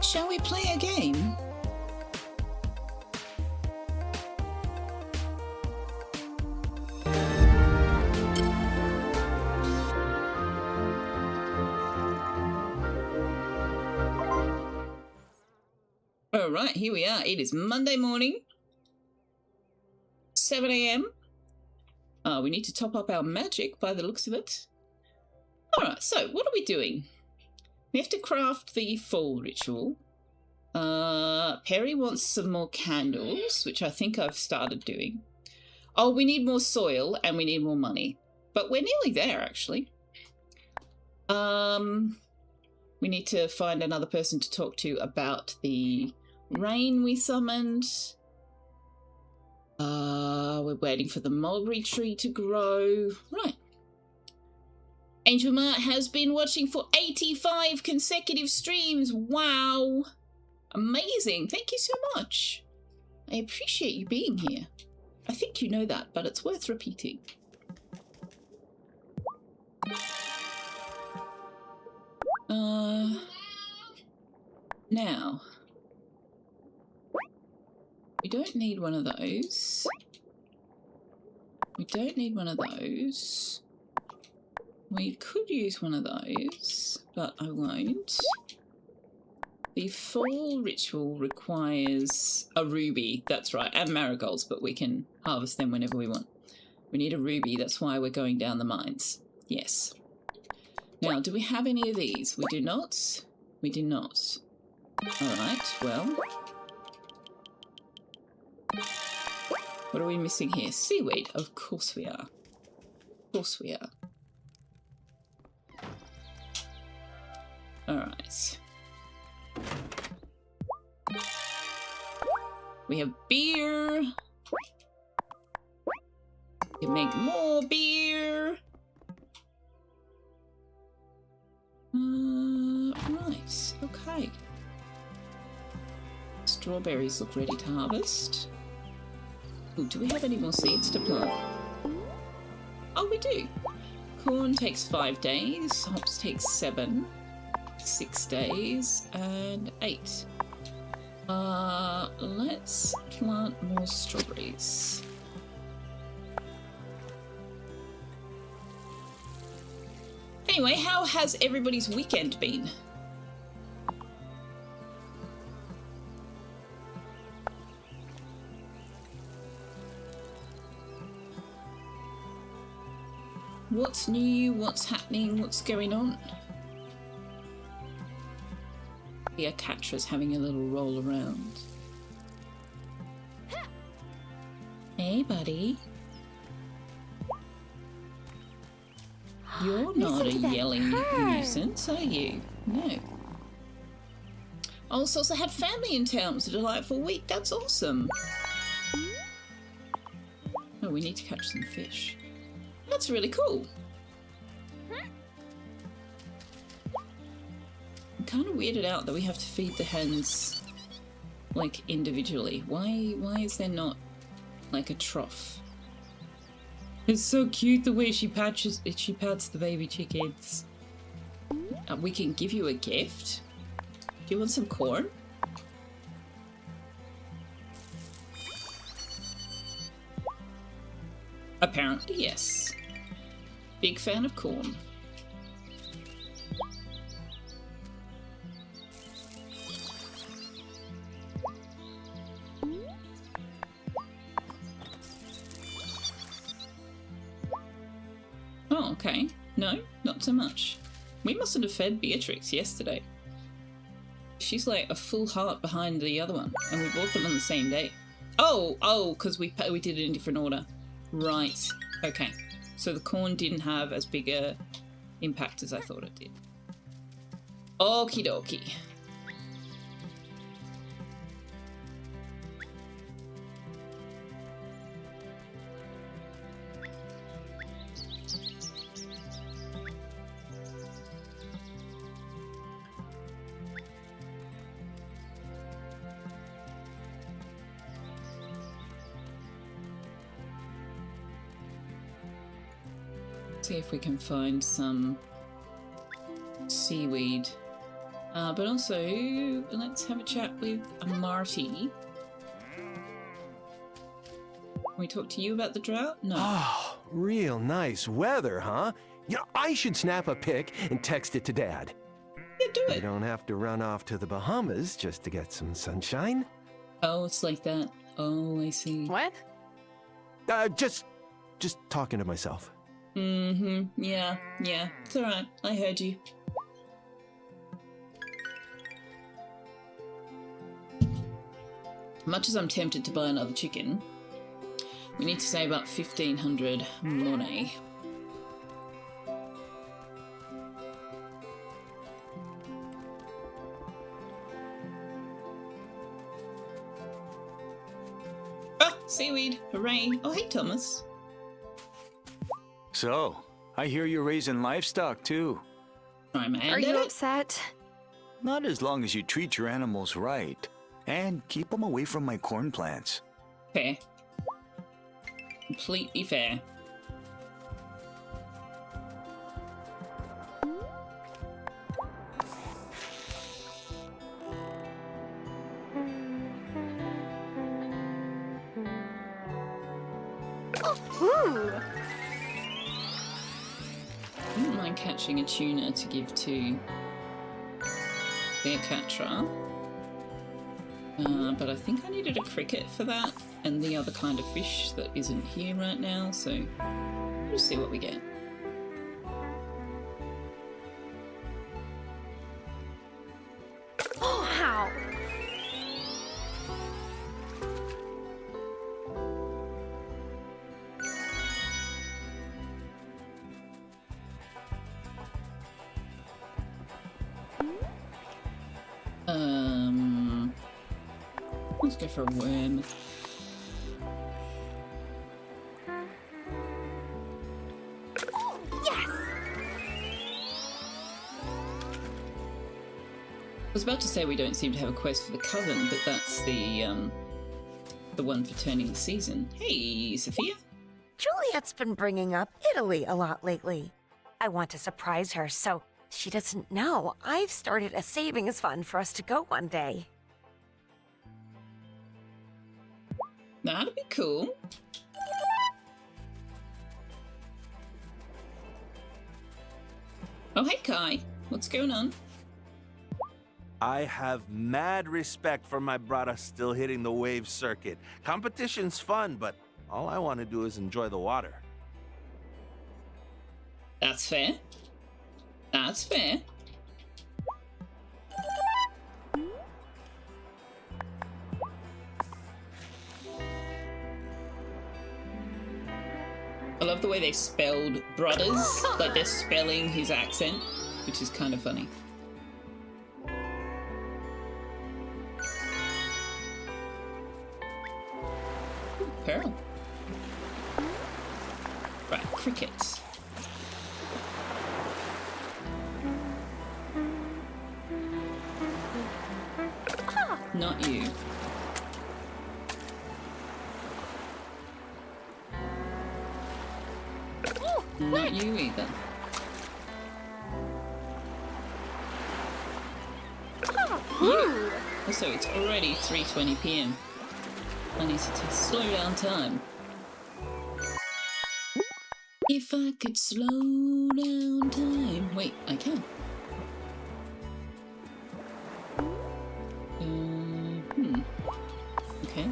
Shall we play a game? All right, here we are. It is Monday morning, 7 a.m. We need to top up our magic by the looks of it. All right, so what are we doing? We have to craft the fall ritual. Perry wants some more candles, which I think I've started doing. Oh, we need more soil and we need more money. But we're nearly there, actually. We need to find another person to talk to about the rain we summoned. We're waiting for the mulberry tree to grow. Right. Angel Mart has been watching for 85 consecutive streams. Wow. Amazing. Thank you so much. I appreciate you being here. I think you know that, but it's worth repeating. Now, we don't need one of those. We don't need one of those. We could use one of those, but I won't. The fall ritual requires a ruby, that's right, and marigolds, but we can harvest them whenever we want. We need a ruby, that's why we're going down the mines. Yes. Now, do we have any of these? We do not. We do not. Alright, well. What are we missing here? Seaweed. Of course we are. Of course we are. Alright. We have beer. We can make more beer. Right, okay. Strawberries look ready to harvest. Ooh, do we have any more seeds to plant? Oh, we do. Corn takes 5 days, hops takes 7, 6 days, and 8. Let's plant more strawberries. Anyway, how has everybody's weekend been? What's new? What's happening? What's going on? The Akatra's having a little roll around. Hey, buddy. You're not a yelling nuisance, are you? No. Also had family in town. It was a delightful week. That's awesome. Oh, we need to catch some fish. That's really cool. I'm kind of weirded out that we have to feed the hens, like, individually. Why is there not, like, a trough? It's so cute the way she pats the baby chickens. We can give you a gift. Do you want some corn? Apparently, yes. Big fan of corn. Oh, okay. No, not so much. We mustn't have fed Beatrix yesterday. She's like a full heart behind the other one, and we bought them on the same day. Oh, because we did it in different order. Right. Okay. So the corn didn't have as big a impact as I thought it did. Okie dokie. See if we can find some seaweed. But also, let's have a chat with Marty. Can we talk to you about the drought? No. Oh, real nice weather, huh? You know, I should snap a pic and text it to Dad. Yeah, do You it. don't have to run off to the Bahamas just to get some sunshine. Oh, it's like that. Oh, I see. What? Just talking to myself. Mm-hmm. Yeah. It's alright. I heard you. Much as I'm tempted to buy another chicken, we need to save up 1,500 money. Oh, seaweed! Hooray! Oh, hey, Thomas. So, I hear you're raising livestock too. Sorry, man. Are you upset? Not as long as you treat your animals right. And keep them away from my corn plants. Fair. Completely fair. Ooh! I wouldn't mind catching a tuna to give to Cleopatra. But I think I needed a cricket for that, and the other kind of fish that isn't here right now, so we'll see what we get. Oh, how? Let's go for a worm. Yes! I was about to say we don't seem to have a quest for the coven, but that's the one for turning the season. Hey, Selfeya. Juliet's been bringing up Italy a lot lately. I want to surprise her, so she doesn't know I've started a savings fund for us to go one day. That'd be cool. Oh, hey, Kai. What's going on? I have mad respect for my brother still hitting the wave circuit. Competition's fun, but all I want to do is enjoy the water. That's fair. That's fair. I love the way they spelled brothers, like they're spelling his accent, which is kind of funny. Ooh, pearl. Right, crickets. Not you. Not you either. Ooh! Also, it's already 3:20 p.m. I need to slow down time. If I could slow down time. Wait, I can. Okay.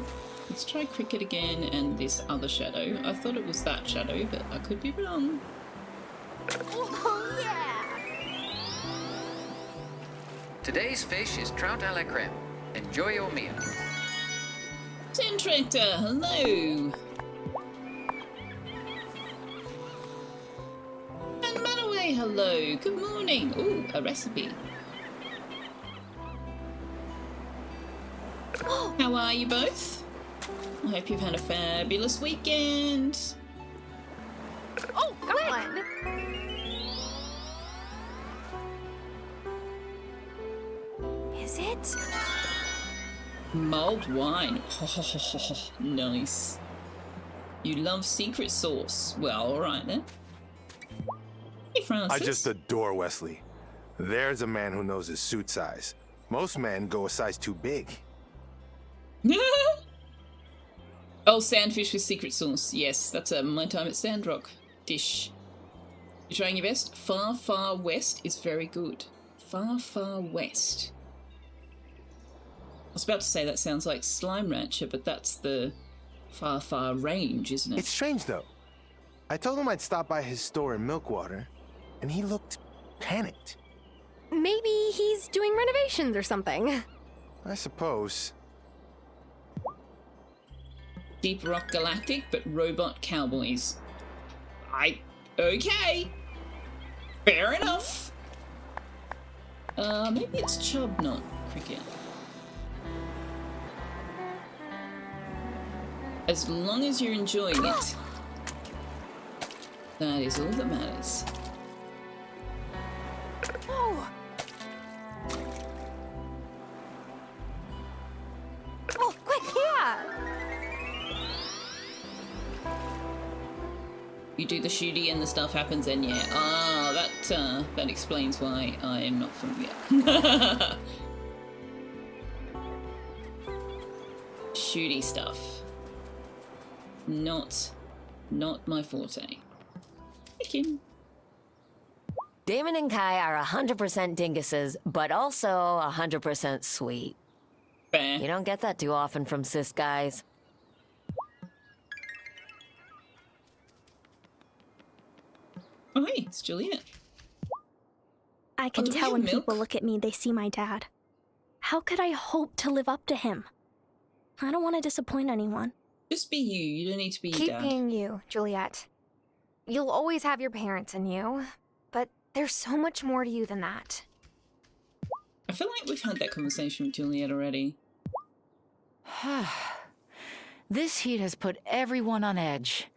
Let's try cricket again and this other shadow. I thought it was that shadow, but I could be wrong. Oh, yeah! Today's fish is trout à la crème. Enjoy your meal. Tin Tractor, hello! And Manaway, hello! Good morning! Ooh, a recipe. How are you both? I hope you've had a fabulous weekend. Oh, God! Is it? Mulled wine. Nice. You love secret sauce. Well, alright then. Hey, Francis. I just adore Wesley. There's a man who knows his suit size. Most men go a size too big. Oh, sandfish with secret sauce. Yes, that's a my time at Sandrock dish. You're trying your best? Far, far west is very good. Far, far west. I was about to say that sounds like Slime Rancher, but that's the far, far range, isn't it? It's strange, though. I told him I'd stop by his store in Milkwater, and he looked panicked. Maybe he's doing renovations or something. I suppose. Deep Rock Galactic, but robot cowboys. Okay. Fair enough. Maybe it's chub, not cricket. As long as you're enjoying it, that is all that matters. Oh. Oh, quick, yeah. You do the shooty and the stuff happens, and yeah. Ah, that explains why I am not familiar. Shooty stuff. Not my forte. Chicken. Damon and Kai are 100% dinguses, but also 100% sweet. Fair. You don't get that too often from cis guys. Oh, hey, it's Juliet. I can do we tell have when milk? people look at me, they see my dad. How could I hope to live up to him? I don't want to disappoint anyone. Just be you. You don't need to be your Keep dad. being you, Juliet. You'll always have your parents in you, but there's so much more to you than that. I feel like we've had that conversation with Juliet already. This heat has put everyone on edge.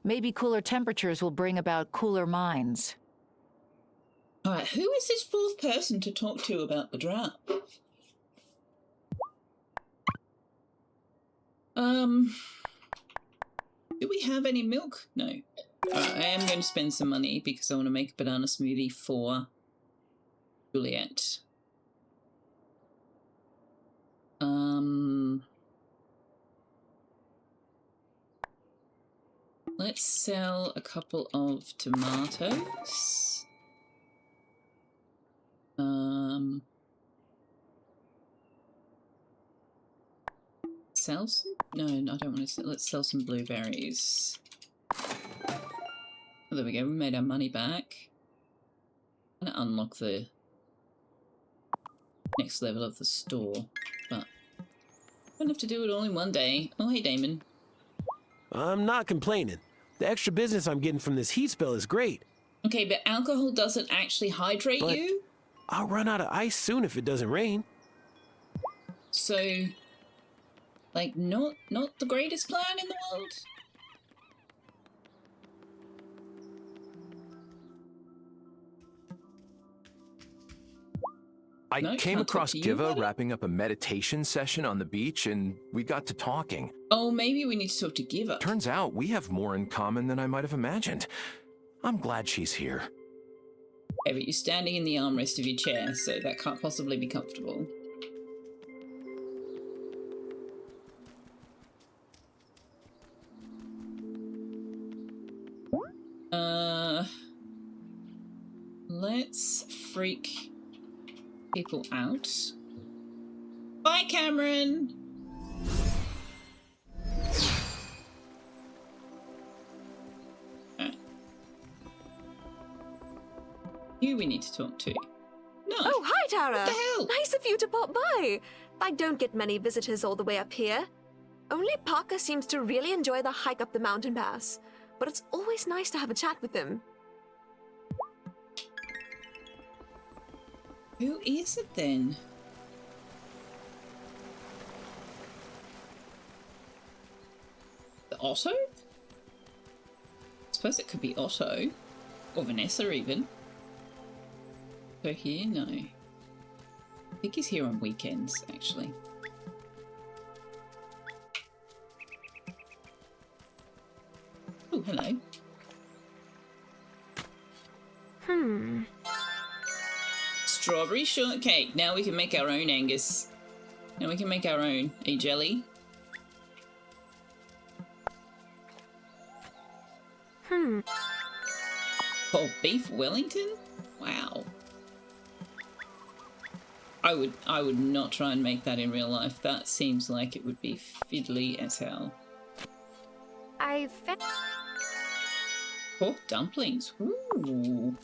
Maybe cooler temperatures will bring about cooler minds. Alright, who is this fourth person to talk to about the drought? Do we have any milk? No. Alright, I am going to spend some money because I want to make a banana smoothie for Juliet. Let's sell a couple of tomatoes. Sell some? No, I don't want to sell. Let's sell some blueberries. Oh, there we go. We made our money back. I'm going to unlock the next level of the store, but I don't have to do it all in one day. Oh, hey, Damon. I'm not complaining. The extra business I'm getting from this heat spell is great. Okay, but alcohol doesn't actually hydrate But- you? I'll run out of ice soon if it doesn't rain. So, like, not the greatest plan in the world? I No, came can't talk across to you Giva about it? wrapping up a meditation session on the beach, and we got to talking. Oh, maybe we need to talk to Giva. Turns out we have more in common than I might have imagined. I'm glad she's here. Okay, but you're standing in the armrest of your chair, so that can't possibly be comfortable. Let's freak people out. Bye, Cameron! Alright. You we need to talk to. No. Oh, hi, Tara. What the hell? Nice of you to pop by. I don't get many visitors all the way up here. Only Parker seems to really enjoy the hike up the mountain pass, but it's always nice to have a chat with him. Who is it then? The Otto? I suppose it could be Otto. Or Vanessa, even. So here? No. I think he's here on weekends, actually. Oh, hello. pretty sure... Okay, now we can make our own Angus. Now we can make our own. A jelly. Oh, beef Wellington? Wow. I would not try and make that in real life. That seems like it would be fiddly as hell. I found... Pork dumplings. Ooh.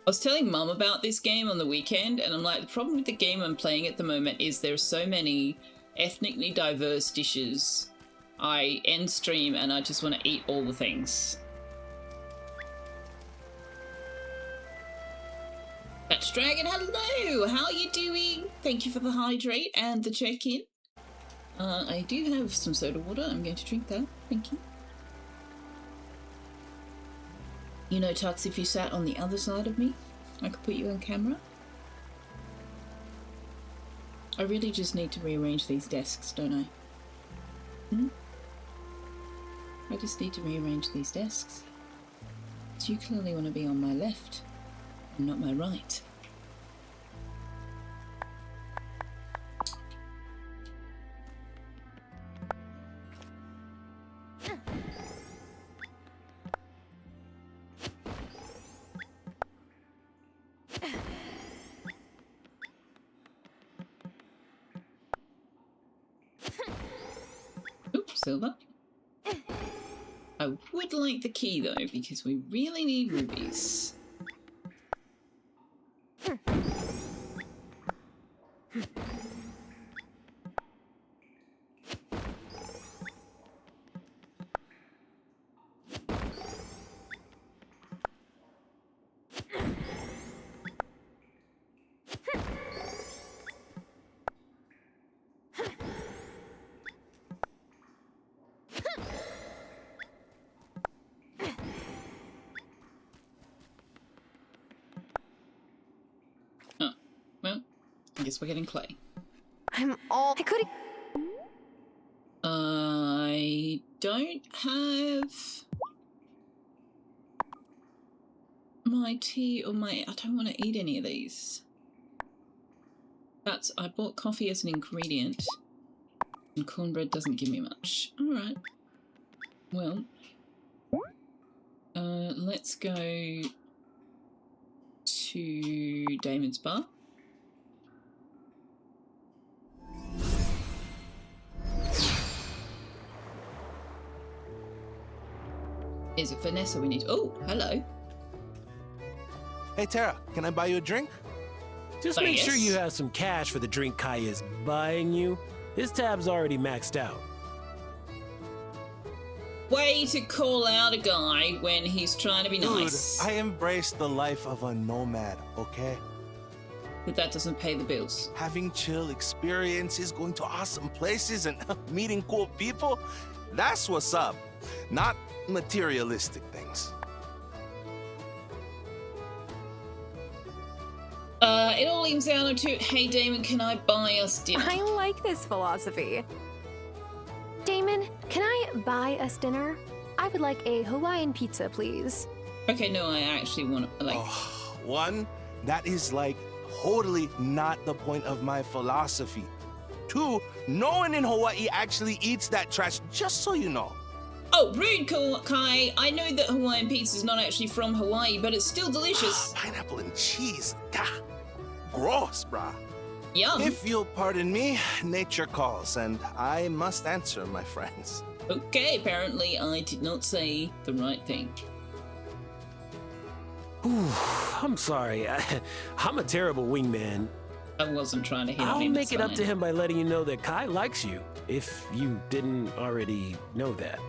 I was telling Mum about this game on the weekend, and I'm like, the problem with the game I'm playing at the moment is there's so many ethnically diverse dishes. I end stream and I just want to eat all the things. That's Dragon, hello! How are you doing? Thank you for the hydrate and the check-in. I do have some soda water. I'm going to drink that. Thank you. You know, Tux, if you sat on the other side of me, I could put you on camera. I really just need to rearrange these desks, don't I? I just need to rearrange these desks. So you clearly want to be on my left, and not my right. Oops, silver. I would like the key though, because we really need rubies. I guess we're getting clay. I could... I don't have my tea or my... I don't want to eat any of these. I bought coffee as an ingredient, and cornbread doesn't give me much. Alright. Well, let's go to Damon's bar. Is it Vanessa we need? Oh, hello. Hey, Tara, can I buy you a drink? Just make sure you have some cash for the drink Kai is buying you. His tab's already maxed out. Way to call out a guy when he's trying to be nice. Dude, I embrace the life of a nomad, okay? But that doesn't pay the bills. Having chill experiences, going to awesome places, and meeting cool people, that's what's up. Not materialistic things. It all leaves down to, hey Damon, can I buy us dinner? I like this philosophy. Damon, can I buy us dinner? I would like a Hawaiian pizza, please. Okay, no, I actually want to, like... One, that is like totally not the point of my philosophy. Two, no one in Hawaii actually eats that trash, just so you know. Oh, rude, Kai. I know that Hawaiian pizza is not actually from Hawaii, but it's still delicious. Pineapple and cheese. Gah. Gross, brah. Yum. If you'll pardon me, nature calls, and I must answer, my friends. Okay, apparently I did not say the right thing. Ooh, I'm sorry. I'm a terrible wingman. I wasn't trying to hit on him. I'll make it up to him by letting you know that Kai likes you, if you didn't already know that.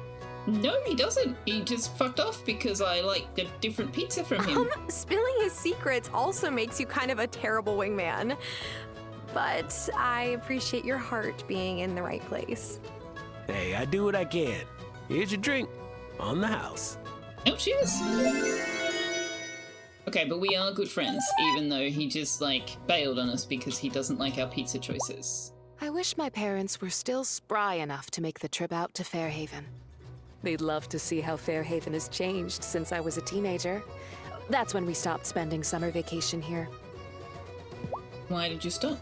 No, he doesn't. He just fucked off because I liked a different pizza from him. Spilling his secrets also makes you kind of a terrible wingman. But I appreciate your heart being in the right place. Hey, I do what I can. Here's your drink. On the house. Oh, cheers. Okay, but we are good friends, even though he just, like, bailed on us because he doesn't like our pizza choices. I wish my parents were still spry enough to make the trip out to Fairhaven. They'd love to see how Fairhaven has changed since I was a teenager. That's when we stopped spending summer vacation here. Why did you stop?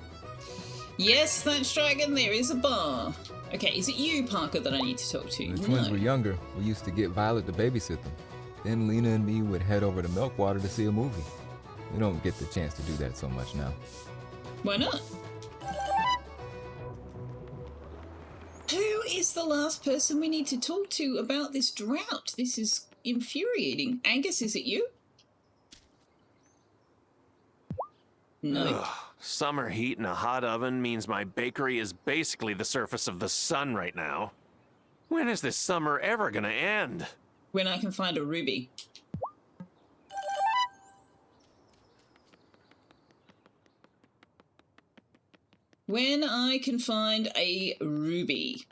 Yes, Thatch Dragon, there is a bar. Okay, is it you, Parker, that I need to talk to? When the twins were younger, we used to get Violet to babysit them. Then Lena and me would head over to Milkwater to see a movie. We don't get the chance to do that so much now. Why not? Who is the last person we need to talk to about this drought? This is infuriating. Angus, is it you? No. Ugh, summer heat in a hot oven means my bakery is basically the surface of the sun right now. When is this summer ever gonna end? When I can find a ruby. When I can find a ruby.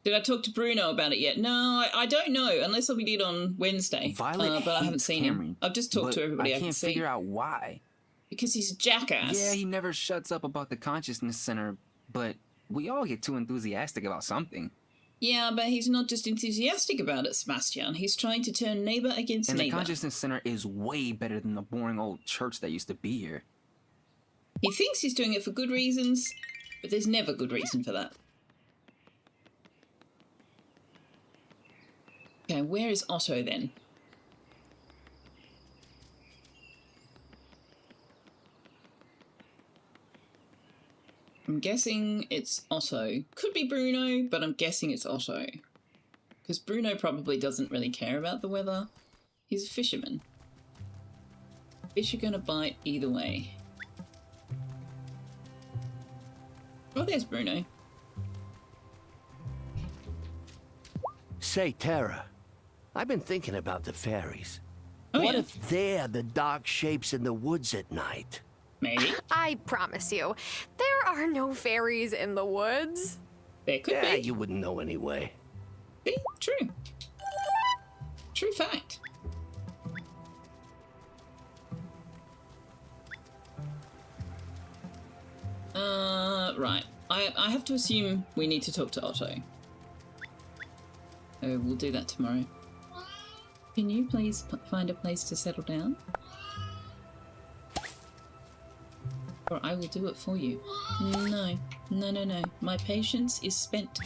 Did I talk to Bruno about it yet? No, I don't know, unless we did on Wednesday. Violet but I haven't seen Cameron, him. I've just talked to everybody I can can't see. figure out why. Because he's a jackass. Yeah, he never shuts up about the consciousness center, but we all get too enthusiastic about something. Yeah, but he's not just enthusiastic about it, Sebastian. He's trying to turn neighbor against And neighbor. the consciousness center is way better than the boring old church that used to be here. He thinks he's doing it for good reasons, but there's never good reason for that. Okay, where is Otto then? I'm guessing it's Otto. Could be Bruno, but I'm guessing it's Otto. Because Bruno probably doesn't really care about the weather. He's a fisherman. Fish are gonna bite either way. Oh, there's Bruno. Say, Tara, I've been thinking about the fairies. Oh, what yeah? if they're the dark shapes in the woods at night? Maybe. I promise you, there are no fairies in the woods. There could Yeah, be. you wouldn't know anyway. See? True. True fact. Right. I have to assume we need to talk to Otto. So we'll do that tomorrow. Can you please find a place to settle down? Or I will do it for you. No. No, no, no. My patience is spent.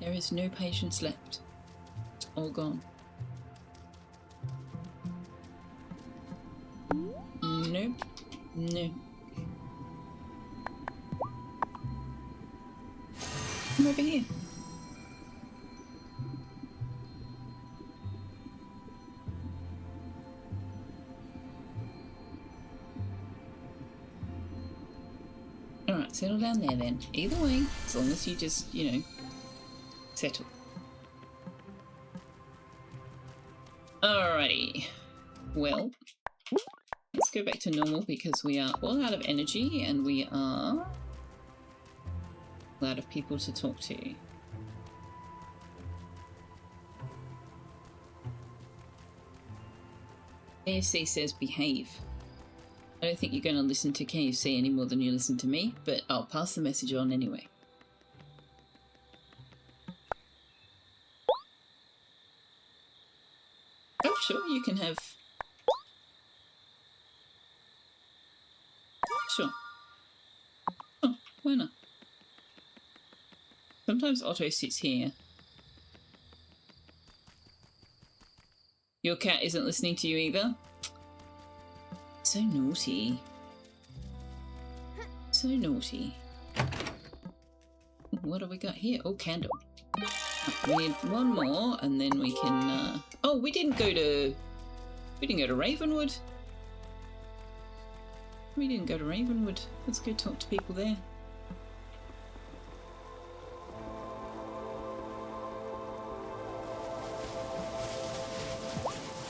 There is no patience left. It's all gone. Nope. No. Come over here. Alright, settle down there then. Either way, as long as you just, you know, settle. Alrighty. Well, let's go back to normal because we are all out of energy and we are out of people to talk to. KFC says behave. I don't think you're going to listen to KFC any more than you listen to me, but I'll pass the message on anyway. Oh, sure, you can have... Sure. Oh, why not? Sometimes Otto sits here. Your cat isn't listening to you either? So naughty. So naughty. What have we got here? Oh, candle. We need one more and then we can... Oh, we didn't go to Ravenwood. We didn't go to Ravenwood. Let's go talk to people there.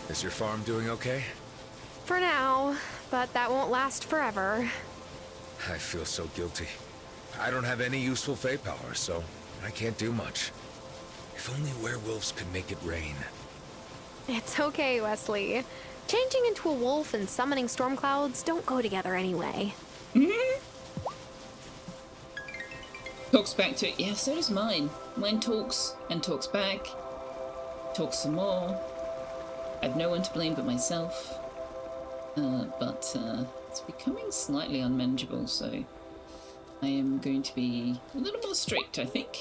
Is your farm doing okay? For now, but that won't last forever. I feel so guilty. I don't have any useful Fey power, so I can't do much. If only werewolves could make it rain. It's okay, Wesley. Changing into a wolf and summoning storm clouds don't go together anyway. Talks back to it. Yeah, so does mine. Mine talks and talks back. Talks some more. I've no one to blame but myself. But it's becoming slightly unmanageable, so I am going to be a little more strict, I think.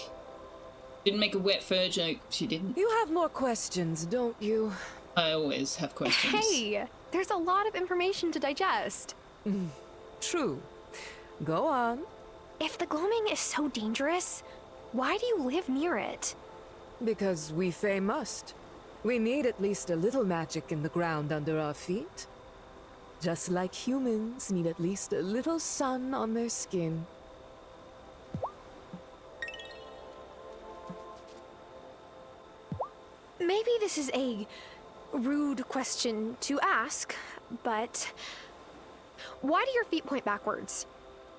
Didn't make a wet fur joke. She didn't. You have more questions, don't you? I always have questions. Hey, there's a lot of information to digest. True. Go on. If the gloaming is so dangerous, why do you live near it? Because we Fae must. We need at least a little magic in the ground under our feet. Just like humans need at least a little sun on their skin. Maybe this is a rude question to ask, but why do your feet point backwards?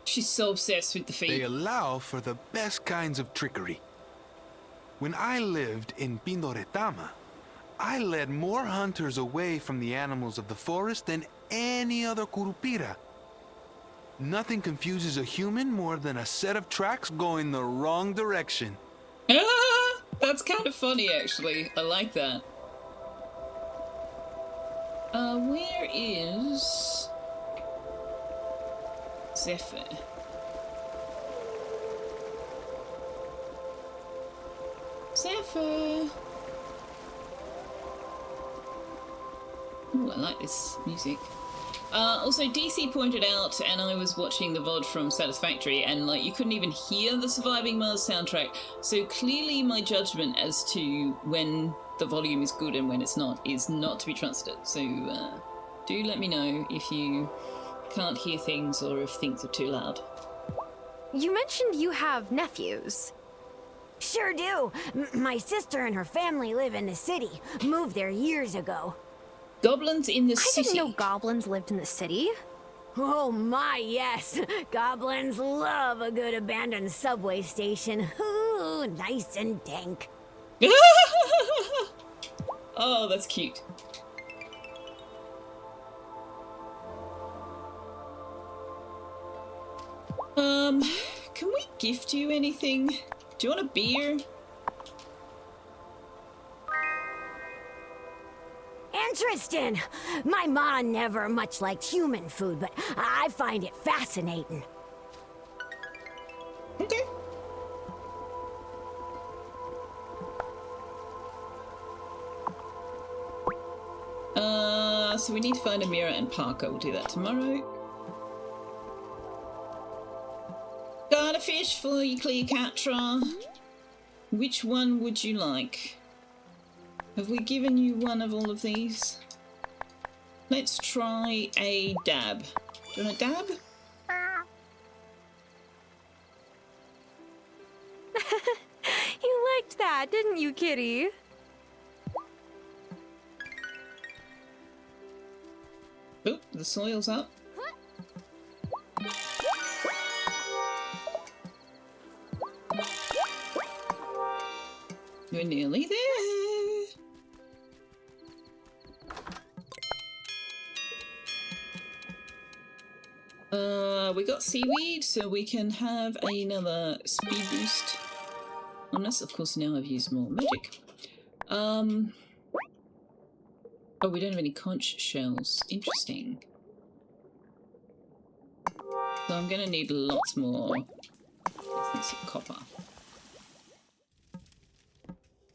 She's so obsessed with the feet. They allow for the best kinds of trickery. When I lived in Pindoretama, I led more hunters away from the animals of the forest than any other Curupira. Nothing confuses a human more than a set of tracks going the wrong direction. Ah, that's kind of funny, actually. I like that. Where is Zephyr? Zephyr! Ooh, I like this music. Also, DC pointed out, and I was watching the VOD from Satisfactory, and like you couldn't even hear the Surviving Mars soundtrack. So clearly, my judgment as to when the volume is good and when it's not is not to be trusted. So do let me know if you can't hear things or if things are too loud. You mentioned you have nephews. Sure do. My sister and her family live in the city. Moved there years ago. Goblins in the city? I didn't know goblins lived in the city. Oh my, yes. Goblins love a good abandoned subway station. Ooh, nice and dank. Oh, that's cute. Can we gift you anything? Do you want a beer? Interesting. My ma never much liked human food, but I find it fascinating. Okay. So we need to find a mirror and Parker. We'll do that tomorrow. Got a fish for you, Cleopatra. Which one would you like? Have we given you one of all of these? Let's try a dab. Do you want a dab? You liked that, didn't you, kitty? Oh, the soil's up. We're nearly there. We got seaweed, so we can have another speed boost. Unless, of course, now I've used more magic. Oh, we don't have any conch shells. Interesting. So I'm gonna need lots more essence of copper.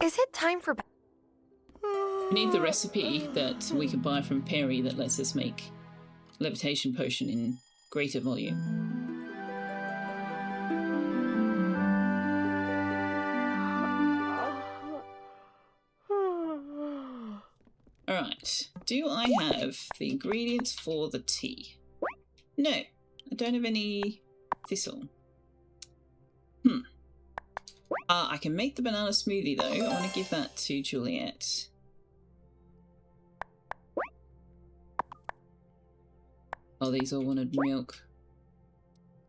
Is it time for... We need the recipe that we can buy from Perry that lets us make levitation potion in greater volume. Alright, do I have the ingredients for the tea? No, I don't have any thistle. I can make the banana smoothie though. I want to give that to Juliet. Oh, these all wanted milk.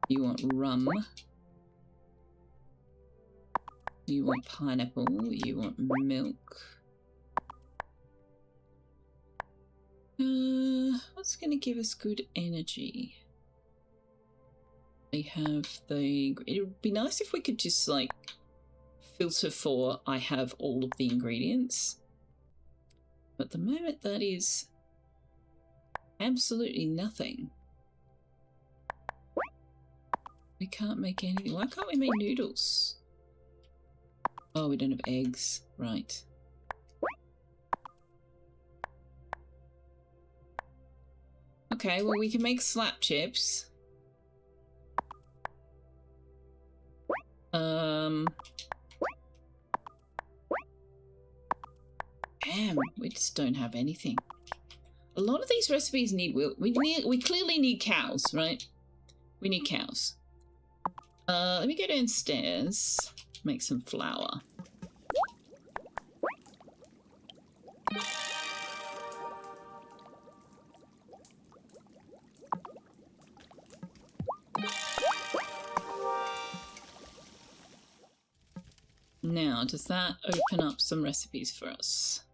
You want rum. You want pineapple. You want milk. What's going to give us good energy? They have the... It would be nice if we could just, like, filter for I have all of the ingredients. But at the moment, that is absolutely nothing. We can't make anything. Why can't we make noodles? Oh, we don't have eggs. Right. Okay, well, we can make slap chips. Damn, we just don't have anything. A lot of these recipes need we clearly need cows, right? We need cows. Let me go downstairs, make some flour. Now, does that open up some recipes for us?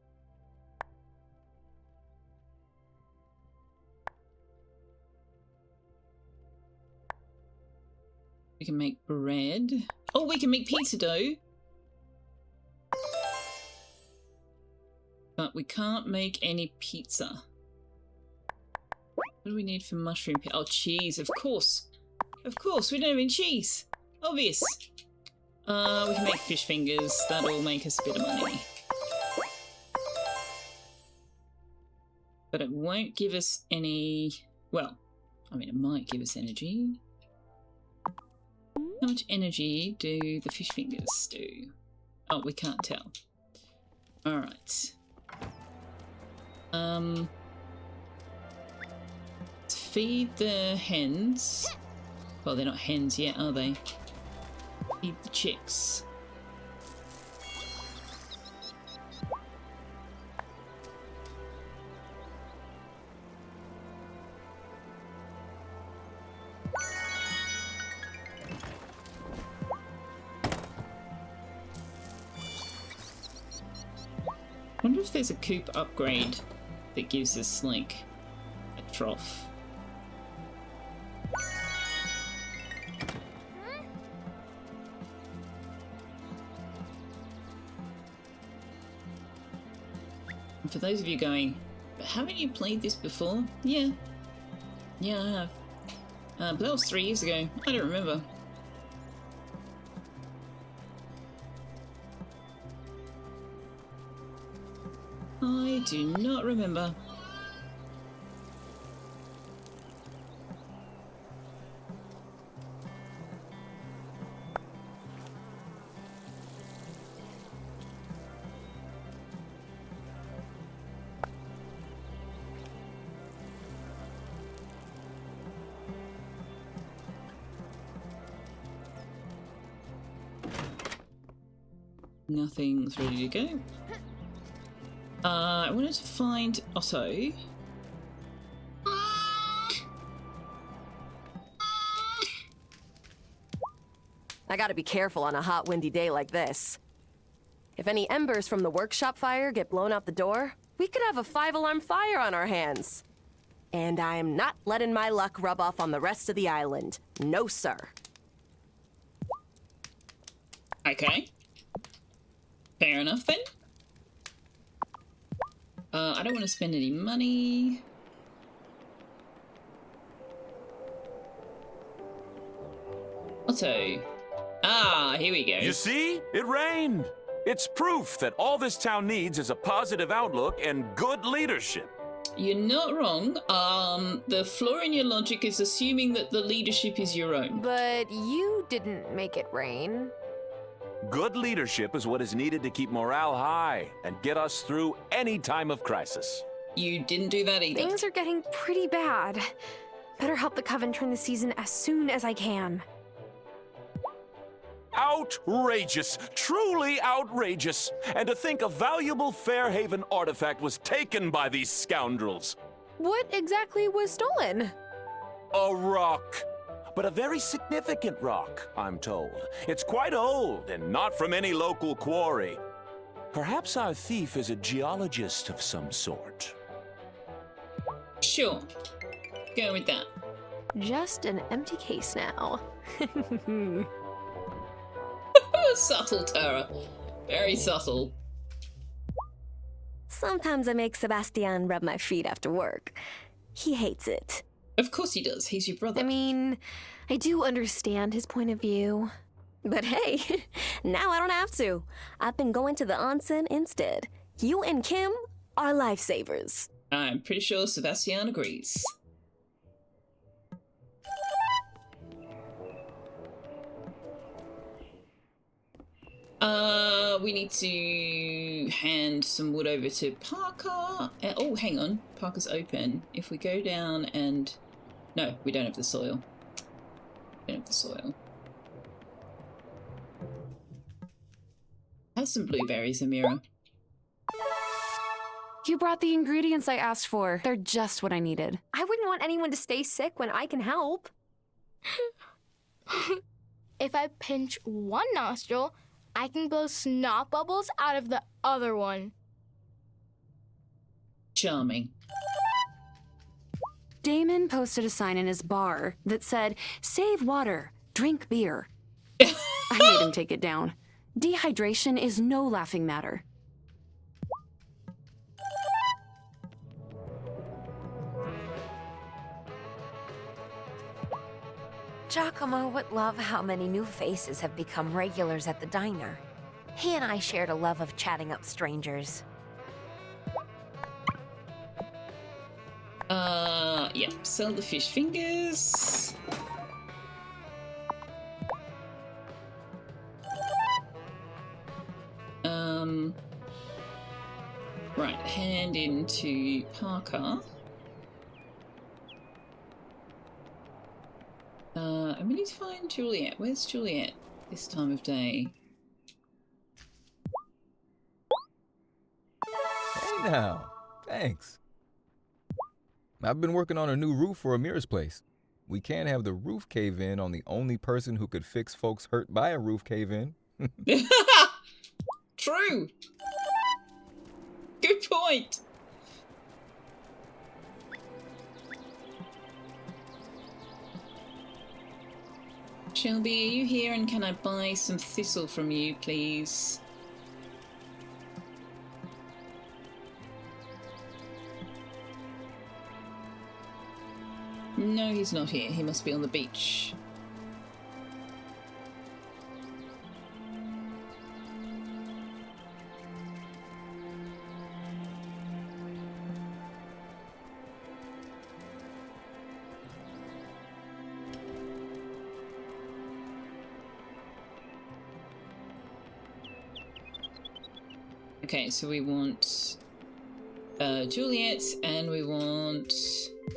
We can make bread. Oh, we can make pizza dough. But we can't make any pizza. What do we need for mushroom pizza? Oh, cheese, of course. Of course, we don't have any cheese. Obvious. We can make fish fingers. That'll make us a bit of money. But it won't give us any... Well, I mean, it might give us energy. How much energy do the fish fingers do? Oh, we can't tell. Alright. Let's feed the hens. Well, they're not hens yet, are they? Feed the chicks. I wonder if there's a coop upgrade that gives us, like, a trough. And for those of you going, but haven't you played this before? Yeah. Yeah, I have. But that was 3 years ago. I don't remember. I do not remember. Nothing's ready to go. I wanted to find Otto. I gotta be careful on a hot, windy day like this. If any embers from the workshop fire get blown out the door, we could have a 5-alarm fire on our hands. And I'm not letting my luck rub off on the rest of the island. No, sir. Okay. Fair enough, then. I don't want to spend any money. Otto. Ah, here we go. You see? It rained. It's proof that all this town needs is a positive outlook and good leadership. You're not wrong. The flaw in your logic is assuming that the leadership is your own. But you didn't make it rain. Good leadership is what is needed to keep morale high and get us through any time of crisis. You didn't do that either. Things are getting pretty bad. Better help the Coven turn the season as soon as I can. Outrageous! Truly outrageous! And to think a valuable Fairhaven artifact was taken by these scoundrels. What exactly was stolen? A rock. But a very significant rock, I'm told. It's quite old and not from any local quarry. Perhaps our thief is a geologist of some sort. Sure. Go with that. just an empty case now. Subtle, Tara. Very subtle. Sometimes I make Sebastian rub my feet after work. He hates it. Of course he does. He's your brother. I mean, I do understand his point of view. But hey, now I don't have to. I've been going to the onsen instead. You and Kim are lifesavers. I'm pretty sure Sebastian agrees. We need to hand some wood over to Parker. Oh, hang on. Parker's open. If we go down and... No, we don't have the soil. We don't have the soil. Have some blueberries, Amira. You brought the ingredients I asked for. They're just what I needed. I wouldn't want anyone to stay sick when I can help. If I pinch one nostril, I can blow snot bubbles out of the other one. Charming. Damon posted a sign in his bar that said, "Save water, drink beer." I made him take it down. Dehydration is no laughing matter. Giacomo would love how many new faces have become regulars at the diner. He and I shared a love of chatting up strangers. Yep, sell the fish fingers. Right, hand into Parker. And we need to find Juliet. Where's Juliet this time of day? Hey now, thanks. I've been working on a new roof for Amira's place. We can't have the roof cave in on the only person who could fix folks hurt by a roof cave in. True. Good point. Shelby, are you here and can I buy some thistle from you, please? No, he's not here. He must be on the beach. Okay, so we want Juliet and we want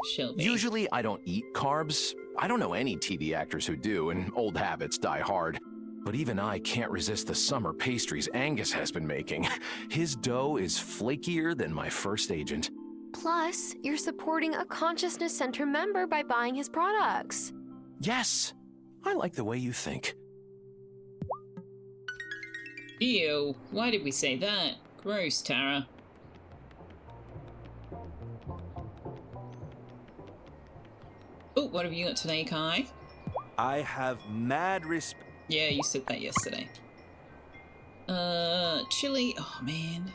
Shelby. Usually I don't eat carbs. I don't know any TV actors who do, and old habits die hard. But even I can't resist the summer pastries Angus has been making. His dough is flakier than my first agent. Plus, you're supporting a Consciousness Center member by buying his products. Yes, I like the way you think. Ew, why did we say that? Gross, Tara. Oh, what have you got today, Kai? I have mad respect. Yeah, you said that yesterday. Chili. Oh man.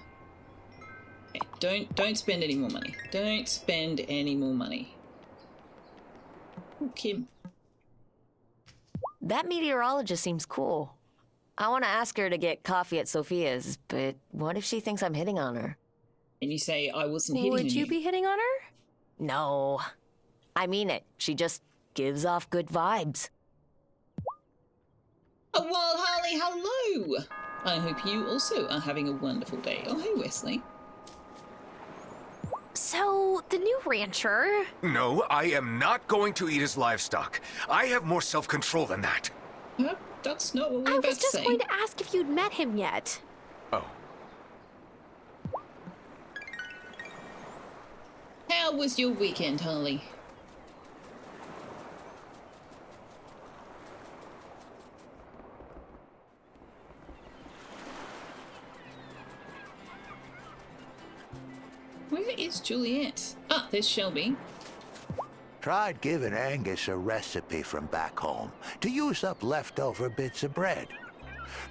Okay, don't spend any more money. Don't spend any more money. Oh, Kim. That meteorologist seems cool. I want to ask her to get coffee at Sophia's, but what if she thinks I'm hitting on her? And you say I wasn't hitting on you. Would you be hitting on her? No. I mean it. She just gives off good vibes. Oh, Wild Harley, hello! I hope you also are having a wonderful day. Oh, hey, Wesley. So, the new rancher... No, I am not going to eat his livestock. I have more self-control than that. That's not what we were about to say. I was just going to ask if you'd met him yet. Oh. How was your weekend, Harley? Where is Juliet? Ah, there's Shelby. Tried giving Angus a recipe from back home to use up leftover bits of bread.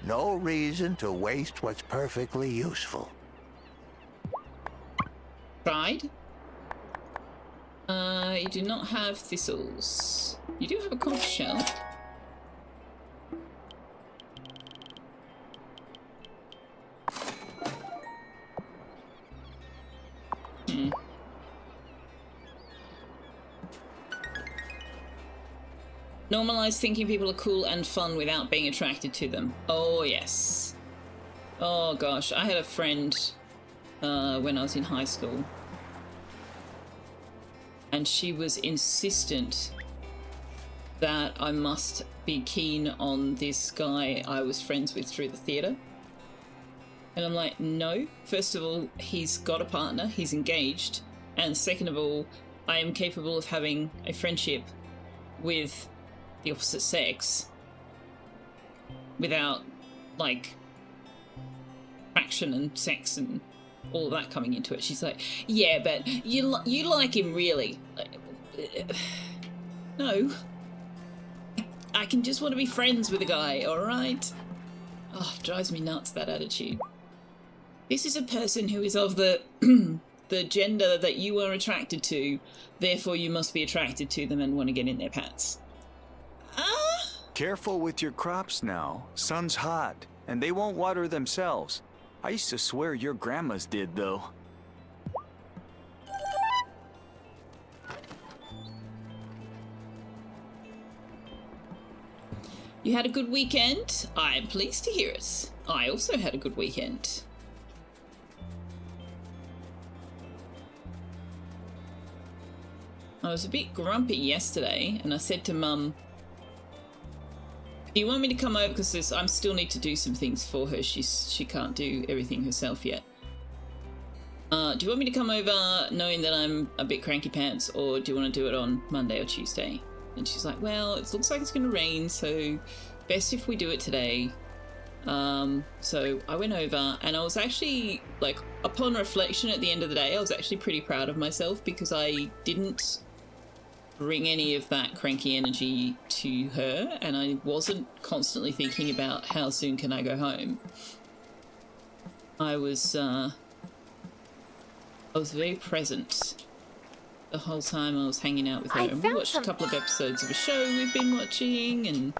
No reason to waste what's perfectly useful. Tried? You do not have thistles. You do have a conch shell. Normalize thinking people are cool and fun without being attracted to them. Oh, yes. Oh, gosh. I had a friend when I was in high school. And she was insistent that I must be keen on this guy I was friends with through the theatre. And I'm like, no. First of all, he's got a partner. He's engaged. And second of all, I am capable of having a friendship with the opposite sex without, like, attraction and sex and all of that coming into it. She's like, yeah, but you like him, really. No. I can just want to be friends with a guy, alright? Oh, it drives me nuts, that attitude. This is a person who is of the the gender that you are attracted to, therefore you must be attracted to them and want to get in their pants. Careful with your crops now. Sun's hot, and they won't water themselves. I used to swear your grandmas did, though. You had a good weekend? I am pleased to hear it. I also had a good weekend. I was a bit grumpy yesterday, and I said to Mum, do you want me to come over? Because I still need to do some things for her. She can't do everything herself yet. Do you want me to come over knowing that I'm a bit cranky pants, or do you want to do it on Monday or Tuesday? And she's like, well, it looks like it's going to rain, so best if we do it today. So I went over, and I was actually, like, upon reflection at the end of the day, I was actually pretty proud of myself because I didn't bring any of that cranky energy to her, and I wasn't constantly thinking about how soon can I go home. I was very present the whole time I was hanging out with her. And we watched a couple of episodes of a show we've been watching, and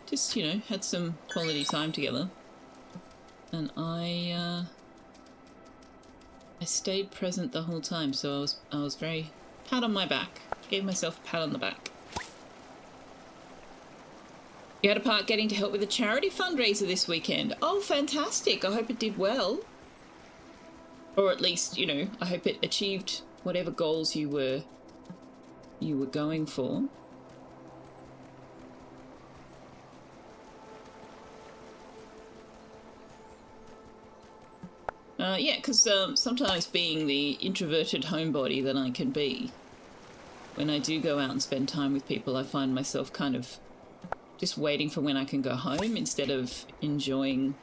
just, you know, had some quality time together. And I stayed present the whole time, so I was very pat on my back. Gave myself a pat on the back. You had a part getting to help with a charity fundraiser this weekend. Oh, fantastic. I hope it did well. Or at least, you know, I hope it achieved whatever goals you were going for. Yeah, because sometimes being the introverted homebody that I can be, when I do go out and spend time with people, I find myself kind of just waiting for when I can go home instead of enjoying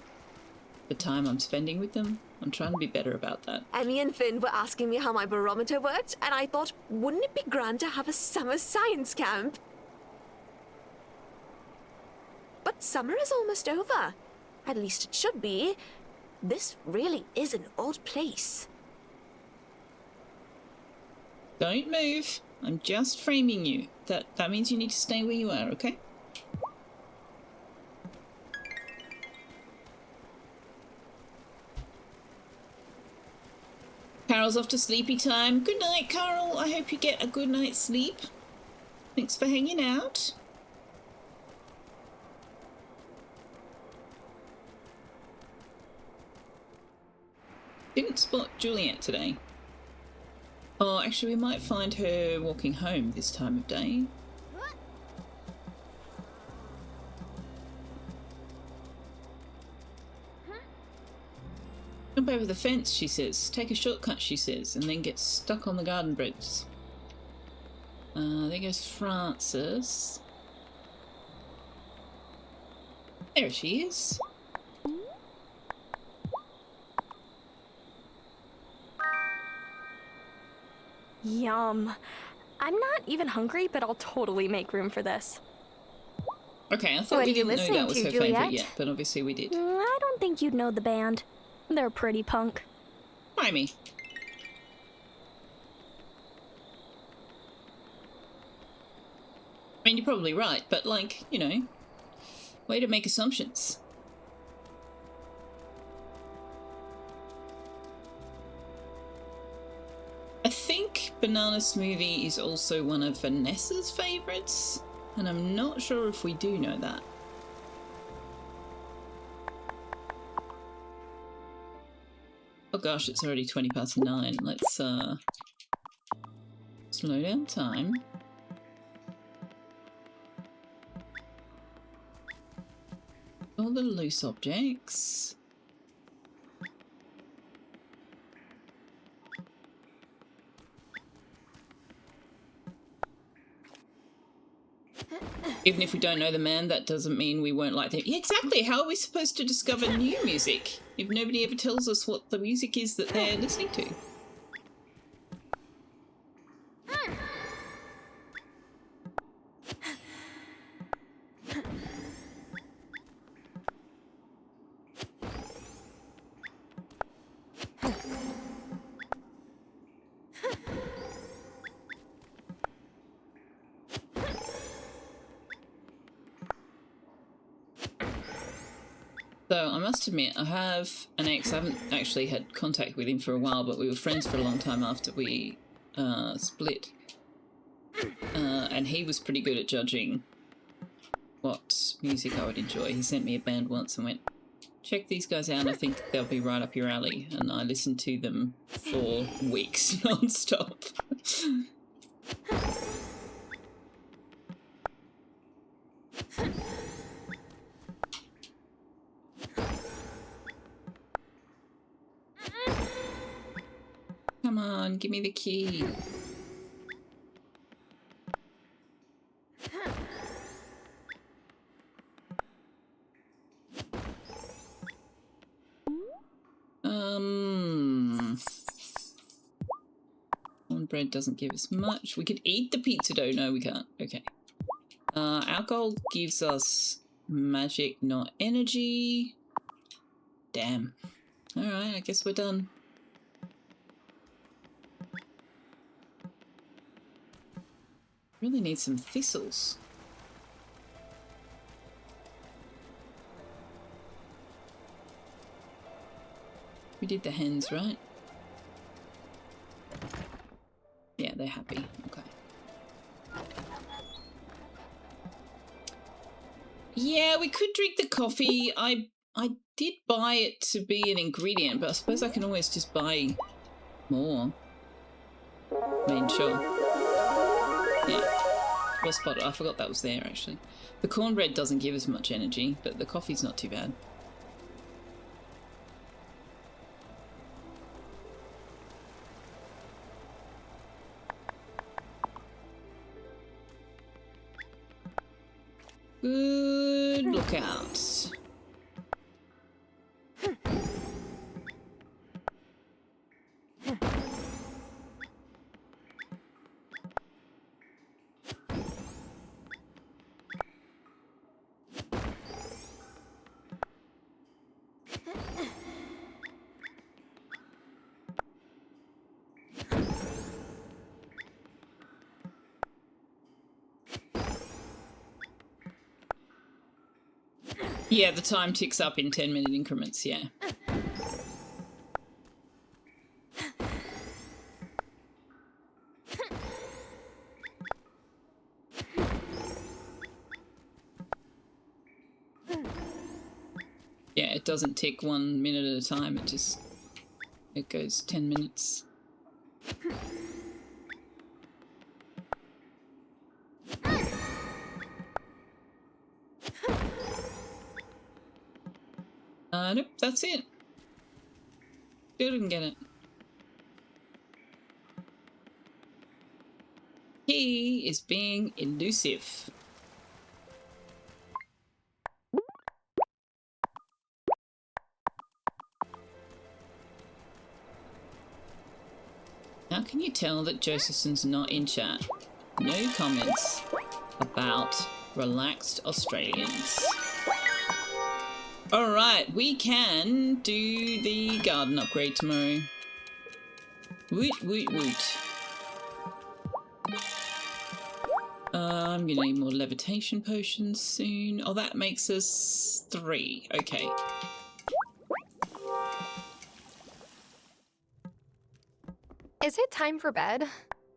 the time I'm spending with them. I'm trying to be better about that. Emmy and Finn were asking me how my barometer worked, and I thought, wouldn't it be grand to have a summer science camp? But summer is almost over. At least it should be. This really is an odd place. Don't move. I'm just framing you. That means you need to stay where you are, okay? Carol's off to sleepy time. Good night, Carol. I hope you get a good night's sleep. Thanks for hanging out. Didn't spot Juliet today. Oh, actually, we might find her walking home this time of day. Jump over the fence, she says. Take a shortcut, she says, and then get stuck on the garden bridge. There goes Frances. There she is. Yum. I'm not even hungry, but I'll totally make room for this. Okay, I thought What we are you didn't know listening that was to, her Juliet? favourite yet, but obviously we did. I don't think you'd know the band. They're pretty punk. Try me. I mean, you're probably right, but like, you know, way to make assumptions. I think Banana Smoothie is also one of Vanessa's favourites, and I'm not sure if we do know that. Oh gosh, it's already 9:20. Let's slow down time. All the loose objects. Even if we don't know the man, that doesn't mean we won't like them. Yeah, exactly. How are we supposed to discover new music if nobody ever tells us what the music is that they're listening to? So I must admit, I have an ex. I haven't actually had contact with him for a while, but we were friends for a long time after we split. And he was pretty good at judging what music I would enjoy. He sent me a band once and went, check these guys out, I think they'll be right up your alley. And I listened to them for weeks non-stop. Come on, give me the key. Cornbread doesn't give us much. We could eat the pizza dough. No, we can't. Okay. Alcohol gives us magic, not energy. Damn. Alright, I guess we're done. Really need some thistles. We did the hens, right? Yeah, they're happy. Okay. Yeah, we could drink the coffee. I did buy it to be an ingredient, but I suppose I can always just buy more. I mean, sure. Yeah. Well spotted. I forgot that was there, actually. The cornbread doesn't give us much energy, but the coffee's not too bad. Good lookout. Yeah, the time ticks up in 10-minute increments, yeah. Yeah, it doesn't tick 1 minute at a time, it goes 10 minutes. Nope, that's it. Still didn't get it. He is being elusive. How can you tell that Josephson's not in chat? No comments about relaxed Australians. Alright, we can do the garden upgrade tomorrow. Woot, woot, woot. I'm gonna need more levitation potions soon. Oh, that makes us 3. Okay. Is it time for bed?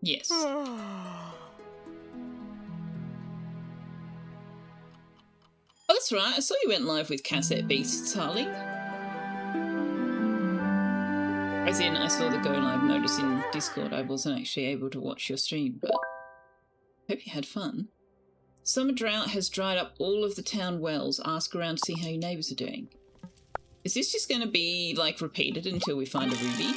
Yes. Oh, that's right. I saw you went live with Cassette Beasts, Harley. As in, I saw the go live notice in Discord. I wasn't actually able to watch your stream, but hope you had fun. Summer drought has dried up all of the town wells. Ask around to see how your neighbours are doing. Is this just going to be, like, repeated until we find a ruby?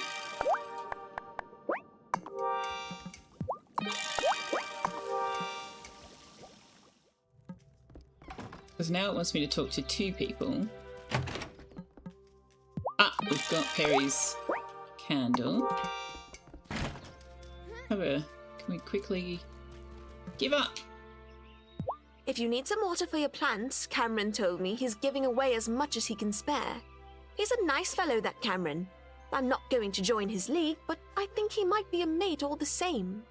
Because now it wants me to talk to 2 people. Ah, we've got Perry's candle. However, can we quickly give up? If you need some water for your plants, Cameron told me he's giving away as much as he can spare. He's a nice fellow, that Cameron. I'm not going to join his league, but I think he might be a mate all the same.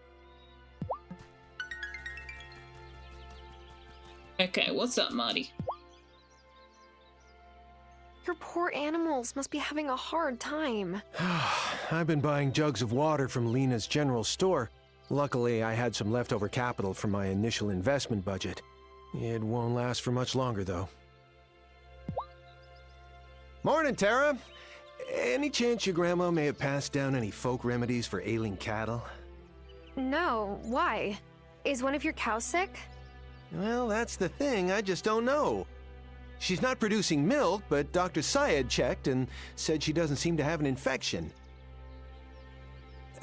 Okay, what's up, Marty? Your poor animals must be having a hard time. I've been buying jugs of water from Lena's general store. Luckily, I had some leftover capital from my initial investment budget. It won't last for much longer, though. Morning, Tara. Any chance your grandma may have passed down any folk remedies for ailing cattle? No, why? Is one of your cows sick? Well, that's the thing. I just don't know. She's not producing milk, but Dr. Syed checked and said she doesn't seem to have an infection.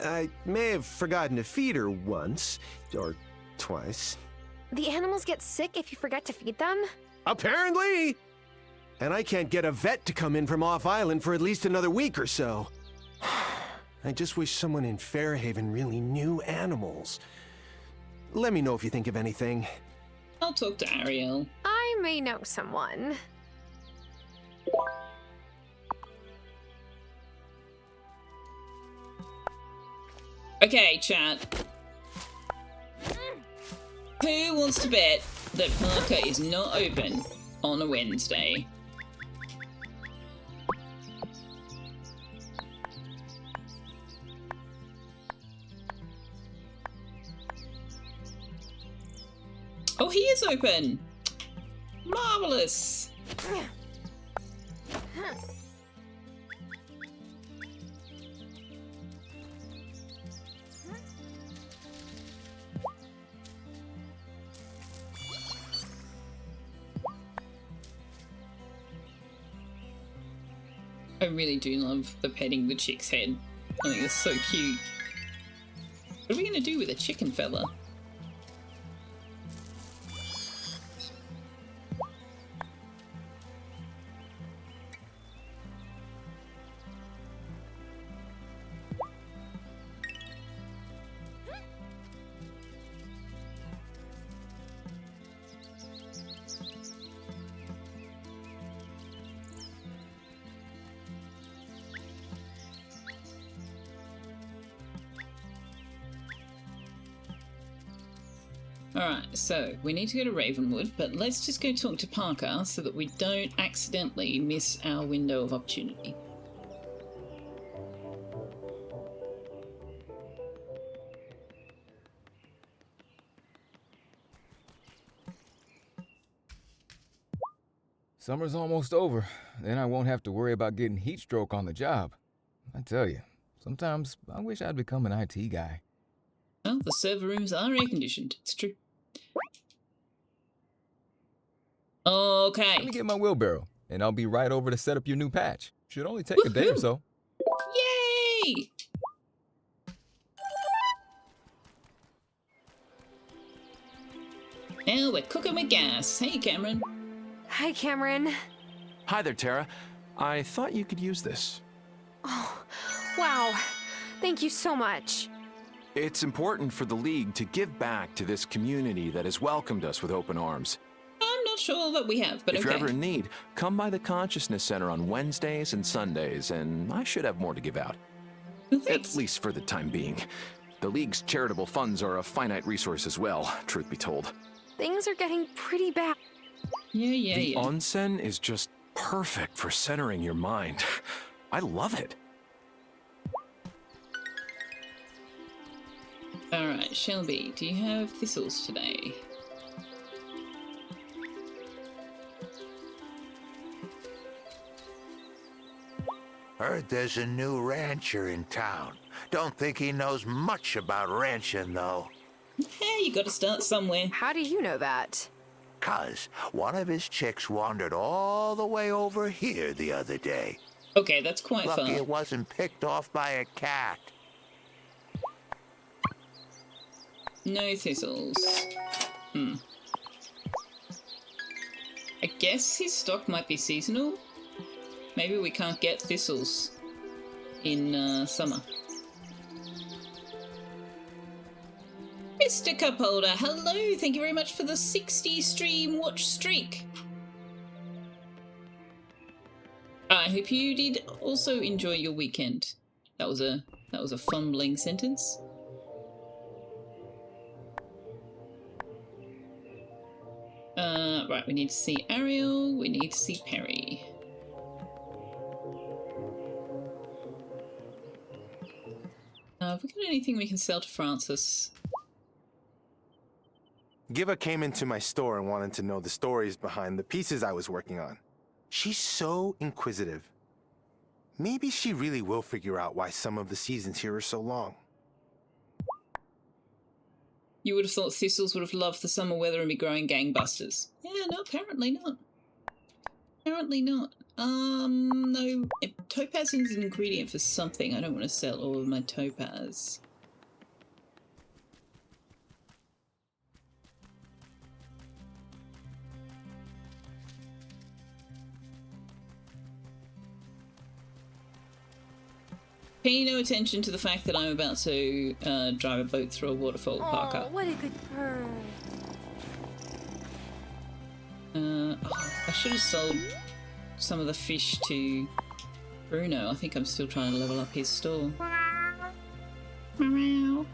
I may have forgotten to feed her once, or twice. The animals get sick if you forget to feed them? Apparently! And I can't get a vet to come in from off-island for at least another week or so. I just wish someone in Fairhaven really knew animals. Let me know if you think of anything. I'll talk to Ariel. I may know someone. Okay, chat. Who wants to bet that Parker is not open on a Wednesday? Oh, he is open! Marvelous! I really do love the petting the chick's head. I think it's so cute. What are we gonna do with a chicken fella? Alright, so we need to go to Ravenwood, but let's just go talk to Parker so that we don't accidentally miss our window of opportunity. Summer's almost over. Then I won't have to worry about getting heat stroke on the job. I tell you, sometimes I wish I'd become an IT guy. Well, the server rooms are air-conditioned. It's true. Okay. Let me get my wheelbarrow, and I'll be right over to set up your new patch. Should only take a day or so. Yay! Now we're cooking with gas. Hey, Cameron. Hi, Cameron. Hi there, Tara. I thought you could use this. Oh, wow. Thank you so much. It's important for the League to give back to this community that has welcomed us with open arms. I'm not sure that we have, but if okay. you're ever in need, come by the Consciousness Center on Wednesdays and Sundays, and I should have more to give out. At least for the time being. The League's charitable funds are a finite resource as well, truth be told. Things are getting pretty bad. The onsen is just perfect for centering your mind. I love it. Alright, Shelby, do you have thistles today? Heard there's a new rancher in town. Don't think he knows much about ranching, though. Hey, you gotta start somewhere. How do you know that? 'Cause one of his chicks wandered all the way over here the other day. Okay, that's quite far. Lucky it wasn't picked off by a cat. No thistles. I guess his stock might be seasonal. Maybe we can't get thistles in summer. Mr. Cupholder, hello! Thank you very much for the 60 stream watch streak. I hope you did also enjoy your weekend. That was a fumbling sentence. Right, we need to see Ariel, we need to see Perry. Have we got anything we can sell to Francis? Giva came into my store and wanted to know the stories behind the pieces I was working on. She's so inquisitive. Maybe she really will figure out why some of the seasons here are so long. You would have thought thistles would have loved the summer weather and be growing gangbusters. Yeah, no, apparently not. Apparently not. No, topaz is an ingredient for something. I don't want to sell all of my topaz. Pay no attention to the fact that I'm about to drive a boat through a waterfall, Parker. What a good bird. I should have sold some of the fish to Bruno. I think I'm still trying to level up his store. Meow.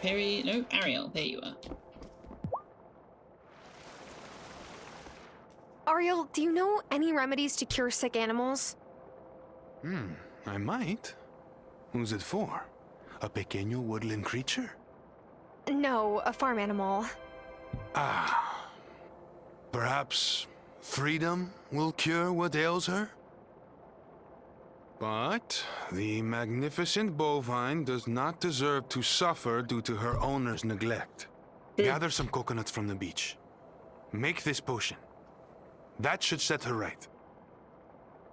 Perry, no, Ariel, there you are. Ariel, do you know any remedies to cure sick animals? I might. Who's it for? A pequeño woodland creature? No, a farm animal. Ah. Perhaps freedom will cure what ails her? But the magnificent bovine does not deserve to suffer due to her owner's neglect. Gather some coconuts from the beach. Make this potion. That should set her right.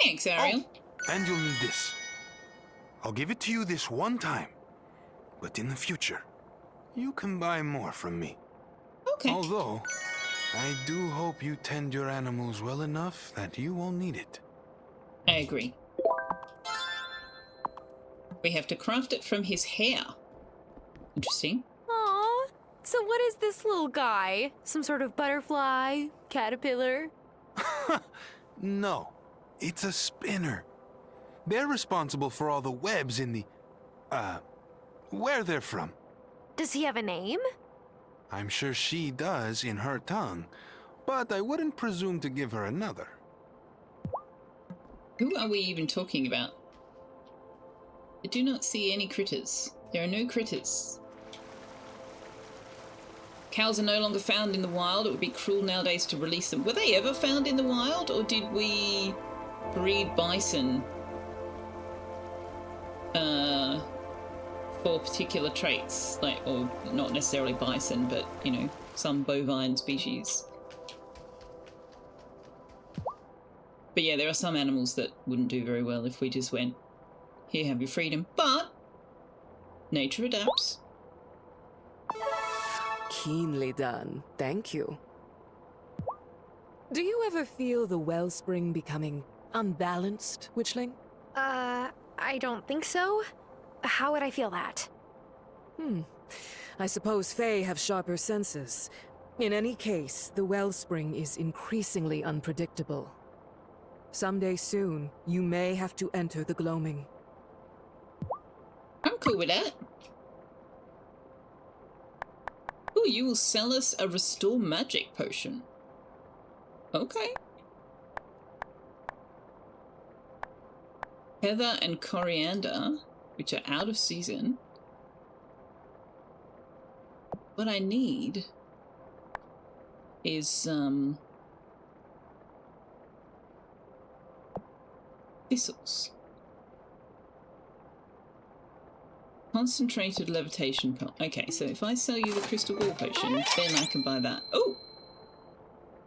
Thanks, Ariel. Oh, and you'll need this. I'll give it to you this one time. But in the future, you can buy more from me. Okay. Although, I do hope you tend your animals well enough that you won't need it. I agree. We have to craft it from his hair. Interesting. Aww. So what is this little guy? Some sort of butterfly? Caterpillar? No, it's a spinner. They're responsible for all the webs in the... where they're from. Does he have a name? I'm sure she does in her tongue, but I wouldn't presume to give her another. Who are we even talking about? I do not see any critters. There are no critters. Cows are no longer found in the wild. It would be cruel nowadays to release them. Were they ever found in the wild, or did we breed bison for particular traits? Like, or not necessarily bison, but, you know, some bovine species. But yeah, there are some animals that wouldn't do very well if we just went, here, have your freedom. But nature adapts. Keenly done. Thank you. Do you ever feel the wellspring becoming unbalanced, Witchling? I don't think so. How would I feel that? I suppose Fae have sharper senses. In any case, the wellspring is increasingly unpredictable. Someday soon, you may have to enter the gloaming. I'm cool with that. Oh, you will sell us a restore magic potion. Okay. Heather and coriander, which are out of season. What I need is thistles. Concentrated levitation. Okay, so if I sell you the crystal ball potion, then I can buy that. Oh!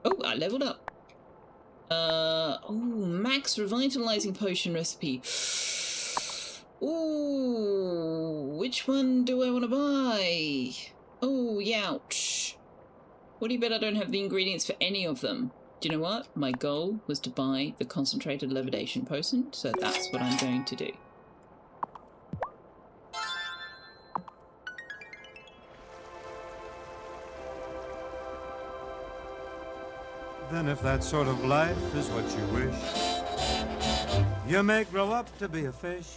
Oh, I leveled up. Oh, max revitalizing potion recipe. Ooh, which one do I want to buy? Oh, youch. What do you bet I don't have the ingredients for any of them? Do you know what? My goal was to buy the concentrated levitation potion, so that's what I'm going to do. Then if that sort of life is what you wish, you may grow up to be a fish.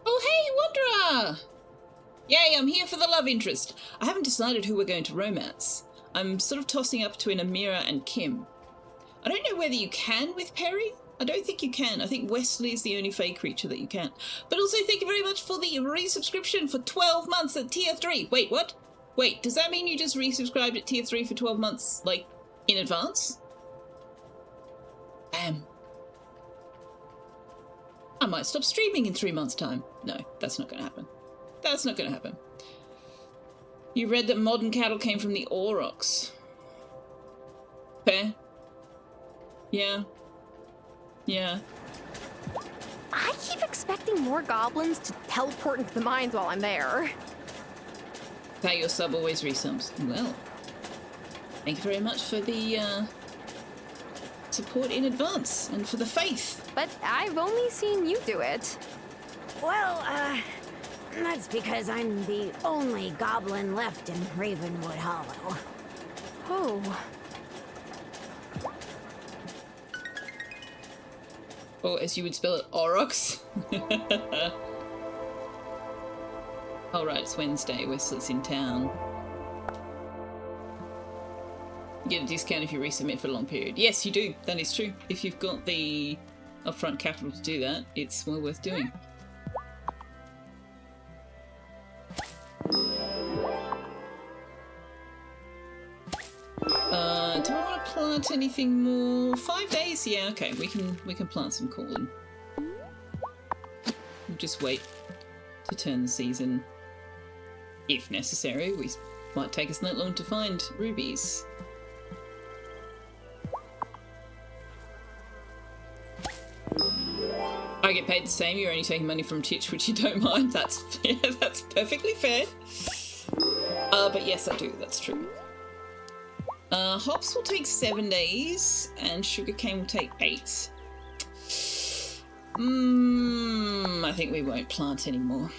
Oh, hey, Wanderer! Yay, I'm here for the love interest. I haven't decided who we're going to romance. I'm sort of tossing up between Amira and Kim. I don't know whether you can with Perry. I don't think you can. I think Wesley is the only fey creature that you can. But also, thank you very much for the resubscription for 12 months at tier 3. Wait, what? Wait, does that mean you just resubscribed at tier 3 for 12 months, like, in advance? I might stop streaming in 3 months' time. No, that's not going to happen. That's not going to happen. You read that modern cattle came from the Aurochs. Fair. Yeah. Yeah. I keep expecting more goblins to teleport into the mines while I'm there. Pay your sub always resubs. Well, thank you very much for the support in advance and for the faith. But I've only seen you do it. Well, that's because I'm the only goblin left in Ravenwood Hollow. Oh. Or as you would spell it, Aurochs. Oh right, it's Wednesday. Wesley's in town. You get a discount if you resubmit for a long period. Yes, you do. That is true. If you've got the upfront capital to do that, it's well worth doing. Do I want to plant anything more? 5 days? Yeah, okay. We can plant some corn. We'll just wait to turn the season. If necessary, it might take us that long to find rubies. I get paid the same. You're only taking money from Titch, which you don't mind. That's that's perfectly fair. But yes, I do. That's true. Hops will take 7 days, and sugarcane will take 8. I think we won't plant anymore.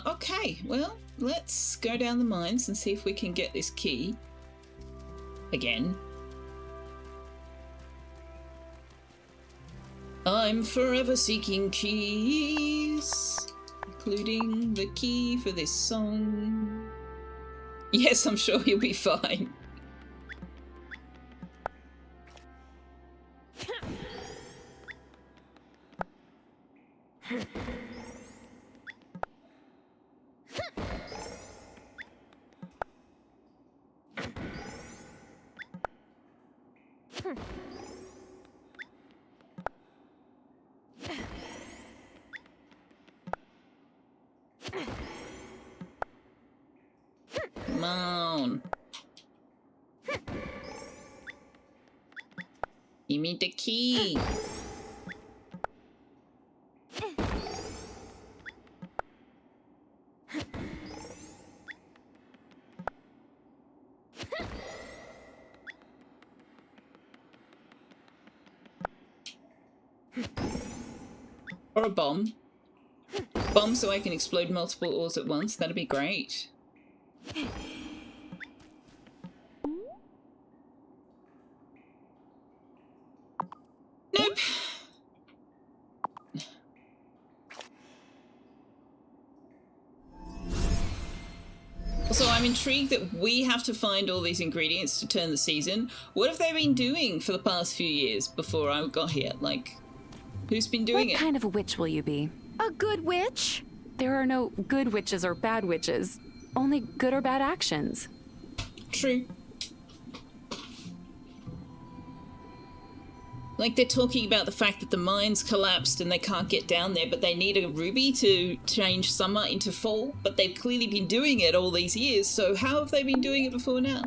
Okay, well, let's go down the mines and see if we can get this key again. I'm forever seeking keys, including the key for this song. Yes, I'm sure you'll be fine. Come on. Give me the key. Or a bomb. Bomb so I can explode multiple ores at once. That'd be great. Nope. Also, I'm intrigued that we have to find all these ingredients to turn the season. What have they been doing for the past few years before I got here? Like, who's been doing it? What kind of a witch will you be? A good witch? There are no good witches or bad witches. Only good or bad actions. True. Like, they're talking about the fact that the mines collapsed and they can't get down there, but they need a ruby to change summer into fall. But they've clearly been doing it all these years, so how have they been doing it before now?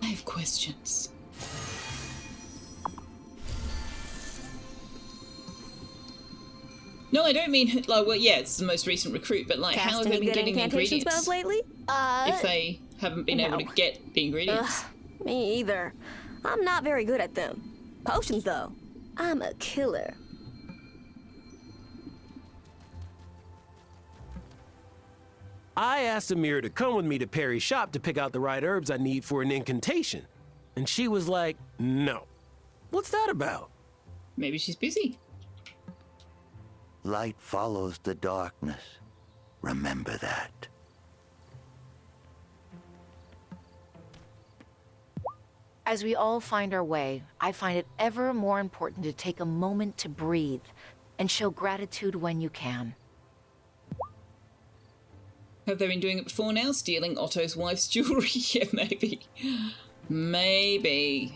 I have questions. No, I don't mean, like, well, yeah, it's the most recent recruit, but, like, how have they been getting the ingredients? Spells lately? If they haven't been able to get the ingredients. Me either. I'm not very good at them. Potions, though. I'm a killer. I asked Amira to come with me to Perry's shop to pick out the right herbs I need for an incantation. And she was like, no. What's that about? Maybe she's busy. Light follows the darkness. Remember that. As we all find our way, I find it ever more important to take a moment to breathe and show gratitude when you can. Have they been doing it before now? Stealing Otto's wife's jewelry? Yeah, maybe. Maybe.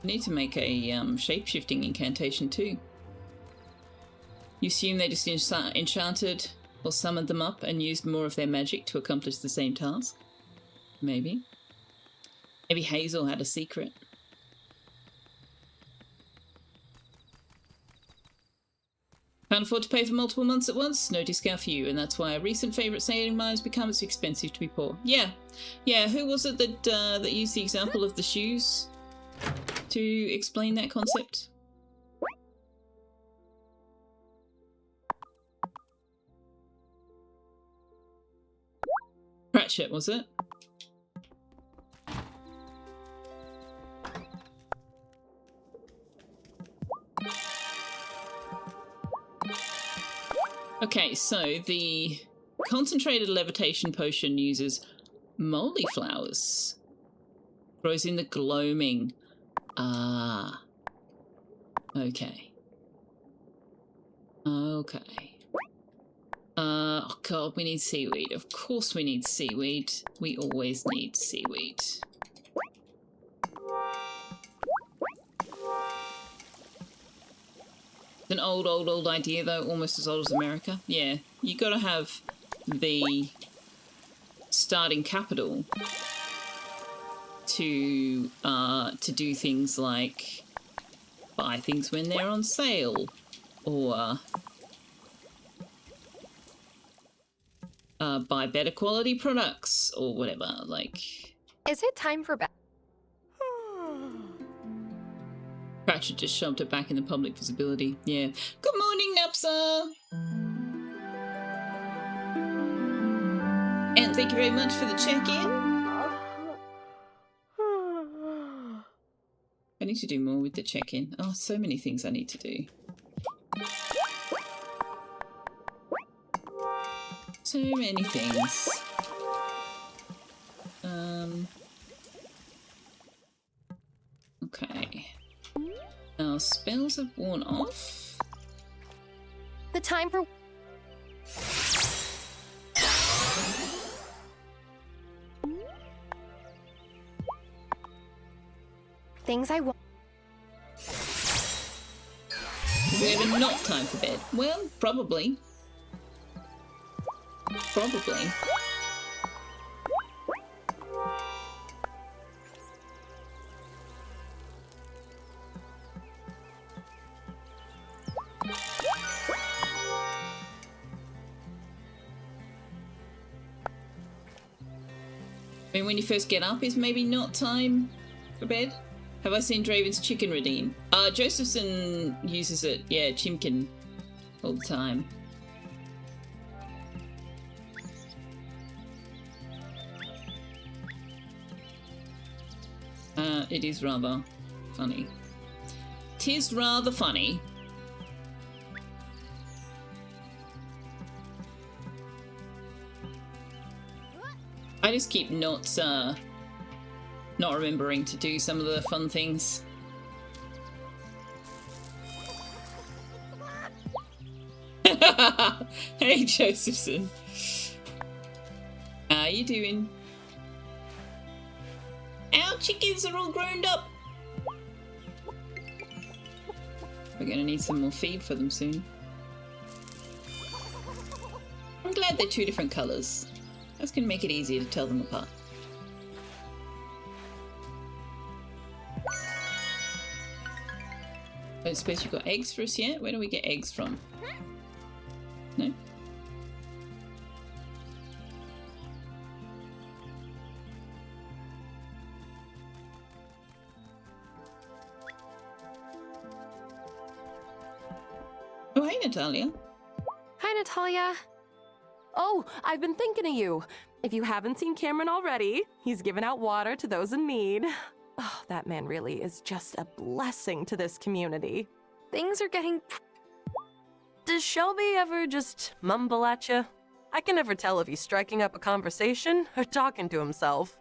Need to make a shape-shifting incantation too. You assume they just enchanted or summoned them up and used more of their magic to accomplish the same task? Maybe. Maybe Hazel had a secret. Can't afford to pay for multiple months at once? No discount for you, and that's why a recent favourite saying of mine has become it's expensive to be poor. Yeah. Yeah, who was it that that used the example of the shoes to explain that concept? Pratchett, was it? Okay, so the concentrated levitation potion uses Wylde Flowers. Grows in the gloaming. Ah. Okay. Okay. Oh god, we need seaweed. Of course we need seaweed. We always need seaweed. It's an old idea though, almost as old as America. Yeah, you gotta have the starting capital to do things like buy things when they're on sale, or buy better quality products, or whatever, like... Is it time for bed? Pratchett just shoved it back in the public visibility. Yeah. Good morning, Napsa! And thank you very much for the check-in. I need to do more with the check-in. Oh, so many things I need to do. So many things. Okay. Our spells have worn off. The time for... Things I want. Is we ever not time for bed? Well, probably. Probably. I mean, when you first get up is maybe not time for bed. Have I seen Draven's chicken redeem? Josephson uses it, yeah, Chimkin, all the time. It is rather funny. 'Tis rather funny. I just keep not remembering to do some of the fun things. Hey, Josephson. How you doing? Our chickens are all grown up. We're gonna need some more feed for them soon. I'm glad they're two different colours. That's gonna make it easier to tell them apart. I don't suppose you've got eggs for us yet? Where do we get eggs from? No? Oh, hey, Natalia. Hi, Natalia. Oh, I've been thinking of you. If you haven't seen Cameron already, he's given out water to those in need. Oh, that man really is just a blessing to this community. Things are getting... Does Shelby ever just mumble at you? I can never tell if he's striking up a conversation or talking to himself.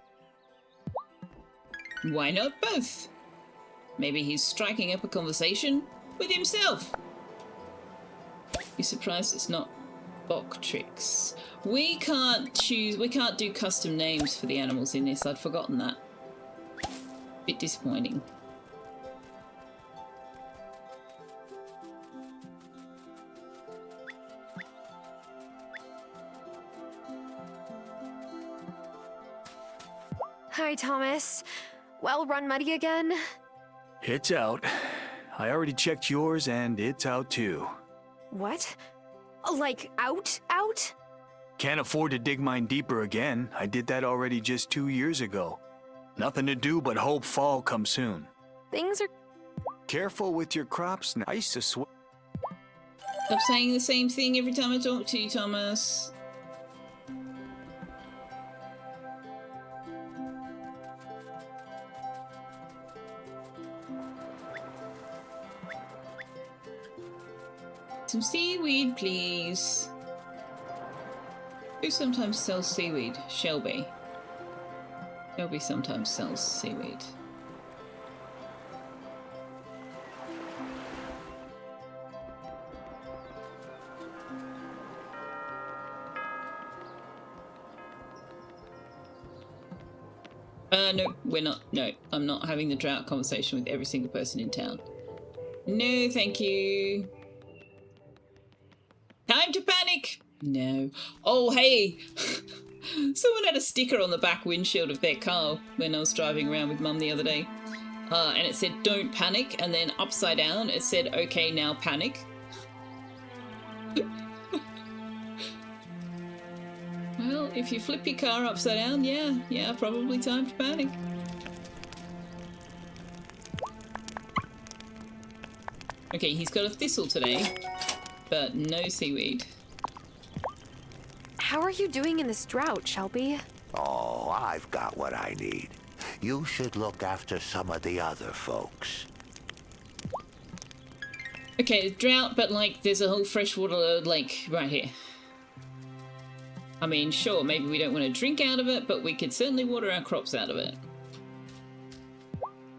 Why not both? Maybe he's striking up a conversation with himself. Be surprised it's not Bok tricks. We can't do custom names for the animals in this. I'd forgotten that. Bit disappointing. Hi, Thomas. Well run muddy again? It's out. I already checked yours and it's out too. What? Like, out? Can't afford to dig mine deeper again. I did that already just 2 years ago. Nothing to do but hope fall comes soon. Things are... Careful with your crops now. I used to swear. Stop saying the same thing every time I talk to you, Thomas. Some seaweed, please. Who sometimes sells seaweed? Shelby. Shelby sometimes sells seaweed. No, we're not. No, I'm not having the drought conversation with every single person in town. No, thank you. Time to panic! No. Oh, hey! Someone had a sticker on the back windshield of their car when I was driving around with Mum the other day. And it said, don't panic, and then upside down it said, okay, now panic. Well, if you flip your car upside down, yeah, probably time to panic. Okay, he's got a thistle today, but no seaweed. How are you doing in this drought, Shelby? Oh, I've got what I need. You should look after some of the other folks. Okay, drought, but like there's a whole freshwater lake right here. I mean, sure, maybe we don't want to drink out of it, but we could certainly water our crops out of it.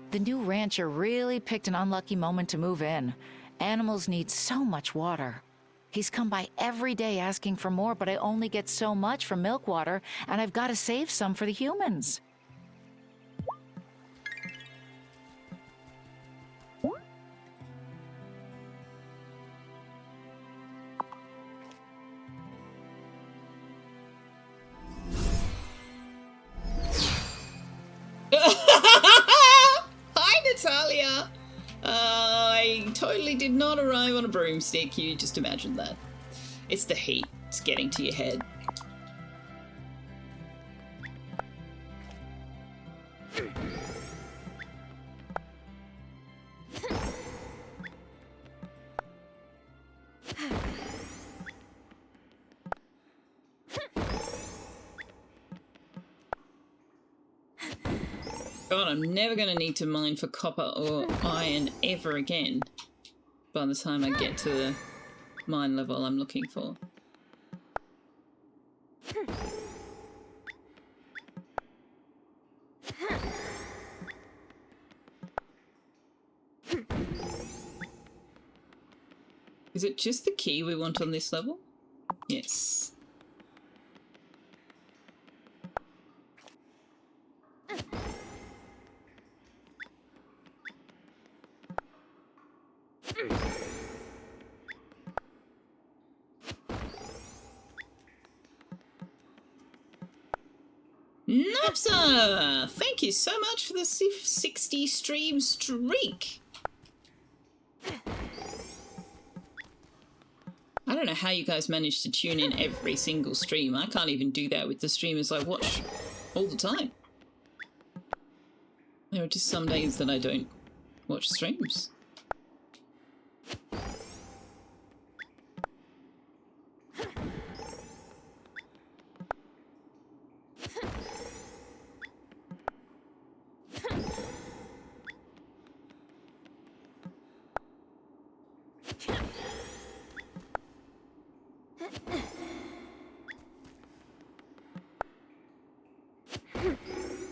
The new rancher really picked an unlucky moment to move in. Animals need so much water. He's come by every day asking for more, but I only get so much from milk water, and I've got to save some for the humans. Talia! I totally did not arrive on a broomstick. You just imagined that. It's the heat. It's getting to your head. God, I'm never going to need to mine for copper or iron ever again by the time I get to the mine level I'm looking for. Is it just the key we want on this level? Yes. Napsa! Thank you so much for the 60 stream streak. I don't know how you guys manage to tune in every single stream. I can't even do that with the streamers I watch all the time. There are just some days that I don't watch streams.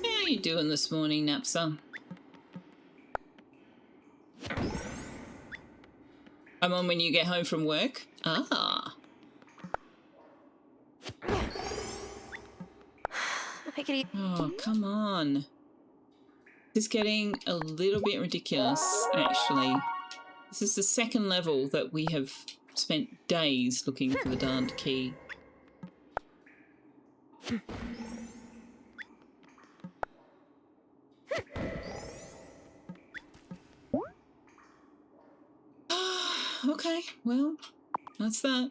How are you doing this morning, Napsa? I'm on when you get home from work. Ah. Oh, come on. This is getting a little bit ridiculous, actually. This is the second level that we have spent days looking for the darned key. Okay, well, that's that.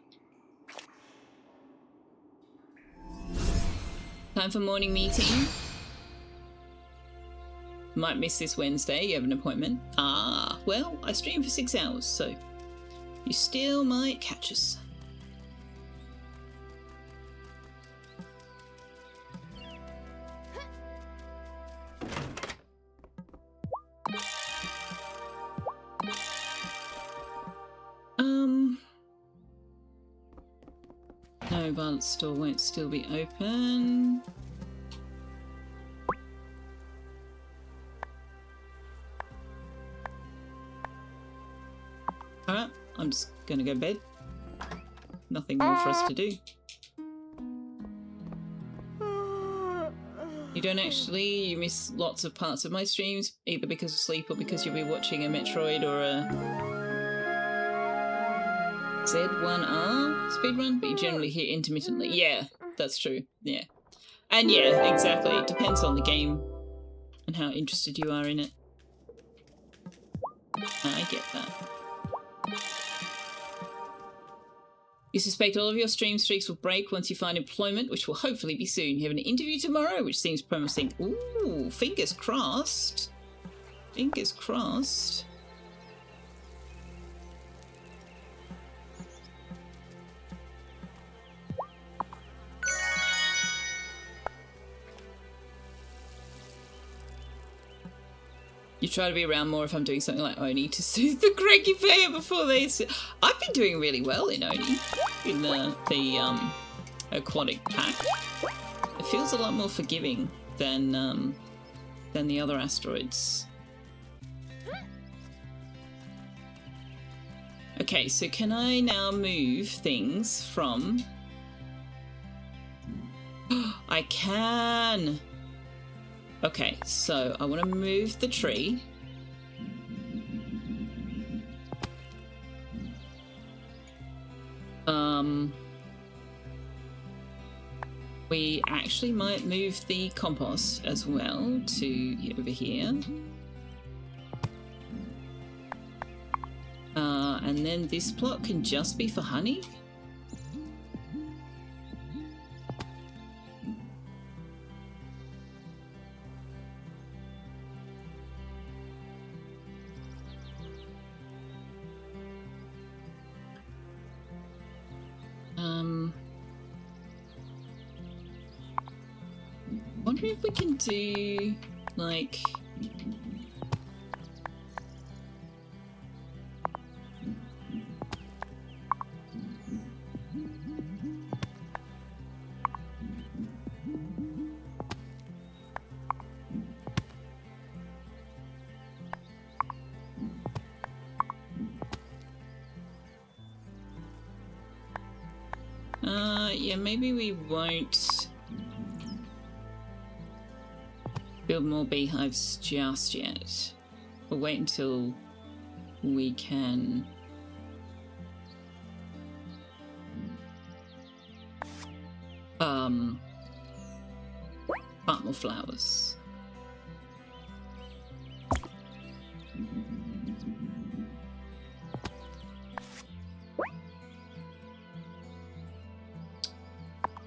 Time for morning meeting. Might miss this Wednesday, you have an appointment. Ah, well, I stream for 6 hours, so you still might catch us. No, Violet's store won't still be open. Alright, I'm just gonna go to bed. Nothing more for us to do. You don't actually, you miss lots of parts of my streams, either because of sleep or because you'll be watching a Metroid or a Z1R speedrun, but you generally hear intermittently. Yeah, that's true. Yeah. And yeah, exactly. It depends on the game and how interested you are in it. I get that. You suspect all of your stream streaks will break once you find employment, which will hopefully be soon. You have an interview tomorrow, which seems promising. Ooh, fingers crossed. Fingers crossed. You try to be around more if I'm doing something like Oni to soothe the cranky player before they... I've been doing really well in Oni, in the aquatic pack. It feels a lot more forgiving than the other asteroids. Okay, so can I now move things from... I can! Okay, so I want to move the tree. We actually might move the compost as well to over here. And then this plot can just be for honey? Wonder if we can do, like... yeah, maybe we won't build more beehives just yet. We'll wait until we can plant more flowers.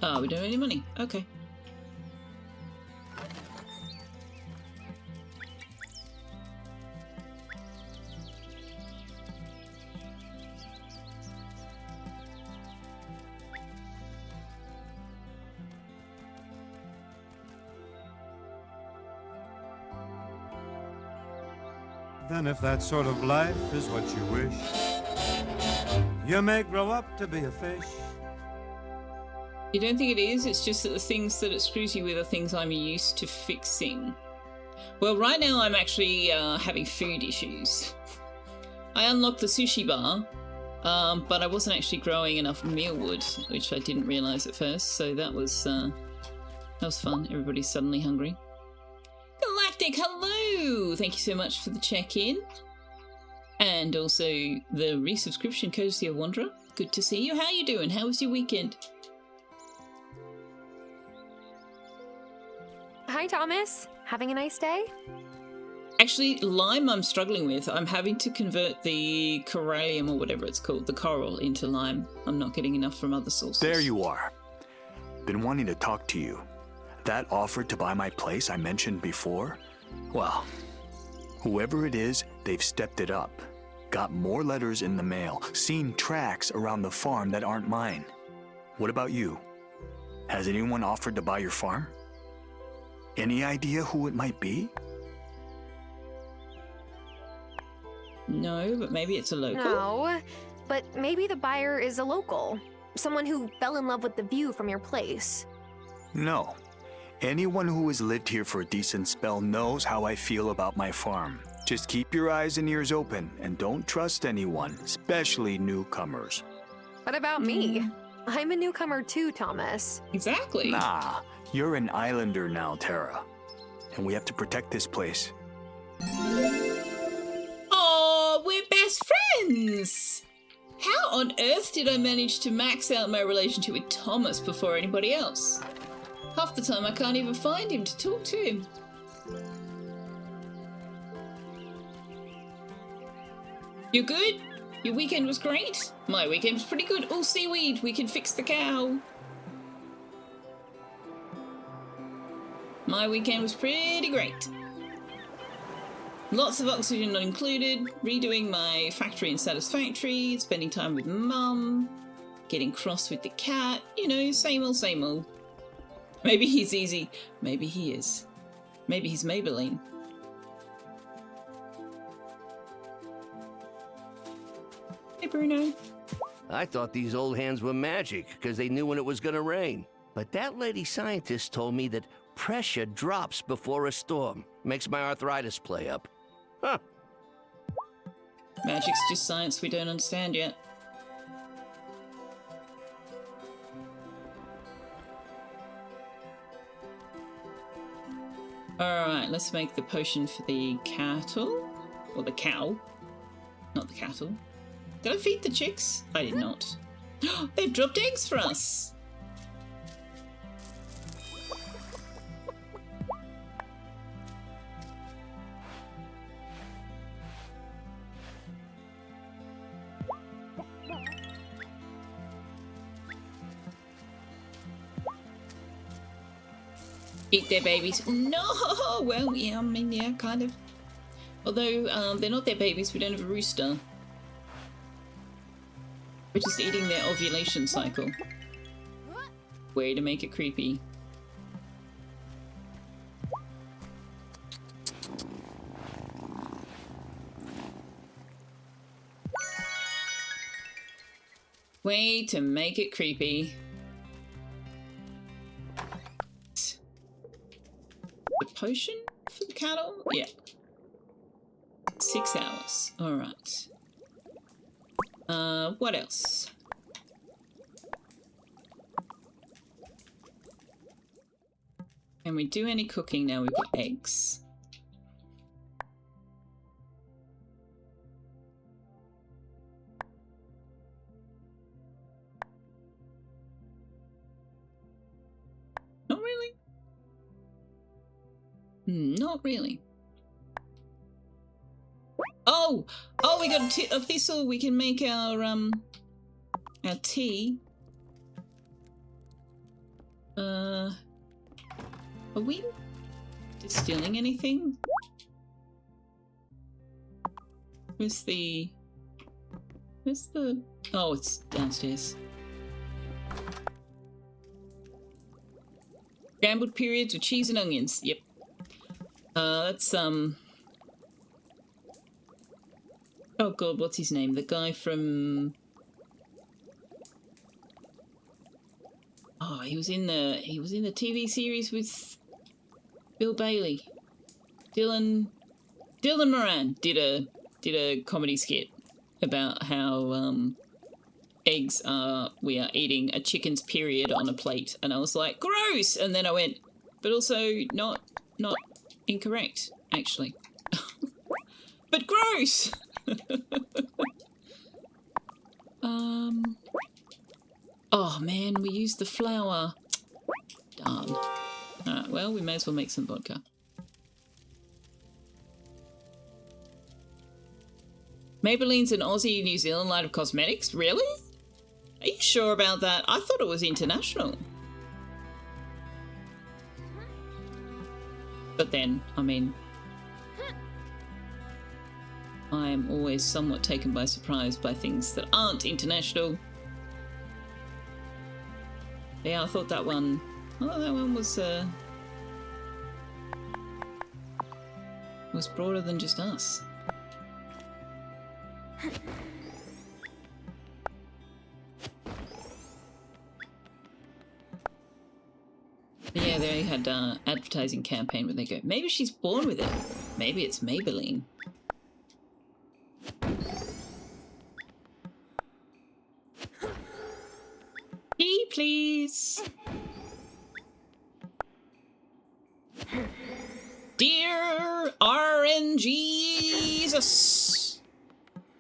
Oh, we don't have any money. Okay. Then if that sort of life is what you wish, you may grow up to be a fish. You don't think it is? It's just that the things that it screws you with are things I'm used to fixing. Well, right now I'm actually having food issues. I unlocked the sushi bar, but I wasn't actually growing enough mealwood, which I didn't realise at first, so that was fun. Everybody's suddenly hungry. Galactic, hello! Thank you so much for the check-in. And also the resubscription courtesy of Wanderer. Good to see you. How you doing? How was your weekend? Hi, Thomas. Having a nice day? Actually, lime I'm struggling with. I'm having to convert the corallium or whatever it's called, the coral, into lime. I'm not getting enough from other sources. There you are. Been wanting to talk to you. That offer to buy my place I mentioned before? Well, whoever it is, they've stepped it up. Got more letters in the mail, seen tracks around the farm that aren't mine. What about you? Has anyone offered to buy your farm? Any idea who it might be? No, but maybe it's a local. No, but maybe the buyer is a local. Someone who fell in love with the view from your place. No. Anyone who has lived here for a decent spell knows how I feel about my farm. Just keep your eyes and ears open and don't trust anyone, especially newcomers. What about me? I'm a newcomer too, Thomas. Exactly. Nah, you're an islander now, Tara. And we have to protect this place. Oh, we're best friends! How on earth did I manage to max out my relationship with Thomas before anybody else? Half the time I can't even find him to talk to him. You good? Your weekend was great? My weekend was pretty good. Oh, seaweed, we can fix the cow. My weekend was pretty great. Lots of oxygen not included, redoing my factory in Satisfactory, spending time with Mum, getting cross with the cat, you know, same old, same old. Maybe he's easy, maybe he is. Maybe he's Maybelline. Hey, Bruno. I thought these old hands were magic because they knew when it was going to rain. But that lady scientist told me that pressure drops before a storm. Makes my arthritis play up. Huh. Magic's just science we don't understand yet. Alright, let's make the potion for the cattle. Or the cow. Not the cattle. Did I feed the chicks? I did not. They've dropped eggs for us! Eat their babies. No! Well, yeah, I mean, yeah, kind of. Although, they're not their babies, we don't have a rooster. We're just eating their ovulation cycle. Way to make it creepy. Way to make it creepy. The potion for the cattle? Yeah. 6 hours. Alright. What else? Can we do any cooking now? We've got eggs. Not really. Not really. Oh! Oh, we got a thistle. We can make our tea. Are we distilling anything? Where's the... Oh, it's downstairs. Scrambled periods with cheese and onions. Yep. That's, Oh god, what's his name? The guy from... Oh, he was in the TV series with Bill Bailey. Dylan Moran did a comedy skit about how eggs we are eating a chicken's period on a plate, and I was like, gross, and then I went, but also not incorrect, actually. But gross. Oh man, we used the flour. Darn. Alright, well, we may as well make some vodka. Maybelline's an Aussie New Zealand line of cosmetics? Really? Are you sure about that? I thought it was international. But then, I mean, I am always somewhat taken by surprise by things that aren't international. Yeah, I thought that one... Oh, that one was broader than just us. Yeah, they had an advertising campaign where they go, maybe she's born with it. Maybe it's Maybelline. Tea, please. Dear RNGesus,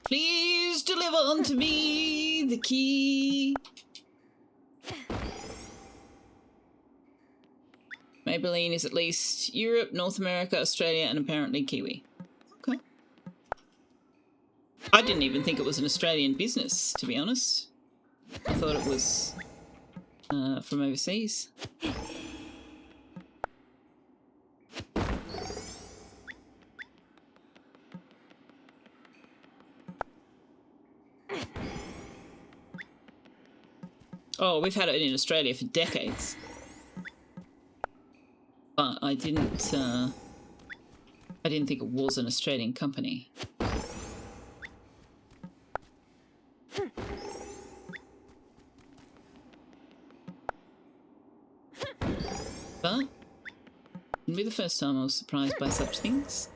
please deliver unto me the key. Maybelline is at least Europe, North America, Australia, and apparently Kiwi. Okay. I didn't even think it was an Australian business, to be honest. I thought it was from overseas. Oh, we've had it in Australia for decades. But I didn't think it was an Australian company. But wouldn't be the first time I was surprised by such things.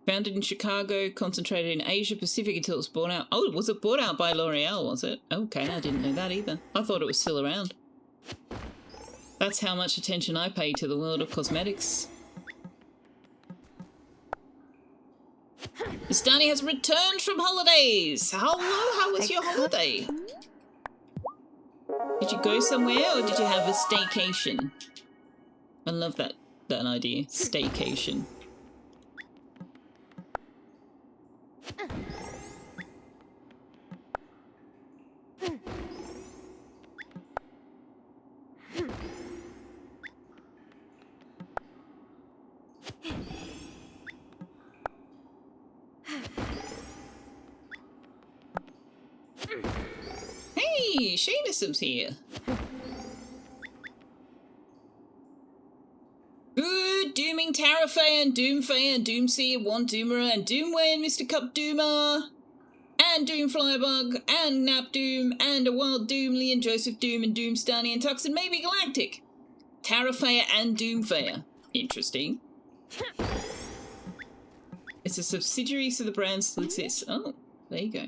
Founded in Chicago, concentrated in Asia Pacific until it was bought out. Oh, was it bought out by L'Oreal, was it? Okay, I didn't know that either. I thought it was still around. That's how much attention I pay to the world of cosmetics. Miss Dani has returned from holidays. Hello, how was your holiday? Did you go somewhere or did you have a staycation? I love that idea, staycation. Hey, Sheenisom's here. Good dooming Tarafay and Doomfay and Doomseer, One Doomer and Doomway and Mr. Cup Doomer and Doomflybug and Nap Doom and a Wild Doomly and Joseph Doom and Doomstarny and Tux and maybe Galactic. Tarafaya and Doomfaya. Interesting. It's a subsidiary, so the brand still exists. Oh, there you go.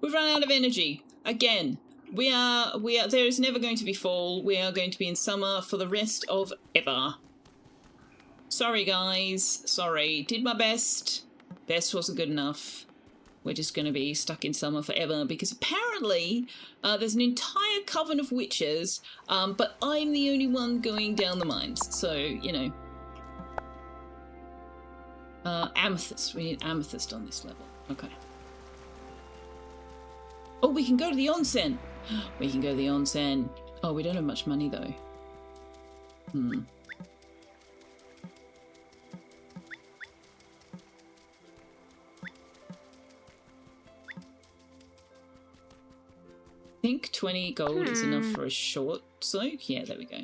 We've run out of energy. Again, we are, there is never going to be fall. We are going to be in summer for the rest of ever. Sorry, guys. Sorry. Did my best. Best wasn't good enough. We're just going to be stuck in summer forever because apparently there's an entire coven of witches, but I'm the only one going down the mines. So, you know. Amethyst. We need amethyst on this level. Okay. Oh, we can go to the onsen. We can go to the onsen. Oh, we don't have much money though. I think 20 gold is enough for a short soak. Yeah, there we go.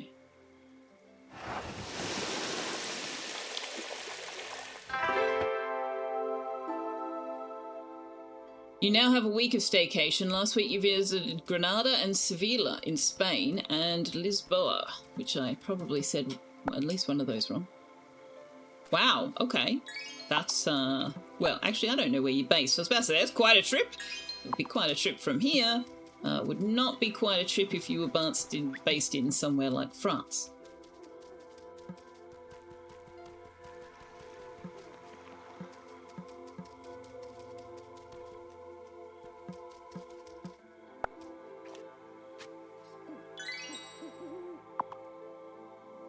You now have a week of staycation. Last week you visited Granada and Sevilla in Spain and Lisboa, which I probably said at least one of those wrong. Wow, okay. That's, well, actually I don't know where you're based. I was about to say, that's quite a trip. It would be quite a trip from here. Would not be quite a trip if you were based in somewhere like France.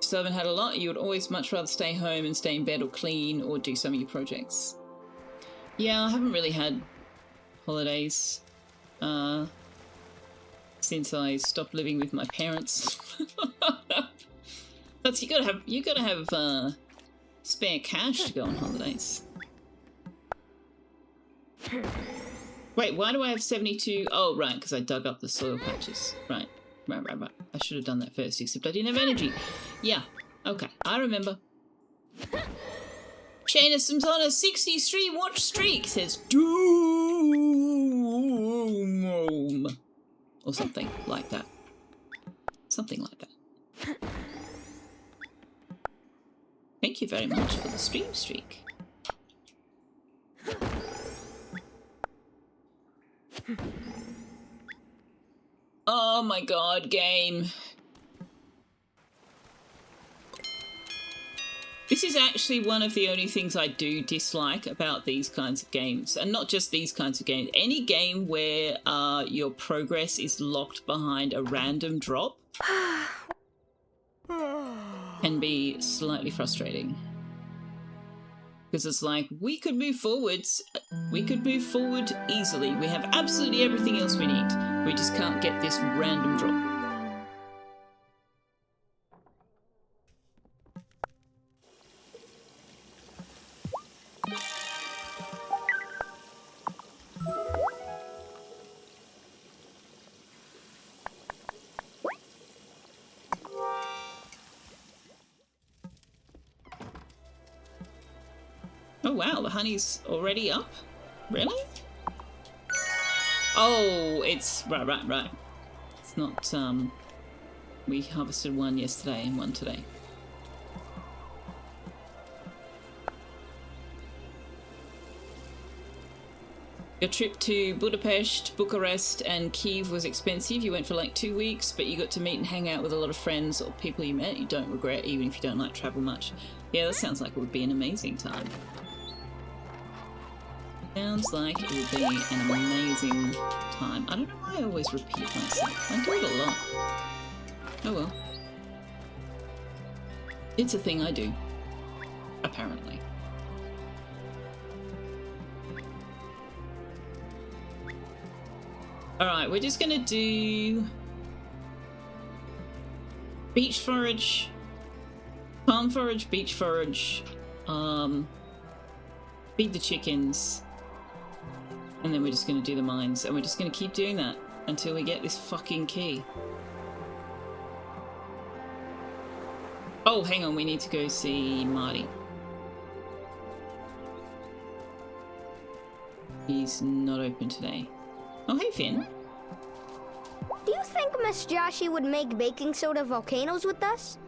Still haven't had a lot. You would always much rather stay home and stay in bed or clean or do some of your projects. Yeah, I haven't really had holidays since I stopped living with my parents. But you gotta have spare cash to go on holidays. Wait, why do I have 72? Oh, right, because I dug up the soil patches. Right. I should have done that first, except I didn't have energy. Yeah, okay, I remember. Shayna on a 63 watch streak, says Doom. Or something like that. Something like that. Thank you very much for the stream streak. Oh my god, game. This is actually one of the only things I do dislike about these kinds of games. And not just these kinds of games. Any game where your progress is locked behind a random drop can be slightly frustrating. Because it's like, we could move forwards. We could move forward easily. We have absolutely everything else we need. We just can't get this random drop. Oh wow, the honey's already up? Really? Oh, it's... Right. It's not, we harvested one yesterday and one today. Your trip to Budapest, Bucharest and Kiev was expensive. You went for like 2 weeks, but you got to meet and hang out with a lot of friends or people you met you don't regret, even if you don't like travel much. Yeah, that sounds like it would be an amazing time. Sounds like it would be an amazing time. I don't know why I always repeat myself. I do it a lot. Oh well. It's a thing I do. Apparently. Alright, we're just gonna do beach forage, palm forage, beach forage, feed the chickens, and then we're just gonna do the mines, and we're just gonna keep doing that. until we get this fucking key. Oh, hang on, we need to go see Marty. He's not open today. Oh, hey, Finn. Do you think Miss Joshi would make baking soda volcanoes with us?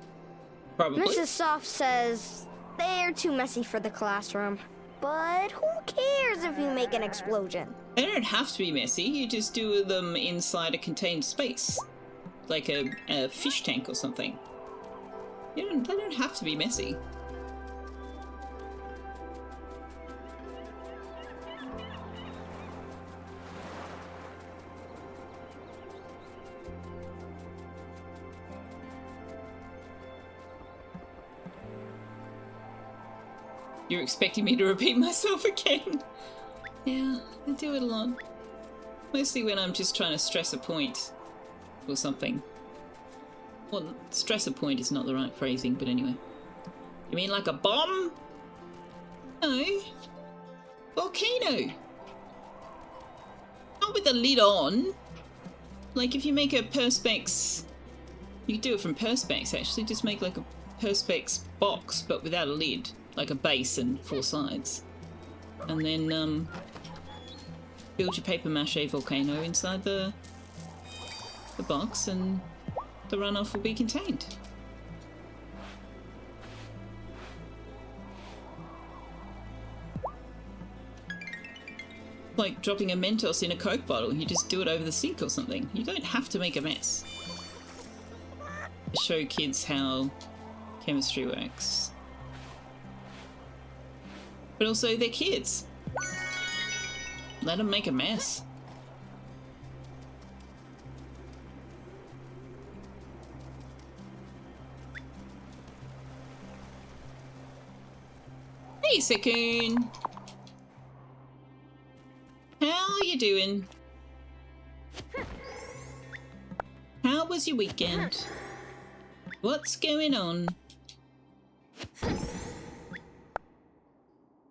Probably. Mrs. Soft says they're too messy for the classroom. But who cares if you make an explosion? They don't have to be messy, you just do them inside a contained space. Like a fish tank or something. They don't have to be messy. You're expecting me to repeat myself again? Yeah, I do it a lot. Mostly when I'm just trying to stress a point or something. Well, stress a point is not the right phrasing, but anyway. You mean like a bomb? No. Volcano. Not with the lid on. Like if you make a Perspex... You could do it from Perspex actually, just make like a Perspex box but without a lid. Like a base and 4 sides. And then build your paper mache volcano inside the box and the runoff will be contained. Like dropping a Mentos in a Coke bottle, you just do it over the sink or something. You don't have to make a mess. Show kids how chemistry works. But also they're kids. Let them make a mess. Hey, Sekun. How you doing? How was your weekend? What's going on?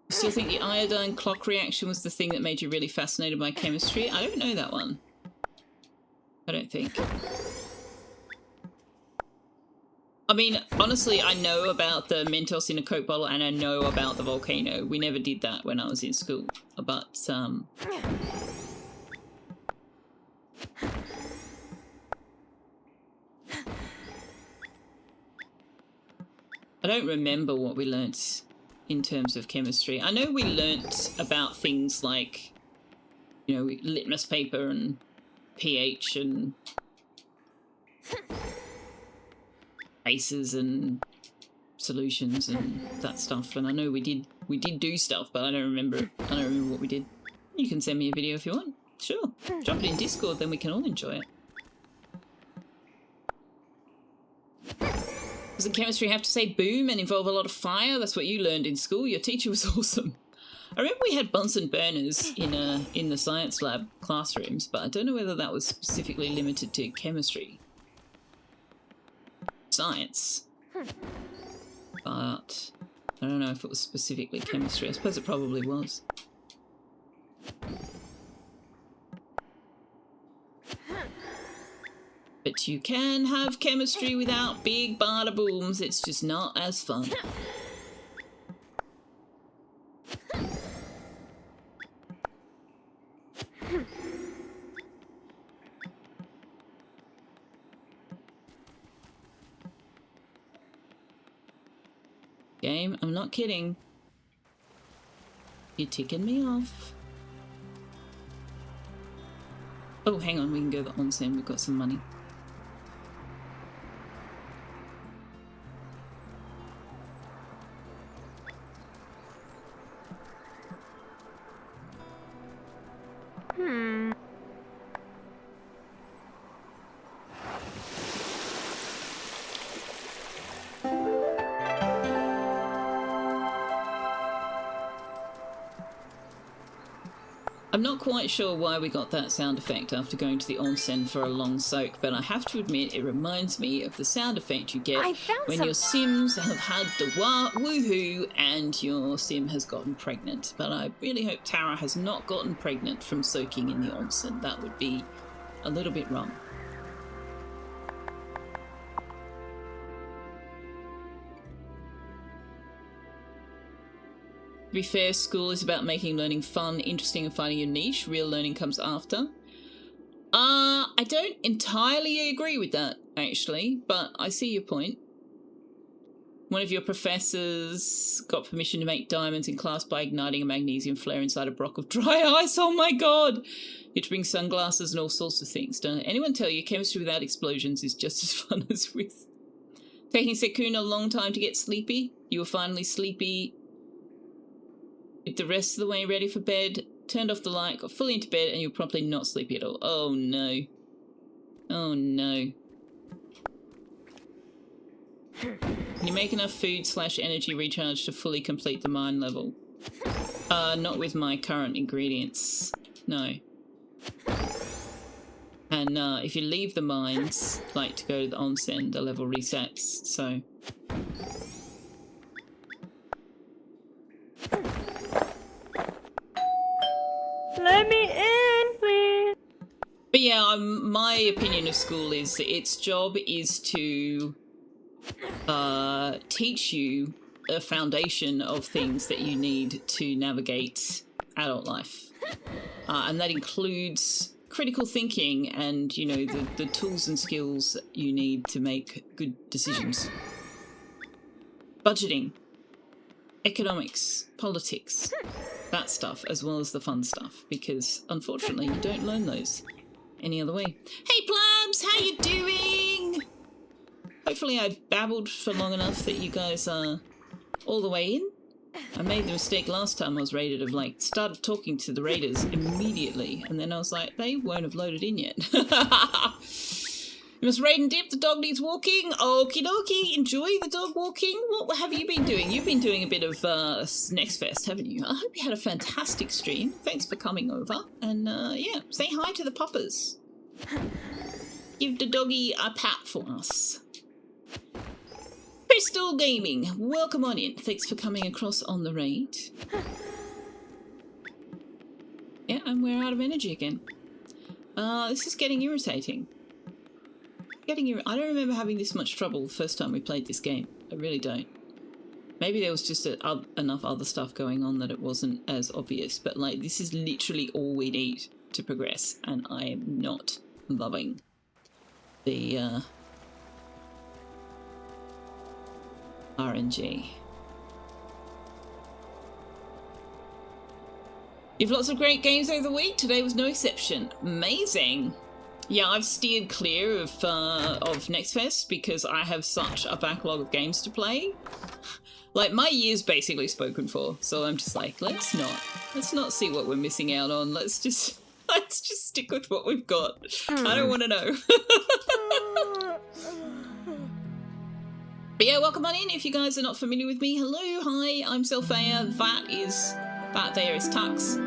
Still think the iodine clock reaction was the thing that made you really fascinated by chemistry? I don't know that one. I don't think. I mean, honestly, I know about the Mentos in a Coke bottle and I know about the volcano. We never did that when I was in school. But, I don't remember what we learnt in terms of chemistry. I know we learnt about things like, you know, litmus paper and pH and bases and solutions and that stuff. And I know we did do stuff, but I don't remember what we did. You can send me a video if you want. Sure. Drop it in Discord, then we can all enjoy it. Doesn't chemistry have to say boom and involve a lot of fire? That's what you learned in school. Your teacher was awesome. I remember we had Bunsen burners in the science lab classrooms, but I don't know whether that was specifically limited to chemistry. Science. But I don't know if it was specifically chemistry. I suppose it probably was. But you can have chemistry without big bada booms. It's just not as fun. Game, I'm not kidding. You're ticking me off. Oh, hang on, we can go to the onsen. We've got some money. I'm not quite sure why we got that sound effect after going to the onsen for a long soak, but I have to admit it reminds me of the sound effect you get when your Sims have had the woohoo and your Sim has gotten pregnant. But I really hope Tara has not gotten pregnant from soaking in the onsen. That would be a little bit wrong. To be fair, school is about making learning fun, interesting, and finding your niche. Real learning comes after. I don't entirely agree with that, actually, but I see your point. One of your professors got permission to make diamonds in class by igniting a magnesium flare inside a block of dry ice. Oh my god! You have to bring sunglasses and all sorts of things. Don't let anyone tell you chemistry without explosions is just as fun as with. Taking Sekuna a long time to get sleepy. You were finally sleepy the rest of the way ready for bed, turned off the light, got fully into bed, and you're probably not sleepy at all. Oh no. Oh no. Can you make enough food / energy recharge to fully complete the mine level? Not with my current ingredients. No. And if you leave the mines, like to go to the onsen, the level resets, so... Let me in, please. But yeah, my opinion of school is its job is to teach you a foundation of things that you need to navigate adult life. And that includes critical thinking and, you know, the tools and skills you need to make good decisions. Budgeting, economics, politics, that stuff, as well as the fun stuff, because unfortunately you don't learn those any other way. Hey plebs, how you doing? Hopefully I babbled for long enough that you guys are all the way in. I made the mistake last time I was raided of like started talking to the raiders immediately, and then I was like, they won't have loaded in yet. You must raid and dip, the dog needs walking. Okie dokie, enjoy the dog walking. What have you been doing? You've been doing a bit of Next Fest, haven't you? I hope you had a fantastic stream. Thanks for coming over. And yeah, say hi to the puppers. Give the doggy a pat for us. Crystal Gaming, welcome on in. Thanks for coming across on the raid. Yeah, and we're out of energy again. This is getting irritating. I don't remember having this much trouble the first time we played this game. I really don't. Maybe there was just enough other stuff going on that it wasn't as obvious, but like this is literally all we need to progress, and I am not loving the RNG. You've lots of great games over the week. Today was no exception. Amazing. Yeah, I've steered clear of Next Fest because I have such a backlog of games to play. Like, my year's basically spoken for, so I'm just like, let's not see what we're missing out on. Let's just stick with what we've got. I don't want to know. But yeah, welcome on in if you guys are not familiar with me. Hello, hi, I'm Selfeya. That there is Tux.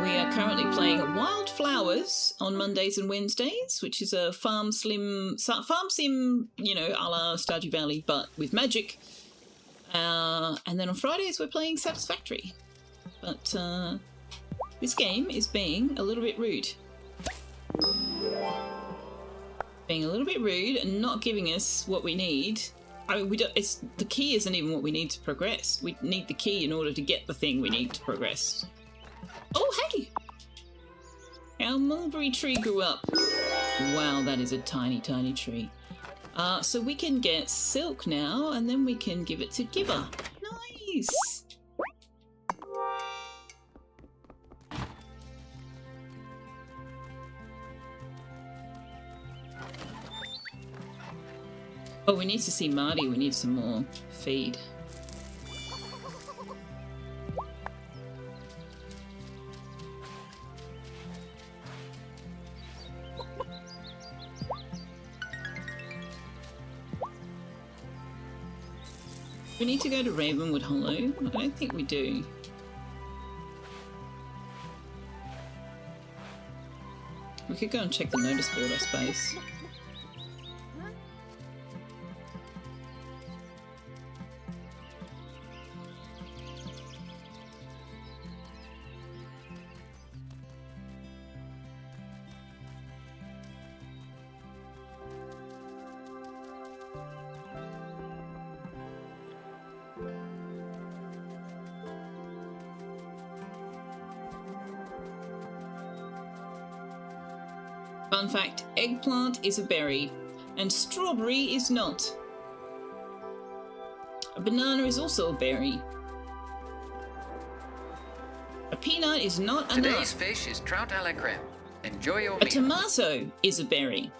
We are currently playing Wylde Flowers on Mondays and Wednesdays, which is a farm sim, you know, a la Stardew Valley, but with magic. And then on Fridays we're playing Satisfactory. But this game is being a little bit rude. Being a little bit rude and not giving us what we need. I mean, the key isn't even what we need to progress. We need the key in order to get the thing we need to progress. Oh, hey! Our mulberry tree grew up. Wow, that is a tiny, tiny tree. So we can get silk now, and then we can give it to Giver. Nice! Oh, we need to see Marty. We need some more feed. We need to go to Ravenwood Hollow? I don't think we do. We could go and check the notice board, I suppose. Fun fact, eggplant is a berry, and strawberry is not. A banana is also a berry. A peanut is not a nut. Today's fish is trout a la creme. Enjoy your A meal. tomato is a berry.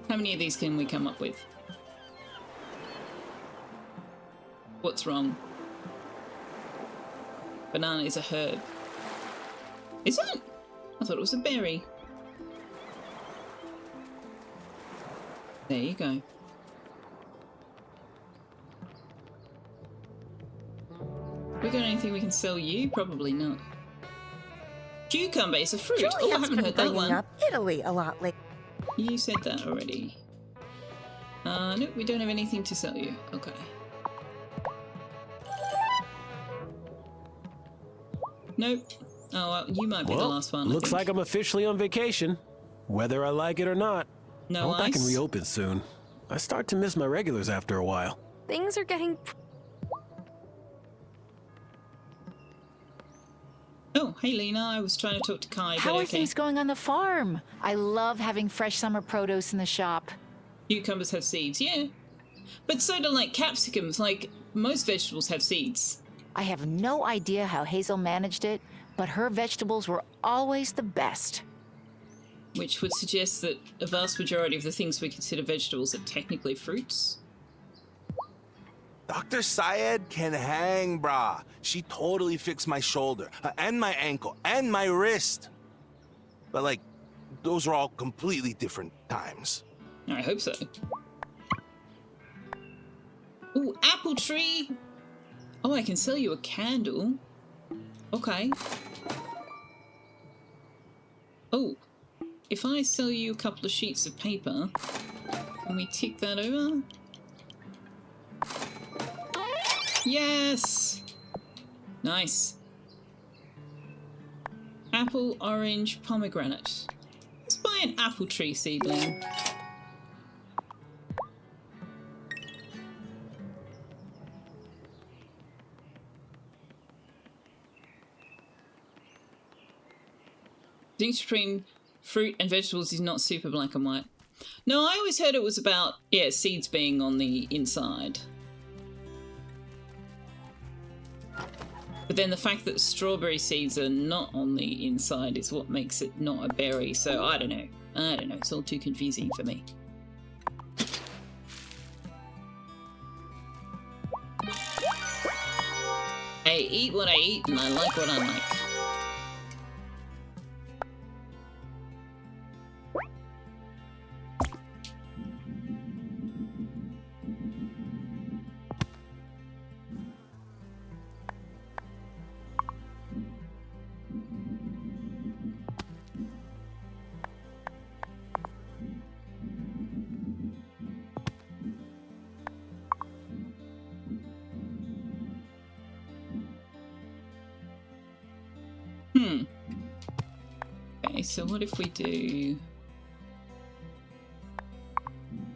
How many of these can we come up with? What's wrong? Banana is a herb. Is it? I thought it was a berry. There you go. We got anything we can sell you? Probably not. Cucumber is a fruit. Oh, I haven't heard that one. Up Italy a lot lately. You said that already. Nope, we don't have anything to sell you. Okay. Nope. Oh, well, you might be the last one. Looks like I'm officially on vacation, whether I like it or not. No I hope I can ice? reopen soon. I start to miss my regulars after a while. Things are getting... Oh, hey Lena, I was trying to talk to Kai, How but are okay. things going on the farm? I love having fresh summer produce in the shop. Cucumbers have seeds, yeah. But so do like capsicums, like most vegetables have seeds. I have no idea how Hazel managed it, but her vegetables were always the best. Which would suggest that a vast majority of the things we consider vegetables are technically fruits. Dr. Syed can hang, brah. She totally fixed my shoulder, and my ankle, and my wrist. But, like, those are all completely different times. I hope so. Ooh, apple tree! Oh, I can sell you a candle. Okay. Oh, if I sell you a couple of sheets of paper, can we tick that over? Yes! Nice. Apple, orange, pomegranate. Let's buy an apple tree seedling. Distinction between fruit and vegetables is not super black and white. No, I always heard it was about, yeah, seeds being on the inside. But then the fact that strawberry seeds are not on the inside is what makes it not a berry, so I don't know. I don't know, it's all too confusing for me. I eat what I eat and I like what I like. Okay, so what if we do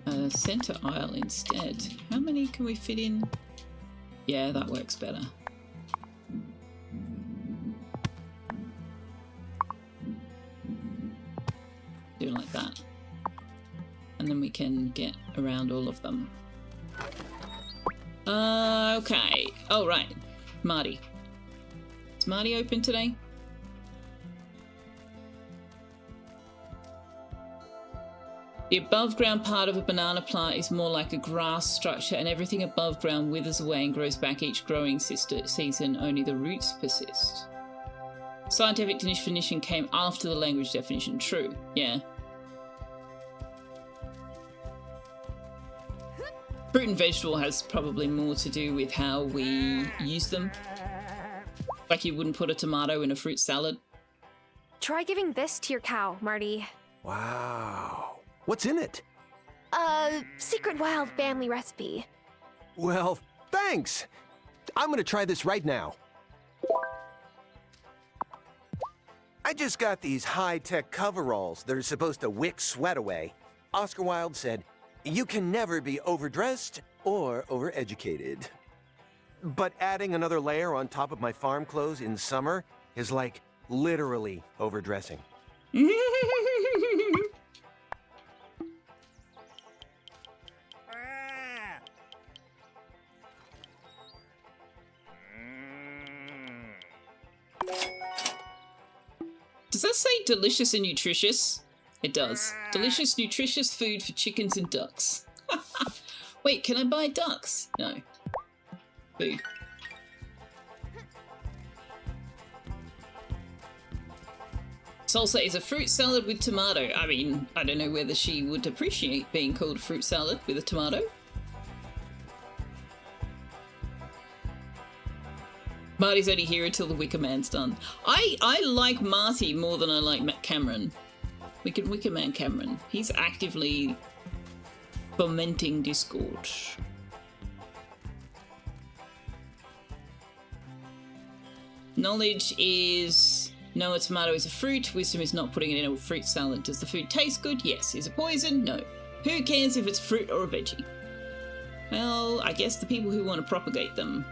a center aisle instead? How many can we fit in? Yeah, that works better. Do it like that. And then we can get around all of them. Okay. Oh, right. Marty. Is Marty open today? The above ground part of a banana plant is more like a grass structure, and everything above ground withers away and grows back each growing season. Only the roots persist. Scientific definition came after the language definition. True, yeah. Fruit and vegetable has probably more to do with how we use them. Like you wouldn't put a tomato in a fruit salad. Try giving this to your cow, Marty. Wow. What's in it? Secret Wylde family recipe. Well, thanks. I'm gonna try this right now. I just got these high-tech coveralls that are supposed to wick sweat away. Oscar Wilde said, "You can never be overdressed or overeducated." But adding another layer on top of my farm clothes in summer is like literally overdressing. that say delicious and nutritious? It does. Delicious, nutritious food for chickens and ducks. Wait, can I buy ducks? No. Food. Salsa is a fruit salad with tomato. I mean, I don't know whether she would appreciate being called fruit salad with a tomato. Marty's only here until the Wicker Man's done. I like Marty more than I like Cameron. Wicker Man Cameron. He's actively fomenting discord. Knowledge is... No, a tomato is a fruit. Wisdom is not putting it in a fruit salad. Does the food taste good? Yes. Is it poison? No. Who cares if it's fruit or a veggie? Well, I guess the people who want to propagate them.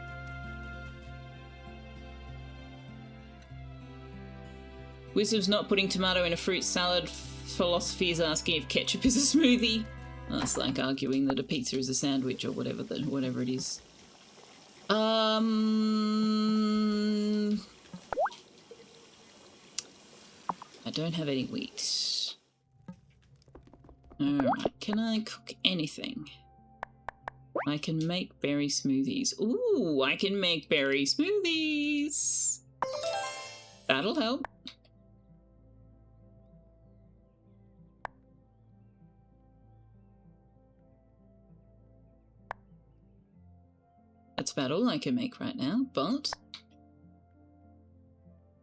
Wisdom's not putting tomato in a fruit salad. Philosophy is asking if ketchup is a smoothie. That's like arguing that a pizza is a sandwich or whatever it is. I don't have any wheat. Alright, can I cook anything? I can make berry smoothies. Ooh, I can make berry smoothies! That'll help. That's about all I can make right now, but...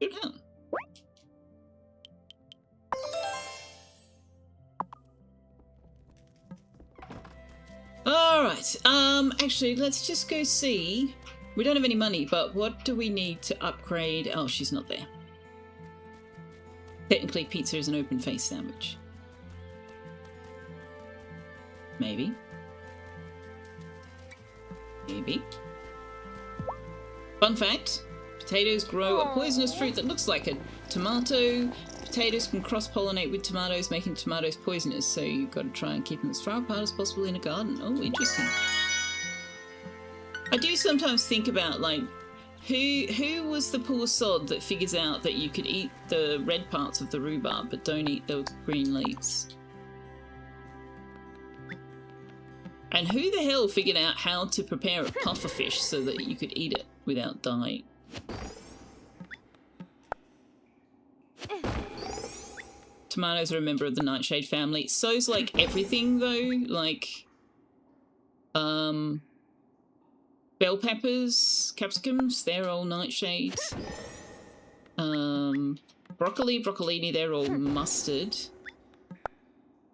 should help. Alright, actually, let's just go see. We don't have any money, but what do we need to upgrade? Oh, she's not there. Technically, pizza is an open-faced sandwich. Maybe. Maybe. Fun fact, potatoes grow a poisonous fruit that looks like a tomato. Potatoes can cross-pollinate with tomatoes, making tomatoes poisonous, so you've got to try and keep them as far apart as possible in a garden. Oh, interesting. I do sometimes think about, like, who was the poor sod that figures out that you could eat the red parts of the rhubarb but don't eat the green leaves? And who the hell figured out how to prepare a pufferfish so that you could eat it without dying? Tomatoes are a member of the nightshade family. So's like everything though, like bell peppers, capsicums, they're all nightshades. Broccoli, broccolini, they're all mustard,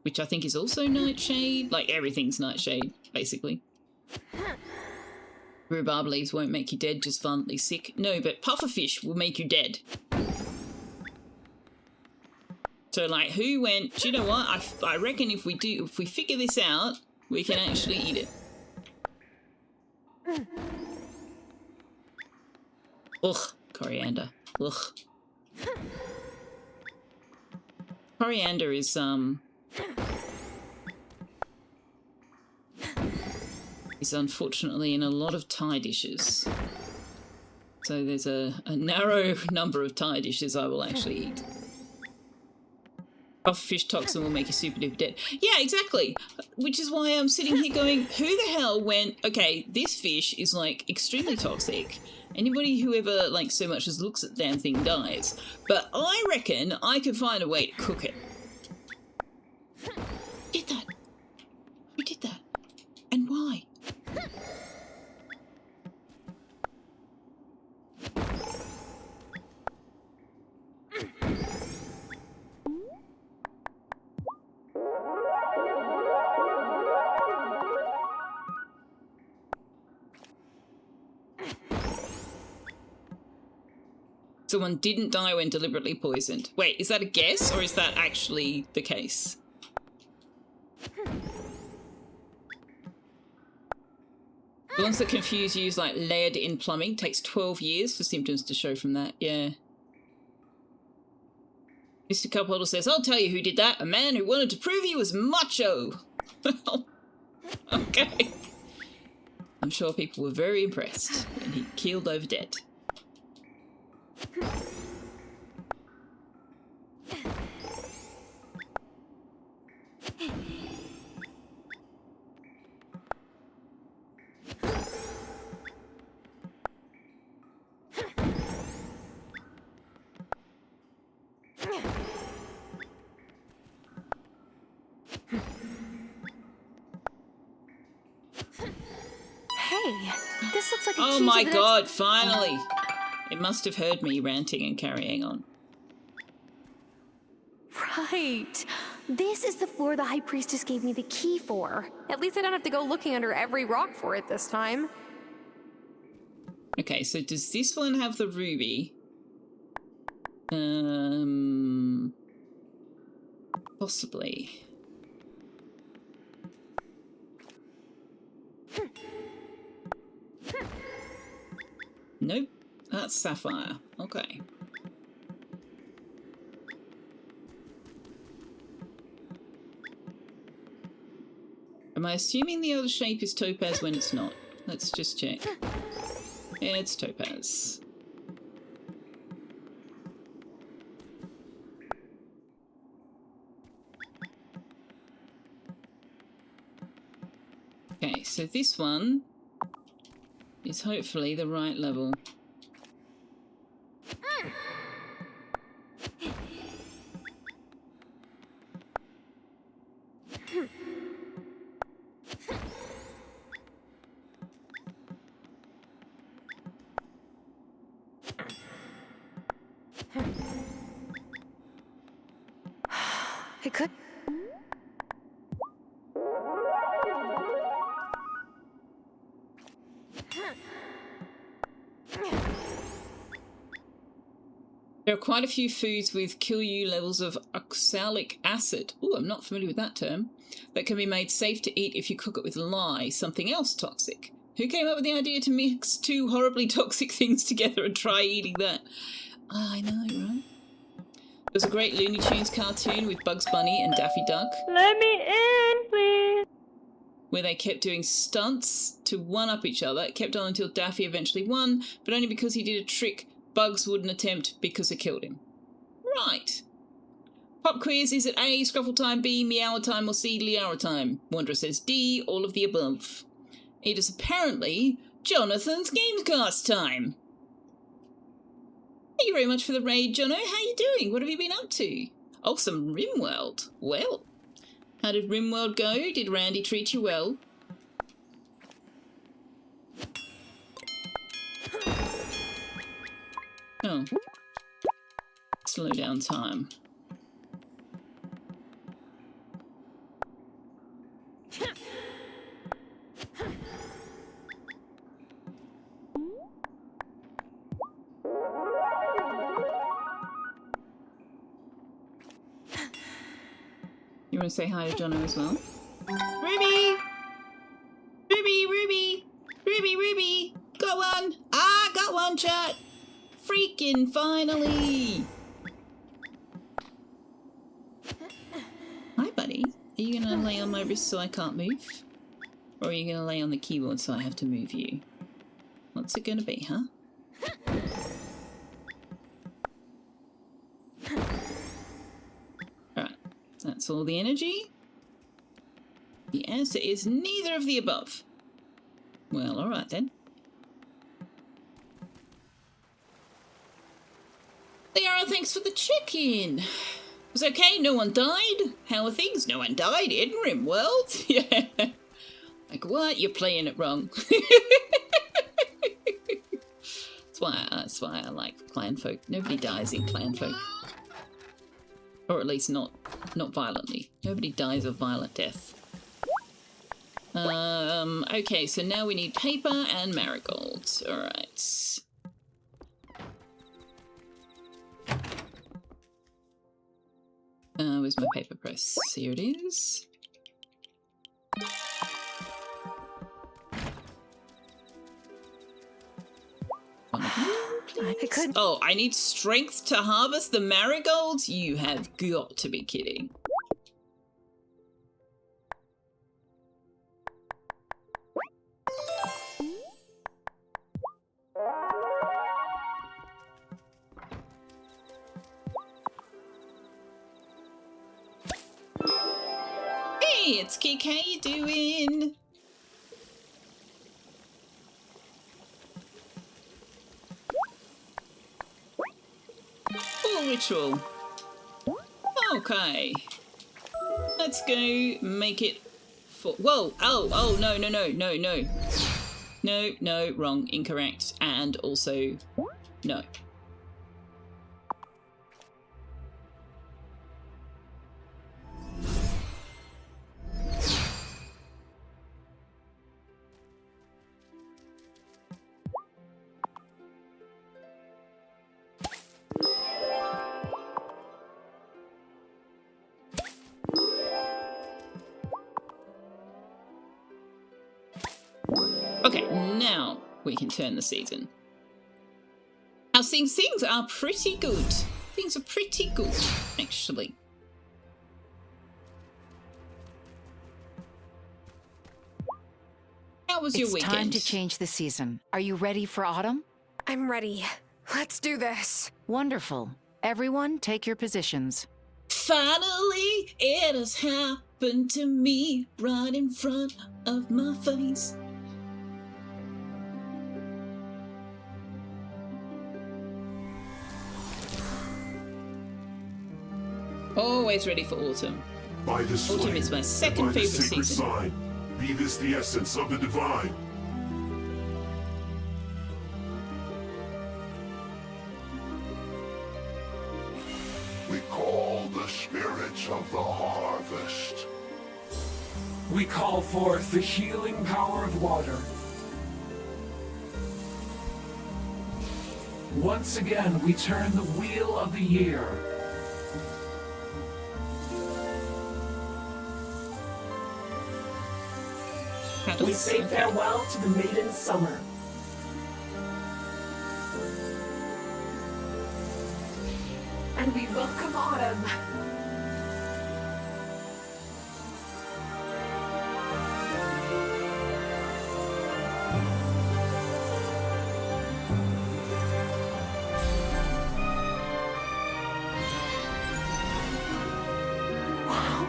which I think is also nightshade. Like everything's nightshade, basically. Rhubarb leaves won't make you dead, just violently sick. No, but pufferfish will make you dead. So, like, who went, do you know what? I reckon if we figure this out, we can actually eat it. Ugh, coriander. Ugh. Coriander is, unfortunately in a lot of Thai dishes. So there's a narrow number of Thai dishes I will actually eat. Pufferfish toxin will make you super duper dead. Yeah, exactly. Which is why I'm sitting here going, who the hell went, okay, this fish is like extremely toxic. Anybody who ever like so much as looks at the damn thing dies. But I reckon I could find a way to cook it. Who did that? Who did that? And why? Someone didn't die when deliberately poisoned. Wait, is that a guess or is that actually the case? The ones that confuse use like lead in plumbing. Takes 12 years for symptoms to show from that. Yeah. Mr. Cupholder says, I'll tell you who did that. A man who wanted to prove he was macho. Well, okay. I'm sure people were very impressed when he keeled over dead. Hey, this looks like a Oh key my to the god, finally! It must have heard me ranting and carrying on. Right. This is the floor the High Priestess gave me the key for. At least I don't have to go looking under every rock for it this time. Okay, so does this one have the ruby? Possibly. Nope, that's sapphire. Okay. Am I assuming the other shape is topaz when it's not? Let's just check. It's topaz. Okay, so this one is hopefully the right level. It could. There are quite a few foods with kill you levels of oxalic acid. Oh, I'm not familiar with that term. That can be made safe to eat if you cook it with lye, something else toxic. Who came up with the idea to mix two horribly toxic things together and try eating that? I know, right? There's a great Looney Tunes cartoon with Bugs Bunny and Daffy Duck. Let me in, please. Where they kept doing stunts to one-up each other. It kept on until Daffy eventually won, but only because he did a trick Bugs wouldn't attempt because it killed him. Right. Pop quiz, is it A, Scruffle time, B, Meow time, or C, Liara time? Wanderer says D, all of the above. It is apparently Jonathan's Gamescast time. Thank you very much for the raid, Jono. How you doing? What have you been up to? Oh, some RimWorld. Well, how did RimWorld go? Did Randy treat you well? Oh. Slow down time. You want to say hi to Jono as well? Ruby! Ruby, Ruby! Ruby, Ruby! Got one! Ah, got one, chat! Freaking finally! Hi, buddy. Are you going to lay on my wrist so I can't move? Or are you going to lay on the keyboard so I have to move you? What's it going to be, huh? Alright, that's all the energy. The answer is neither of the above. Well, alright then. Liara, thanks for the check-in. Was okay? No one died? How are things? No one died in RimWorld? Yeah. Like, what? You're playing it wrong. That's why I like Clanfolk. Nobody dies in Clanfolk. Or at least not violently. Nobody dies a violent death. Okay, so now we need paper and marigolds. Alright. Where's my paper press? Here it is. Oh, I need strength to harvest the marigolds? You have got to be kidding. Hey, it's Kik. How you doing? Full ritual. Okay. Let's go make it for... Whoa! Oh, no. No, no, wrong, incorrect, and also no. Okay, now we can turn the season. How's things? Things are pretty good. Things are pretty good, actually. How was your weekend? It's time to change the season. Are you ready for autumn? I'm ready. Let's do this. Wonderful. Everyone, take your positions. Finally, it has happened to me right in front of my face. Always ready for autumn. By this Autumn flame, is my second and by favorite this sacred season. sign, be this the essence of the divine. We call the spirits of the harvest. We call forth the healing power of water. Once again, we turn the wheel of the year. We say farewell to the maiden summer. And we welcome autumn. Wow,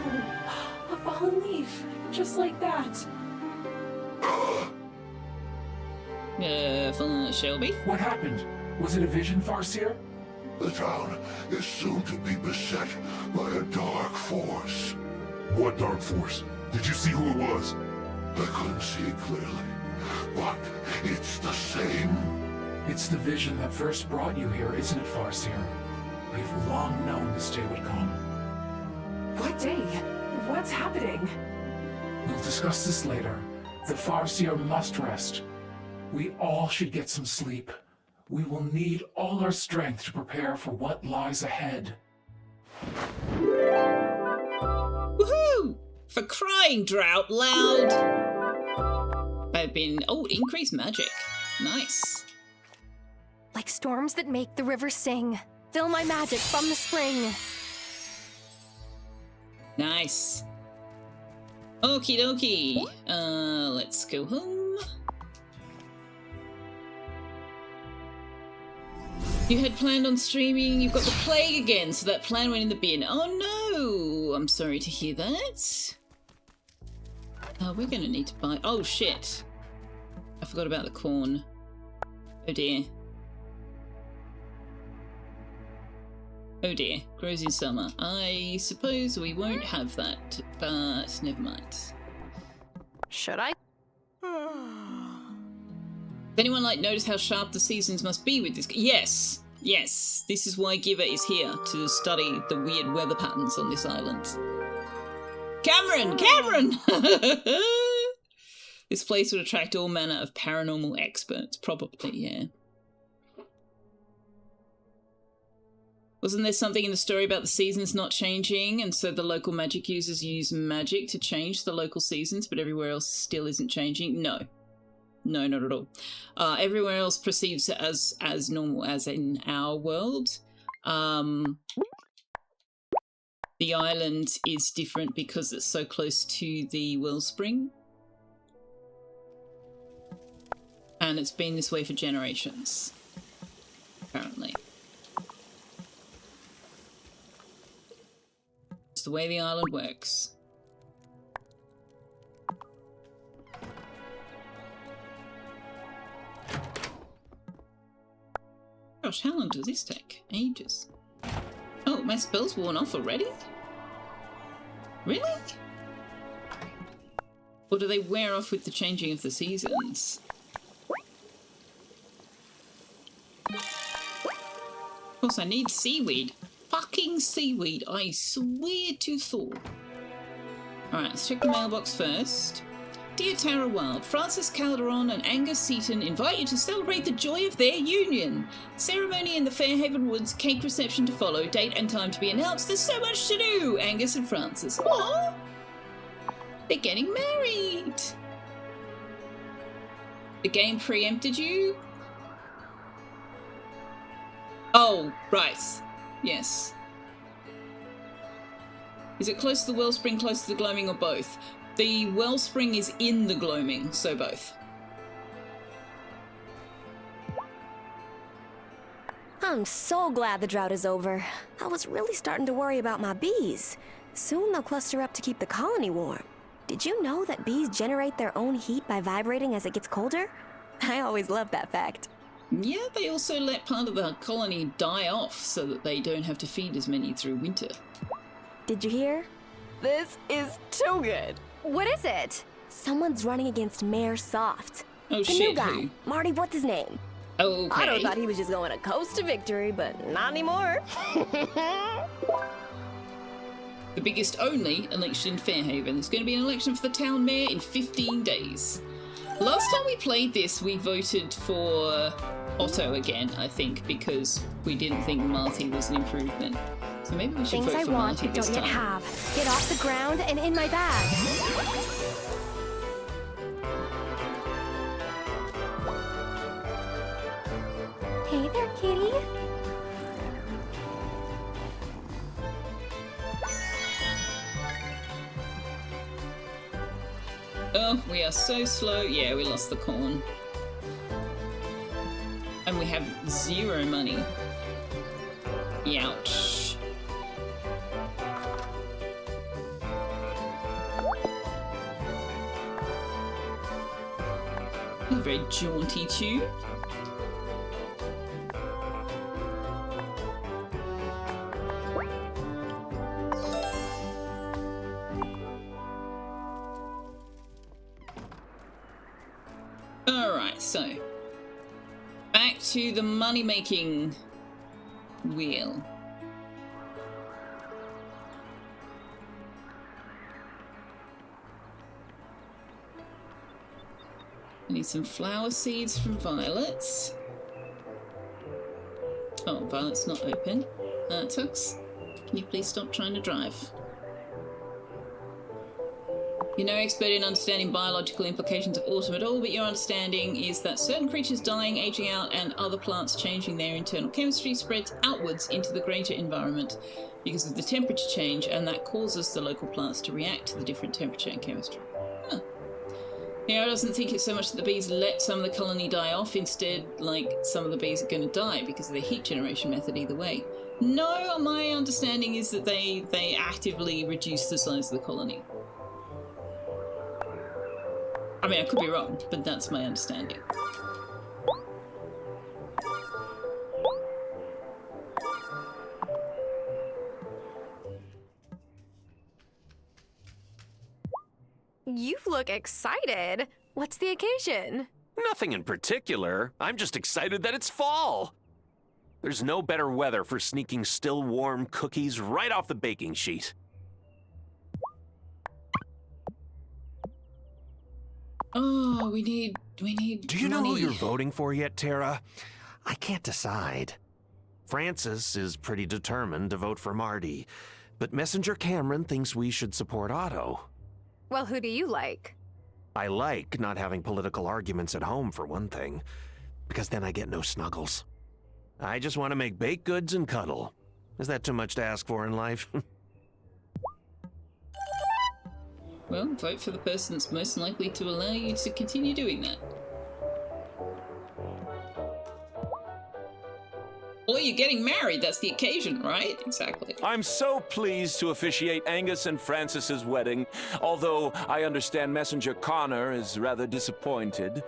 a fallen leaf, just like that. Shelby? What happened? Was it a vision, Farseer? The town is soon to be beset by a dark force. What dark force? Did you see who it was? I couldn't see it clearly, but it's the same. It's the vision that first brought you here, isn't it, Farseer? We've long known this day would come. What day? What's happening? We'll discuss this later. The Farseer must rest. We all should get some sleep. We will need all our strength to prepare for what lies ahead. Woohoo! For crying out loud! I've been... Oh, increased magic. Nice. Like storms that make the river sing. Fill my magic from the spring. Nice. Okie dokie. Let's go home. You had planned on streaming, you've got the plague again, so that plan went in the bin. Oh no! I'm sorry to hear that. We're gonna need to buy... Oh shit! I forgot about the corn. Oh dear. Oh dear, grows in summer. I suppose we won't have that, but never mind. Should I? Does anyone notice how sharp the seasons must be with this? Yes, yes. This is why Giver is here, to study the weird weather patterns on this island. Cameron! Cameron! This place would attract all manner of paranormal experts, probably, yeah. Wasn't there something in the story about the seasons not changing, and so the local magic users use magic to change the local seasons, but everywhere else still isn't changing? No. No, not at all. Everywhere else proceeds as normal, as in our world. The island is different because it's so close to the wellspring. And it's been this way for generations, apparently. It's the way the island works. Gosh, how long does this take? Ages. Oh, my spell's worn off already? Really? Or do they wear off with the changing of the seasons? Of course, I need seaweed. Fucking seaweed, I swear to Thor. Alright, let's check the mailbox first. Dear Tara Wylde, Francis Calderon and Angus Seaton invite you to celebrate the joy of their union. Ceremony in the Fairhaven Woods, cake reception to follow, date and time to be announced. There's so much to do, Angus and Francis. Aww! They're getting married! The game preempted you? Oh, right. Yes. Is it close to the wellspring, close to the gloaming, or both? The wellspring is in the gloaming, so both. I'm so glad the drought is over. I was really starting to worry about my bees. Soon they'll cluster up to keep the colony warm. Did you know that bees generate their own heat by vibrating as it gets colder? I always loved that fact. Yeah, they also let part of the colony die off so that they don't have to feed as many through winter. Did you hear? This is too good. What is it? Someone's running against Mayor Soft. Oh, the shit, new guy. who? Marty, what's his name? Oh, okay. Otto thought he was just going to coast to victory, but not anymore. The biggest only election in Fairhaven. There's going to be an election for the town mayor in 15 days. Last time we played this, we voted for Otto again, I think, because we didn't think Marty was an improvement. So maybe we should Things vote I for want Marty but this don't yet time. have. Get off the ground and in my bag. Hey there, kitty. Oh, we are so slow. Yeah, we lost the corn. And we have 0 money. Youch. A very jaunty tune. Alright, so back to the money-making wheel. I need some flower seeds from Violets. Oh, Violet's not open. Tux, can you please stop trying to drive? You're no expert in understanding biological implications of autumn at all, but your understanding is that certain creatures dying, aging out, and other plants changing their internal chemistry spreads outwards into the greater environment because of the temperature change, and that causes the local plants to react to the different temperature and chemistry. Huh. Hero doesn't think it's so much that the bees let some of the colony die off, instead, like, some of the bees are going to die because of the heat generation method either way. No, my understanding is that they actively reduce the size of the colony. I mean, I could be wrong, but that's my understanding. You look excited. What's the occasion? Nothing in particular. I'm just excited that it's fall. There's no better weather for sneaking still warm cookies right off the baking sheet. Oh, we need Do you know money. who you're voting for yet, Tara? I can't decide. Francis is pretty determined to vote for Marty, but Messenger Cameron thinks we should support Otto. Well, who do you like? I like not having political arguments at home, for one thing, because then I get no snuggles. I just want to make baked goods and cuddle. Is that too much to ask for in life? Well, vote for the person that's most likely to allow you to continue doing that. Or you're getting married, that's the occasion, right? Exactly. I'm so pleased to officiate Angus and Francis's wedding, although I understand Messenger Connor is rather disappointed.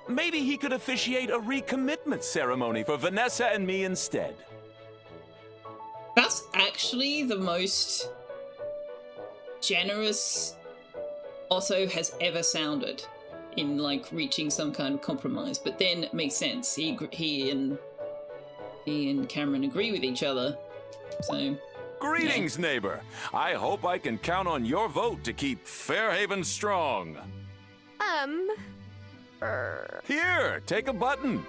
Maybe he could officiate a recommitment ceremony for Vanessa and me instead. That's actually the most generous Otto has ever sounded in, like, reaching some kind of compromise. But then it makes sense. He and he and Cameron agree with each other. So. Greetings, neighbor. I hope I can count on your vote to keep Fairhaven strong. Here, take a button.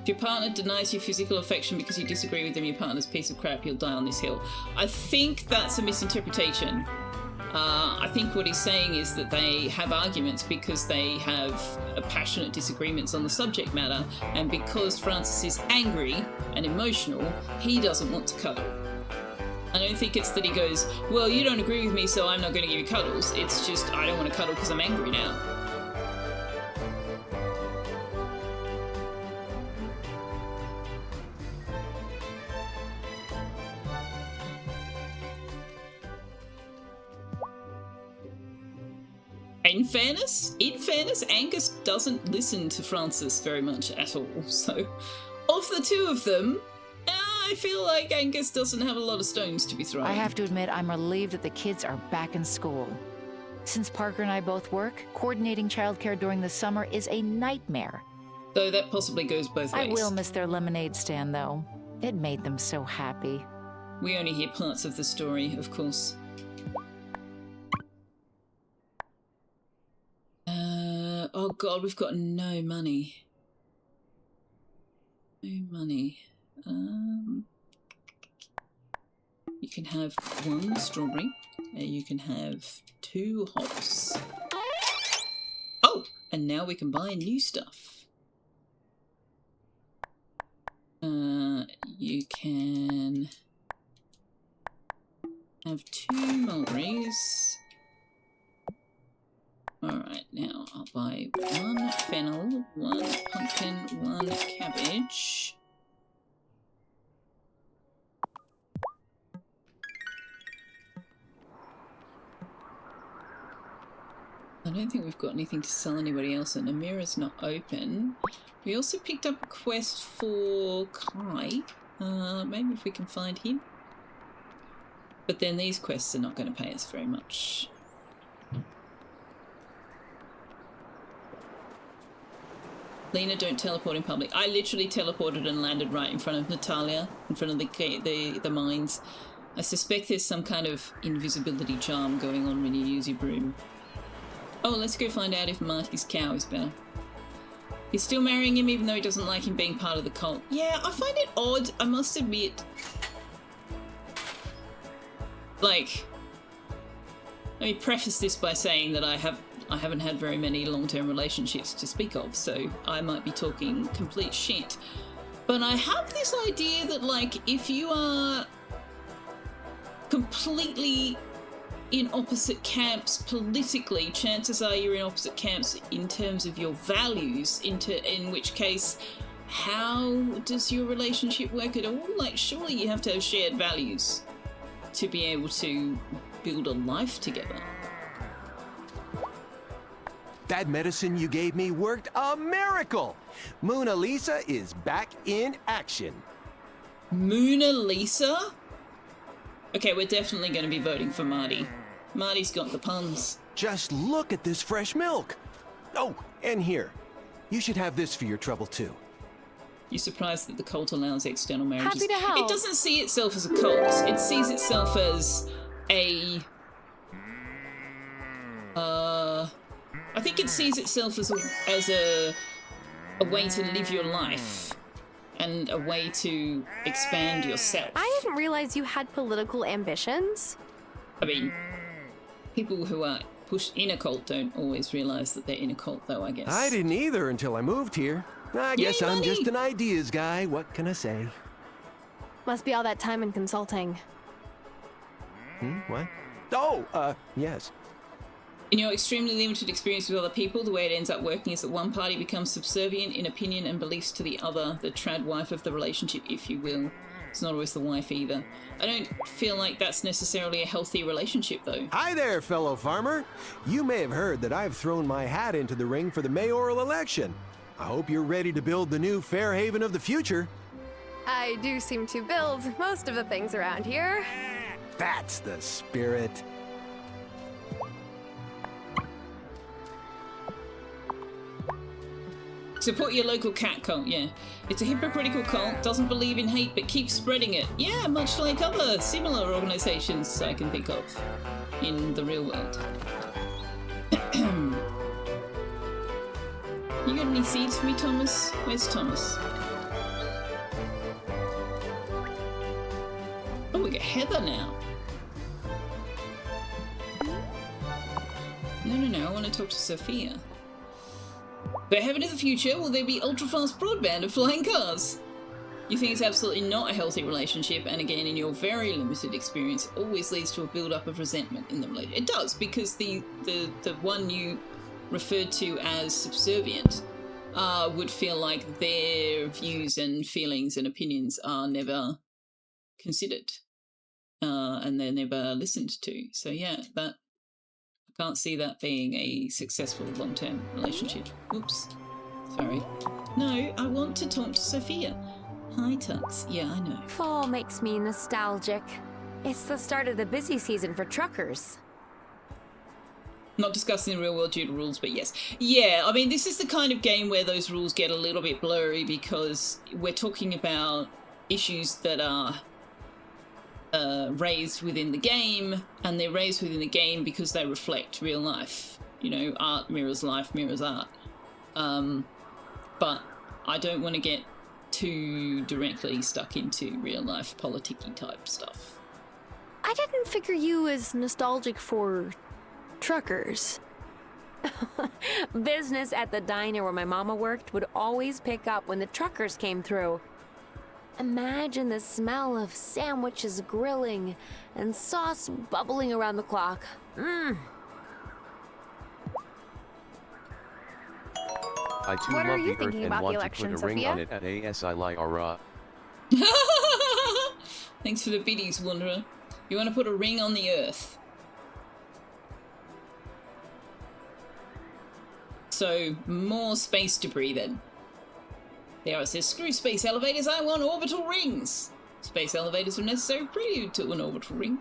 If your partner denies you physical affection because you disagree with them, your partner's piece of crap, you'll die on this hill. I think that's a misinterpretation. I think what he's saying is that they have arguments because they have passionate disagreements on the subject matter, and because Francis is angry and emotional, he doesn't want to cuddle. I don't think it's that he goes, well, you don't agree with me, so I'm not going to give you cuddles. It's just, I don't want to cuddle because I'm angry now. In fairness, Angus doesn't listen to Francis very much at all. So, of the two of them, I feel like Angus doesn't have a lot of stones to be thrown. I have to admit, I'm relieved that the kids are back in school. Since Parker and I both work, coordinating childcare during the summer is a nightmare. Though that possibly goes both ways. I will miss their lemonade stand, though. It made them so happy. We only hear parts of the story, of course. Oh god, we've got no money. No money. You can have 1 strawberry. You can have 2 hops. Oh, and now we can buy new stuff. You can have 2 mulberries. Alright, now I'll buy 1 fennel, 1 pumpkin, 1 cabbage. I don't think we've got anything to sell anybody else, and Amira's not open. We also picked up a quest for Kai. Maybe if we can find him. But then these quests are not going to pay us very much. Lena, don't teleport in public. I literally teleported and landed right in front of Natalia, in front of the mines. I suspect there's some kind of invisibility charm going on when you use your broom. Oh, let's go find out if Marty's cow is better. He's still marrying him even though he doesn't like him being part of the cult. Yeah, I find it odd, I must admit. Like, let me preface this by saying that I haven't had very many long-term relationships to speak of, so I might be talking complete shit. But I have this idea that, like, if you are completely in opposite camps politically, chances are you're in opposite camps in terms of your values, in which case, how does your relationship work at all? Like, surely you have to have shared values to be able to build a life together. That medicine you gave me worked a miracle! Mona Lisa is back in action. Mona Lisa? Okay, we're definitely going to be voting for Marty. Marty's got the puns. Just look at this fresh milk. Oh, and here. You should have this for your trouble, too. You're surprised that the cult allows external marriages. Happy to help. It doesn't see itself as a cult. It sees itself as a... I think it sees itself as a way to live your life and a way to expand yourself. I didn't realize you had political ambitions. I mean, people who are pushed in a cult don't always realize that they're in a cult, though, I guess. I didn't either until I moved here. I guess I'm just an ideas guy. What can I say? Must be all that time in consulting. What? Oh, yes. In your extremely limited experience with other people, the way it ends up working is that one party becomes subservient in opinion and beliefs to the other, the trad wife of the relationship, if you will. It's not always the wife either. I don't feel like that's necessarily a healthy relationship, though. Hi there, fellow farmer. You may have heard that I've thrown my hat into the ring for the mayoral election. I hope you're ready to build the new Fairhaven of the future. I do seem to build most of the things around here. That's the spirit. Support your local cat cult, yeah. It's a hypocritical cult, doesn't believe in hate, but keeps spreading it. Yeah, much like other similar organizations I can think of in the real world. You got any seeds for me, Thomas? Where's Thomas? Oh, we got Heather now. No, I want to talk to Selfeya. Perhaps in the future, will there be ultra-fast broadband and flying cars? You think it's absolutely not a healthy relationship, and again, in your very limited experience, it always leads to a build-up of resentment in the relationship. It does, because the one you referred to as subservient would feel like their views and feelings and opinions are never considered, and they're never listened to. So yeah, that I can't see that being a successful long-term relationship. Oops. Sorry. No, I want to talk to Selfeya. Hi, Tux. Yeah, I know. Fall makes me nostalgic. It's the start of the busy season for truckers. Not discussing the real world due to rules, but yes. Yeah, I mean, this is the kind of game where those rules get a little bit blurry because we're talking about issues that are raised within the game, and they're raised within the game because they reflect real life. You know, art mirrors life, mirrors art. But I don't want to get too directly stuck into real life politicky type stuff. I didn't figure you as nostalgic for truckers. Business at the diner where my mama worked would always pick up when the truckers came through. Imagine the smell of sandwiches grilling and sauce bubbling around the clock. I too What are love you the earth thinking and about want the to put a election, ring Selfeya? on it at ASI Lyra. Thanks for the biddies, Wanderer. You want to put a ring on the earth. So, more space debris then. There it says, screw space elevators, I want orbital rings. Space elevators are necessary prelude to an orbital ring.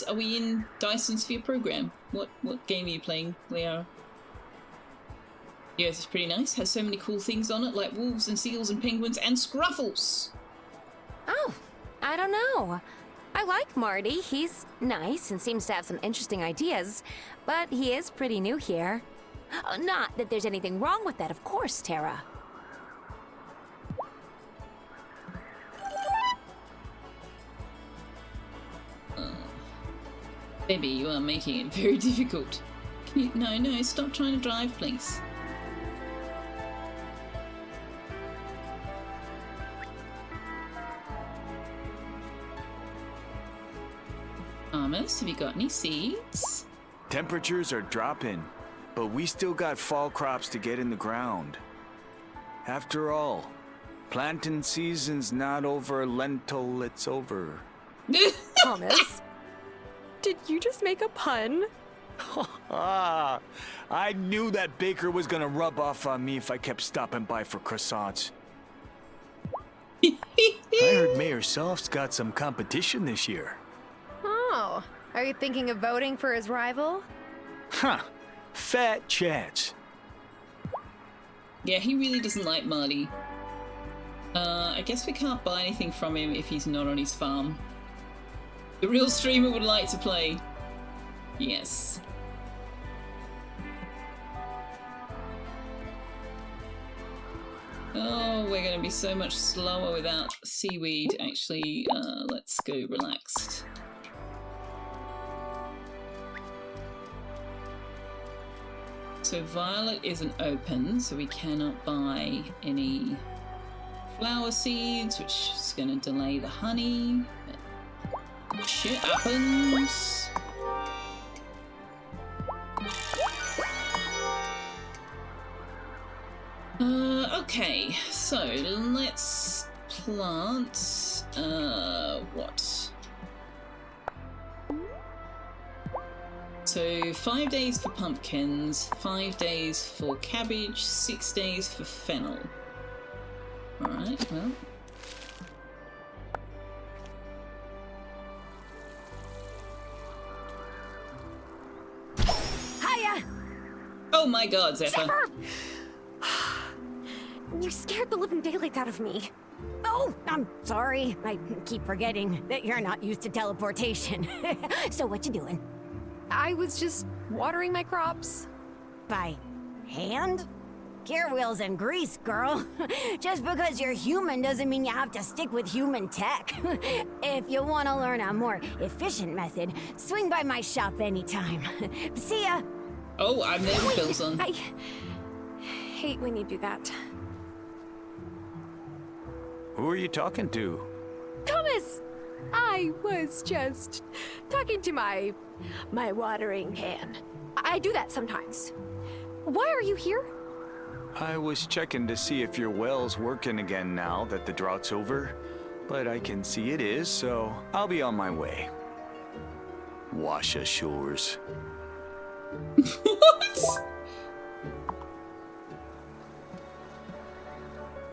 Are we in Dyson Sphere program? What game are you playing, Liara? The Earth is pretty nice, has so many cool things on it, like wolves and seals and penguins and scruffles. Oh, I don't know. I like Marty. He's nice and seems to have some interesting ideas, but he is pretty new here. Not that there's anything wrong with that, of course, Tara. Baby, you are making it very difficult. Can you... No, stop trying to drive, please. Thomas, have you got any seeds? Temperatures are dropping, but we still got fall crops to get in the ground. After all, planting season's not over lentil, it's over. Thomas, did you just make a pun? I knew that baker was gonna rub off on me if I kept stopping by for croissants. I heard Mayor Soft's got some competition this year. Oh, are you thinking of voting for his rival? Huh, fat chance. Yeah, he really doesn't like Marty. I guess we can't buy anything from him if he's not on his farm. The real streamer would like to play. Yes. Oh, we're going to be so much slower without seaweed. Actually, let's go relaxed. So Violet isn't open, so we cannot buy any flower seeds, which is going to delay the honey. But shit happens. Okay, so let's plant, what? So 5 days for pumpkins, 5 days for cabbage, 6 days for fennel. Alright, well. Hiya! Oh my god, Zephyr! You scared the living daylights out of me. Oh, I'm sorry. I keep forgetting that you're not used to teleportation. So what you doing? I was just watering my crops. By hand? Gear wheels and grease, girl. Just because you're human doesn't mean you have to stick with human tech. If you want to learn a more efficient method, swing by my shop anytime. See ya! Oh, I'm there with bells on. I hate when you do that. Who are you talking to? Thomas! I was just talking to my watering can. I do that sometimes. Why are you here? I was checking to see if your well's working again now that the drought's over, but I can see it is, so I'll be on my way. Wash ashores. What?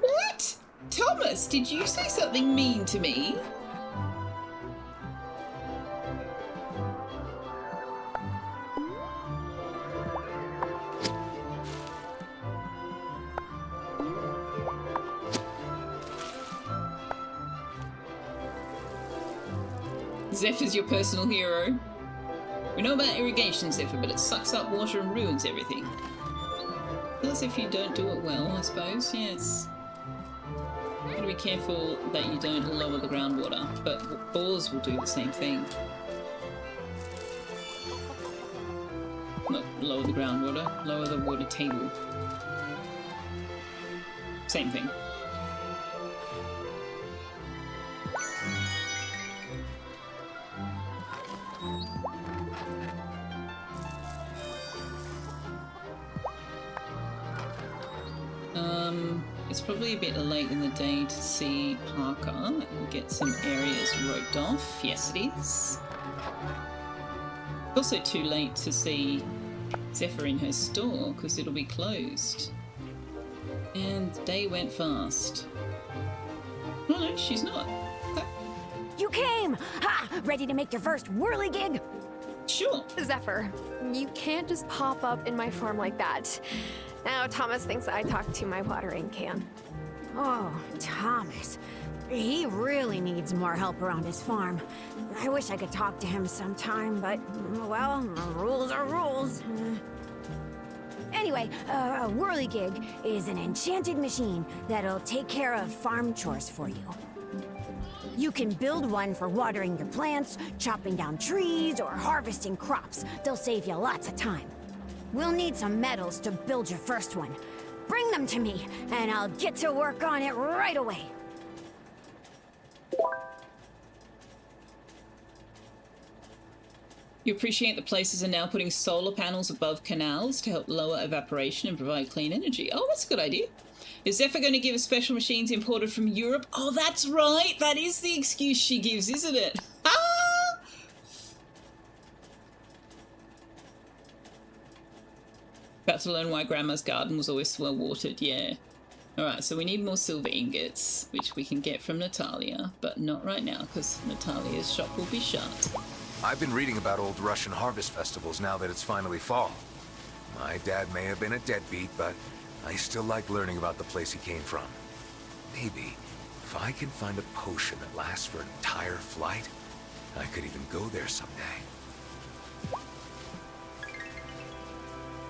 What? Thomas, did you say something mean to me? Zephyr's your personal hero. We know about irrigation, Zephyr, but it sucks up water and ruins everything. That's if you don't do it well, I suppose, yes. Gotta be careful that you don't lower the groundwater, but bores will do the same thing. Not lower the groundwater, lower the water table. Same thing. It's probably a bit late in the day to see Parker and get some areas roped off. Yes, it is. Also too late to see Zephyr in her store because it'll be closed. And the day went fast. Oh no, she's not. You came! Ha! Ready to make your first whirligig? Sure. Zephyr, you can't just pop up in my farm like that. Now Thomas thinks I talked to my watering can. Oh, Thomas. He really needs more help around his farm. I wish I could talk to him sometime, but, well, rules are rules. Anyway, a whirligig is an enchanted machine that'll take care of farm chores for you. You can build one for watering your plants, chopping down trees, or harvesting crops. They'll save you lots of time. We'll need some metals to build your first one. Bring them to me, and I'll get to work on it right away. You appreciate that places are now putting solar panels above canals to help lower evaporation and provide clean energy. Oh, that's a good idea. Is Zephyr going to give us special machines imported from Europe? Oh, that's right. That is the excuse she gives, isn't it? Ah! About to learn why Grandma's garden was always well watered, yeah. Alright, so we need more silver ingots, which we can get from Natalia, but not right now, because Natalia's shop will be shut. I've been reading about old Russian harvest festivals now that it's finally fall. My dad may have been a deadbeat, but I still like learning about the place he came from. Maybe, if I can find a potion that lasts for an entire flight, I could even go there someday.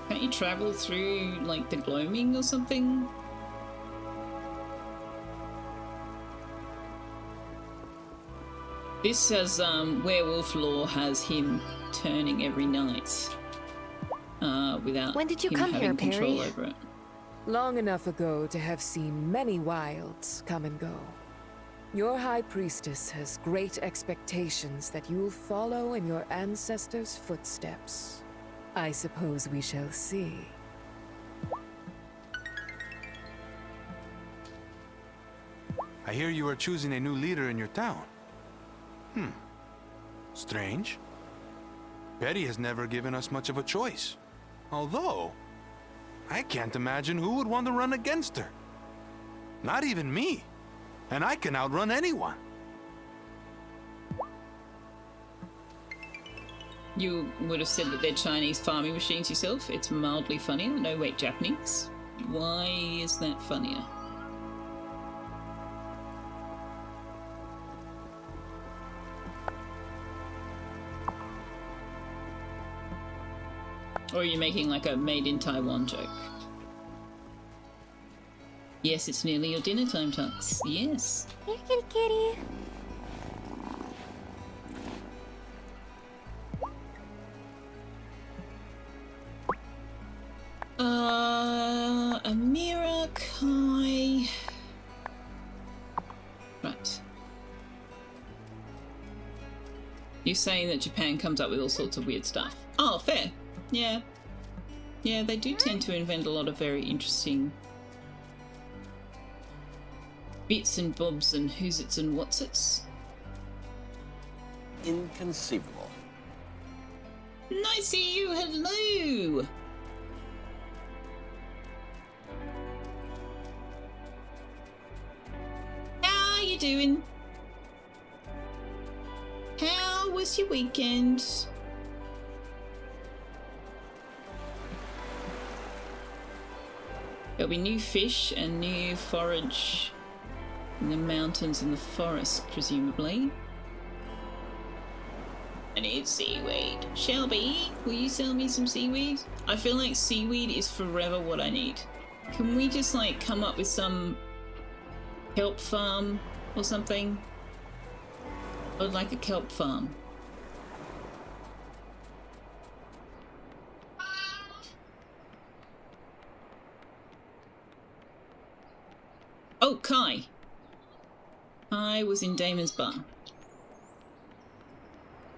Can't you travel through, like, the gloaming or something? This has, werewolf lore has him turning every night. Without When did you him come here, having control Perry? over it. Long enough ago to have seen many wilds come and go. Your High Priestess has great expectations that you'll follow in your ancestors' footsteps. I suppose we shall see. I hear you are choosing a new leader in your town. Strange. Betty has never given us much of a choice. Although, I can't imagine who would want to run against her. Not even me. And I can outrun anyone. You would have said that they're Chinese farming machines yourself. It's mildly funnier. No, wait, Japanese? Why is that funnier? Or are you making like a made in Taiwan joke? Yes, it's nearly your dinner time, Tux. Yes. Here, kitty kitty. Amira, Kai. Right. You're saying that Japan comes up with all sorts of weird stuff. Oh, fair. Yeah. Yeah, they do tend to invent a lot of very interesting bits and bobs and who's its and what's its. Inconceivable. Nice to see you. Hello. How are you doing? How was your weekend? There'll be new fish and new forage in the mountains and the forest, presumably. I need seaweed. Shelby, will you sell me some seaweed? I feel like seaweed is forever what I need. Can we just like come up with some kelp farm or something? I would like a kelp farm. Oh, Kai. I was in Damon's bar.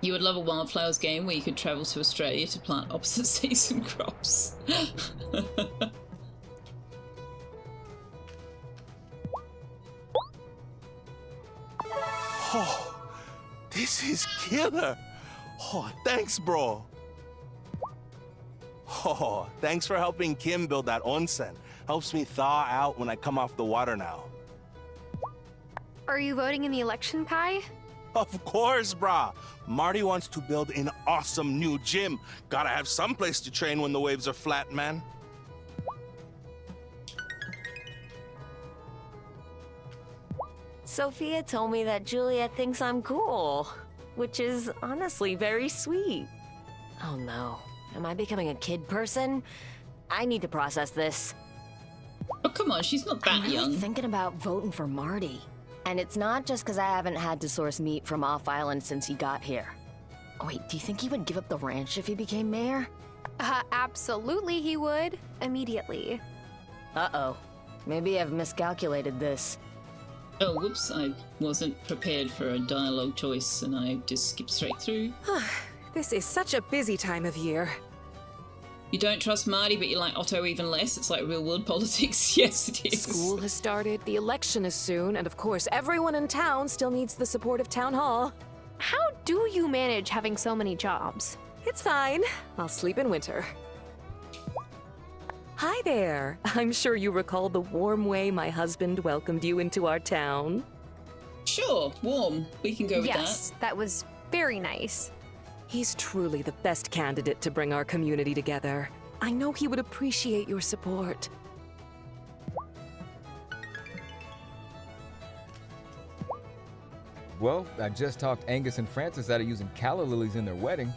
You would love a Wylde Flowers game where you could travel to Australia to plant opposite season crops. Oh, this is killer. Oh, thanks, bro. Oh, thanks for helping Kim build that onsen. Helps me thaw out when I come off the water now. Are you voting in the election, Kai? Of course, brah. Marty wants to build an awesome new gym. Gotta have some place to train when the waves are flat, man. Selfeya told me that Julia thinks I'm cool, which is honestly very sweet. Oh no, am I becoming a kid person? I need to process this. Oh, come on, she's not that I'm really young. thinking about voting for Marty. And it's not just because I haven't had to source meat from off-island since he got here. Wait, do you think he would give up the ranch if he became mayor? Absolutely he would. Immediately. Uh-oh. Maybe I've miscalculated this. Oh, whoops, I wasn't prepared for a dialogue choice and I just skipped straight through. This is such a busy time of year. You don't trust Marty, but you like Otto even less? It's like real world politics. Yes, it is. School has started, the election is soon, and of course, everyone in town still needs the support of Town Hall. How do you manage having so many jobs? It's fine. I'll sleep in winter. Hi there. I'm sure you recall the warm way my husband welcomed you into our town. Sure, warm. We can go with that. Yes, that was very nice. He's truly the best candidate to bring our community together. I know he would appreciate your support. Well, I just talked Angus and Francis out of using calla lilies in their wedding.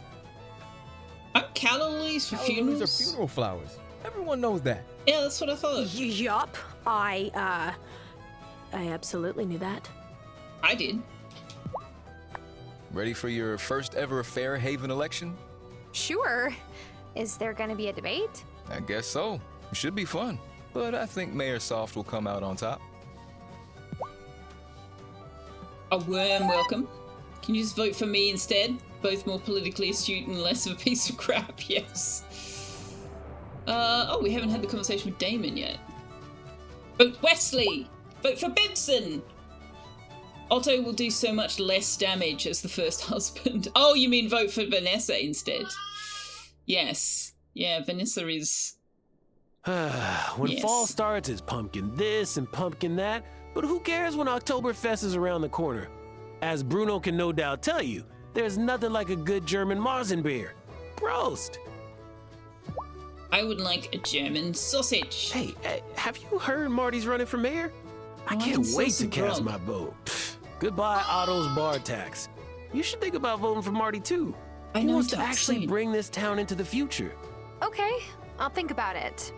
Calla lilies for funerals? Lilies are funeral flowers. Everyone knows that. Yeah, that's what I thought. Yup. I absolutely knew that. I did. Ready for your first ever Fairhaven election? Sure. Is there gonna be a debate? I guess so. It should be fun. But I think Mayor Soft will come out on top. A warm welcome. Can you just vote for me instead? Both more politically astute and less of a piece of crap, yes. Oh, we haven't had the conversation with Damon yet. Vote Wesley! Vote for Benson! Otto will do so much less damage as the first husband. Oh, you mean vote for Vanessa instead? Yes. Yeah, Vanessa is... When Yes. fall starts, it's pumpkin this and pumpkin that, but who cares when Oktoberfest is around the corner? As Bruno can no doubt tell you, there's nothing like a good German Marzenbier. Prost! I would like a German sausage. Hey, have you heard Marty's running for mayor? I can't wait to cast my vote. Pfft, goodbye, Otto's bar tax. You should think about voting for Marty too. He wants to actually bring this town into the future. Okay, I'll think about it.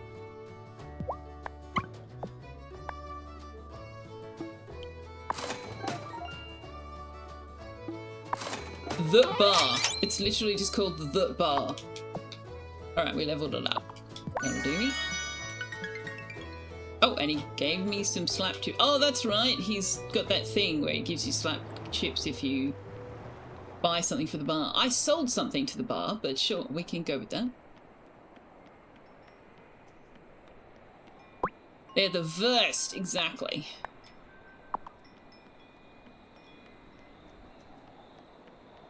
The bar. It's literally just called the bar. Alright, we leveled it up. That'll do me. Oh, and he gave me some slap chips. Oh, that's right. He's got that thing where he gives you slap chips if you buy something for the bar. I sold something to the bar, but sure, we can go with that. They're the worst, exactly.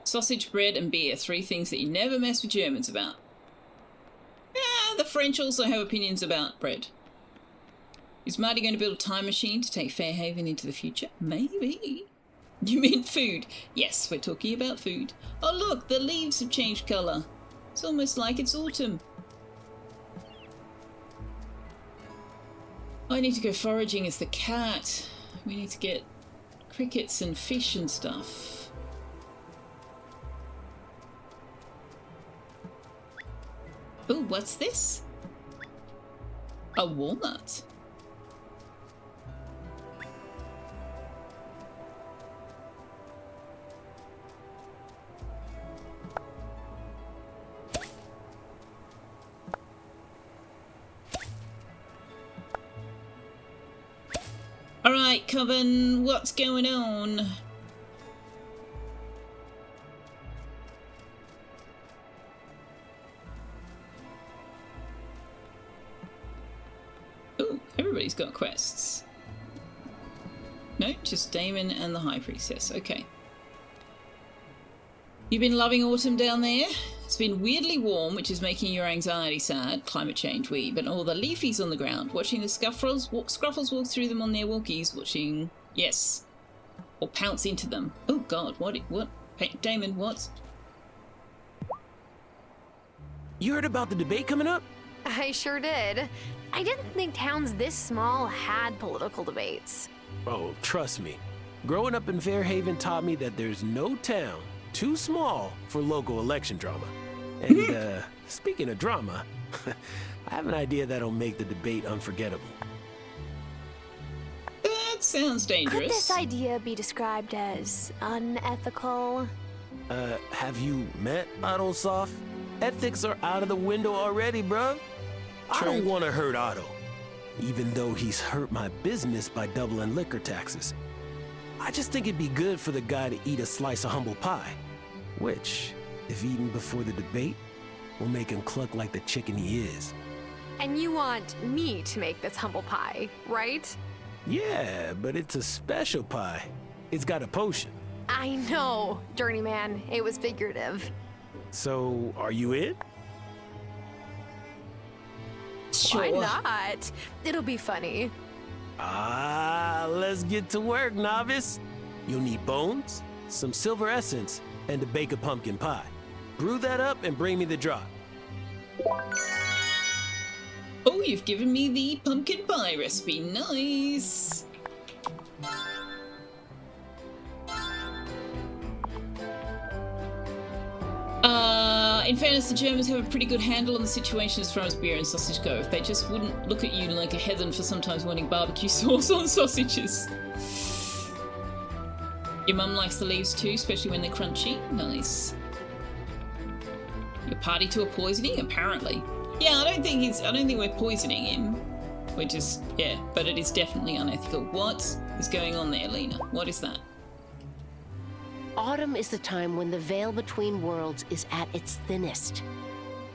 Sausage, bread, and beer. 3 things that you never mess with Germans about. Yeah, the French also have opinions about bread. Is Marty going to build a time machine to take Fairhaven into the future? Maybe. You mean food? Yes, we're talking about food. Oh look, the leaves have changed colour. It's almost like it's autumn. I need to go foraging as the cat. We need to get crickets and fish and stuff. Oh, what's this? A walnut. Alright, Coven, what's going on? Ooh, everybody's got quests. No, just Damon and the High Priestess. Okay. You've been loving autumn down there? It's been weirdly warm, which is making your anxiety sad. Climate change, but all the leafies on the ground. Watching the Scruffles walk through them on their walkies. Watching, yes. Or pounce into them. Oh god, what? Hey, Damon, what? You heard about the debate coming up? I sure did. I didn't think towns this small had political debates. Oh, trust me. Growing up in Fairhaven taught me that there's no town too small for local election drama. And speaking of drama, I have an idea that'll make the debate unforgettable. That sounds dangerous. Could this idea be described as unethical? Have you met Otto Soft? Ethics are out of the window already, bruv. I don't want to hurt Otto, even though he's hurt my business by doubling liquor taxes. I just think it'd be good for the guy to eat a slice of humble pie, which, if eaten before the debate, will make him cluck like the chicken he is. And you want me to make this humble pie, right? Yeah, but it's a special pie. It's got a potion. I know, Journeyman. It was figurative. So, are you in? Sure. Why not? It'll be funny. Let's get to work, novice. You'll need bones, some silver essence, and to bake a pumpkin pie. Brew that up and bring me the drop. Oh, you've given me the pumpkin pie recipe. Nice. In fairness, the Germans have a pretty good handle on the situation as far as beer and sausage go. If they just wouldn't look at you like a heathen for sometimes wanting barbecue sauce on sausages. Your mum likes the leaves too, especially when they're crunchy. Nice. You're party to a poisoning? Apparently. Yeah, I don't think we're poisoning him. We're just, yeah, but it is definitely unethical. What is going on there, Lena? What is that? Autumn is the time when the veil between worlds is at its thinnest.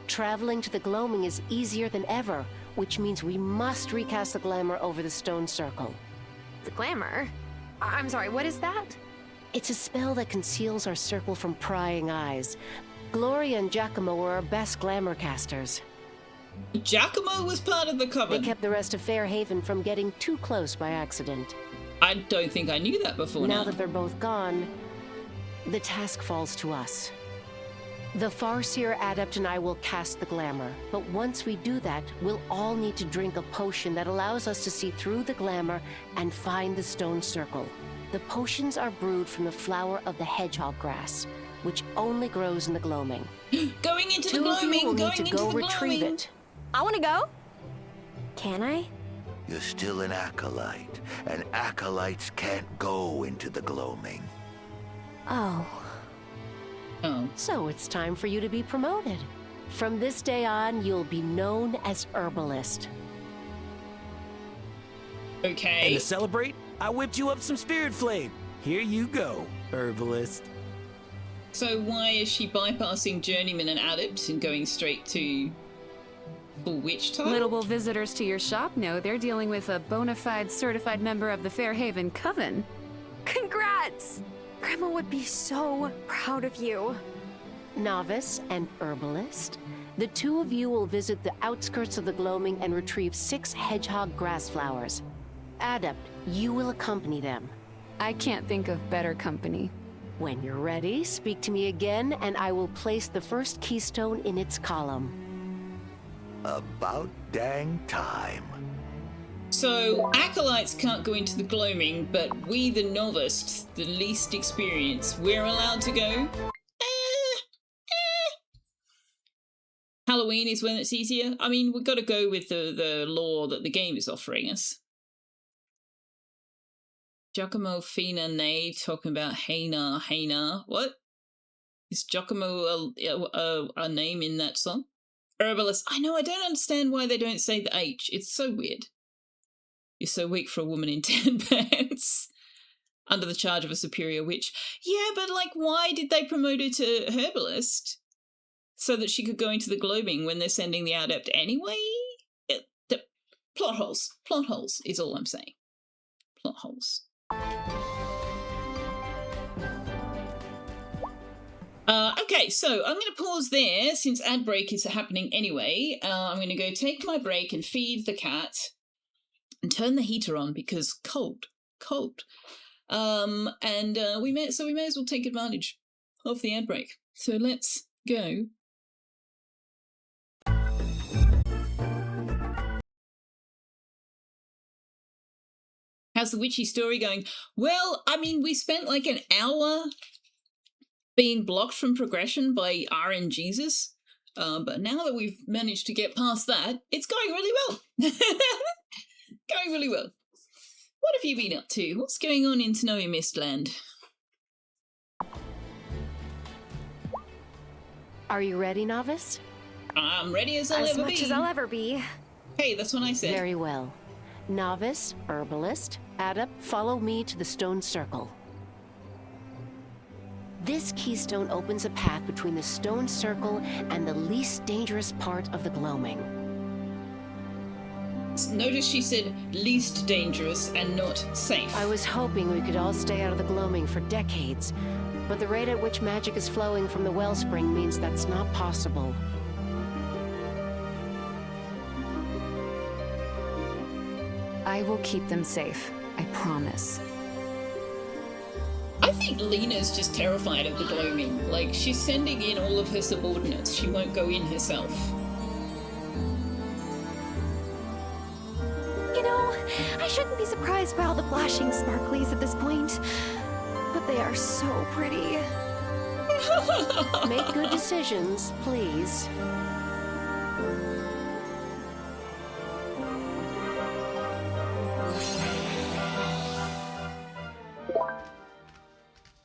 Traveling to the gloaming is easier than ever, which means we must recast the glamour over the stone circle. The glamour? I'm sorry, what is that? It's a spell that conceals our circle from prying eyes. Gloria and Giacomo were our best glamour casters. Giacomo was part of the coven. They kept the rest of Fairhaven from getting too close by accident. I don't think I knew that before now. Now that they're both gone, the task falls to us. The Farseer Adept and I will cast the glamour, but once we do that, we'll all need to drink a potion that allows us to see through the glamour and find the stone circle. The potions are brewed from the flower of the hedgehog grass. which only grows in the gloaming. Going into the Two of you gloaming, will going need to into go the retrieve gloaming. it. I want to go. Can I? You're still an acolyte, and acolytes can't go into the gloaming. Oh. Oh. So it's time for you to be promoted. From this day on, you'll be known as Herbalist. Okay. And to celebrate, I whipped you up some spirit flame. Here you go, Herbalist. So why is she bypassing Journeyman and Adept and going straight to full witch type? Little will visitors to your shop know they're dealing with a bona fide certified member of the Fairhaven Coven. Congrats! Grandma would be so proud of you. Novice and Herbalist, the two of you will visit the outskirts of the gloaming and retrieve 6 hedgehog grass flowers. Adept, you will accompany them. I can't think of better company. When you're ready, speak to me again, and I will place the first keystone in its column. About dang time. So, acolytes can't go into the gloaming, but we, the novice, the least experienced, we're allowed to go? Halloween is when it's easier. I mean, we've got to go with the lore that the game is offering us. Giacomo Fina Nay talking about Heina. What? Is Giacomo a name in that song? Herbalist. I know, I don't understand why they don't say the H. It's so weird. You're so weak for a woman in 10 pants. Under the charge of a superior witch. Yeah, but like, why did they promote her to Herbalist? So that she could go into the gloaming when they're sending the Adept anyway? Plot holes. Plot holes is all I'm saying. Plot holes. Okay, so I'm going to pause there since ad break is happening anyway. I'm going to go take my break and feed the cat and turn the heater on because cold. We may as well take advantage of the ad break. So let's go. How's the witchy story going? Well, I mean, we spent like an hour being blocked from progression by RNGesus, but now that we've managed to get past that, it's going really well. Going really well. What have you been up to? What's going on in Snowy Mistland? Are you ready, Novice? I'm ready as I'll ever be. As much as I'll ever be. Hey, that's what I said. Very well. Novice, Herbalist, Adept, follow me to the stone circle. This keystone opens a path between the stone circle and the least dangerous part of the gloaming. Notice she said least dangerous and not safe. I was hoping we could all stay out of the gloaming for decades, but the rate at which magic is flowing from the wellspring means that's not possible. I will keep them safe. I promise. I think Lena's just terrified of the gloaming. Like, she's sending in all of her subordinates. She won't go in herself. You know, I shouldn't be surprised by all the flashing sparklies at this point. But they are so pretty. Make good decisions, please.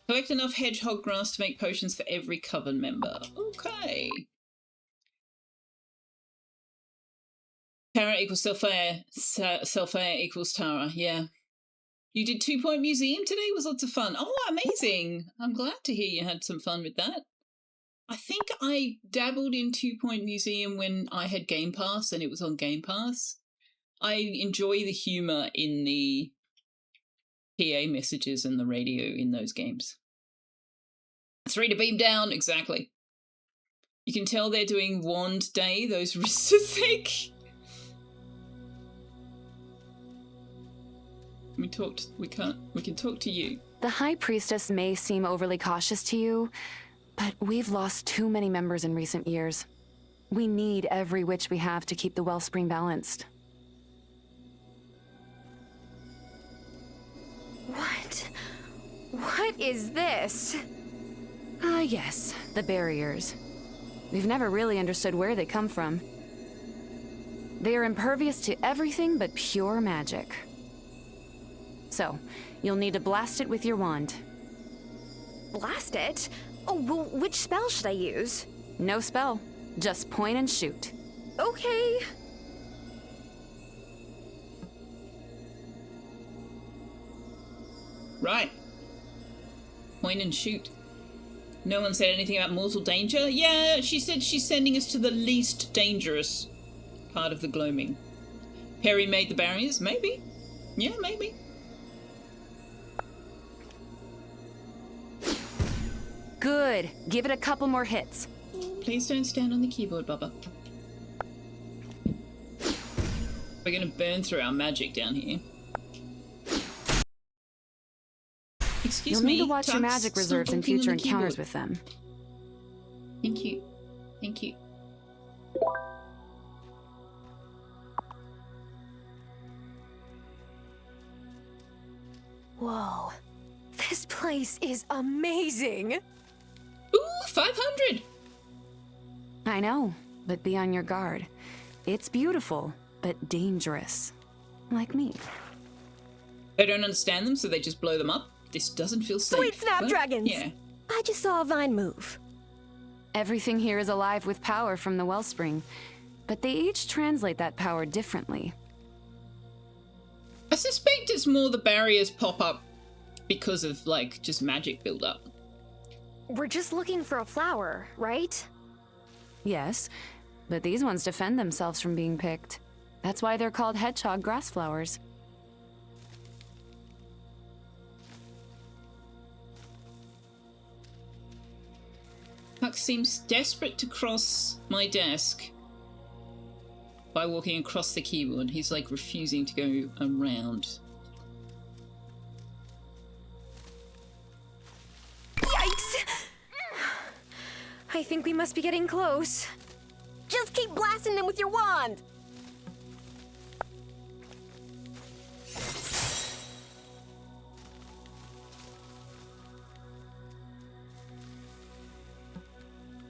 Collect enough hedgehog grass to make potions for every coven member. Okay. Tara equals Selfeya. Selfeya equals Tara. Yeah. You did 2 Point Museum today? It was lots of fun. Oh, amazing. I'm glad to hear you had some fun with that. I think I dabbled in 2 Point Museum when I had Game Pass and it was on Game Pass. I enjoy the humour in the PA messages and the radio in those games. 3 to beam down, exactly. You can tell they're doing Wand Day, those wrists are thick. We can talk to you. The High Priestess may seem overly cautious to you, but we've lost too many members in recent years. We need every witch we have to keep the wellspring balanced. What is this? Ah, yes, the barriers. We've never really understood where they come from. They are impervious to everything but pure magic. So, you'll need to blast it with your wand. Blast it? Oh, well, which spell should I use? No spell, just point and shoot. Okay. Right. Point and shoot. No one said anything about mortal danger? Yeah, she said she's sending us to the least dangerous part of the gloaming. Perry made the barriers? Maybe. Yeah, maybe. Good. Give it a couple more hits. Please don't stand on the keyboard, Bubba. We're gonna burn through our magic down here. Excuse You'll me. need to watch your Tux, magic stop reserves in talking on future the encounters keyboard. with them. Thank you. Thank you. Whoa. This place is amazing. Ooh, 500! I know, but be on your guard. It's beautiful, but dangerous. Like me. They don't understand them, so they just blow them up. This doesn't feel safe. Sweet snapdragons! Yeah. I just saw a vine move. Everything here is alive with power from the wellspring, but they each translate that power differently. I suspect it's more the barriers pop up because of, like, just magic build-up. We're just looking for a flower, right? Yes, but these ones defend themselves from being picked. That's why they're called hedgehog grass flowers. Huck seems desperate to cross my desk by walking across the keyboard. He's like refusing to go around. Yikes! I think we must be getting close. Just keep blasting them with your wand!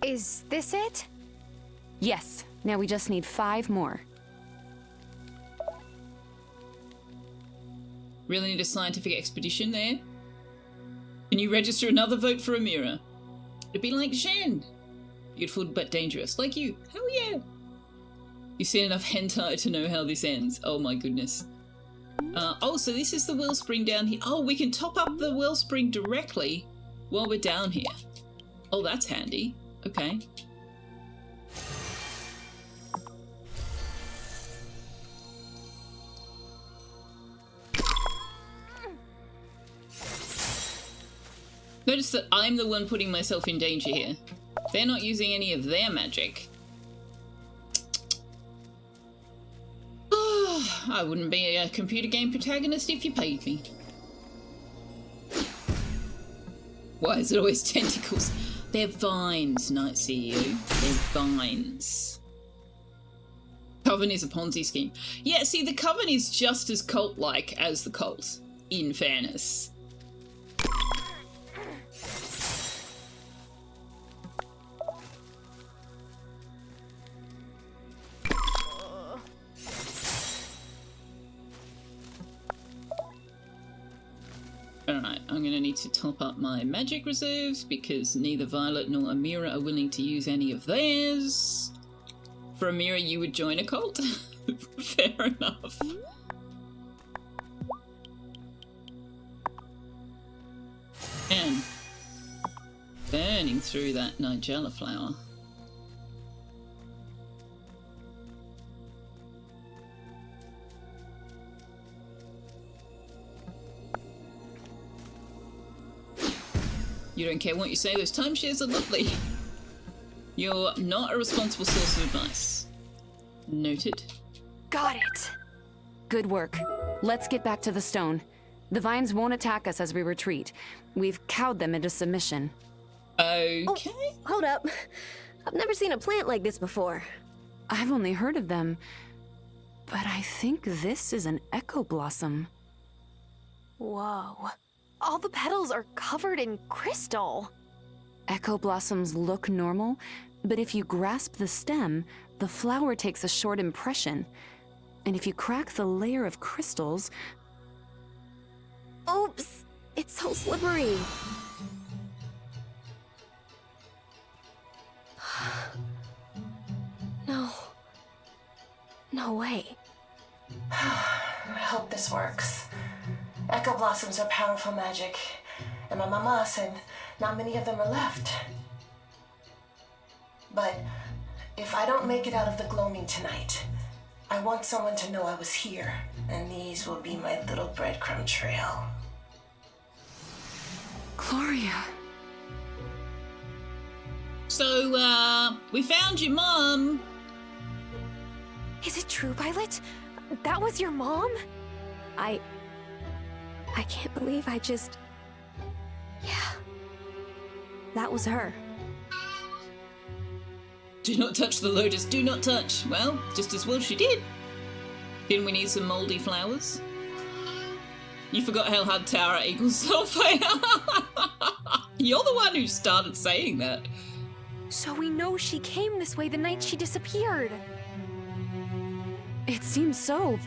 Is this it? Yes, now we just need 5 more. Really need a scientific expedition there? Can you register another vote for Amira? It'd be like Shen. Beautiful but dangerous, like you. Hell yeah. You've seen enough hentai to know how this ends. Oh my goodness. Oh, so this is the wellspring down here. Oh, we can top up the wellspring directly while we're down here. Oh, that's handy. Okay. Notice that I'm the one putting myself in danger here. They're not using any of their magic. I wouldn't be a computer game protagonist if you paid me. Why is it always tentacles? They're vines, Night CEO. They're vines. Coven is a Ponzi scheme. Yeah, see, the Coven is just as cult-like as the cult, in fairness. Alright, I'm going to need to top up my magic reserves because neither Violet nor Amira are willing to use any of theirs. For Amira, you would join a cult? Fair enough. And burning through that Nigella flower. You don't care what you say, those timeshares are lovely. You're not a responsible source of advice. Noted. Got it. Good work. Let's get back to the stone. The vines won't attack us as we retreat. We've cowed them into submission. Okay. Oh, hold up. I've never seen a plant like this before. I've only heard of them, but I think this is an echo blossom. Whoa. All the petals are covered in crystal. Echo blossoms look normal, but if you grasp the stem, the flower takes a short impression. And if you crack the layer of crystals... Oops! It's so slippery. No. No way. I hope this works. Echo blossoms are powerful magic, and my mama said not many of them are left. But if I don't make it out of the gloaming tonight, I want someone to know I was here, and these will be my little breadcrumb trail. Gloria. So, we found your mom. Is it true, Violet? That was your mom? I can't believe I just... Yeah. That was her. Do not touch the lotus, do not touch. Well, just as well she did. Didn't we need some moldy flowers? You forgot how hard Tara equals Selfeya. You're the one who started saying that. So we know she came this way the night she disappeared. It seems so.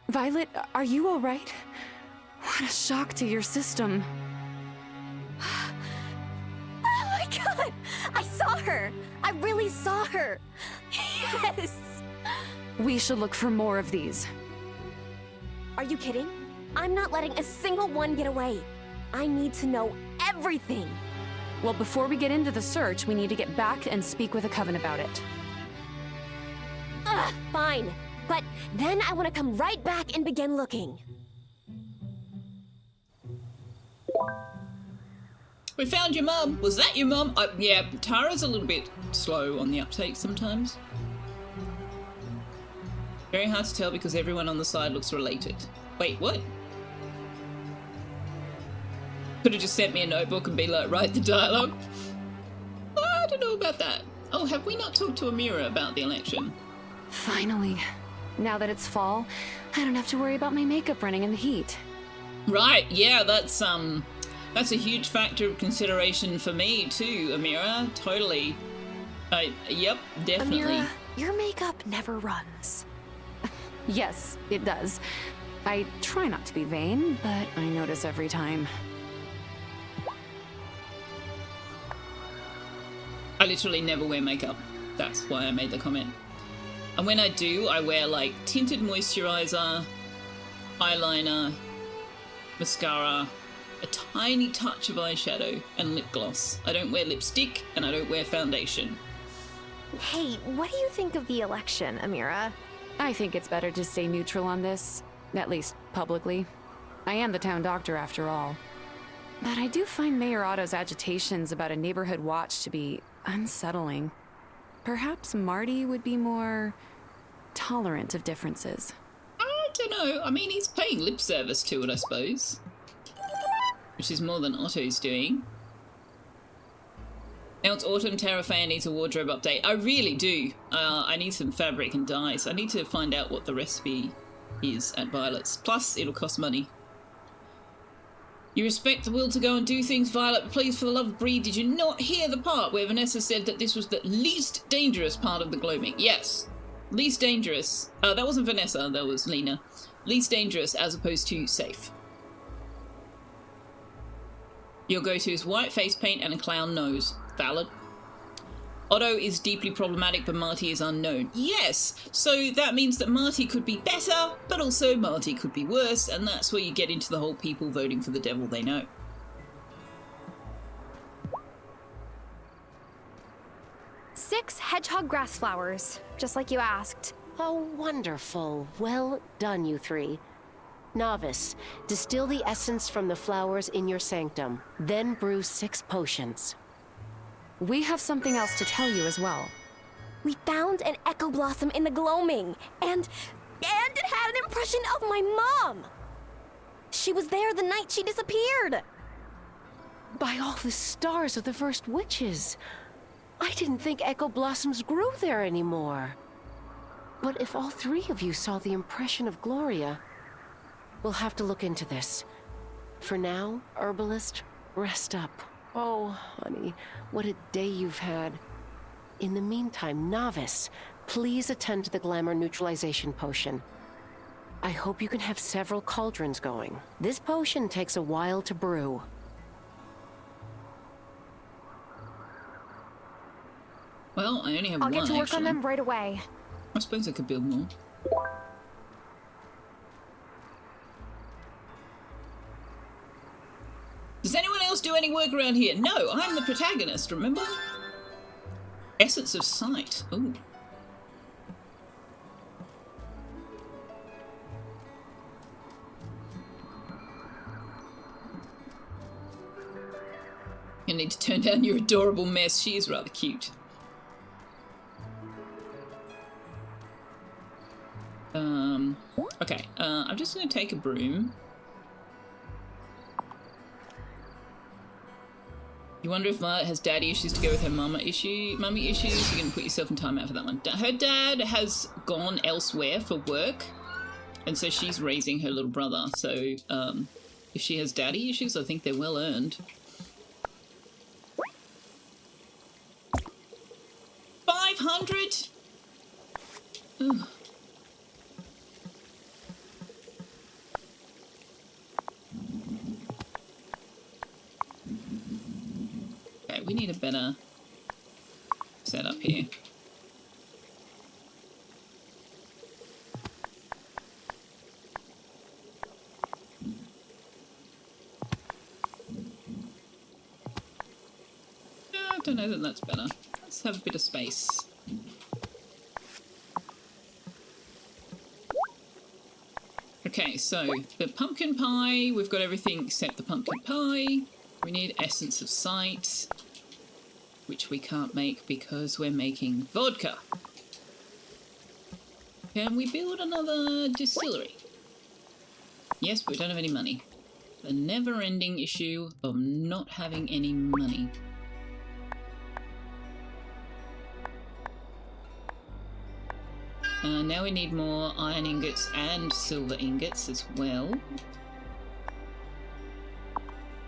Violet, are you all right? What a shock to your system. Oh my god! I saw her! I really saw her! Yes! We should look for more of these. Are you kidding? I'm not letting a single one get away. I need to know everything. Well, before we get into the search, we need to get back and speak with the Coven about it. Fine. But then I want to come right back and begin looking. We found your mum. Was that your mum? Yeah, Tara's a little bit slow on the uptake sometimes. Very hard to tell because everyone on the side looks related. Wait, what? Could have just sent me a notebook and be like, write the dialogue. I don't know about that. Oh, have we not talked to Amira about the election? Finally. Now that it's fall, I don't have to worry about my makeup running in the heat. Right, yeah, that's a huge factor of consideration for me too, Amira. Totally. Yep, definitely. Amira, your makeup never runs. Yes, it does. I try not to be vain, but I notice every time. I literally never wear makeup. That's why I made the comment. And when I do, I wear like tinted moisturizer, eyeliner, mascara, a tiny touch of eyeshadow, and lip gloss. I don't wear lipstick, and I don't wear foundation. Hey, what do you think of the election, Amira? I think it's better to stay neutral on this, at least publicly. I am the town doctor after all. But I do find Mayor Otto's agitations about a neighborhood watch to be unsettling. Perhaps Marty would be more tolerant of differences. I don't know. I mean, he's paying lip service to it, I suppose. Which is more than Otto's doing. Now it's autumn. Selfeya needs a wardrobe update. I really do. I need some fabric and dyes. I need to find out what the recipe is at Violet's. Plus, it'll cost money. You respect the will to go and do things, Violet, but please, for the love of Bree, did you not hear the part where Vanessa said that this was the least dangerous part of the gloaming? Yes. Least dangerous. That wasn't Vanessa, that was Lena. Least dangerous as opposed to safe. Your go-to is white face paint and a clown nose. Valid. Otto is deeply problematic, but Marty is unknown. Yes, so that means that Marty could be better, but also Marty could be worse, and that's where you get into the whole people voting for the devil they know. Six hedgehog grass flowers, just like you asked. Oh, wonderful. Well done, you three. Novice, distill the essence from the flowers in your sanctum, then brew 6 potions. We have something else to tell you as well. We found an echo blossom in the gloaming, and it had an impression of my mom. She was there the night she disappeared. By all the stars of the first witches. I didn't think echo blossoms grew there anymore. But if all 3 of you saw the impression of Gloria, we'll have to look into this. For now, herbalist, rest up. Oh, honey, what a day you've had. In the meantime, Novice, please attend to the glamour neutralization potion. I hope you can have several cauldrons going. This potion takes a while to brew. Well, I only have I'll one, get to work on actually. them right away. I suppose I could build more. Does anyone else do any work around here? No, I'm the protagonist, remember? Essence of Sight. Ooh. You need to turn down your adorable mess. She is rather cute. Okay, I'm just going to take a broom. You wonder if Violet has daddy issues to go with her mummy issues? You're going to put yourself in timeout for that one. Her dad has gone elsewhere for work, and so she's raising her little brother. So if she has daddy issues, I think they're well earned. 500? Ugh. Okay, we need a better setup here. I don't know that that's better. Let's have a bit of space. Okay, so the pumpkin pie, we've got everything except the pumpkin pie. We need Essence of Sight, which we can't make because we're making vodka. Can we build another distillery? Yes, but we don't have any money. The never-ending issue of not having any money. Now we need more iron ingots and silver ingots as well.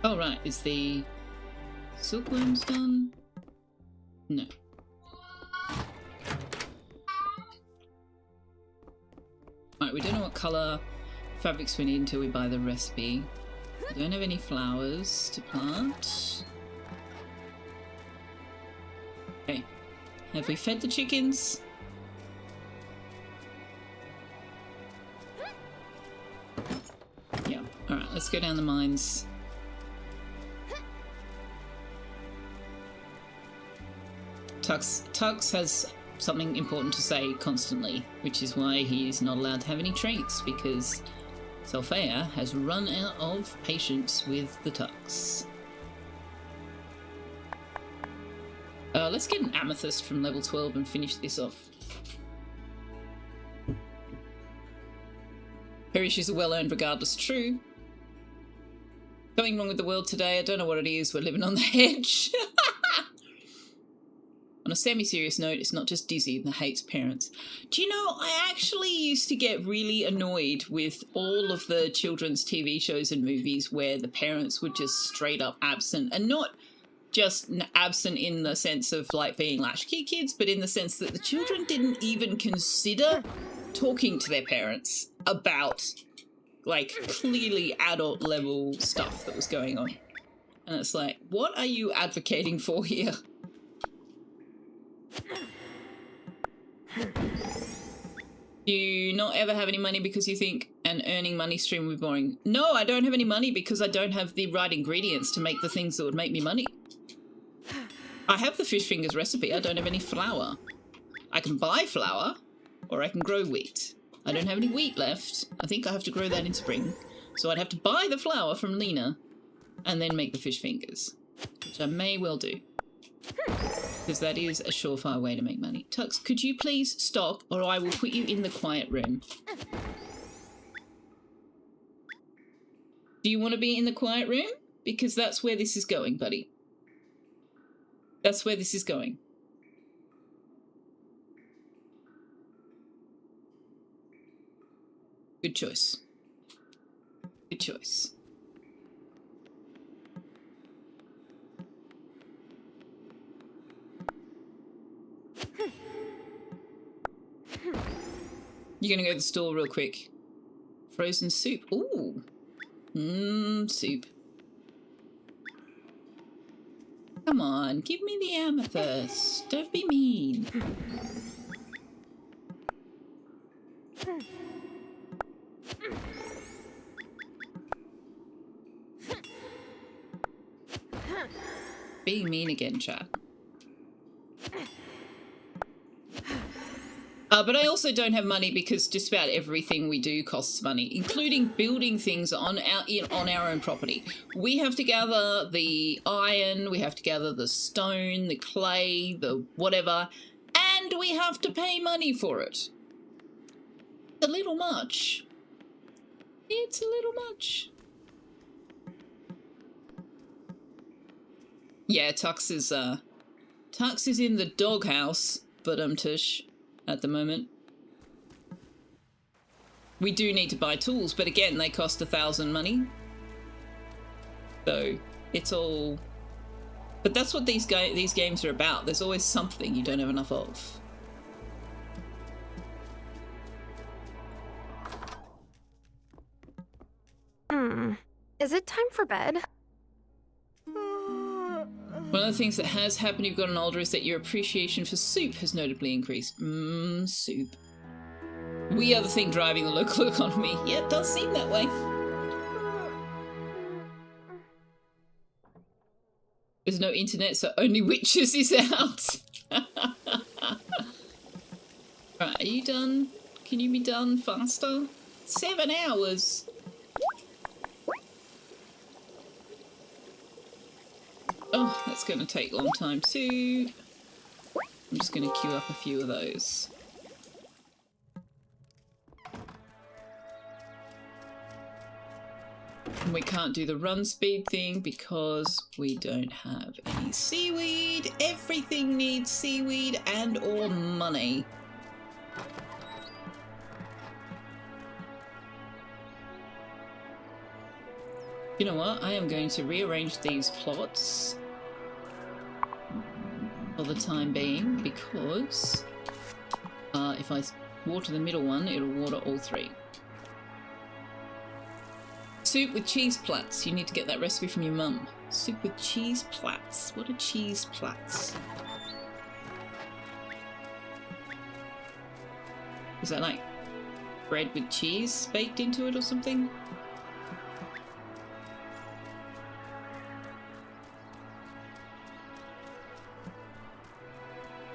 Oh right, is the silkworms done? No. Right, we don't know what colour fabrics we need until we buy the recipe. We don't have any flowers to plant. Okay. Have we fed the chickens? Yeah. Alright, let's go down the mines. Tux has something important to say constantly, which is why he's not allowed to have any treats, because Selfeya has run out of patience with the Tux. Let's get an amethyst from level 12 and finish this off. Her issues are well earned regardless. True. Something wrong with the world today. I don't know what it is. We're living on the edge. On a semi-serious note, it's not just Dizzy that hates parents. Do you know, I actually used to get really annoyed with all of the children's TV shows and movies where the parents were just straight up absent, and not just absent in the sense of like being latchkey kids, but in the sense that the children didn't even consider talking to their parents about like clearly adult level stuff that was going on. And it's like, what are you advocating for here? Do you not ever have any money because you think an earning money stream would be boring? No, I don't have any money because I don't have the right ingredients to make the things that would make me money. I have the fish fingers recipe. I don't have any flour. I can buy flour, or I can grow wheat. I don't have any wheat left. I think I have to grow that in spring. So I'd have to buy the flour from Lena and then make the fish fingers, which I may well do. Because that is a surefire way to make money. Tux, could you please stop, or I will put you in the quiet room. Do you want to be in the quiet room? Because that's where this is going, buddy. That's where this is going. Good choice. Good choice. You're gonna go to the store real quick. Frozen soup. Ooh. Soup. Come on, give me the amethyst. Don't be mean. Being mean again, chat. But I also don't have money because just about everything we do costs money, including building things on our own property. We have to gather the iron, we have to gather the stone, the clay, the whatever, and we have to pay money for it. It's a little much. It's a little much. Yeah, Tux is in the doghouse, but tush. At the moment. We do need to buy tools, but again, they cost 1,000 money. So it's all. But that's what these games are about. There's always something you don't have enough of. Is it time for bed? One of the things that has happened you've gotten older is that your appreciation for soup has notably increased. Soup. We are the thing driving the local economy. Yeah, it does seem that way. There's no internet, so only Witches is out. Right, are you done? Can you be done faster? 7 hours. Oh, that's going to take a long time too. I'm just going to queue up a few of those. And we can't do the run speed thing because we don't have any seaweed. Everything needs seaweed and or money. You know what? I am going to rearrange these plots for the time being because if I water the middle one, it'll water all three. Soup with cheese plats. You need to get that recipe from your mum. Soup with cheese plats. What are cheese plats? Is that like bread with cheese baked into it or something?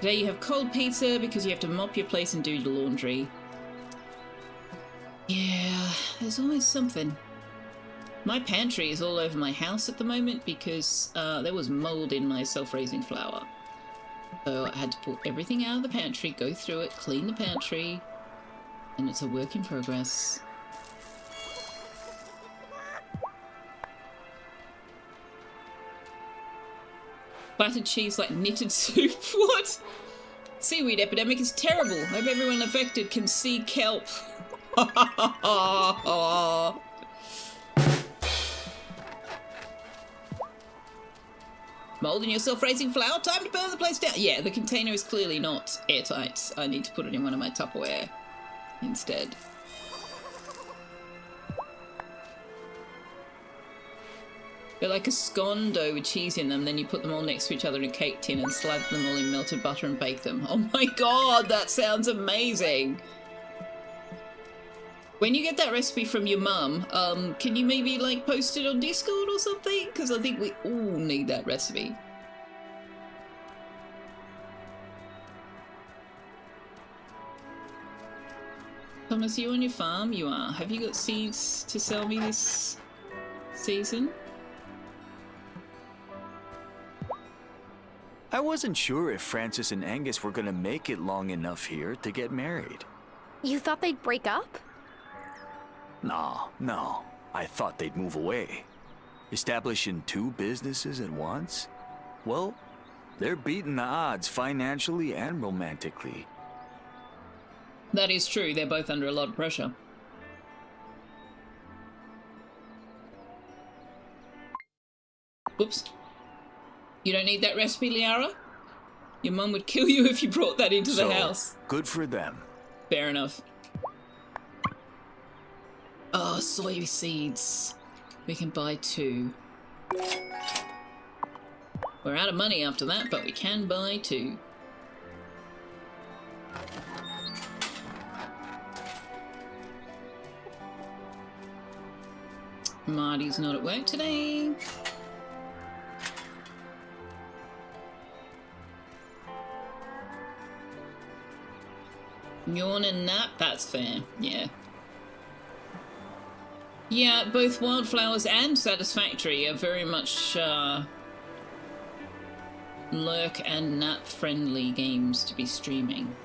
Today you have cold pizza because you have to mop your place and do your laundry. Yeah, there's always something. My pantry is all over my house at the moment because there was mold in my self-raising flour. So I had to pull everything out of the pantry, go through it, clean the pantry, and it's a work in progress. Battered cheese like knitted soup? What? Seaweed epidemic is terrible. Hope everyone affected can see kelp. Mold in your self-raising flour? Time to burn the place down. Yeah, the container is clearly not airtight. I need to put it in one of my Tupperware instead. They're like a scone dough with cheese in them, then you put them all next to each other in a cake tin and slather them all in melted butter and bake them. Oh my god, that sounds amazing! When you get that recipe from your mum, can you maybe like post it on Discord or something? Because I think we all need that recipe. Thomas, are you on your farm? You are. Have you got seeds to sell me this season? I wasn't sure if Francis and Angus were gonna make it long enough here to get married. You thought they'd break up? No. I thought they'd move away. Establishing 2 businesses at once? Well, they're beating the odds financially and romantically. That is true. They're both under a lot of pressure. Whoops. You don't need that recipe, Liara? Your mum would kill you if you brought that into the house. Good for them. Fair enough. Oh, soy seeds. We can buy 2. We're out of money after that, but we can buy 2. Marty's not at work today. Yawn and nap, that's fair, yeah. Yeah, both Wylde Flowers and Satisfactory are very much lurk and nap friendly games to be streaming.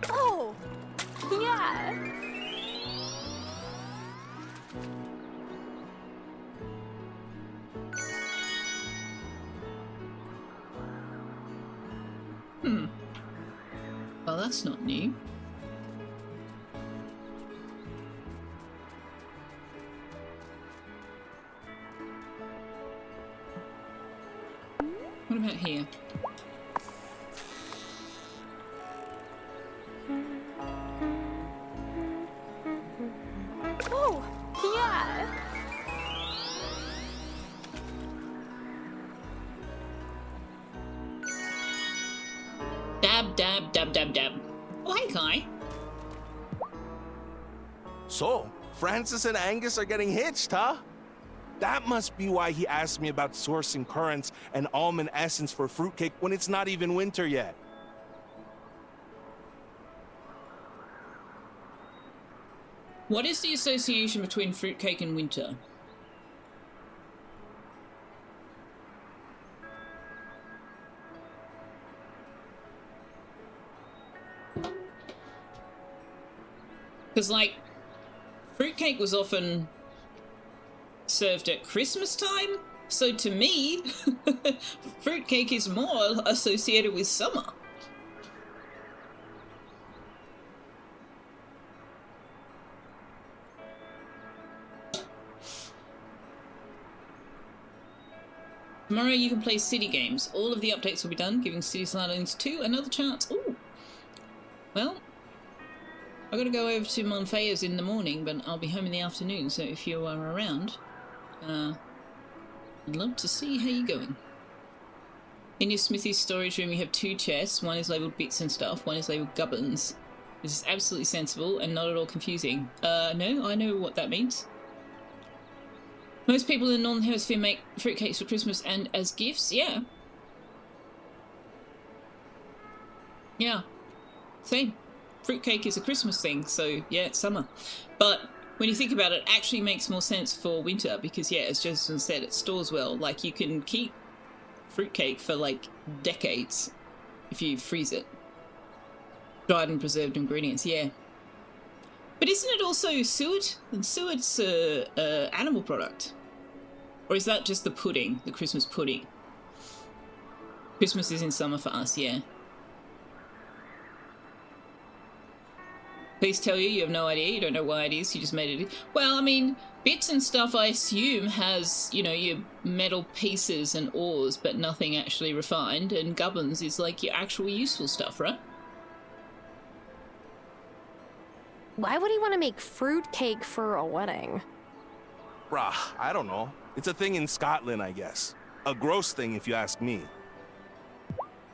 Oh, yeah. Well, that's not new. What about here? Oh, yeah. Dab, dab, dab, dab, dab. Oh, hey, Kai. So, Francis and Angus are getting hitched, huh? That must be why he asked me about sourcing currants and almond essence for fruitcake when it's not even winter yet. What is the association between fruitcake and winter? Because, like, fruitcake was often served at Christmas time, so to me, fruitcake is more associated with summer. Tomorrow you can play city games. All of the updates will be done, giving City Skylines 2 another chance. Ooh. Well, I've got to go over to Monfeya's in the morning, but I'll be home in the afternoon, so if you are around, I'd love to see how you're going. In your Smithy's storage room, you have 2 chests. One is labelled bits and stuff, one is labelled gubbins. This is absolutely sensible and not at all confusing. No, I know what that means. Most people in the Northern Hemisphere make fruitcakes for Christmas and as gifts, yeah. Yeah, same. Fruitcake is a Christmas thing, so yeah, it's summer. But when you think about it, it actually makes more sense for winter because, yeah, as Joseph said, it stores well. Like, you can keep fruitcake for, like, decades if you freeze it. Dried and preserved ingredients, yeah. But isn't it also suet? And suet's a animal product. Or is that just the pudding, the Christmas pudding? Christmas is in summer for us, yeah. Please tell you have no idea, you don't know why it is, you just made it. Well, I mean, bits and stuff I assume has, you know, your metal pieces and ores, but nothing actually refined, and gubbins is like your actual useful stuff, right? Why would he want to make fruitcake for a wedding? Bruh, I don't know. It's a thing in Scotland, I guess. A gross thing, if you ask me.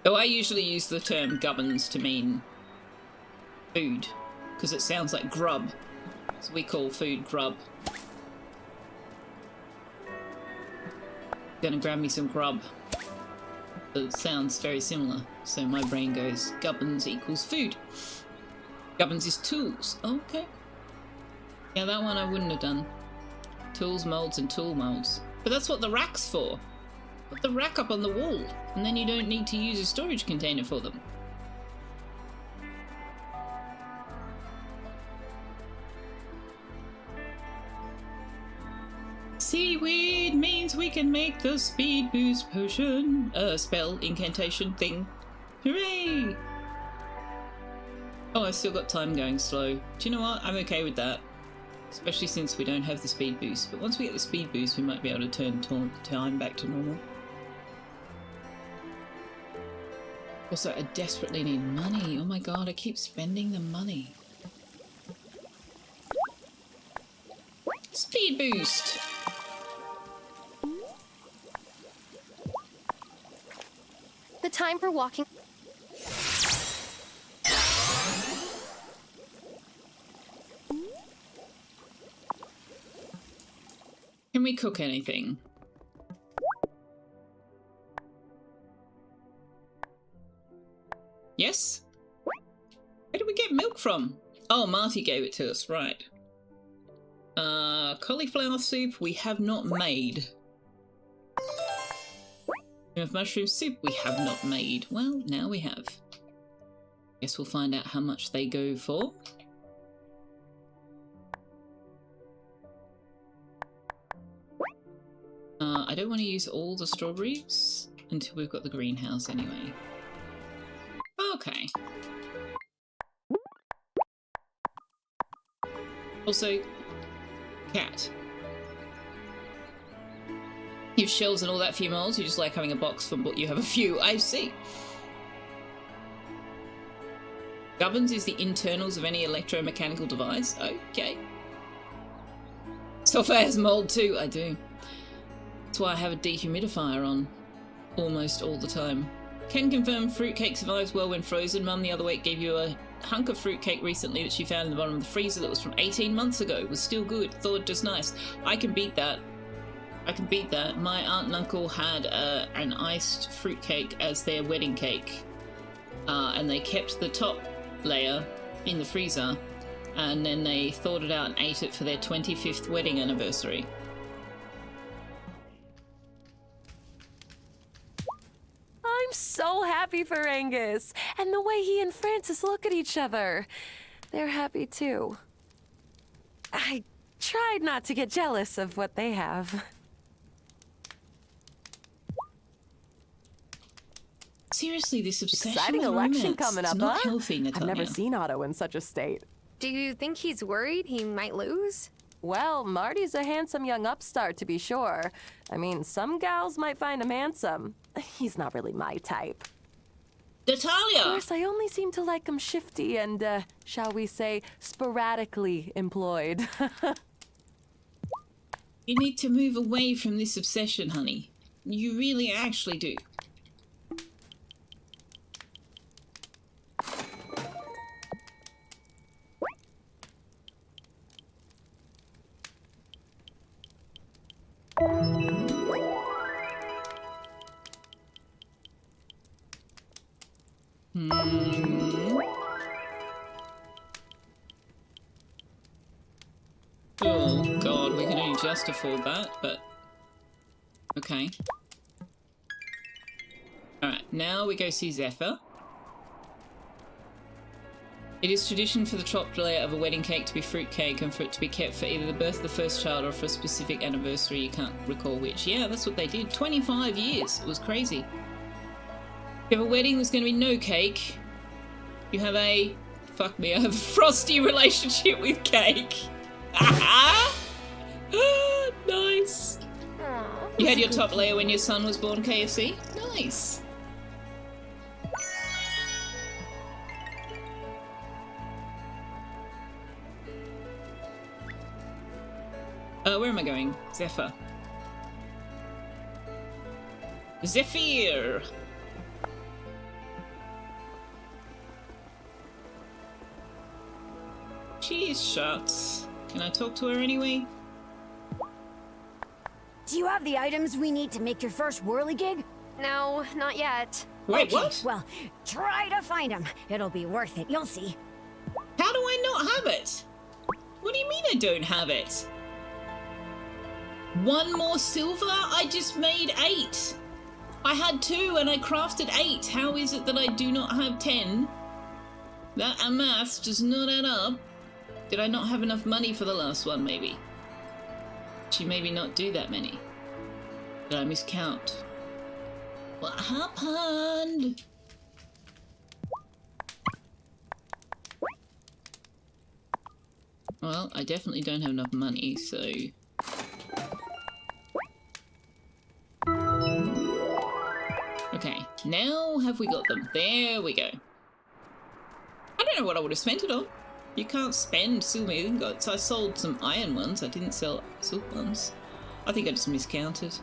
Oh, I usually use the term gubbins to mean food, because it sounds like grub. So we call food grub. Gonna grab me some grub. It sounds very similar, so my brain goes gubbins equals food. Gubbins is tools. Okay. Yeah, that one I wouldn't have done. Tools, molds, and tool molds. But that's what the rack's for. Put the rack up on the wall, and then you don't need to use a storage container for them. Seaweed means we can make the speed boost potion. Spell, incantation thing. Hooray! Oh, I've still got time going slow. Do you know what? I'm okay with that. Especially since we don't have the speed boost. But once we get the speed boost, we might be able to turn time back to normal. Also, I desperately need money. Oh my god, I keep spending the money. Speed boost! The time for walking. Can we cook anything? Yes? Where did we get milk from? Oh, Marty gave it to us, right. Cauliflower soup we have not made. Of mushroom soup we have not made. Well, now we have. Guess we'll find out how much they go for. I don't want to use all the strawberries until we've got the greenhouse anyway. Okay. Also, cat. You have shells and all that for your molds, you just like having a box from what you have a few. I see. Governs is the internals of any electromechanical device. Okay. Selfeya has mold too. I do. That's why I have a dehumidifier on almost all the time. Can confirm fruitcake survives well when frozen. Mum the other week gave you a hunk of fruitcake recently that she found in the bottom of the freezer that was from 18 months ago. It was still good. Thought just nice. I can beat that. I can beat that. My aunt and uncle had an iced fruitcake as their wedding cake. And they kept the top layer in the freezer. And then they thawed it out and ate it for their 25th wedding anniversary. I'm so happy for Angus, and the way he and Francis look at each other. They're happy too. I tried not to get jealous of what they have. Seriously, this obsession Exciting with election romance. coming up, It's not huh? healthy, Natalia. I've never seen Otto in such a state. Do you think he's worried he might lose? Well, Marty's a handsome young upstart, to be sure. I mean, some gals might find him handsome. He's not really my type. Natalia! Of course, I only seem to like him shifty and, shall we say, sporadically employed. You need to move away from this obsession, honey. You really actually do. Oh god, we can only just afford that, but okay. Alright, now we go see Zephyr. It is tradition for the top layer of a wedding cake to be fruitcake and for it to be kept for either the birth of the first child or for a specific anniversary, you can't recall which. Yeah, that's what they did. 25 years. It was crazy. You have a wedding, there's going to be no cake. You have a... Fuck me, I have a frosty relationship with cake. Nice. You had your top layer when your son was born, KFC? Nice. Where am I going? Zephyr. Zephyr! Cheese shots. Can I talk to her anyway? Do you have the items we need to make your first whirligig? No, not yet. Wait, okay, what? Well, try to find them. It'll be worth it, you'll see. How do I not have it? What do you mean I don't have it? One more silver? I just made 8. I had 2 and I crafted 8. How is it that I do not have 10? That maths does not add up. Did I not have enough money for the last one, maybe? She maybe not do that many. Did I miscount? What happened? Well, I definitely don't have enough money, so... Okay, now have we got them? There we go. I don't know what I would have spent it on. You can't spend silver ingots. I sold some iron ones. I didn't sell silk ones. I think I just miscounted.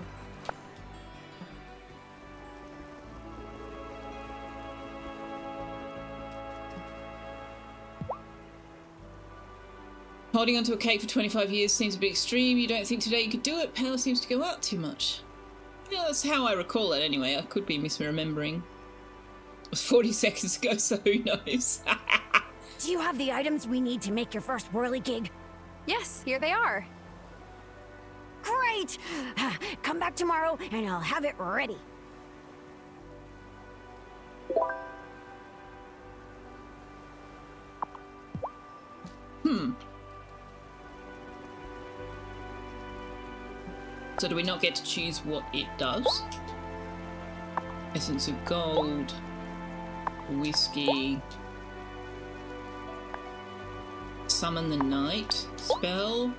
Holding onto a cake for 25 years seems a bit extreme. You don't think today you could do it? Power seems to go up too much. Yeah, that's how I recall it anyway. I could be misremembering. It was 40 seconds ago, so who knows? Do you have the items we need to make your first whirly gig? Yes, here they are. Great! Come back tomorrow and I'll have it ready. So do we not get to choose what it does? Essence of gold, whiskey, summon the night spell,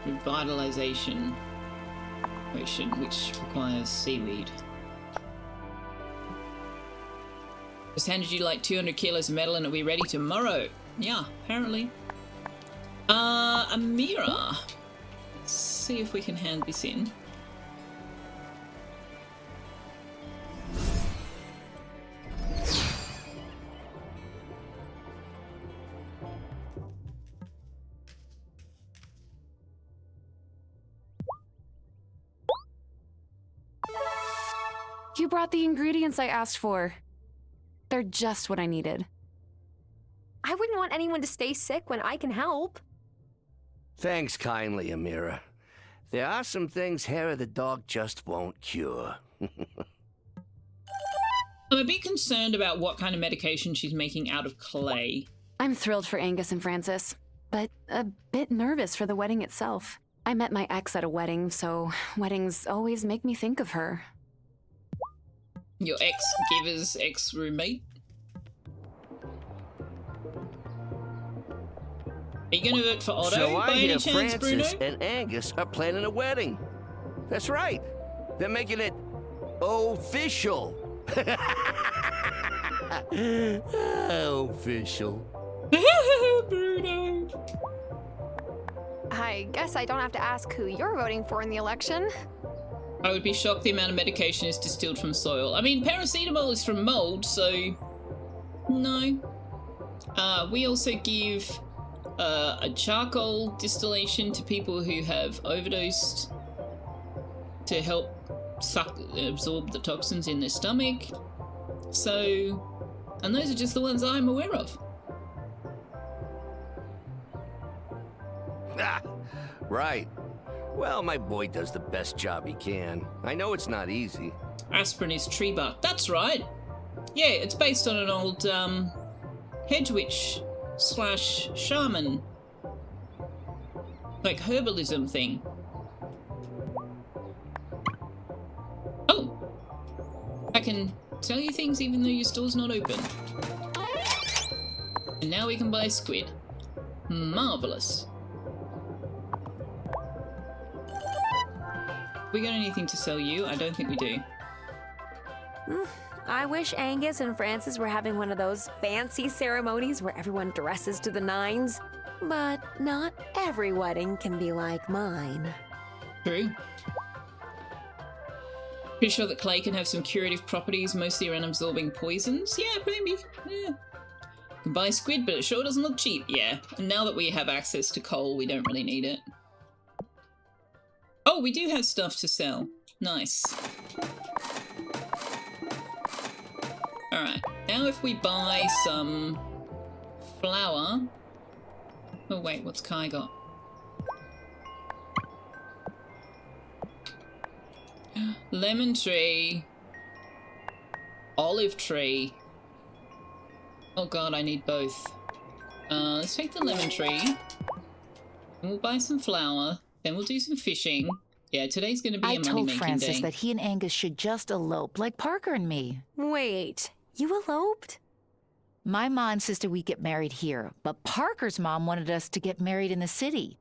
revitalization potion, which requires seaweed. Just handed you like 200 kilos of metal and it'll be ready tomorrow. Yeah, apparently. Amira. Let's see if we can hand this in. You brought the ingredients I asked for. They're just what I needed. I wouldn't want anyone to stay sick when I can help. Thanks kindly, Amira. There are some things hair of the dog just won't cure. I'm a bit concerned about what kind of medication she's making out of clay. I'm thrilled for Angus and Francis, but a bit nervous for the wedding itself. I met my ex at a wedding, so weddings always make me think of her. Your ex-giver's ex-roommate? Are you going to vote for Otto So by I any hear chance, Francis Bruno? and Angus are planning a wedding. That's right. They're making it official. Official. Bruno. I guess I don't have to ask who you're voting for in the election. I would be shocked the amount of medication is distilled from soil. I mean, paracetamol is from mold, so... No. We also give a charcoal distillation to people who have overdosed to help absorb the toxins in their stomach. So... And those are just the ones I'm aware of. Ah, right. Well, my boy does the best job he can. I know it's not easy. Aspirin is tree bark. That's right. Yeah, it's based on an old hedge witch / shaman, like herbalism thing. Oh, I can tell you things even though your store's not open. And now we can buy squid. Marvelous. We got anything to sell you? I don't think we do. I wish Angus and Francis were having one of those fancy ceremonies where everyone dresses to the nines. But not every wedding can be like mine. True. Pretty sure that clay can have some curative properties, mostly around absorbing poisons. Yeah, maybe. Yeah. You can buy squid, but it sure doesn't look cheap. Yeah. And now that we have access to coal, we don't really need it. Oh, we do have stuff to sell. Nice. Alright, now if we buy some flour... Oh wait, what's Kai got? Lemon tree. Olive tree. Oh god, I need both. Let's take the lemon tree. And we'll buy some flour. Then we'll do some fishing. Yeah, today's going to be a money-making day. I told Francis that he and Angus should just elope, like Parker and me. Wait, you eloped? My ma insisted we get married here, but Parker's mom wanted us to get married in the city.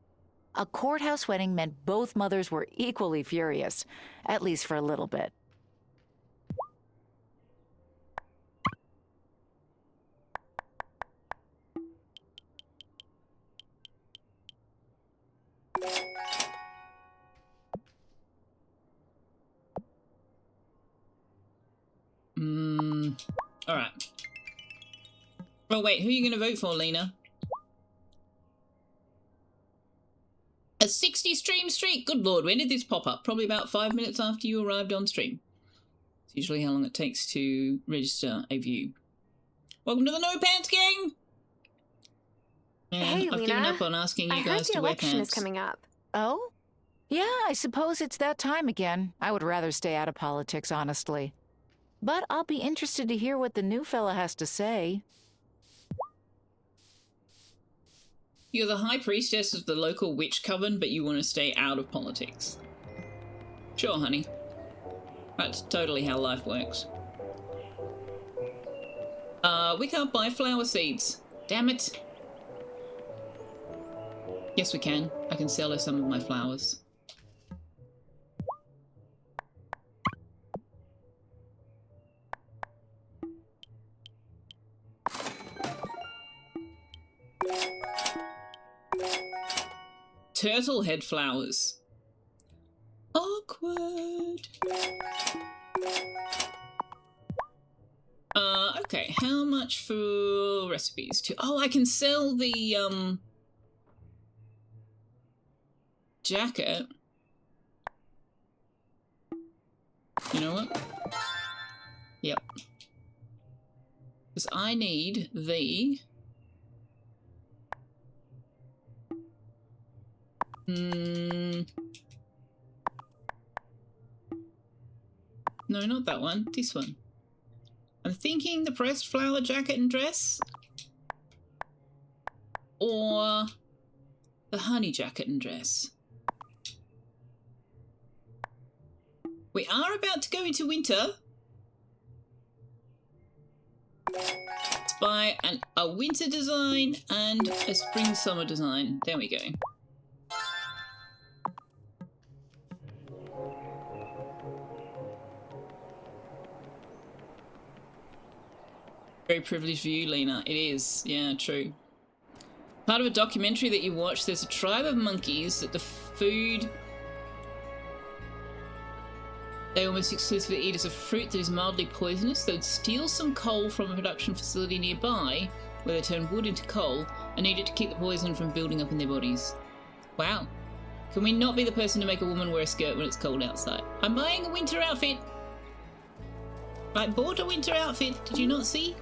A courthouse wedding meant both mothers were equally furious, at least for a little bit. Alright. Oh wait, who are you going to vote for, Lena? A 60 stream streak? Good lord, when did this pop up? Probably about 5 minutes after you arrived on stream. It's usually how long it takes to register a view. Welcome to the No Pants Gang! And Hey, I've Lena. given up on asking you guys to wear pants. I heard the election is coming up. Oh? Yeah, I suppose it's that time again. I would rather stay out of politics, honestly. But I'll be interested to hear what the new fella has to say. You're the high priestess of the local witch coven, but you want to stay out of politics. Sure, honey. That's totally how life works. We can't buy flower seeds. Damn it. Yes, we can. I can sell her some of my flowers. Turtle head flowers. Awkward. Okay, how much for recipes? Oh, I can sell the, jacket. You know what? Yep. Because I need the... No, not that one. This one. I'm thinking the pressed flower jacket and dress. Or the honey jacket and dress. We are about to go into winter. Let's buy a winter design and a spring-summer design. There we go. Very privileged view, Lena. It is. Yeah, true. Part of a documentary that you watch, there's a tribe of monkeys that the food they almost exclusively eat is a fruit that is mildly poisonous. They would steal some coal from a production facility nearby, where they turn wood into coal, and eat it to keep the poison from building up in their bodies. Wow. Can we not be the person to make a woman wear a skirt when it's cold outside? I'm buying a winter outfit. I bought a winter outfit. Did you not see?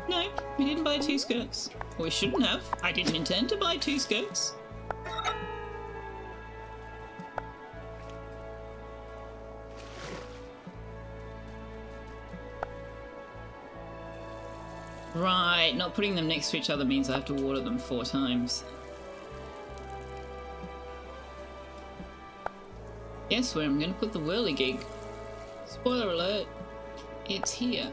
No, we didn't buy 2 skirts. Or we shouldn't have. I didn't intend to buy 2 skirts. Right, not putting them next to each other means I have to water them 4 times. Guess where I'm going to put the whirligig. Spoiler alert, it's here.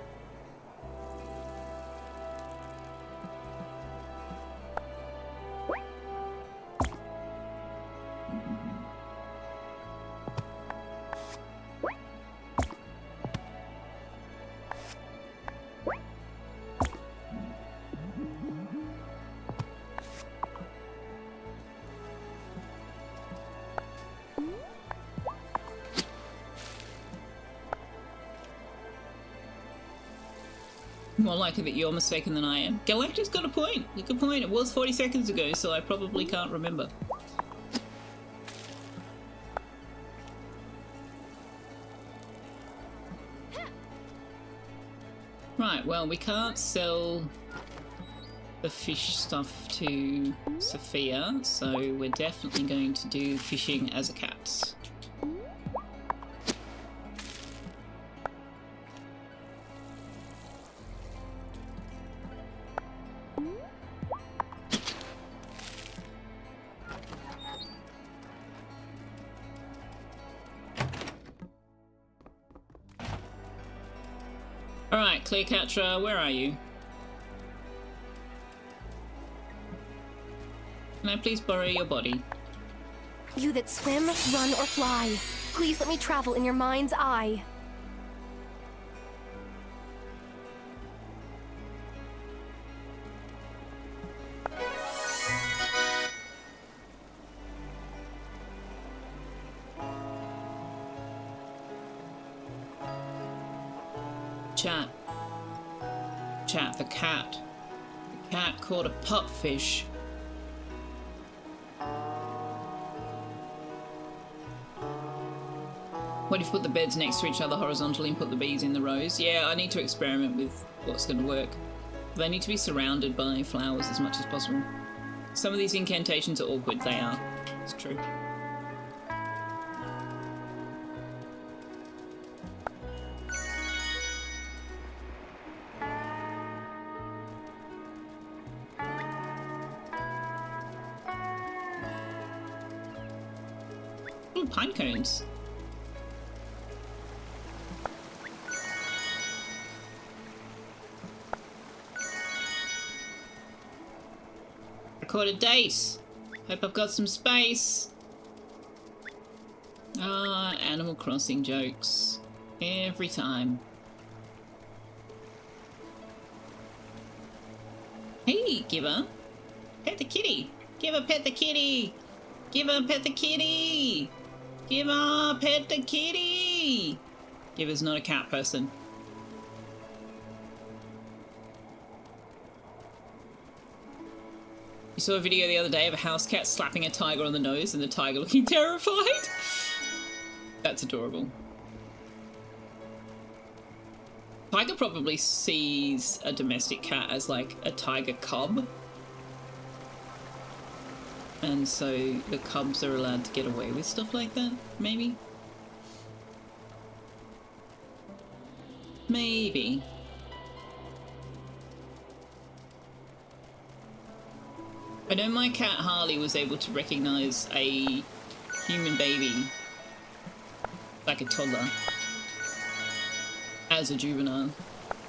More likely that you're mistaken than I am. Galactic's got a point. A good point. It was 40 seconds ago, so I probably can't remember. Right, well, we can't sell the fish stuff to Selfeya, so we're definitely going to do fishing as a cat. Alright, Cleopatra, where are you? Can I please borrow your body? You that swim, run, or fly, please let me travel in your mind's eye. Chat, the cat. The cat caught a pupfish. What if you put the beds next to each other horizontally and put the bees in the rows? Yeah, I need to experiment with what's going to work. They need to be surrounded by flowers as much as possible. Some of these incantations are awkward, they are. It's true. Oh, pine cones. Record a date. Hope I've got some space. Ah, Animal Crossing jokes. Every time. Hey, Giver. Pet the kitty. Give her pet the kitty. Give her pet the kitty. Give her pet the kitty. Giver's not a cat person. You saw a video the other day of a house cat slapping a tiger on the nose and the tiger looking terrified. That's adorable. Tiger probably sees a domestic cat as like a tiger cub. And so the cubs are allowed to get away with stuff like that, maybe? Maybe. I know my cat Harley was able to recognize a human baby, like a toddler, as a juvenile,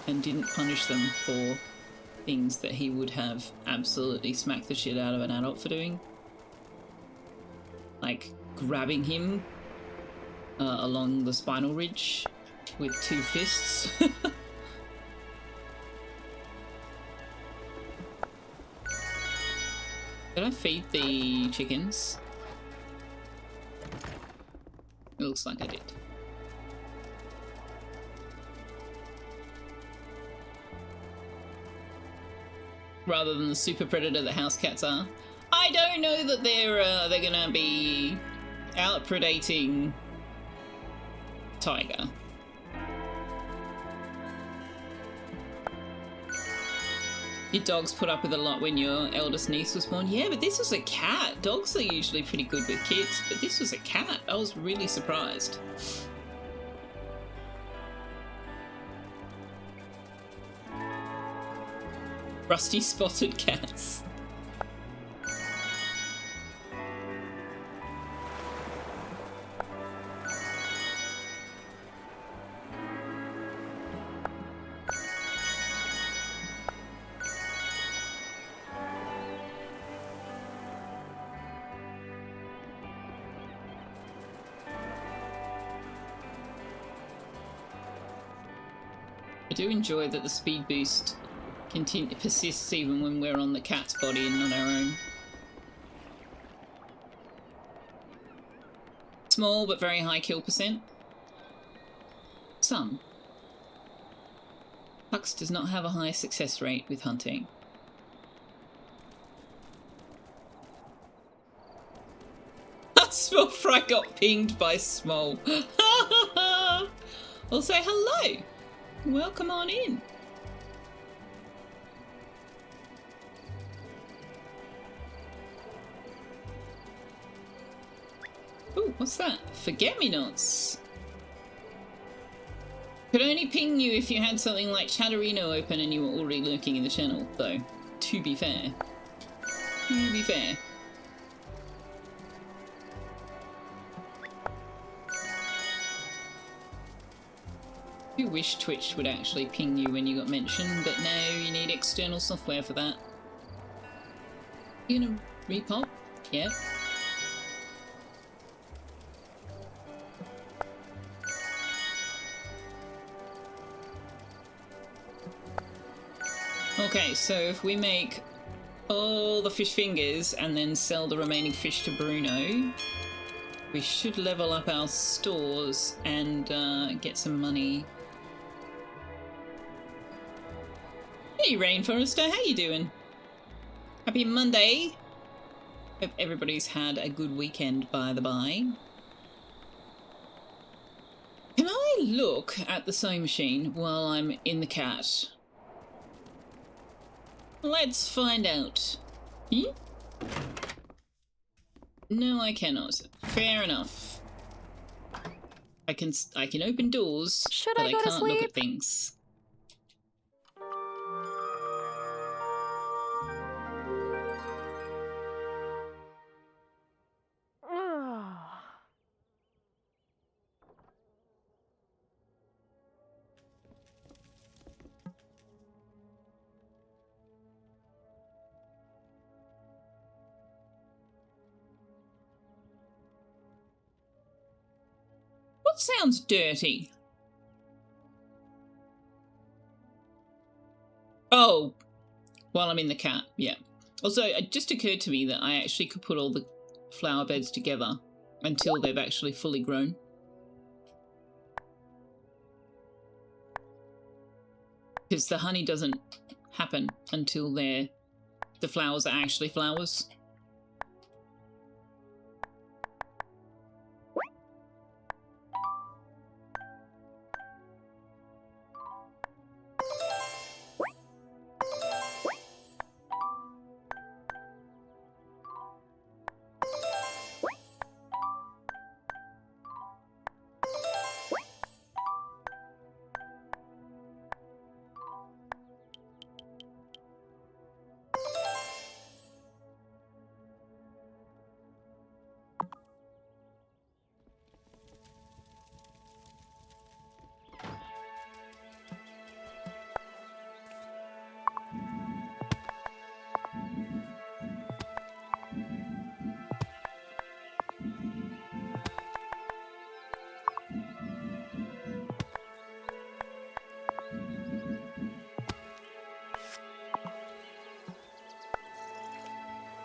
and didn't punish them for things that he would have absolutely smacked the shit out of an adult for doing. Like grabbing him along the spinal ridge with 2 fists. Did I feed the chickens? It looks like I did. Rather than the super predator that house cats are. I don't know that they're gonna be out predating tiger. Your dogs put up with a lot when your eldest niece was born. Yeah, but this was a cat. Dogs are usually pretty good with kids, but this was a cat. I was really surprised. Rusty spotted cats. I do enjoy that the speed boost persists even when we're on the cat's body and not our own. Small but very high kill percent. Some. Hux does not have a high success rate with hunting. Small Fry got pinged by Small. I'll say hello. Welcome on in. Ooh, what's that? Forget-me-nots. Could only ping you if you had something like Chatterino open and you were already lurking in the channel, though. To be fair. To be fair. You wish Twitch would actually ping you when you got mentioned, but no, you need external software for that. You gonna repop? Yeah. Okay, so if we make all the fish fingers and then sell the remaining fish to Bruno, we should level up our stores and get some money. Hey Rainforester, how you doing? Happy Monday! Hope everybody's had a good weekend, by the by. Can I look at the sewing machine while I'm in the cat? Let's find out. Hmm? No, I cannot. Fair enough. I can open doors, but I can't look at things. What sounds dirty? Oh, while I'm in the cat, yeah. Also, it just occurred to me that I actually could put all the flower beds together until they've actually fully grown. Because the honey doesn't happen until the flowers are actually flowers.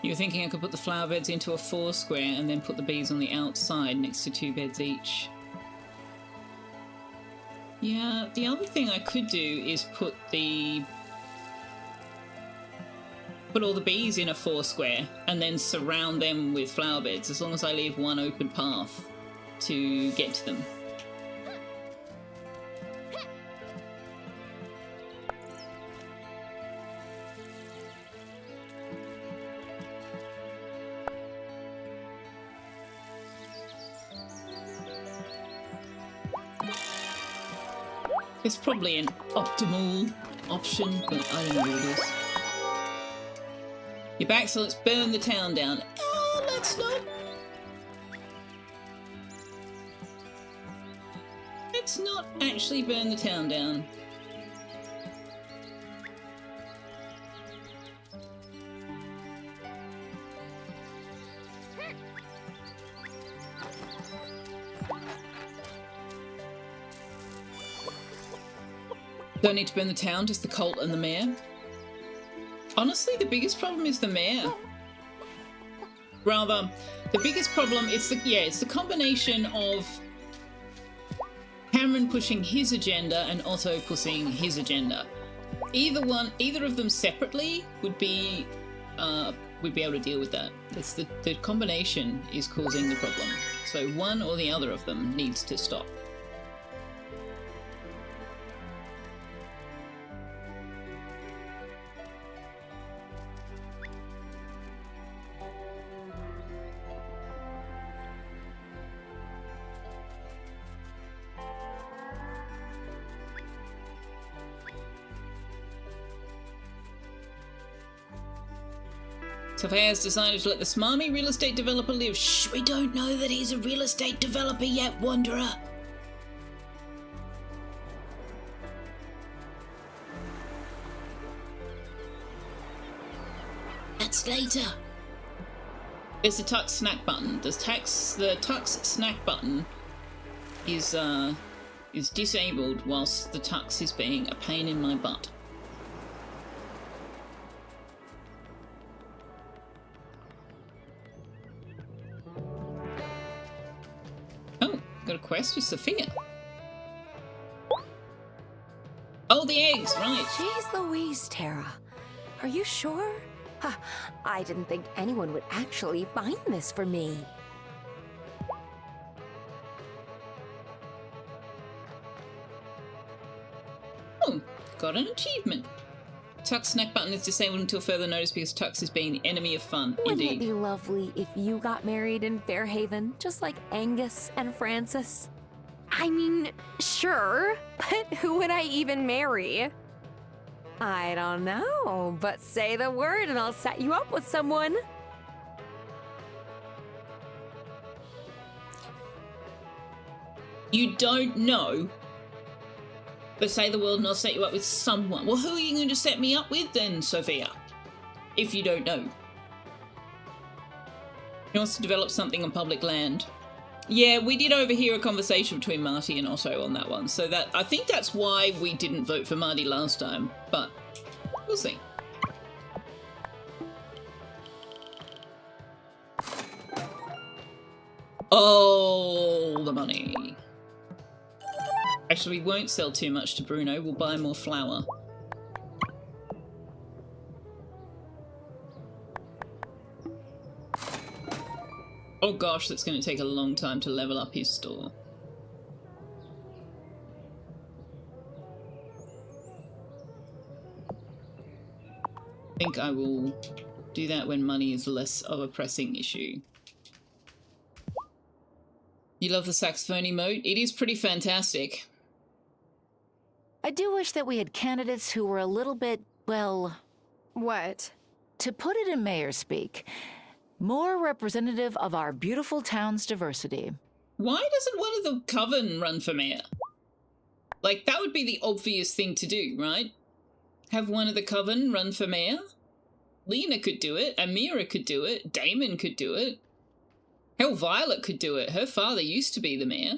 You were thinking I could put the flower beds into a 4 square and then put the bees on the outside next to 2 beds each. Yeah, the other thing I could do is put all the bees in a 4 square and then surround them with flower beds, as long as I leave one open path to get to them. It's probably an optimal option, but I don't know what it is. You're back, so let's burn the town down. Oh, let's not. Let's not actually burn the town down. Don't need to burn the town, just the cult and the mayor. Honestly, the biggest problem is the mayor. Rather, the biggest problem it's the combination of Cameron pushing his agenda and Otto pushing his agenda. Either of them separately would be able to deal with that. It's the combination is causing the problem. So one or the other of them needs to stop. Selfeya has decided to let the smarmy real estate developer live. Shh, we don't know that he's a real estate developer yet, Wanderer. Tux later. There's the Tux snack button. The Tux snack button is disabled whilst the Tux is being a pain in my butt. Oh, got a quest with Selfeya. Oh, the eggs, right. Jeez Louise, Tara. Are you sure? Huh, I didn't think anyone would actually find this for me. Oh, got an achievement. Tux snack button is disabled until further notice because Tux is being the enemy of fun. Wouldn't Indeed. it be lovely if you got married in Fairhaven, just like Angus and Francis? I mean, sure, but who would I even marry? I don't know, but say the word and I'll set you up with someone. You don't know, but say the word and I'll set you up with someone. Well, who are you going to set me up with then, Selfeya? If you don't know. He wants to develop something on public land. Yeah, we did overhear a conversation between Marty and Otto on that one, so that I think that's why we didn't vote for Marty last time, but we'll see. Oh, the money. Actually, we won't sell too much to Bruno. We'll buy more flour. Oh gosh, that's going to take a long time to level up his store. I think I will do that when money is less of a pressing issue. You love the saxophone emote? It is pretty fantastic. I do wish that we had candidates who were a little bit, well... What? To put it in mayor speak, more representative of our beautiful town's diversity. Why doesn't one of the coven run for mayor? Like, that would be the obvious thing to do, right? Have one of the coven run for mayor? Lena could do it, Amira could do it, Damon could do it. Hell, Violet could do it. Her father used to be the mayor.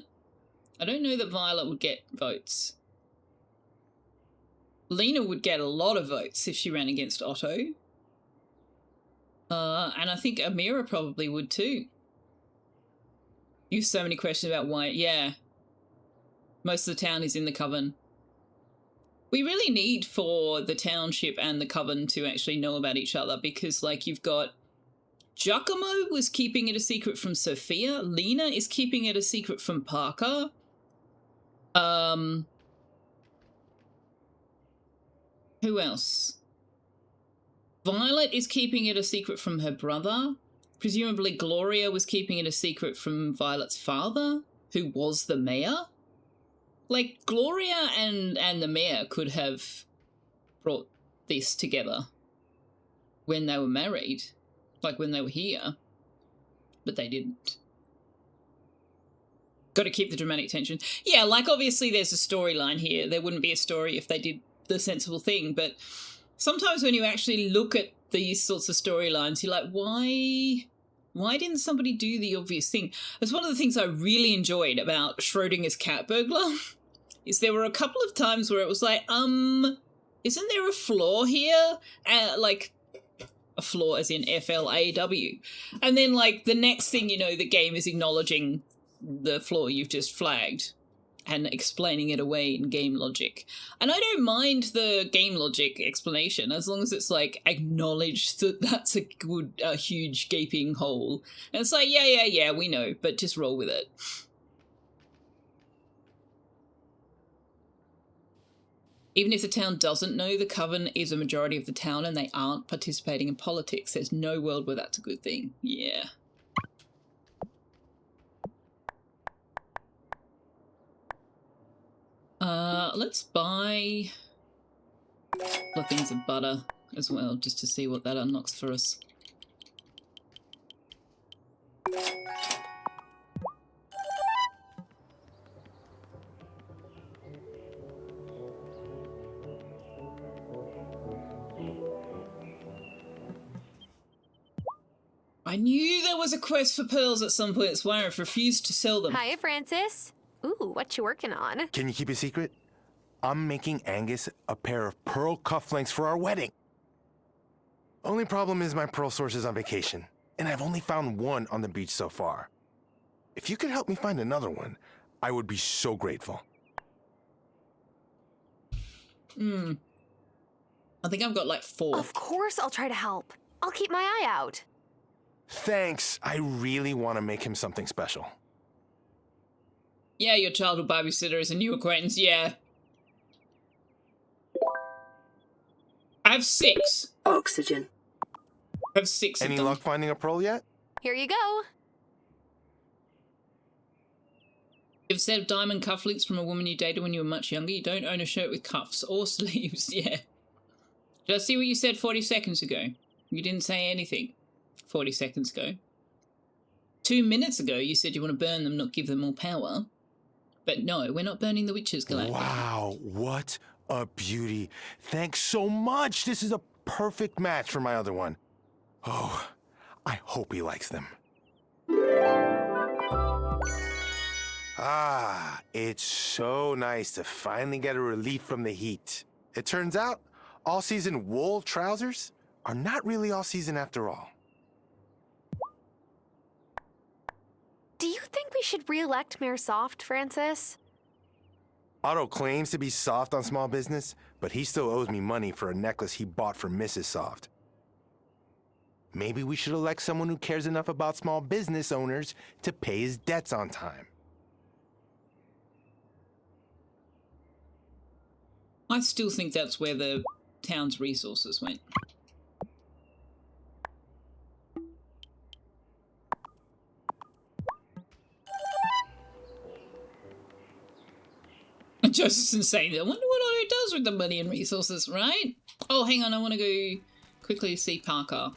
I don't know that Violet would get votes. Lena would get a lot of votes if she ran against Otto. And I think Amira probably would too. You have so many questions about why. Yeah. Most of the town is in the coven. We really need for the township and the coven to actually know about each other because, like, you've got Giacomo was keeping it a secret from Selfeya. Lena is keeping it a secret from Parker. Who else? Violet is keeping it a secret from her brother. Presumably Gloria was keeping it a secret from Violet's father, who was the mayor. Like, Gloria and the mayor could have brought this together when they were married, like when they were here, but they didn't. Got to keep the dramatic tension. Yeah, like, obviously there's a storyline here. There wouldn't be a story if they did the sensible thing, but sometimes when you actually look at these sorts of storylines, you're like, why didn't somebody do the obvious thing? That's one of the things I really enjoyed about Schrodinger's cat burglar, is there were a couple of times where it was like, isn't there a flaw here? Like, a flaw as in F-L-A-W. And then, like, the next thing you know, the game is acknowledging the flaw you've just flagged and explaining it away in game logic. And I don't mind the game logic explanation as long as it's, like, acknowledged that that's a huge gaping hole. And it's like, yeah, we know, but just roll with it. Even if the town doesn't know the coven is a majority of the town and they aren't participating in politics, there's no world where that's a good thing. Yeah. Let's buy a couple of things of butter as well, just to see what that unlocks for us. I knew there was a quest for pearls at some point. That's why I refused to sell them. Hiya, Francis. Ooh, what you working on? Can you keep a secret? I'm making Angus a pair of pearl cufflinks for our wedding. Only problem is my pearl source is on vacation, and I've only found one on the beach so far. If you could help me find another one, I would be so grateful. I think I've got like 4. Of course I'll try to help. I'll keep my eye out. Thanks. I really want to make him something special. Yeah, your childhood babysitter is a new acquaintance, yeah. I have 6. Oxygen. I have 6 Any of them. luck finding a pearl yet? Here you go. You've said diamond cufflinks from a woman you dated when you were much younger. You don't own a shirt with cuffs or sleeves, yeah. Did I see what you said 40 seconds ago? You didn't say anything 40 seconds ago. 2 minutes ago, you said you want to burn them, not give them more power. But no, we're not burning the witches, Galactic. Wow, what a beauty. Thanks so much. This is a perfect match for my other one. Oh, I hope he likes them. Ah, it's so nice to finally get a relief from the heat. It turns out, all-season wool trousers are not really all-season after all. Do you think we should re-elect Mayor Soft, Francis? Otto claims to be soft on small business, but he still owes me money for a necklace he bought for Mrs. Soft. Maybe we should elect someone who cares enough about small business owners to pay his debts on time. I still think that's where the town's resources went. Josephson's saying, I wonder what Otto does with the money and resources, right? Oh, hang on, I want to go quickly see Parker.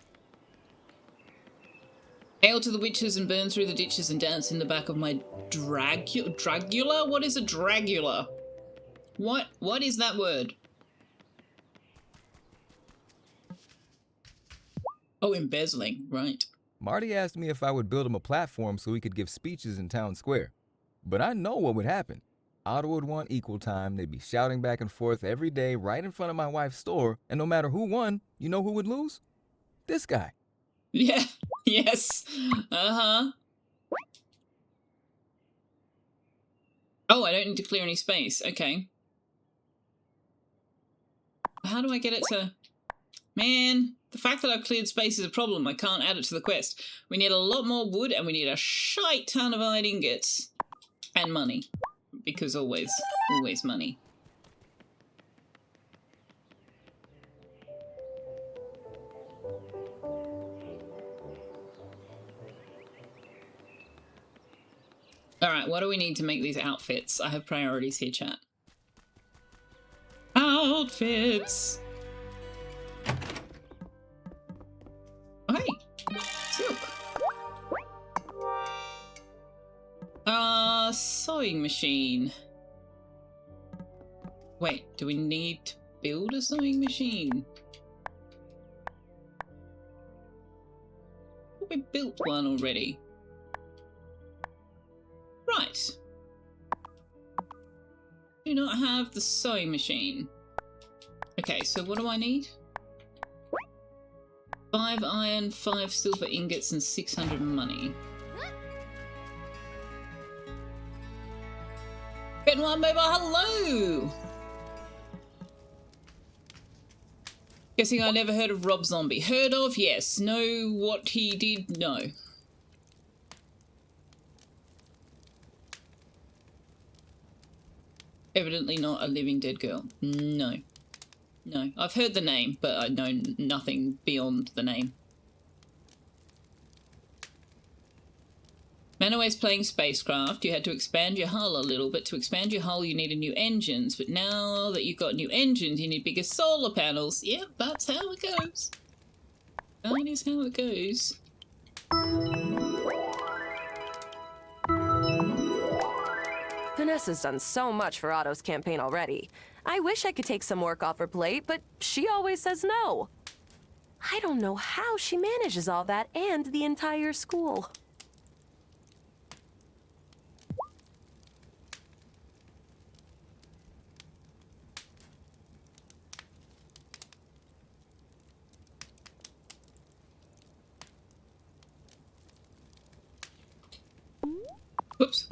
Hail to the witches and burn through the ditches and dance in the back of my Dragula? What is a Dragula? What is that word? Oh, embezzling, right. Marty asked me if I would build him a platform so he could give speeches in town square. But I know what would happen. Otto would want equal time. They'd be shouting back and forth every day right in front of my wife's store. And no matter who won, you know who would lose? This guy. Yeah, yes. Uh-huh. Oh, I don't need to clear any space. Okay. How do I get it to... Man, the fact that I've cleared space is a problem. I can't add it to the quest. We need a lot more wood and we need a shite ton of iron ingots. And money. Because always money. Alright, what do we need to make these outfits? I have priorities here, chat. Outfits! Oh, hey! Silk! Sewing machine. Wait, do we need to build a sewing machine? We built one already. Right. Do not have the sewing machine. Okay, so what do I need? 5 iron, 5 silver ingots, and 600 money. Benoit Mobile, hello! Guessing I never heard of Rob Zombie. Heard of? Yes. Know what he did? No. Evidently not a living dead girl. No. No. I've heard the name, but I know nothing beyond the name. Manoway's playing spacecraft. You had to expand your hull a little, but to expand your hull you needed new engines. But now that you've got new engines, you need bigger solar panels. Yep, that's how it goes. That is how it goes. Vanessa's done so much for Otto's campaign already. I wish I could take some work off her plate, but she always says no. I don't know how she manages all that and the entire school. Whoops.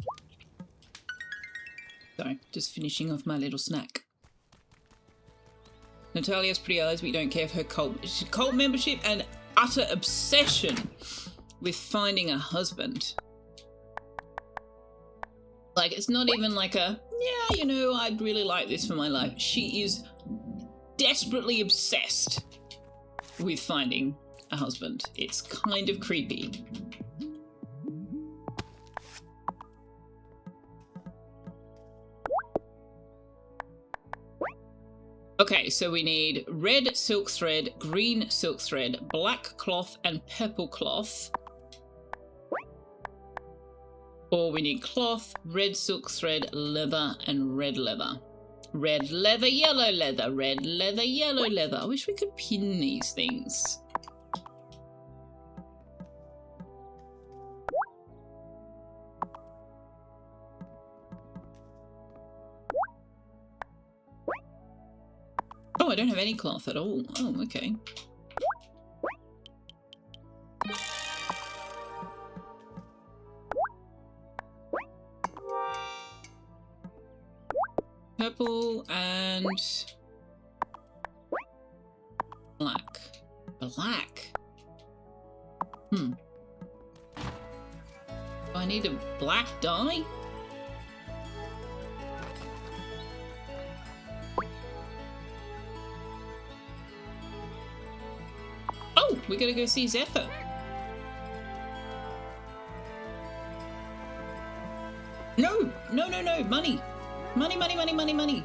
Sorry, just finishing off my little snack. Natalia's pretty eyes, but you don't care for her cult membership and utter obsession with finding a husband. Like, it's not even like a, yeah, you know, I'd really like this for my life. She is desperately obsessed with finding a husband. It's kind of creepy. Okay, so we need red silk thread, green silk thread, black cloth, and purple cloth. Or we need cloth, red silk thread, leather, and red leather. Red leather, yellow leather, red leather, yellow leather. I wish we could pin these things. Oh, I don't have any cloth at all. Oh, okay. Purple and black. Black? Do I need a black dye? Oh, we gotta go see Zephyr. No, no, no, no, money. Money, money, money, money, money.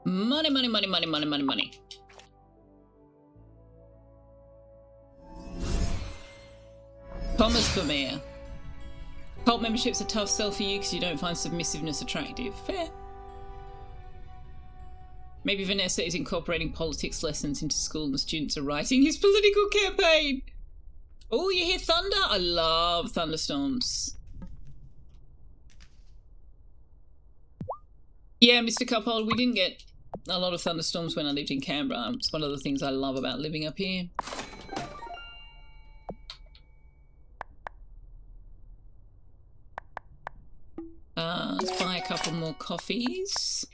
Money, money, money, money, money, money, money. Thomas for mayor. Cult membership's a tough sell for you because you don't find submissiveness attractive. Fair. Maybe Vanessa is incorporating politics lessons into school and the students are writing his political campaign. Oh, you hear thunder? I love thunderstorms. Yeah, Mr. Cuphold, we didn't get a lot of thunderstorms when I lived in Canberra. It's one of the things I love about living up here. Let's buy a couple more coffees.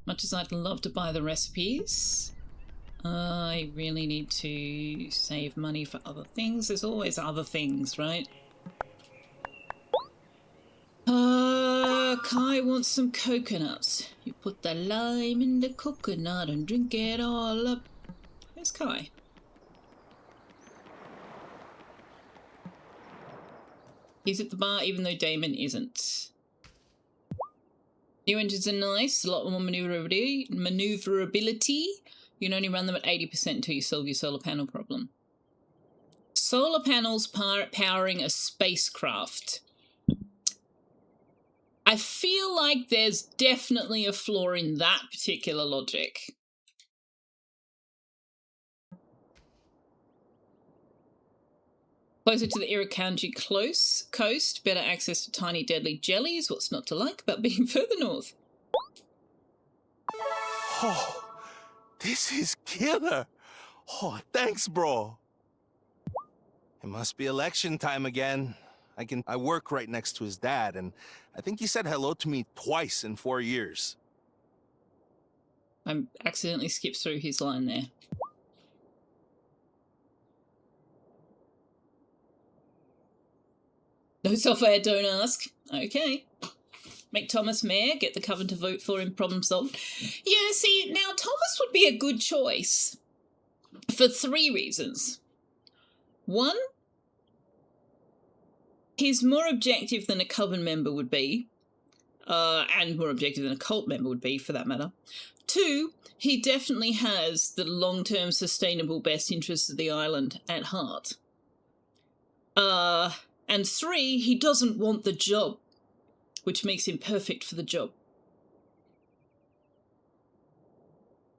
Much as I'd love to buy the recipes, I really need to save money for other things. There's always other things, right? Kai wants some coconuts. You put the lime in the coconut and drink it all up. Where's Kai? He's at the bar even though Damon isn't. New engines are nice, a lot more maneuverability. You can only run them at 80% until you solve your solar panel problem. Solar panels powering a spacecraft. I feel like there's definitely a flaw in that particular logic. Closer to the Irukandji coast, better access to tiny deadly jellies. What's not to like about being further north? Oh, this is killer. Oh, thanks, bro. It must be election time again. I work right next to his dad, and I think he said hello to me twice in 4 years. I accidentally skipped through his line there. No Selfeya, don't ask. Okay. Make Thomas mayor, get the coven to vote for him, problem solved. Yeah, see, now Thomas would be a good choice for 3 reasons. 1, He's more objective than a coven member would be, and more objective than a cult member would be, for that matter. 2, he definitely has the long-term sustainable best interests of the island at heart. And 3, he doesn't want the job, which makes him perfect for the job.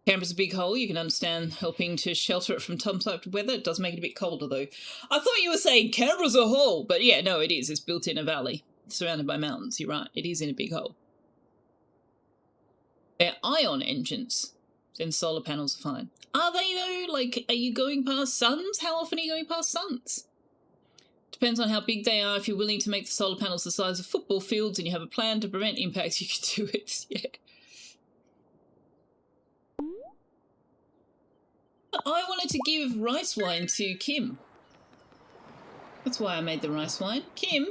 Canberra's a big hole. You can understand helping to shelter it from type of weather. It does make it a bit colder, though. I thought you were saying Canberra's a hole, but yeah, no, it is. It's built in a valley, surrounded by mountains. You're right. It is in a big hole. They're ion engines. Then solar panels are fine. Are they, though? Like, are you going past suns? How often are you going past suns? Depends on how big they are. If you're willing to make the solar panels the size of football fields and you have a plan to prevent impacts, you can do it. Yeah. I wanted to give rice wine to Kim. That's why I made the rice wine. Kim,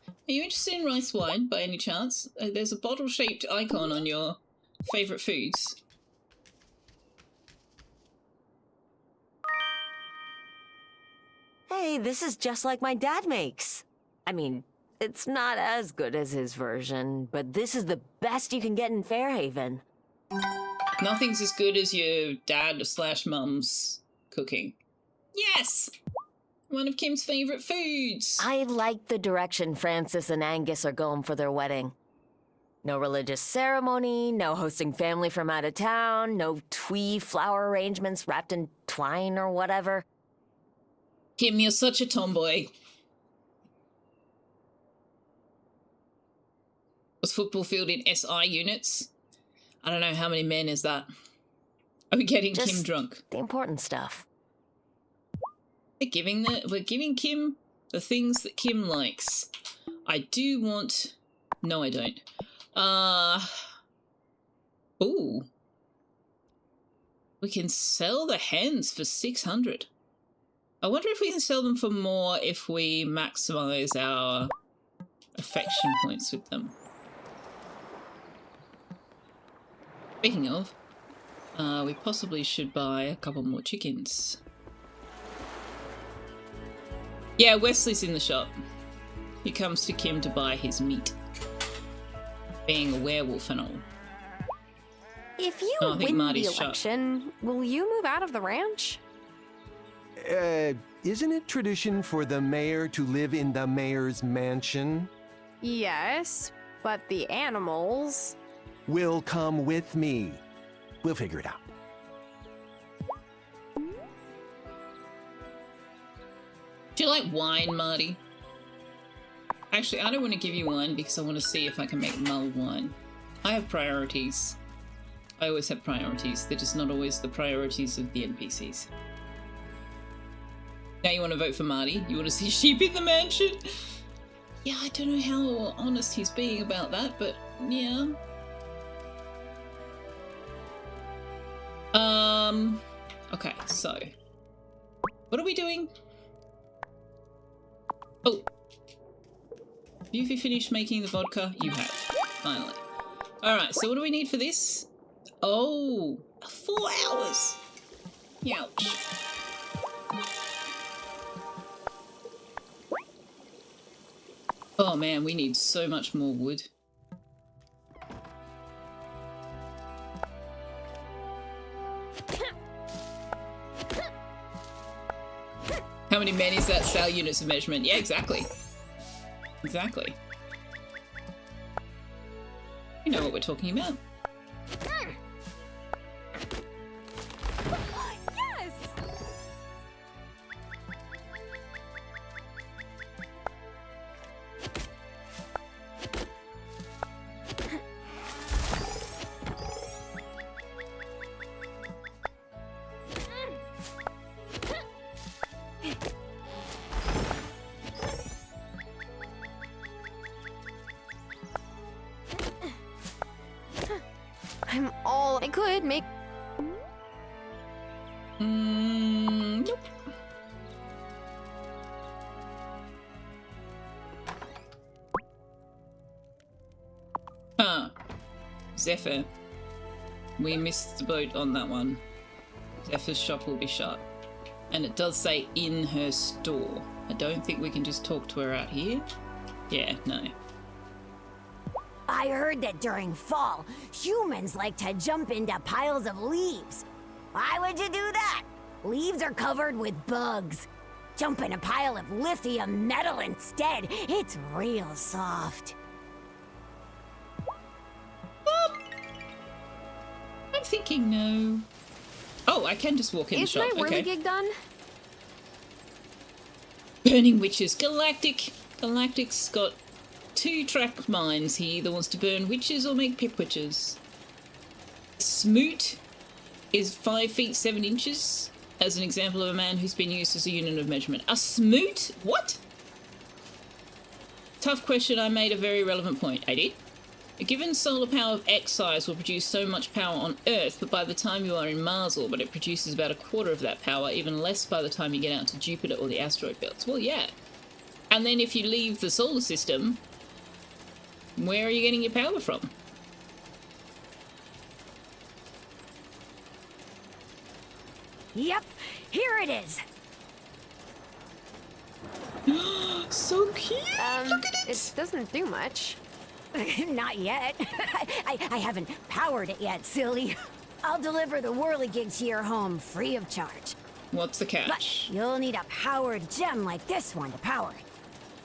are you interested in rice wine by any chance? There's a bottle-shaped icon on your favourite foods. Hey, this is just like my dad makes. I mean, it's not as good as his version, but this is the best you can get in Fairhaven. Nothing's as good as your dad/mum's cooking. Yes! One of Kim's favourite foods. I like the direction Francis and Angus are going for their wedding. No religious ceremony, no hosting family from out of town, no twee flower arrangements wrapped in twine or whatever. Kim, you're such a tomboy. Was football field in SI units? I don't know, how many men is that? Are we getting Just Kim drunk? The important stuff. We're giving Kim the things that Kim likes. I do want... No, I don't. Ooh. We can sell the hens for 600. I wonder if we can sell them for more if we maximize our affection points with them. Speaking of, we possibly should buy a couple more chickens. Yeah, Wesley's in the shop. He comes to Kim to buy his meat. Being a werewolf and all. If you Oh, I think win Marty's the shot. election, will you move out of the ranch? Isn't it tradition for the mayor to live in the mayor's mansion? Yes, but the animals... Will come with me. We'll figure it out. Do you like wine, Marty? Actually, I don't want to give you wine because I want to see if I can make mulled wine. I have priorities. I always have priorities. They're just not always the priorities of the NPCs. Now you want to vote for Marty? You want to see sheep in the mansion? Yeah, I don't know how honest he's being about that, but yeah. Okay, so what are we doing? Oh, have you finished making the vodka? You have, finally. Alright, so what do we need for this? Oh, 4 hours. Youch. Oh man, we need so much more wood. How many men is that? Cell units of measurement. Yeah, exactly. Exactly. You know what we're talking about. Yes! I'm all I could make. Nope. Ah, Zephyr. We missed the boat on that one. Zephyr's shop will be shut. And it does say in her store. I don't think we can just talk to her out here. Yeah, no. I heard that during fall, humans like to jump into piles of leaves. Why would you do that? Leaves are covered with bugs. Jump in a pile of lithium metal instead. It's real soft. I'm thinking no. Oh, I can just walk in the Is shop. my whirly Okay. gig done? Burning witches. Galactic. Galactic's got 2-track minds. He either wants to burn witches or make pip witches. Smoot is 5 feet 7 inches as an example of a man who's been used as a unit of measurement. A smoot? What? Tough question. I made a very relevant point. I did. A given solar power of X size will produce so much power on Earth, but by the time you are in Mars orbit, it produces about a quarter of that power, even less by the time you get out to Jupiter or the asteroid belts. Well, yeah. And then if you leave the solar system, where are you getting your power from? Yep, here it is. So cute! Look at it! It doesn't do much. Not yet. I haven't powered it yet, silly. I'll deliver the whirligigs to your home free of charge. What's the catch? But you'll need a powered gem like this one to power it.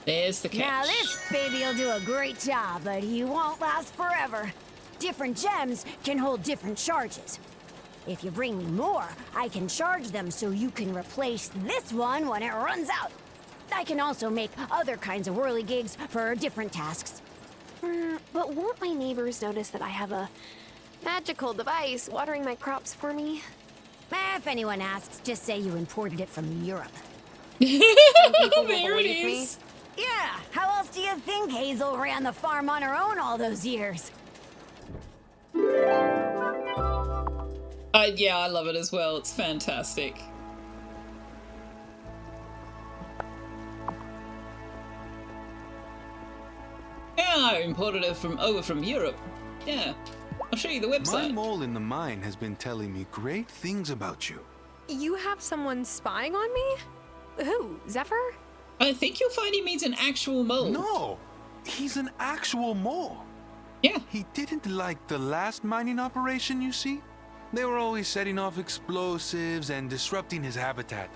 There's the catch. Now this baby'll do a great job, but he won't last forever. Different gems can hold different charges. If you bring me more, I can charge them so you can replace this one when it runs out. I can also make other kinds of whirligigs for different tasks. But won't my neighbors notice that I have a magical device watering my crops for me? If anyone asks, just say you imported it from Europe. There it is. Yeah, how else do you think Hazel ran the farm on her own all those years? Yeah, I love it as well. It's fantastic. Yeah, I imported it from Europe. Yeah, I'll show you the website. My mole in the mine has been telling me great things about you. You have someone spying on me? Who? Zephyr? I think you'll find he means an actual mole. No, he's an actual mole. Yeah. He didn't like the last mining operation, you see? They were always setting off explosives and disrupting his habitat.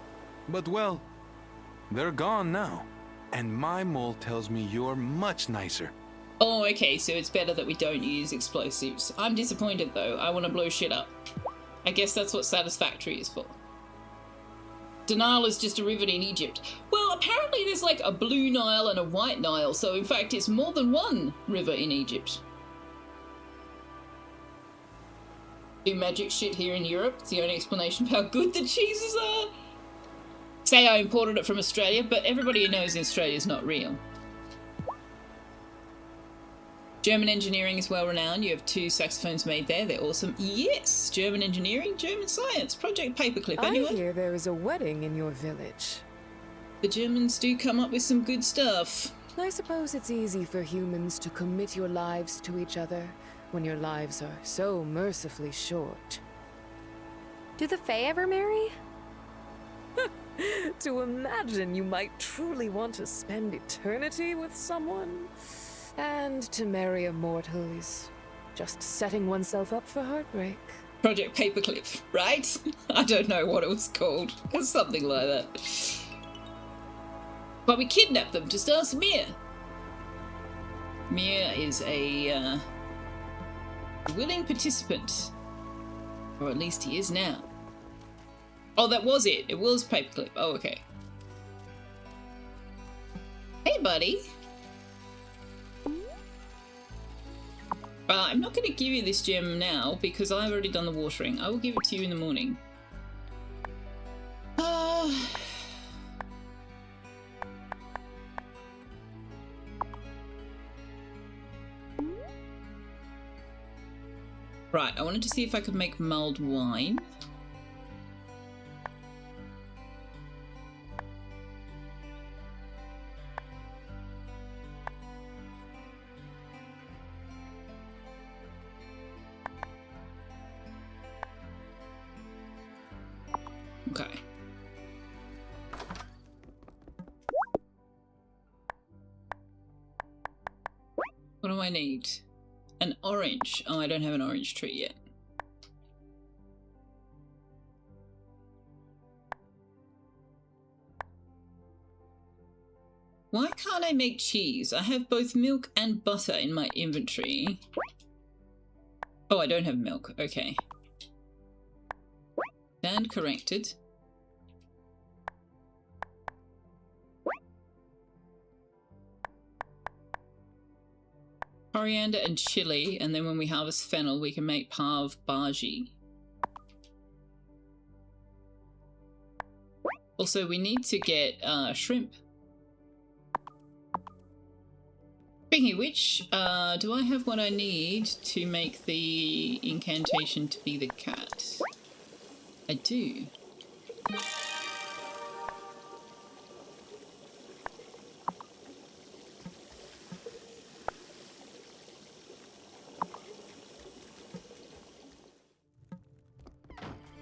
But well, they're gone now. And my mole tells me you're much nicer. Oh, okay, so it's better that we don't use explosives. I'm disappointed though. I want to blow shit up. I guess that's what satisfactory is for. Denial is just a river in Egypt. Well, apparently there's like a blue Nile and a white Nile, so in fact it's more than one river in Egypt. Do magic shit here in Europe. It's the only explanation of how good the cheeses are. Say I imported it from Australia, but everybody who knows Australia is not real. German engineering is well renowned. You have 2 saxophones made there. They're awesome. Yes, German engineering, German science. Project Paperclip. Anyone? I hear there is a wedding in your village. The Germans do come up with some good stuff. I suppose it's easy for humans to commit your lives to each other when your lives are so mercifully short. Do the Fae ever marry? To imagine you might truly want to spend eternity with someone, and to marry a mortal is just setting oneself up for heartbreak. Project Paperclip, right? I don't know what it was called. It's something like that. But we kidnapped them. Just ask Mir. Mir is a willing participant. Or at least he is now. Oh, that was it. It was Paperclip. Oh, okay. Hey, buddy. I'm not going to give you this gem now because I've already done the watering. I will give it to you in the morning. Right, I wanted to see if I could make mulled wine. Okay. do I need? An orange. Oh, I don't have an orange tree yet. Why can't I make cheese? I have both milk and butter in my inventory. Oh, I don't have milk. Okay. And corrected. Coriander and chili, and then when we harvest fennel, we can make pav bhaji. Also, we need to get shrimp. Speaking of which, do I have what I need to make the incantation to be the cat? I do.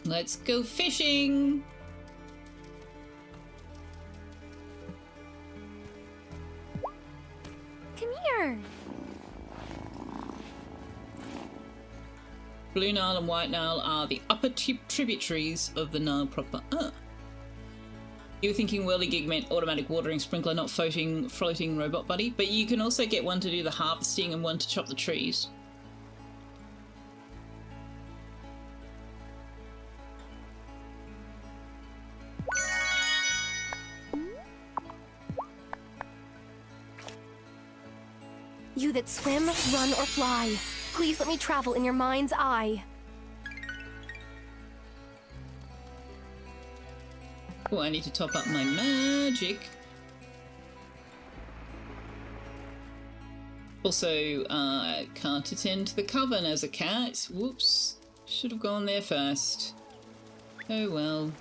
Let's go fishing! Come here. Blue Nile and White Nile are the upper tributaries of the Nile proper. Ah. You were thinking whirligig meant automatic watering sprinkler, not floating robot buddy, but you can also get one to do the harvesting and one to chop the trees. You that swim, run, or fly, please let me travel in your mind's eye. Oh, I need to top up my magic. Also, can't attend to the coven as a cat. Whoops. Should have gone there first. Oh well.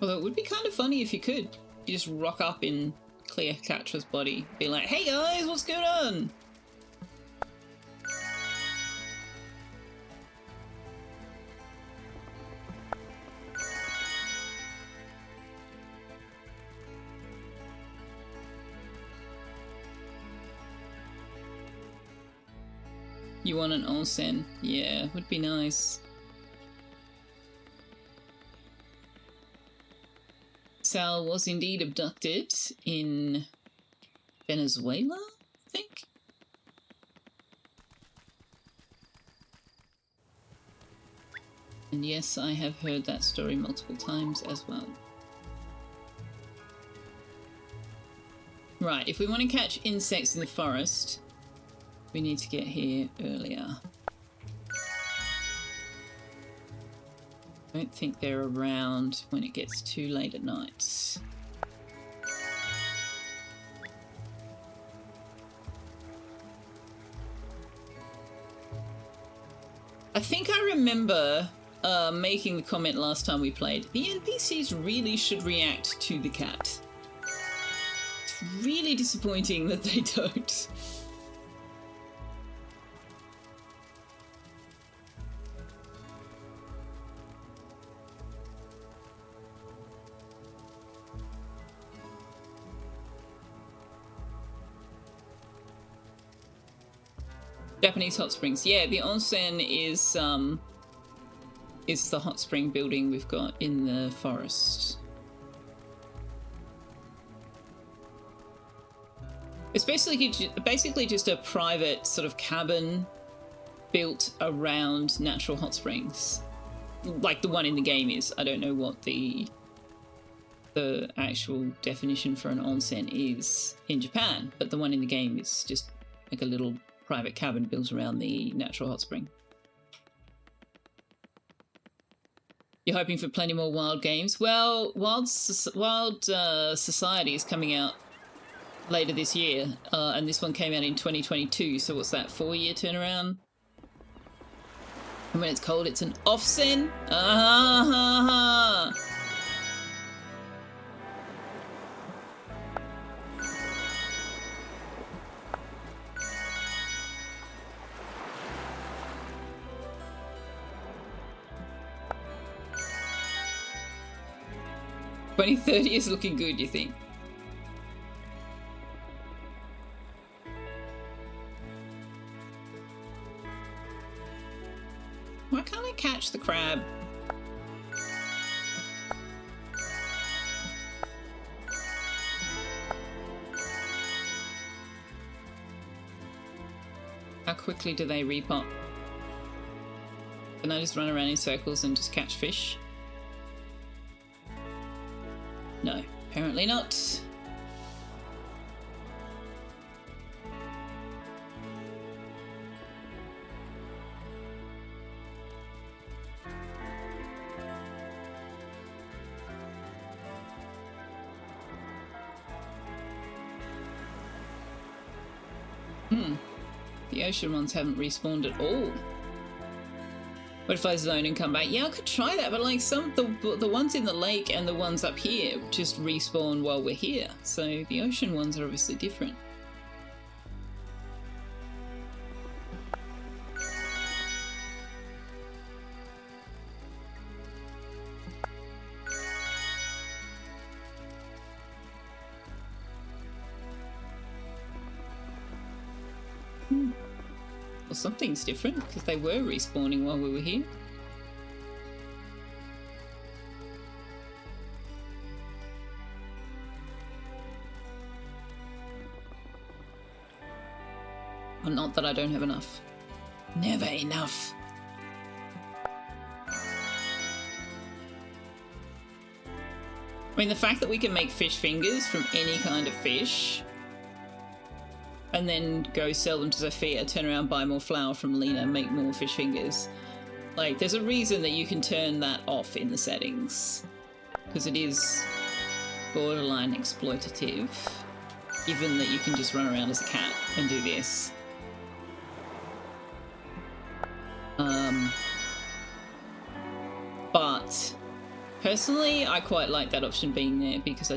Although it would be kind of funny if you could. You just rock up in Cleopatra's body. Be like, hey guys, what's going on? You want an onsen? Yeah, would be nice. Sal was indeed abducted in Venezuela, I think. And yes, I have heard that story multiple times as well. Right, if we want to catch insects in the forest, we need to get here earlier. I don't think they're around when it gets too late at night. I think I remember making the comment last time we played, the NPCs really should react to the cat. It's really disappointing that they don't. Japanese hot springs. Yeah, the onsen is the hot spring building we've got in the forest. It's basically just a private sort of cabin built around natural hot springs. Like the one in the game is. I don't know what the actual definition for an onsen is in Japan, but the one in the game is just like a little private cabin built around the natural hot spring. You're hoping for plenty more Wild games? Well, Wild Society is coming out later this year, and this one came out in 2022, so what's that, 4-year turnaround? And when it's cold, it's an off-sen? Ah-ha-ha-ha! $2030 is looking good, you think? Why can't I catch the crab? How quickly do they repop? Can I just run around in circles and just catch fish? No, apparently not. The ocean ones haven't respawned at all. What if I zone and come back? Yeah, I could try that, but like the ones in the lake and the ones up here just respawn while we're here. So the ocean ones are obviously different. Well, something's different because they were respawning while we were here. Well, not that I don't have enough. Never enough. I mean, the fact that we can make fish fingers from any kind of fish and then go sell them to Selfeya, turn around, buy more flour from Lena, make more fish fingers. Like, there's a reason that you can turn that off in the settings. Because it is borderline exploitative, given that you can just run around as a cat and do this. But personally, I quite like that option being there because I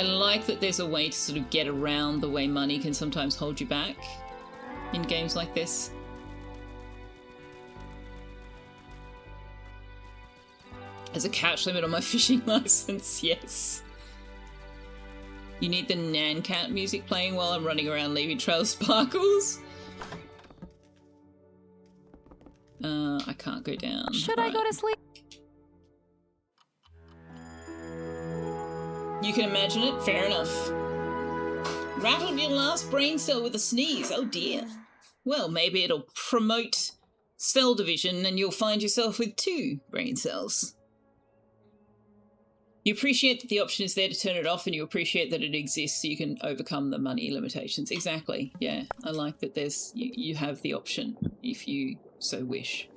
like that there's a way to sort of get around the way money can sometimes hold you back in games like this. There's a catch limit on my fishing license, yes. You need the Nan Cat music playing while I'm running around leaving trail of sparkles? I can't go down. Should I go to sleep? You can imagine it? Fair enough. Rattled your last brain cell with a sneeze. Oh dear. Well, maybe it'll promote cell division and you'll find yourself with 2 brain cells. You appreciate that the option is there to turn it off and you appreciate that it exists so you can overcome the money limitations. Exactly. Yeah, I like that there's you have the option if you so wish.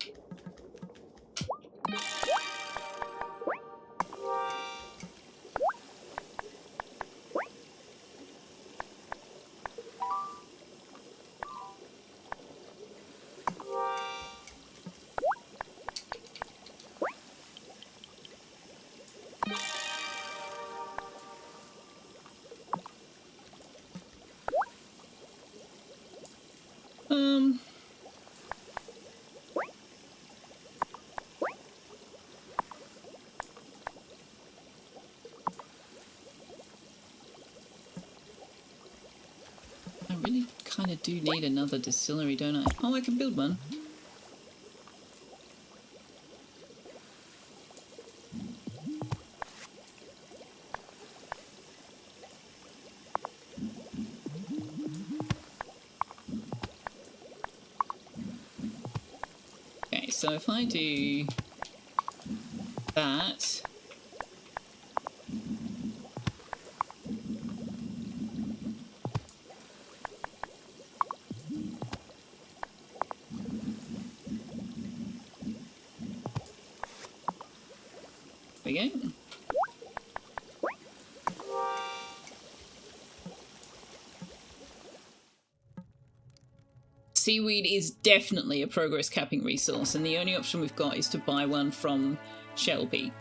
I really kind of do need another distillery, don't I? Oh, I can build one. Okay, so if I do that, there we go. seaweed is definitely a progress capping resource, and the only option we've got is to buy one from Shelby.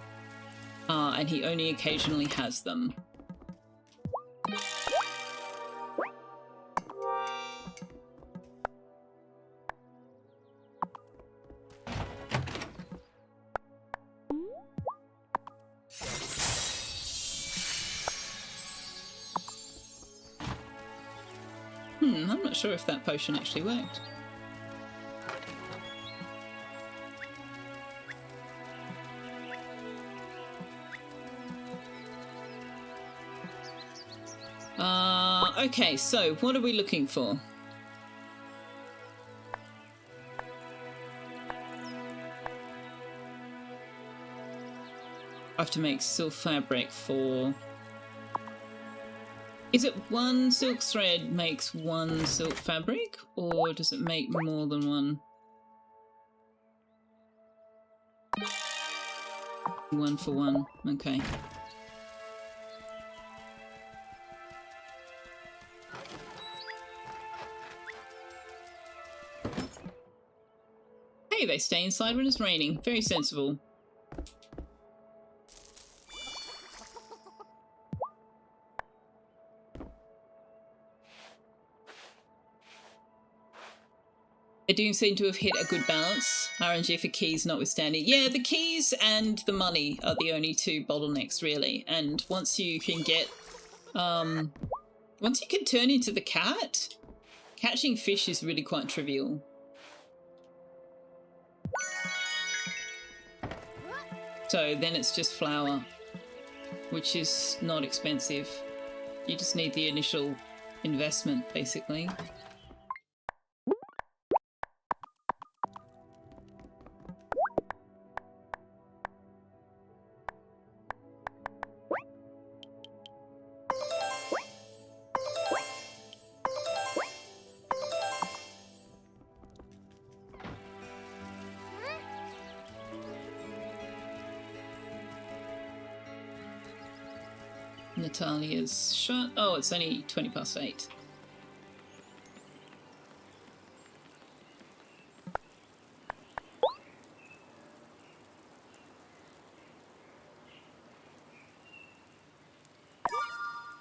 And he only occasionally has them. I'm not sure if that potion actually worked. Okay, so what are we looking for? I have to make silk fabric for... Is it one silk thread makes one silk fabric, or does it make more than one? One for one, okay. Hey, they stay inside when it's raining. Very sensible. They do seem to have hit a good balance, RNG for keys notwithstanding. Yeah, the keys and the money are the only two bottlenecks, really. And once you can get... once you can turn into the cat, catching fish is really quite trivial. So then it's just flour, which is not expensive. You just need the initial investment, basically. Natalia's shut. Oh, it's only 20 past 8.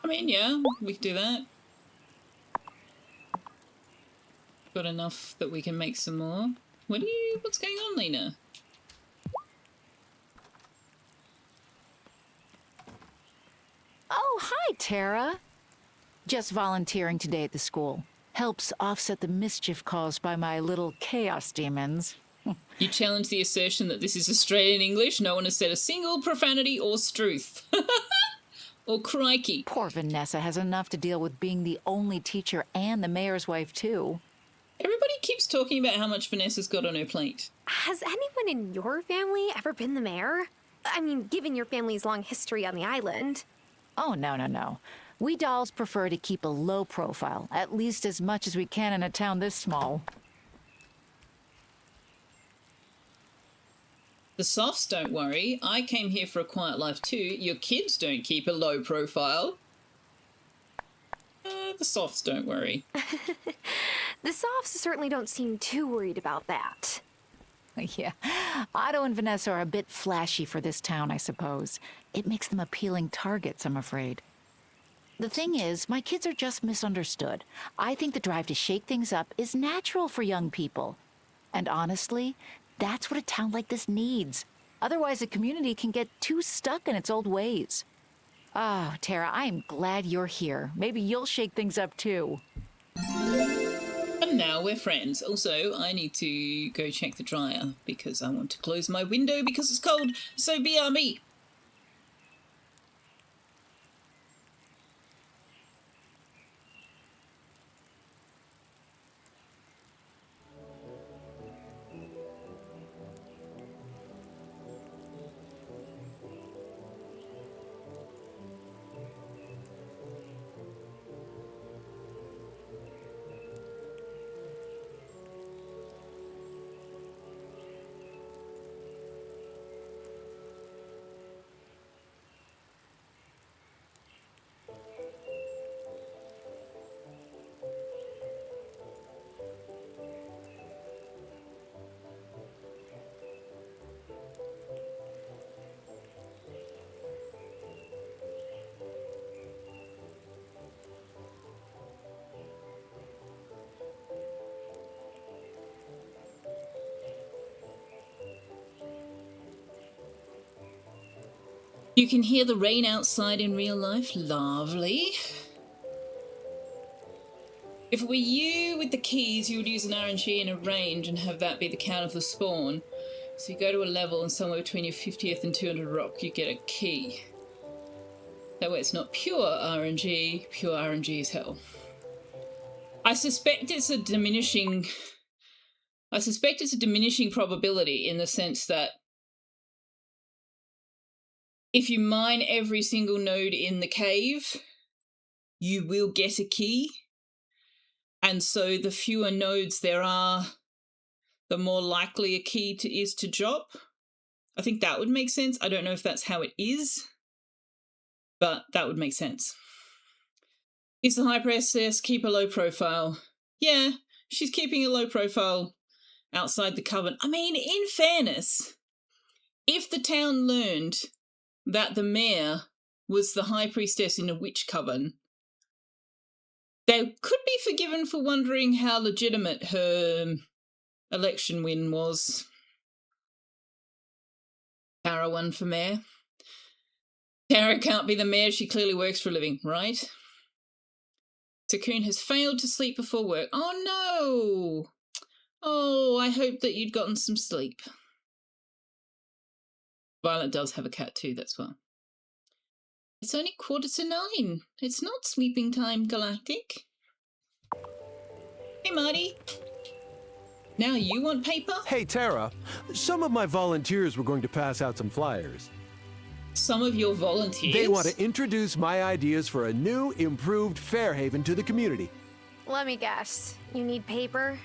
I mean, yeah, we can do that. Got enough that we can make some more. What's going on, Lena? Oh, hi, Tara. Just volunteering today at the school. Helps offset the mischief caused by my little chaos demons. You challenge the assertion that this is Australian English. No one has said a single profanity or struth. Or crikey. Poor Vanessa has enough to deal with being the only teacher and the mayor's wife, too. Everybody keeps talking about how much Vanessa's got on her plate. Has anyone in your family ever been the mayor? I mean, given your family's long history on the island. Oh, no. We dolls prefer to keep a low profile, at least as much as we can in a town this small. The softs don't worry. I came here for a quiet life too. Your kids don't keep a low profile. The softs don't worry. The softs certainly don't seem too worried about that. Yeah, Otto and Vanessa are a bit flashy for this town, I suppose. It makes them appealing targets, I'm afraid. The thing is, my kids are just misunderstood. I think the drive to shake things up is natural for young people. And honestly, that's what a town like this needs. Otherwise, the community can get too stuck in its old ways. Oh, Tara, I am glad you're here. Maybe you'll shake things up too. And now we're friends. Also, I need to go check the dryer because I want to close my window because it's cold. So be me. You can hear the rain outside in real life. Lovely. If it were you with the keys, you would use an RNG in a range and have that be the count of the spawn. So you go to a level and somewhere between your 50th and 200 rock, you get a key. That way it's not pure RNG. Pure RNG is hell. I suspect it's a diminishing probability in the sense that if you mine every single node in the cave, you will get a key. And so the fewer nodes there are, the more likely a key is to drop. I think that would make sense. I don't know if that's how it is, but that would make sense. Is the High Priestess keep a low profile? Yeah, she's keeping a low profile outside the coven. I mean, in fairness, if the town learned that the mayor was the High Priestess in a witch coven, they could be forgiven for wondering how legitimate her election win was. Tara won for mayor. Tara can't be the mayor, she clearly works for a living, right? Takun has failed to sleep before work. Oh no! Oh, I hope that you'd gotten some sleep. Violet does have a cat too, that's why. It's only 9:15. It's not sleeping time, Galactic. Hey, Marty. Now you want paper? Hey, Tara. Some of my volunteers were going to pass out some flyers. Some of your volunteers? They want to introduce my ideas for a new, improved Fairhaven to the community. Let me guess. You need paper?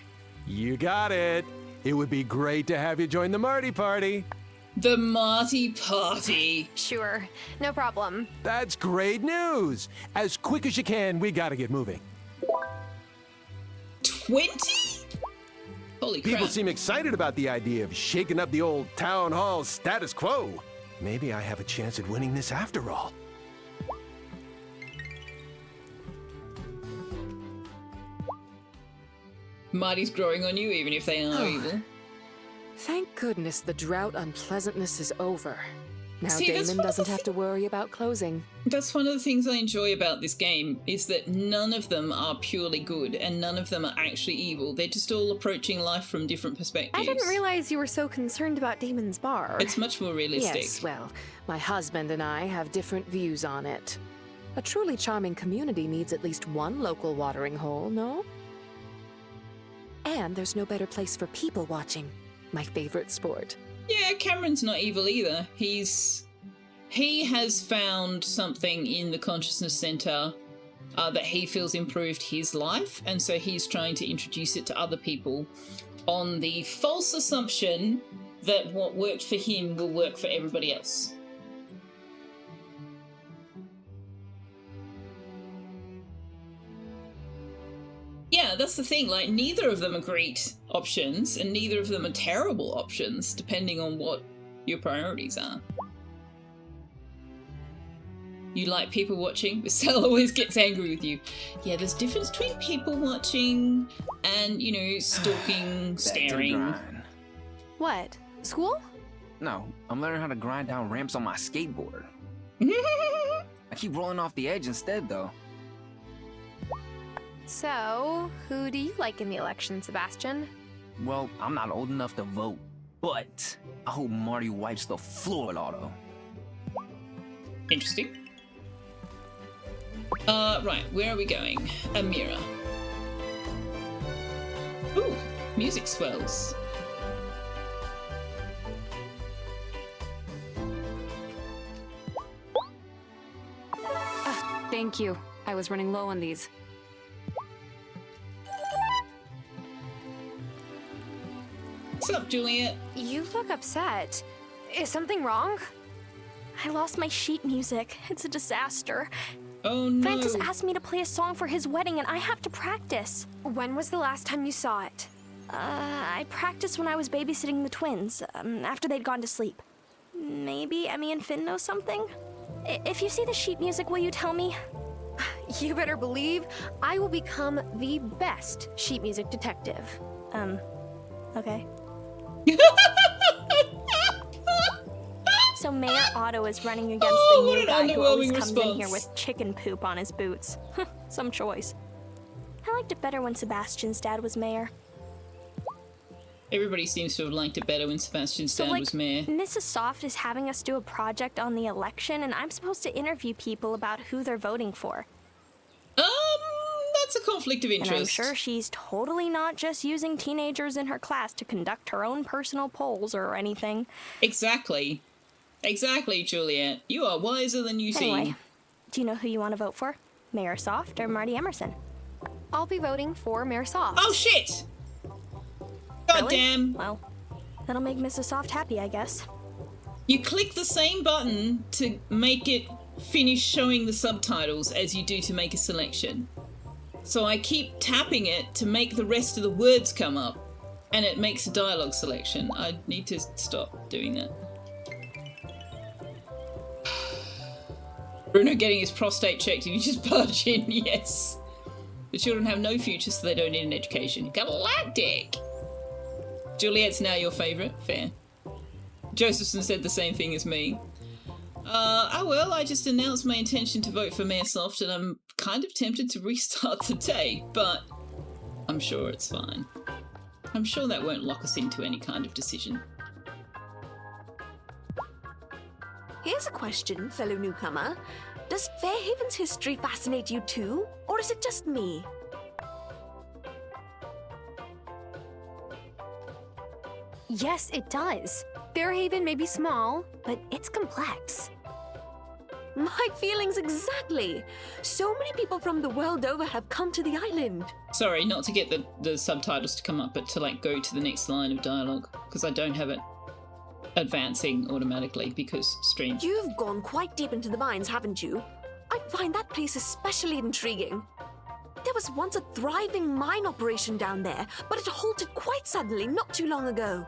You got it. It would be great to have you join the Marty Party. The Marty Party. Sure. No problem. That's great news. As quick as you can, we gotta get moving. 20? Holy crap. People seem excited about the idea of shaking up the old town hall status quo. Maybe I have a chance at winning this after all. Marty's growing on you even if they are evil. Thank goodness the drought unpleasantness is over. Now See, Damon doesn't have to worry about closing. That's one of the things I enjoy about this game, is that none of them are purely good and none of them are actually evil. They're just all approaching life from different perspectives. I didn't realize you were so concerned about Damon's bar. It's much more realistic. Yes, well, my husband and I have different views on it. A truly charming community needs at least one local watering hole, no? And there's no better place for people watching. My favorite sport. Yeah, Cameron's not evil either. He has found something in the consciousness center that he feels improved his life, and so he's trying to introduce it to other people on the false assumption that what worked for him will work for everybody else. Yeah, that's the thing, like, neither of them are great options, and neither of them are terrible options, depending on what your priorities are. You like people watching? Sal always gets angry with you. Yeah, there's a difference between people watching and, you know, stalking, staring. What? School? No, I'm learning how to grind down ramps on my skateboard. I keep rolling off the edge instead, though. So, who do you like in the election, Sebastian? Well, I'm not old enough to vote, but I hope Marty wipes the floor with Otto. Interesting. Right, where are we going? Amira. Ooh, music swells. Thank you. I was running low on these. What's up, Juliet? You look upset. Is something wrong? I lost my sheet music. It's a disaster. Oh no. Francis asked me to play a song for his wedding and I have to practice. When was the last time you saw it? I practiced when I was babysitting the twins, after they'd gone to sleep. Maybe Emmy and Finn know something? If you see the sheet music, will you tell me? You better believe I will become the best sheet music detective. Okay. So Mayor Otto Otto is running against the new guy who always comes in here with chicken poop on his boots. Some choice. I liked it better when Sebastian's dad was mayor. Everybody seems to have liked it better when Sebastian's dad was mayor. Mrs. Soft is having us do a project on the election, and I'm supposed to interview people about who they're voting for. That's a conflict of interest. And I'm sure she's totally not just using teenagers in her class to conduct her own personal polls or anything. Exactly. Exactly, Juliet. You are wiser than you seem. Anyway, do you know who you want to vote for? Mayor Soft or Marty Emerson? I'll be voting for Mayor Soft. Oh, shit! God damn. Well, that'll make Mrs. Soft happy, I guess. You click the same button to make it finish showing the subtitles as you do to make a selection. So I keep tapping it to make the rest of the words come up, and it makes a dialogue selection. I need to stop doing that. Bruno getting his prostate checked if you just barge in, yes. The children have no future, so they don't need an education. Galactic! Juliet's now your favourite. Fair. Josephson said the same thing as me. Oh well, I just announced my intention to vote for Mayor Soft, and I'm kind of tempted to restart the day, but I'm sure it's fine. I'm sure that won't lock us into any kind of decision. Here's a question, fellow newcomer. Does Fairhaven's history fascinate you too, or is it just me? Yes, it does. Fairhaven may be small, but it's complex. My feelings exactly. So many people from the world over have come to the island. Sorry, not to get the subtitles to come up, but to like go to the next line of dialogue, because I don't have it advancing automatically because stream. You've gone quite deep into the mines, haven't you? I find that place especially intriguing. There was once a thriving mine operation down there, but it halted quite suddenly not too long ago.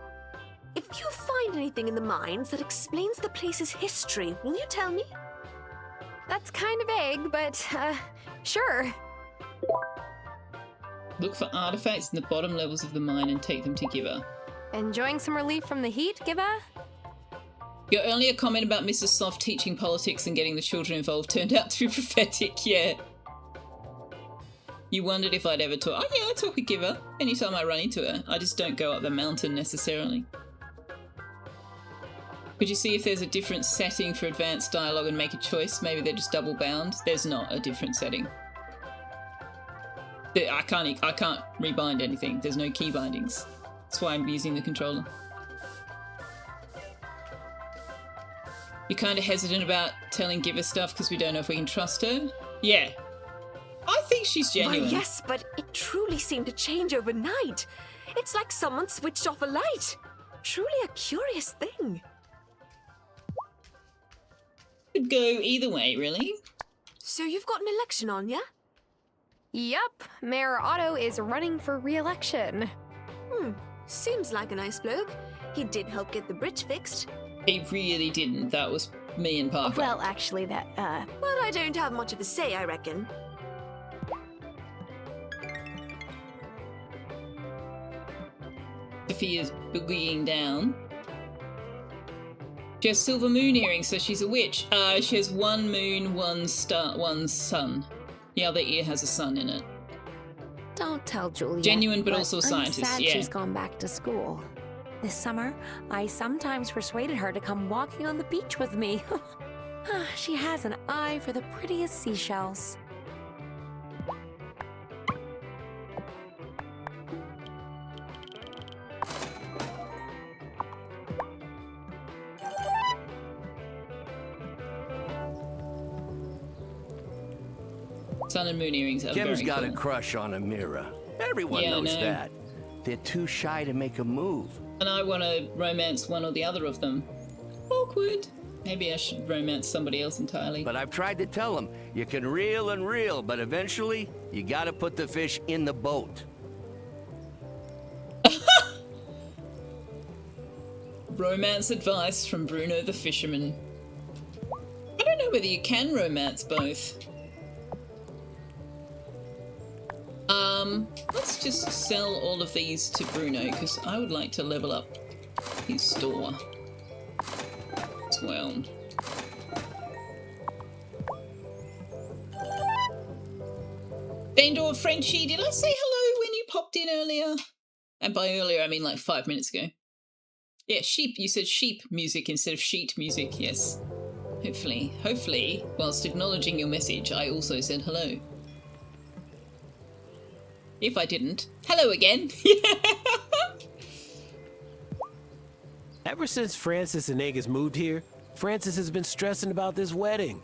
If you find anything in the mines that explains the place's history, will you tell me? That's kind of vague, but, sure. Look for artifacts in the bottom levels of the mine and take them to Giver. Enjoying some relief from the heat, Giver? Your earlier comment about Mrs. Soft teaching politics and getting the children involved turned out to be prophetic, yeah. You wondered if I'd ever talk. Oh yeah, I talk with Giver anytime I run into her. I just don't go up the mountain necessarily. Could you see if there's a different setting for advanced dialogue and make a choice? Maybe they're just double bound. There's not a different setting. I can't rebind anything. There's no key bindings. That's why I'm using the controller. You're kind of hesitant about telling Giver stuff because we don't know if we can trust her? Yeah. I think she's genuine. Why, yes, but it truly seemed to change overnight. It's like someone switched off a light. Truly a curious thing. Could go either way, really. So you've got an election on, yeah? Yup. Mayor Otto is running for re-election. Seems like a nice bloke. He did help get the bridge fixed. He really didn't. That was me and Parker. Well, actually, But I don't have much of a say, I reckon. Sophia's boogieing down. She has silver moon earrings, so she's a witch. She has one moon, one star, one sun. The other ear has a sun in it. Don't tell Julia. Genuine, but also a scientist, I'm sad yeah. she's gone back to school. This summer, I sometimes persuaded her to come walking on the beach with me. She has an eye for the prettiest seashells. Sun and moon earrings are Kim's very got cool. a crush on Amira. Everyone knows that. They're too shy to make a move. And I want to romance one or the other of them. Awkward. Maybe I should romance somebody else entirely. But I've tried to tell them, you can reel and reel, but eventually, you gotta put the fish in the boat. Romance advice from Bruno the fisherman. I don't know whether you can romance both. Let's just sell all of these to Bruno, because I would like to level up his store as well. Friend or Frenchie, did I say hello when you popped in earlier? And by earlier, I mean like 5 minutes ago. Yeah, sheep. You said sheep music instead of sheet music, yes. Hopefully, whilst acknowledging your message, I also said hello. If I didn't, hello again. Ever since Francis and Aegis moved here, Francis has been stressing about this wedding.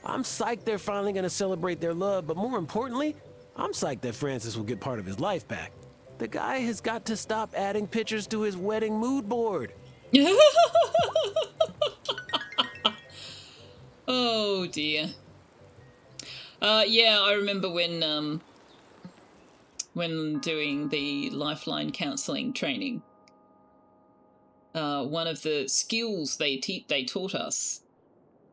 I'm psyched they're finally gonna celebrate their love, but more importantly, I'm psyched that Francis will get part of his life back. The guy has got to stop adding pictures to his wedding mood board. Oh dear. Yeah, I remember when doing the Lifeline counselling training, one of the skills they taught us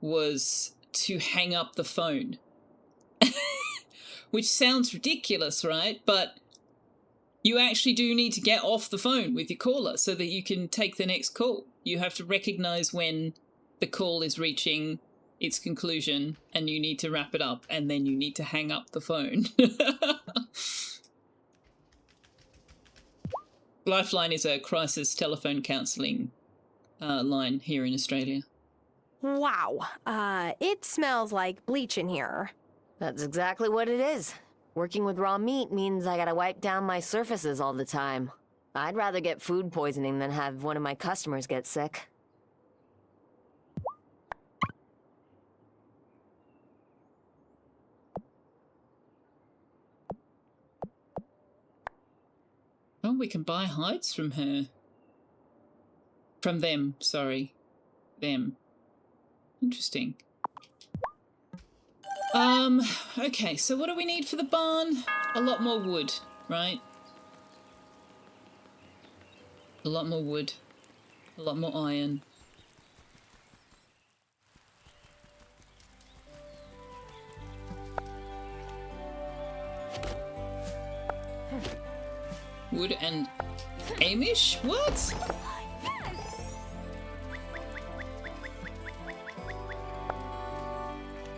was to hang up the phone. Which sounds ridiculous, right? But you actually do need to get off the phone with your caller so that you can take the next call. You have to recognise when the call is reaching its conclusion and you need to wrap it up, and then you need to hang up the phone. Lifeline is a crisis telephone counselling line here in Australia. Wow. It smells like bleach in here. That's exactly what it is. Working with raw meat means I gotta wipe down my surfaces all the time. I'd rather get food poisoning than have one of my customers get sick. Oh, we can buy hides from her. From them, sorry. Them. Interesting. Okay, so what do we need for the barn? A lot more wood, right? A lot more wood. A lot more iron. Wood and Amish? What?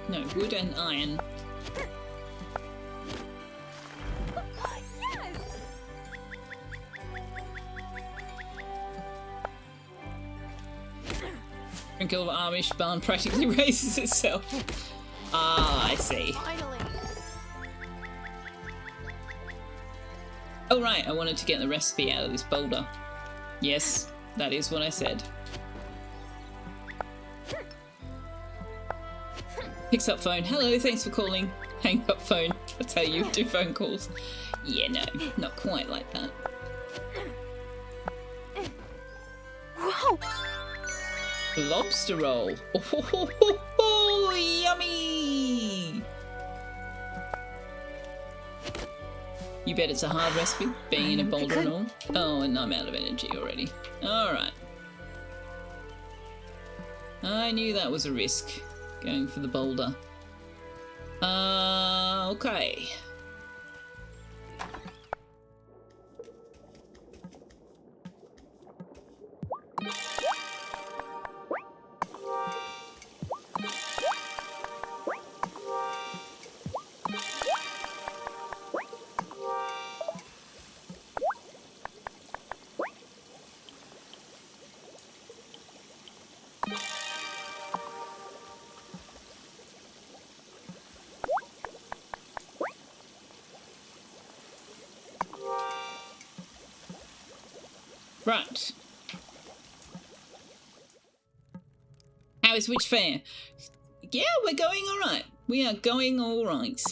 No, wood and iron. Sprinkle of Amish barn practically raises itself. Ah, I see. Finally. Oh right, I wanted to get the recipe out of this boulder. Yes, that is what I said. Picks up phone. Hello, thanks for calling. Hang up phone. That's how you do phone calls. Yeah, no, not quite like that. Whoa! Lobster roll. Oh, ho, ho, ho, ho, yummy! You bet it's a hard recipe, being in a boulder and all. Oh, and I'm out of energy already. Alright. I knew that was a risk, going for the boulder. Okay. Right. How is which fair? Yeah, we're going alright. We are going alright.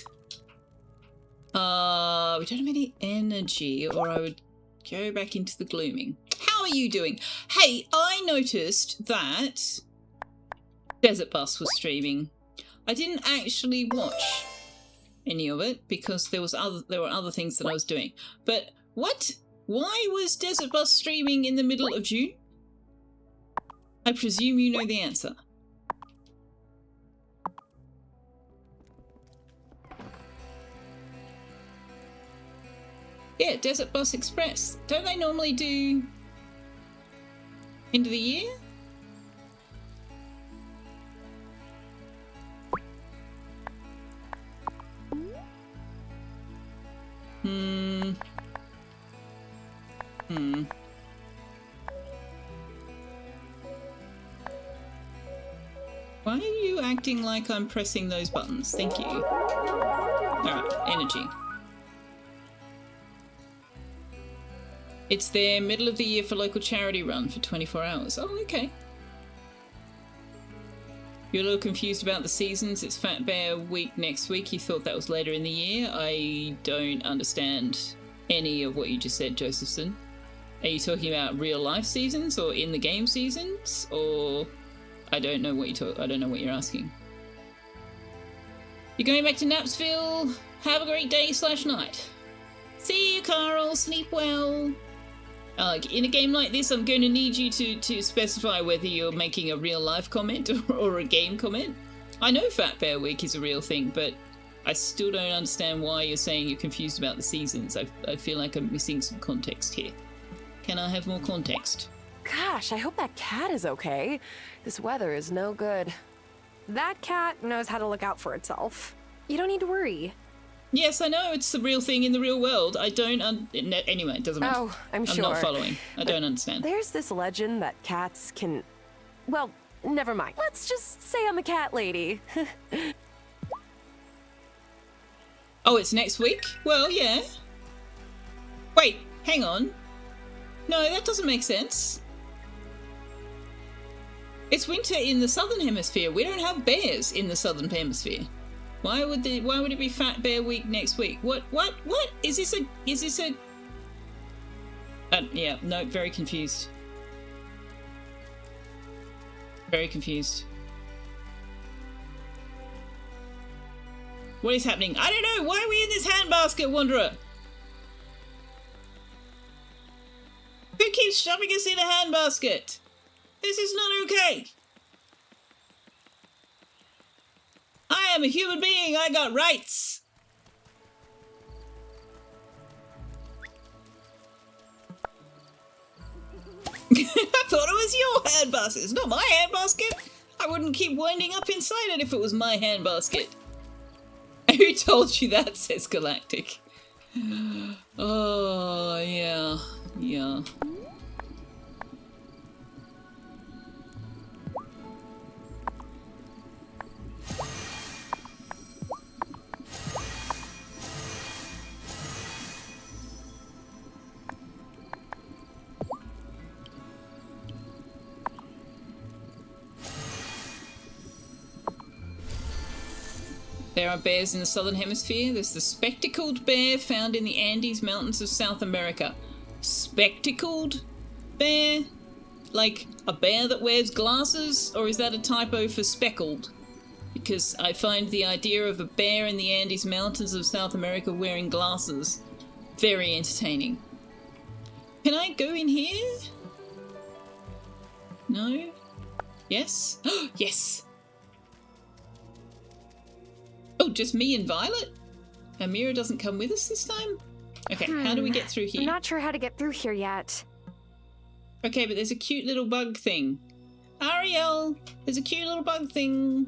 We don't have any energy, or I would go back into the glooming. How are you doing? Hey, I noticed that Desert Bus was streaming. I didn't actually watch any of it because there were other things that I was doing. But what? Why was Desert Bus streaming in the middle of June? I presume you know the answer. Yeah, Desert Bus Express. Don't they normally do end of the year? Why are you acting like I'm pressing those buttons? Thank you. Alright, energy. It's their middle of the year for local charity run for 24 hours. Oh, okay. You're a little confused about the seasons. It's Fat Bear Week next week. You thought that was later in the year. I don't understand any of what you just said, Josephson. Are you talking about real life seasons or in the game seasons? Or I don't know what I don't know what you're asking. You're going back to Knapsville. Have a great day / night. See you, Carl. Sleep well. In a game like this, I'm going to need you to specify whether you're making a real life comment or a game comment. I know Fat Bear Week is a real thing, but I still don't understand why you're saying you're confused about the seasons. I feel like I'm missing some context here. Can I have more context? Gosh, I hope that cat is okay. This weather is no good. That cat knows how to look out for itself. You don't need to worry. Yes, I know it's a real thing in the real world. I don't... anyway, it doesn't matter. Oh, I'm sure. I'm not following. I don't understand. There's this legend that cats can... Well, never mind. Let's just say I'm a cat lady. Oh, it's next week? Well, yeah. Wait, hang on. No, that doesn't make sense. It's winter in the Southern Hemisphere. We don't have bears in the Southern Hemisphere. Why would it be Fat Bear Week next week? What? Is this a... yeah, no, very confused. Very confused. What is happening? I don't know! Why are we in this handbasket, Wanderer? Who keeps shoving us in a handbasket? This is not okay! I am a human being, I got rights! I thought it was your handbasket. It's not my handbasket. I wouldn't keep winding up inside it if it was my handbasket. Who told you that, says Galactic. Oh, yeah. Yeah. There are bears in the Southern Hemisphere. There's the spectacled bear found in the Andes Mountains of South America. Spectacled bear? Like a bear that wears glasses? Or is that a typo for speckled? Because I find the idea of a bear in the Andes Mountains of South America wearing glasses very entertaining. Can I go in here? No? Yes? Yes! Oh, just me and Violet? Amira doesn't come with us this time? Okay, how do we get through here? I'm not sure how to get through here yet. Okay, but there's a cute little bug thing. Ariel, there's a cute little bug thing.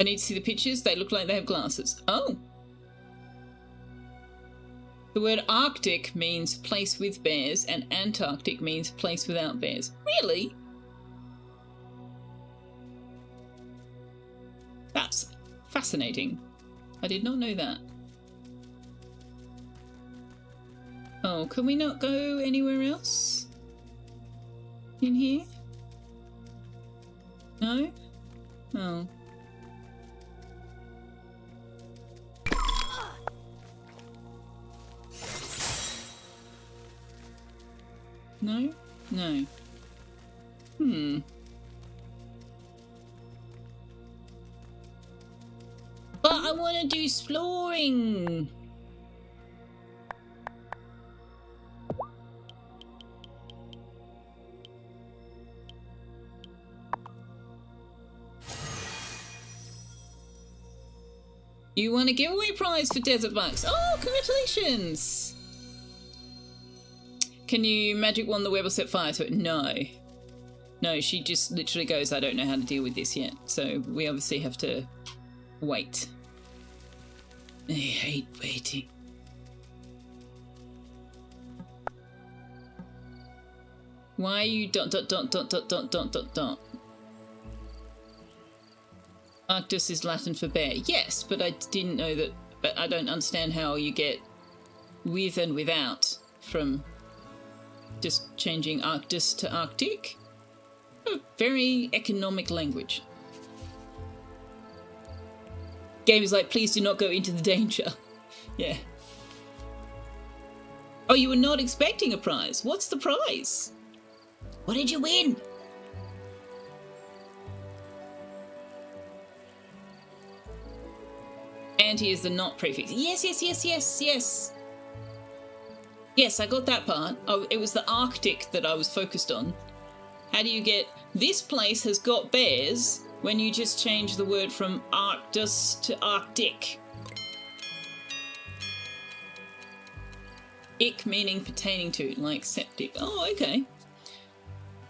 I need to see the pictures. They look like they have glasses. Oh. The word Arctic means place with bears and Antarctic means place without bears. Really? That's fascinating. I did not know that. Oh, can we not go anywhere else? In here? No? Oh. No? No. But I want to do exploring. You won a giveaway prize for Desert Bucks. Oh, congratulations! Can you magic wand the web or set fire to it? No. No, she just literally goes, I don't know how to deal with this yet. So we obviously have to Wait. I hate waiting. Why are you ... Arctus is Latin for bear. Yes, but I didn't know that. But I don't understand how you get with and without from just changing Arctus to Arctic. Oh, very economic language. Game is like, please do not go into the danger. Yeah. Oh, you were not expecting a prize. What's the prize? What did you win? Anti is the not prefix. Yes. Yes, I got that part. Oh, it was the Arctic that I was focused on. How do you get... This place has got bears when you just change the word from Arctus to Arctic. Ick meaning pertaining to, like septic. Oh, okay.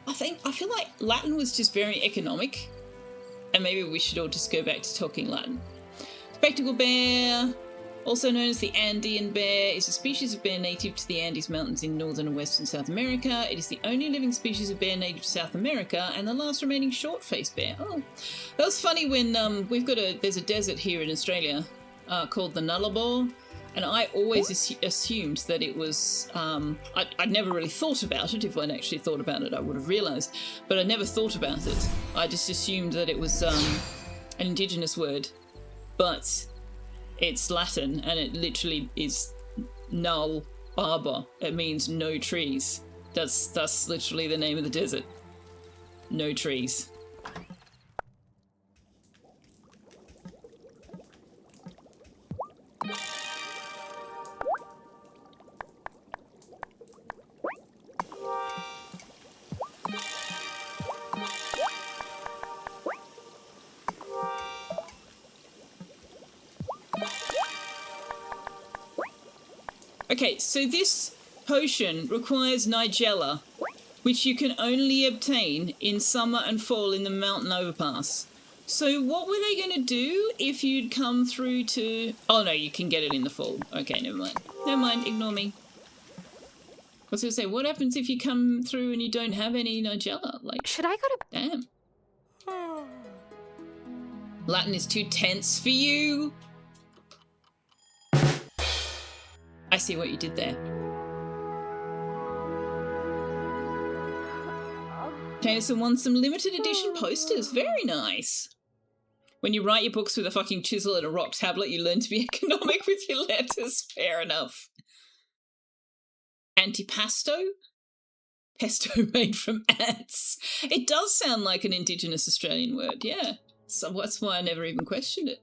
I feel like Latin was just very economic. And maybe we should all just go back to talking Latin. Spectacle bear, also known as the Andean bear, is a species of bear native to the Andes Mountains in northern and western South America. It is the only living species of bear native to South America and the last remaining short-faced bear. Oh, that was funny when there's a desert here in Australia called the Nullarbor, and I always assumed that it was, I'd never really thought about it. If I'd actually thought about it, I would have realised, but I never thought about it. I just assumed that it was an indigenous word. But it's Latin, and it literally is null arbor. It means no trees. That's literally the name of the desert. No trees. Okay, so this potion requires Nigella, which you can only obtain in summer and fall in the mountain overpass. So what were they going to do if you'd come through to... Oh no, you can get it in the fall. Okay, never mind. Never mind, ignore me. I was going to say, what happens if you come through and you don't have any Nigella? Like, should I go to... Damn. Latin is too tense for you? I see what you did there. Jameson won some limited edition posters. Very nice. When you write your books with a fucking chisel and a rock tablet, you learn to be economic with your letters. Fair enough. Antipasto? Pesto made from ants. It does sound like an indigenous Australian word, yeah. So that's why I never even questioned it.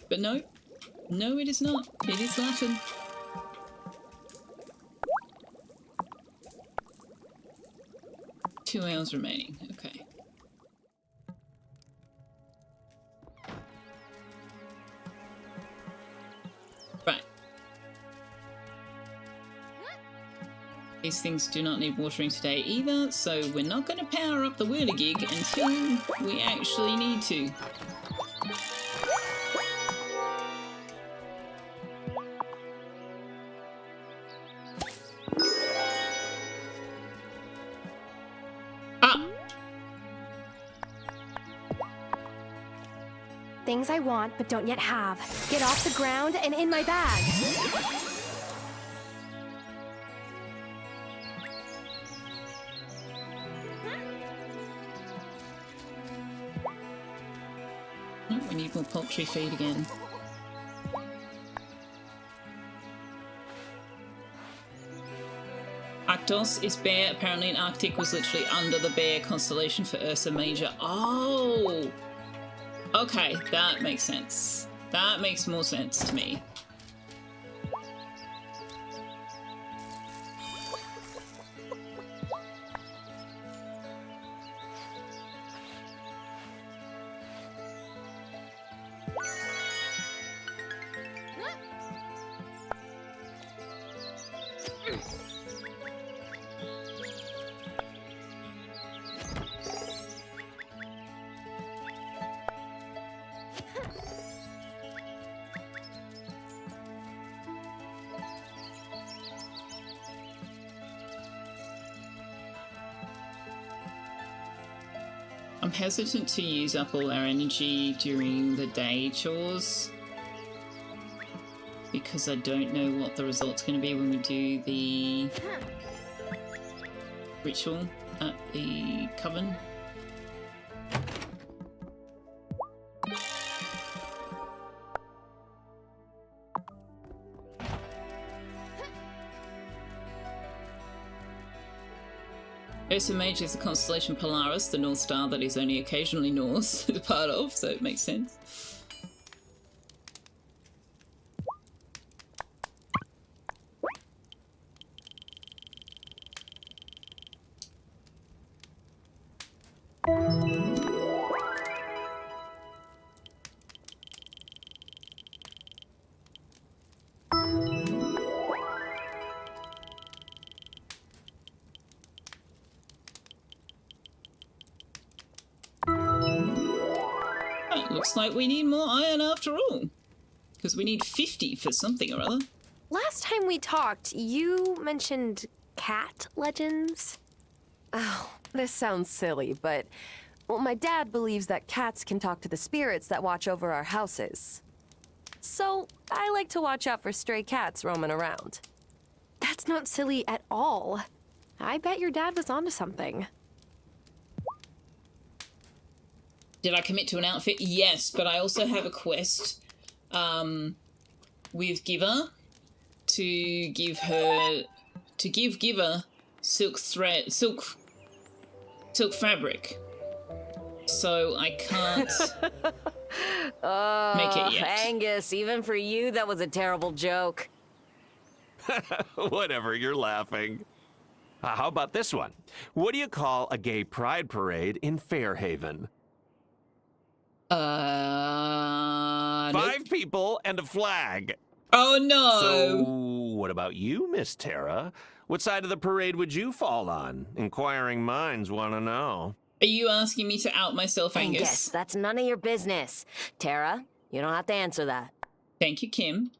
But no. No, it is not. It is Latin. Two hours remaining. Okay. Right. These things do not need watering today either, so we're not going to power up the whirligig until we actually need to. Things I want but don't yet have. Get off the ground and in my bag. Oh, we need more poultry feed again. Arctos is bear. Apparently in Arctic was literally under the bear constellation for Ursa Major. Oh! Okay, that makes sense. That makes more sense to me. I'm hesitant to use up all our energy during the day chores because I don't know what the result's going to be when we do the ritual at the coven. Ursa Major is the constellation Polaris, the North Star that is only occasionally Norse is part of, so it makes sense. Looks like we need more iron after all. Because we need 50 for something or other. Last time we talked, you mentioned cat legends? Oh, this sounds silly, but well, my dad believes that cats can talk to the spirits that watch over our houses. So I like to watch out for stray cats roaming around. That's not silly at all. I bet your dad was onto something. Did I commit to an outfit? Yes, but I also have a quest with Giver to give Giver silk fabric. So I can't make it yet. Angus, even for you, that was a terrible joke. Whatever, you're laughing. How about this one? What do you call a gay pride parade in Fairhaven? 5 people and a flag. Oh no! So, what about you, Miss Tara? What side of the parade would you fall on? Inquiring minds want to know. Are you asking me to out myself, Angus? Angus, that's none of your business. Tara, you don't have to answer that. Thank you, Kim.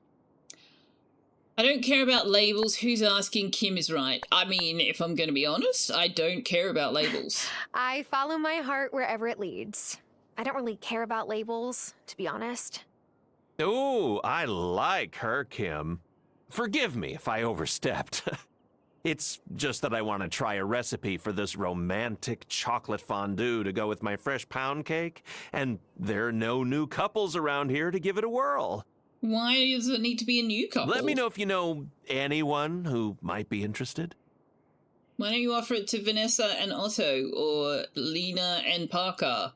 I don't care about labels. Who's asking? Kim is right. I mean, if I'm going to be honest, I don't care about labels. I follow my heart wherever it leads. I don't really care about labels, to be honest. Ooh, I like her, Kim. Forgive me if I overstepped. It's just that I want to try a recipe for this romantic chocolate fondue to go with my fresh pound cake, and there are no new couples around here to give it a whirl. Why does it need to be a new couple? Let me know if you know anyone who might be interested. Why don't you offer it to Vanessa and Otto, or Lena and Parker?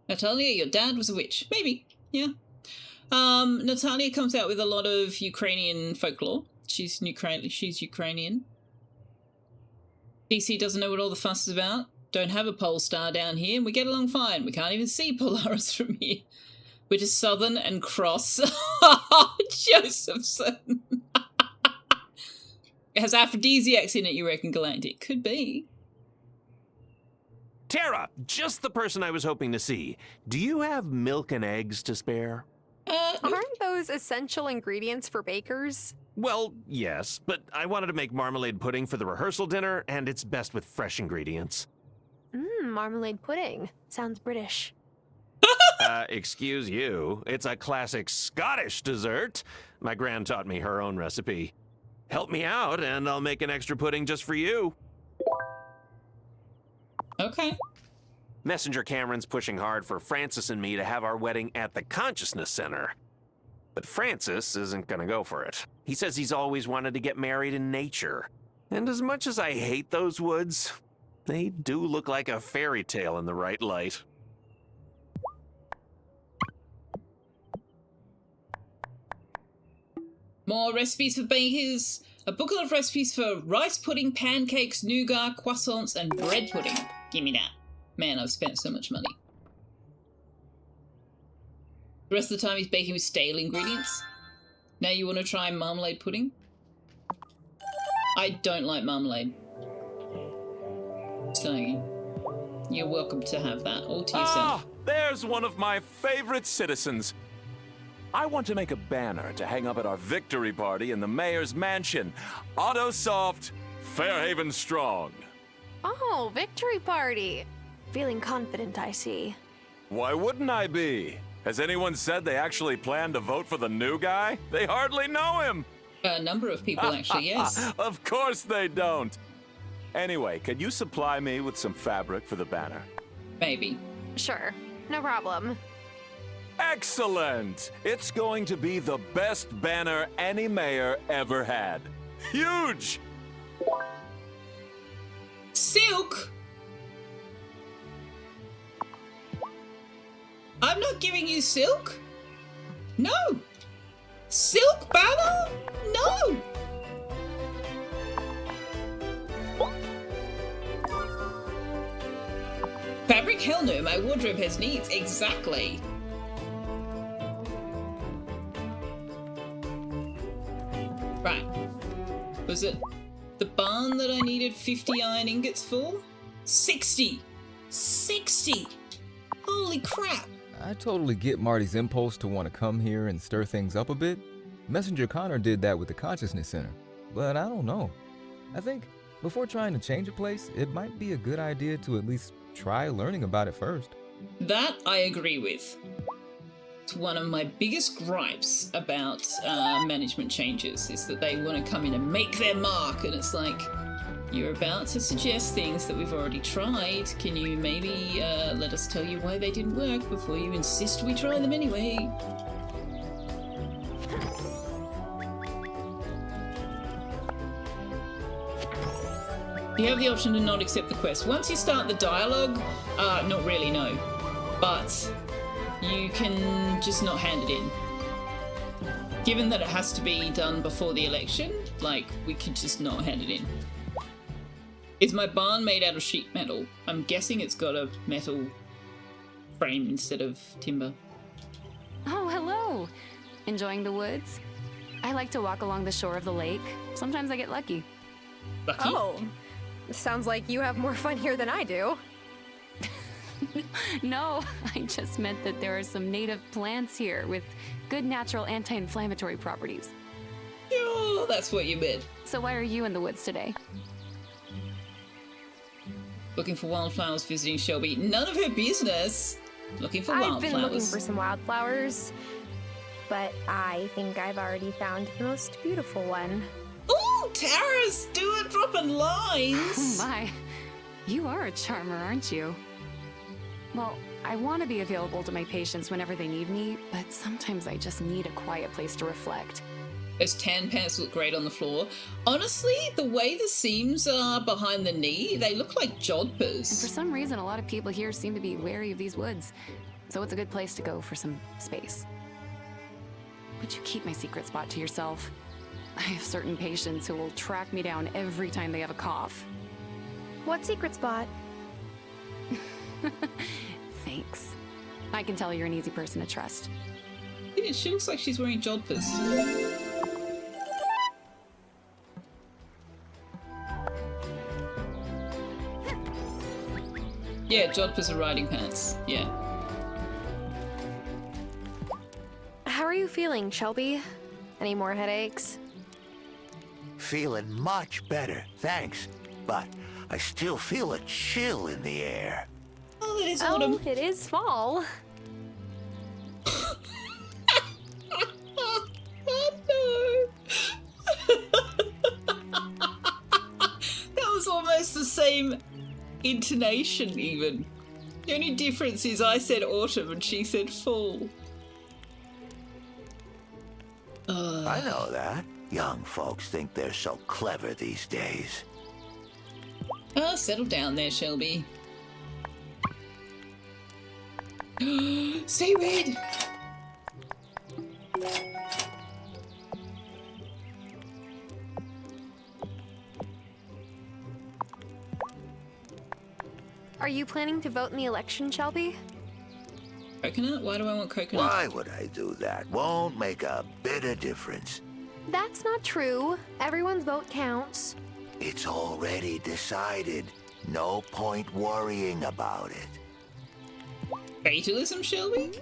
Natalia, your dad was a witch. Maybe, yeah. Natalia comes out with a lot of Ukrainian folklore. She's Ukrainian. DC doesn't know what all the fuss is about. Don't have a pole star down here, and we get along fine. We can't even see Polaris from here. We're just southern and cross. Josephson. It has aphrodisiacs in it, you reckon, Galactic? Could be. Tara, just the person I was hoping to see. Do you have milk and eggs to spare? Aren't those essential ingredients for bakers? Well, yes, but I wanted to make marmalade pudding for the rehearsal dinner, and it's best with fresh ingredients. Marmalade pudding. Sounds British. Excuse you. It's a classic Scottish dessert. My gran taught me her own recipe. Help me out, and I'll make an extra pudding just for you. Okay. Messenger Cameron's pushing hard for Francis and me to have our wedding at the Consciousness Center. But Francis isn't gonna go for it. He says he's always wanted to get married in nature. And as much as I hate those woods, they do look like a fairy tale in the right light. More recipes for bakers. A booklet of recipes for rice pudding, pancakes, nougat, croissants, and bread pudding. Give me that. Man, I've spent so much money. The rest of the time he's baking with stale ingredients. Now you want to try marmalade pudding? I don't like marmalade. So you're welcome to have that all to yourself. Ah, there's one of my favorite citizens. I want to make a banner to hang up at our victory party in the mayor's mansion. Auto Soft, Fairhaven Strong. Oh, victory party. Feeling confident, I see. Why wouldn't I be? Has anyone said they actually plan to vote for the new guy? They hardly know him. A number of people, actually, yes. Of course they don't. Anyway, can you supply me with some fabric for the banner? Maybe. Sure, no problem. Excellent! It's going to be the best banner any mayor ever had. Huge! Silk? I'm not giving you silk? No! Silk banner? No! Fabric? Hell no, my wardrobe has needs. Exactly. Right. Was it the barn that I needed 50 iron ingots for? 60! 60! Holy crap! I totally get Marty's impulse to want to come here and stir things up a bit. Messenger Connor did that with the Consciousness Center. But I don't know. I think before trying to change a place, it might be a good idea to at least try learning about it first. That I agree with. It's one of my biggest gripes about management changes, is that they want to come in and make their mark, and it's like, you're about to suggest things that we've already tried. Can you maybe let us tell you why they didn't work before you insist we try them anyway? You have the option to not accept the quest. Once you start the dialogue, not really, no. But you can just not hand it in. Given that it has to be done before the election, like, we could just not hand it in. Is my barn made out of sheet metal? I'm guessing it's got a metal frame instead of timber. Oh, hello! Enjoying the woods? I like to walk along the shore of the lake. Sometimes I get lucky. Lucky? Oh, sounds like you have more fun here than I do. No, I just meant that there are some native plants here with good natural anti-inflammatory properties. Oh, that's what you meant. So why are you in the woods today? Looking for wildflowers, visiting Shelby. None of her business. Looking for wildflowers. I've been looking for some wildflowers, but I think I've already found the most beautiful one. Ooh, Tara's dropping lines. Oh my, you are a charmer, aren't you? Well, I want to be available to my patients whenever they need me, but sometimes I just need a quiet place to reflect. Those tan pants look great on the floor. Honestly, the way the seams are behind the knee, they look like jodhpurs. And for some reason, a lot of people here seem to be wary of these woods, so it's a good place to go for some space. But you keep my secret spot to yourself. I have certain patients who will track me down every time they have a cough. What secret spot? Thanks. I can tell you're an easy person to trust. Yeah, she looks like she's wearing jodhpurs. Yeah, jodhpurs are riding pants. Yeah. How are you feeling, Shelby? Any more headaches? Feeling much better, thanks. But I still feel a chill in the air. Oh, it is autumn. Oh, it is fall. Oh, no. That was almost the same intonation, even. The only difference is I said autumn and she said fall. I know that. Young folks think they're so clever these days. Oh, settle down there, Shelby. Seaweed! Are you planning to vote in the election, Shelby? Coconut? Why do I want coconut? Why would I do that? Won't make a bit of difference. That's not true. Everyone's vote counts. It's already decided. No point worrying about it. Fatalism, Shelby?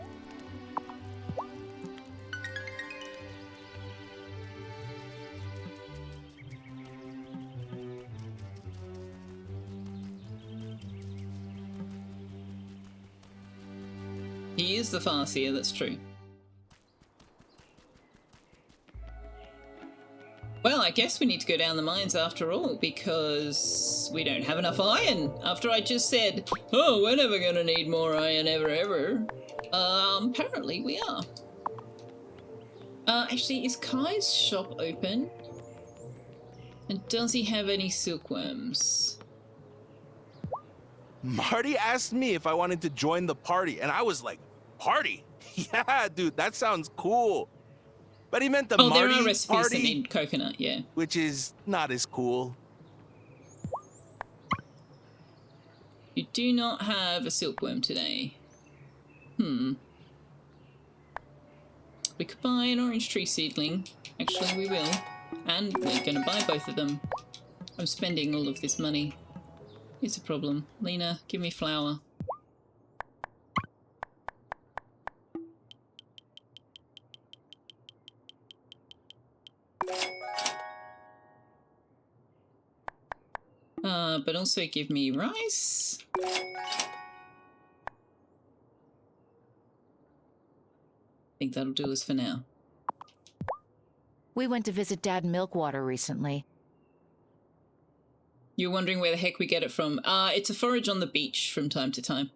He is the Farseer, that's true. Well, I guess we need to go down the mines after all, because we don't have enough iron. After I just said, oh, we're never gonna need more iron ever. Apparently we are. Actually, is Kai's shop open? And does he have any silkworms? Marty asked me if I wanted to join the party, and I was like, party? Yeah, dude, that sounds cool. But he meant the Marty there are recipes party, that need coconut, yeah. which is not as cool. You do not have a silkworm today. We could buy an orange tree seedling. Actually, we will. And we're gonna buy both of them. I'm spending all of this money. It's a problem. Lena, give me flour. But also give me rice. I think that'll do us for now. We went to visit Dad in Milkwater recently. You're wondering where the heck we get it from? It's a forage on the beach from time to time.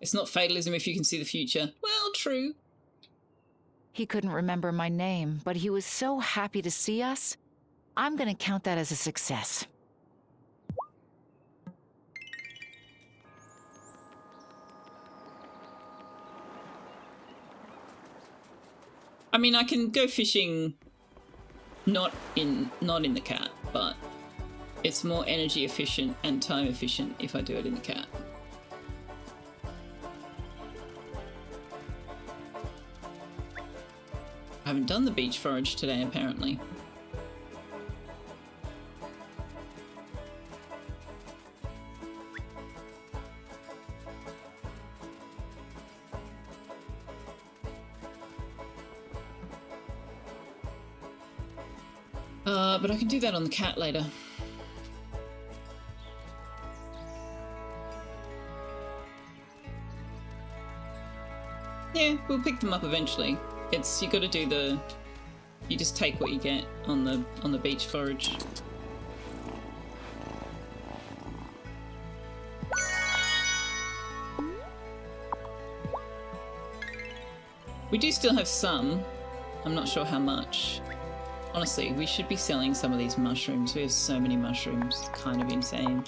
It's not fatalism if you can see the future. Well, true. He couldn't remember my name, but he was so happy to see us. I'm gonna count that as a success. I mean, I can go fishing not in the cat, but it's more energy efficient and time efficient if I do it in the cat. I haven't done the beach forage today, apparently. But I can do that on the cat later. Yeah, we'll pick them up eventually. You gotta do the... You just take what you get on the beach forage. We do still have some. I'm not sure how much. Honestly, we should be selling some of these mushrooms. We have so many mushrooms. It's kind of insane.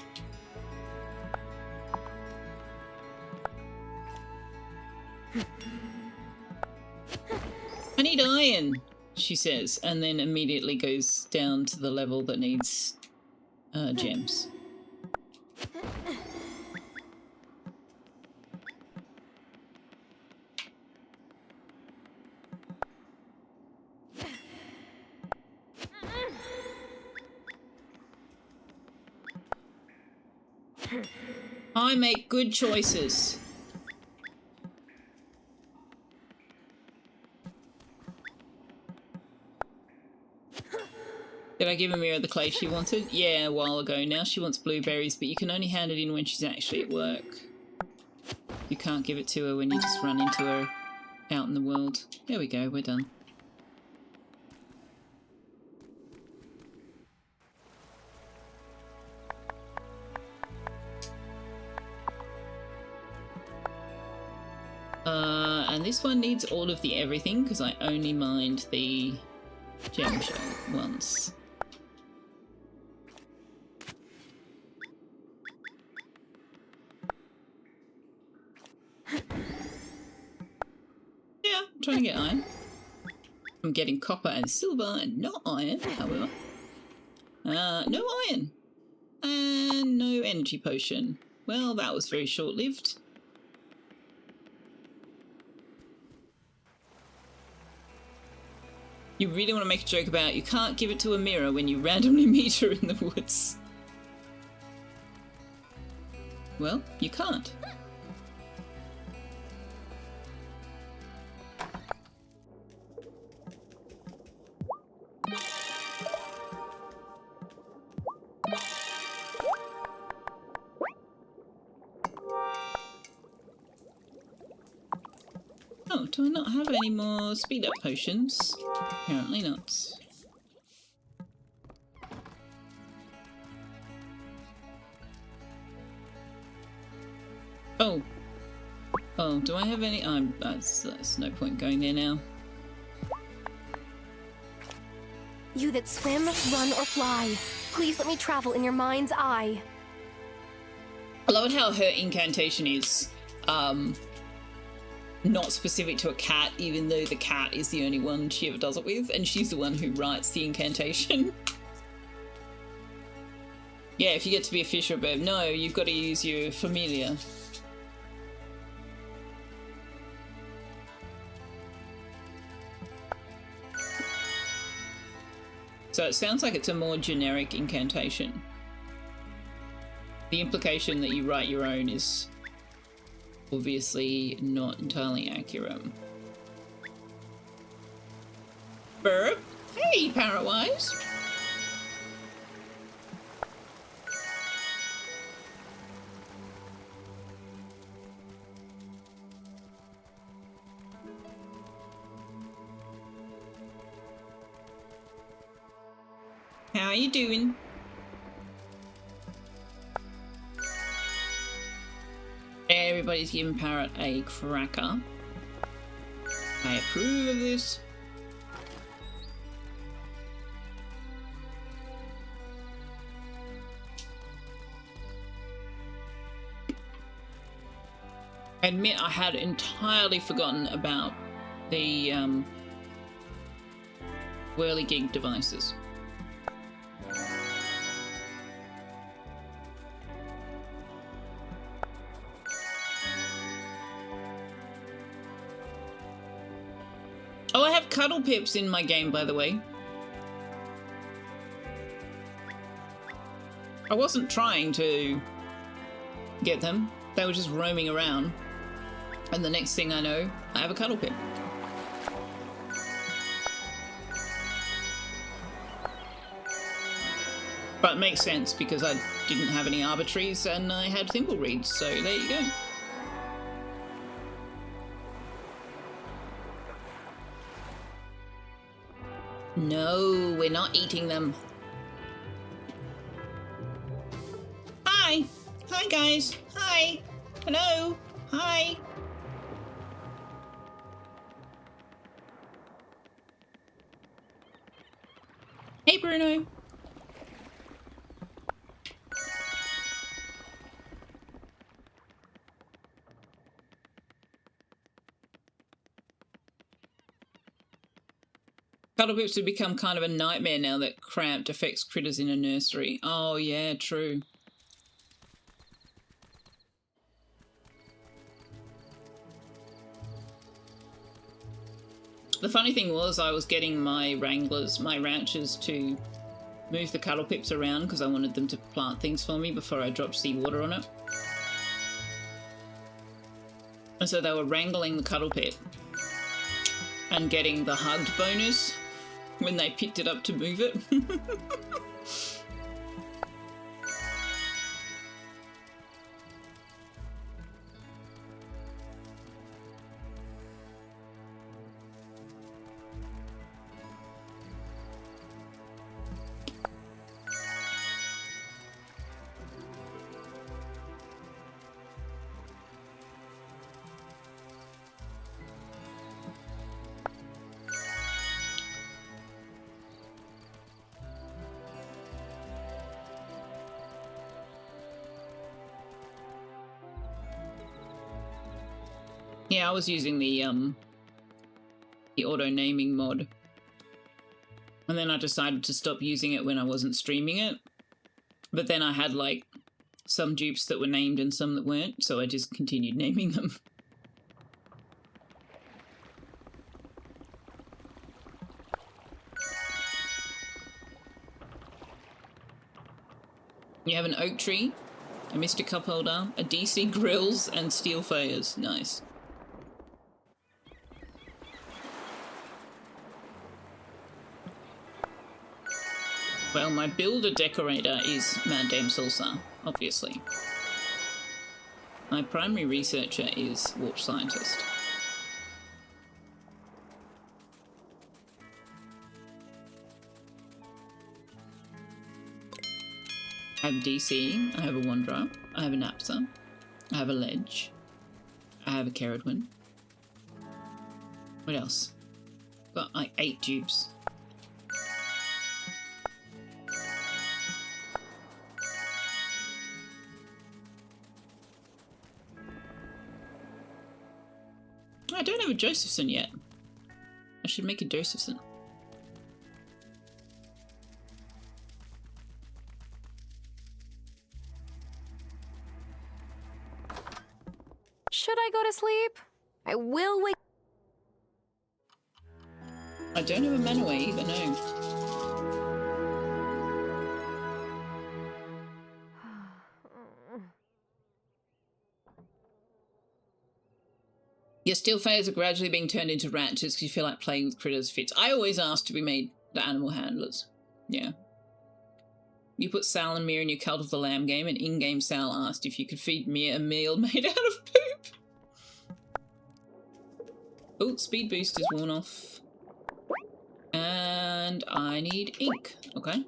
I need iron, she says, and then immediately goes down to the level that needs gems. I make good choices. Did I give Amira the clay she wanted? Yeah, a while ago. Now she wants blueberries, but you can only hand it in when she's actually at work. You can't give it to her when you just run into her out in the world. There we go, we're done. And this one needs all of the everything because I only mined the gem shell once. Yeah, I'm trying to get iron. I'm getting copper and silver and not iron, however. No iron. And no energy potion. Well, that was very short-lived. You really want to make a joke about you can't give it to Amira when you randomly meet her in the woods. Well, you can't. Oh, do I not have any more speed up potions? Apparently not. Oh. Oh, do I have any? That's no point going there now. You that swim, run, or fly, please let me travel in your mind's eye. I love how her incantation is not specific to a cat, even though the cat is the only one she ever does it with, and she's the one who writes the incantation. Yeah, if you get to be a fish or a bird, no, you've got to use your familiar. So it sounds like it's a more generic incantation. The implication that you write your own is obviously not entirely accurate. Burp? Hey, Parrotwise! How are you doing? Everybody's giving Parrot a cracker. I approve of this. I admit I had entirely forgotten about the whirligig devices. Oh, I have cuddle pips in my game, by the way. I wasn't trying to get them. They were just roaming around. And the next thing I know, I have a cuddle pip. But it makes sense because I didn't have any arbitraries and I had thimblereeds, so there you go. No, we're not eating them. Hi! Hi, guys! Hi! Hello! Hi! Hey, Bruno! Cuddle pips have become kind of a nightmare now that cramped affects critters in a nursery. Oh yeah, true. The funny thing was I was getting my wranglers, my ranchers to move the cuddle pips around because I wanted them to plant things for me before I dropped seawater on it. And so they were wrangling the cuddle pip and getting the hugged bonus when they picked it up to move it. Yeah, I was using the auto naming mod. And then I decided to stop using it when I wasn't streaming it. But then I had like some dupes that were named and some that weren't, so I just continued naming them. You have an oak tree, a Mr. Cup holder, a DC grills, and steel fires. Nice. Well, my builder decorator is Mad Dame Salsa, obviously. My primary researcher is Warp Scientist. I have a DC, I have a Wanderer, I have a Napsa, I have a Ledge, I have a Caradwin. What else? Got like 8 dupes. I don't have a Josephson yet. I should make a Josephson. Should I go to sleep? I will wake. I don't have a Manaway either, no. Your steel fairs are gradually being turned into ranchers because you feel like playing with critters fits. I always asked to be made the animal handlers. Yeah. You put Sal and Mia in your Cult of the Lamb game, and in-game Sal asked if you could feed Mia a meal made out of poop. Oh, speed boost is worn off. And I need ink. Okay.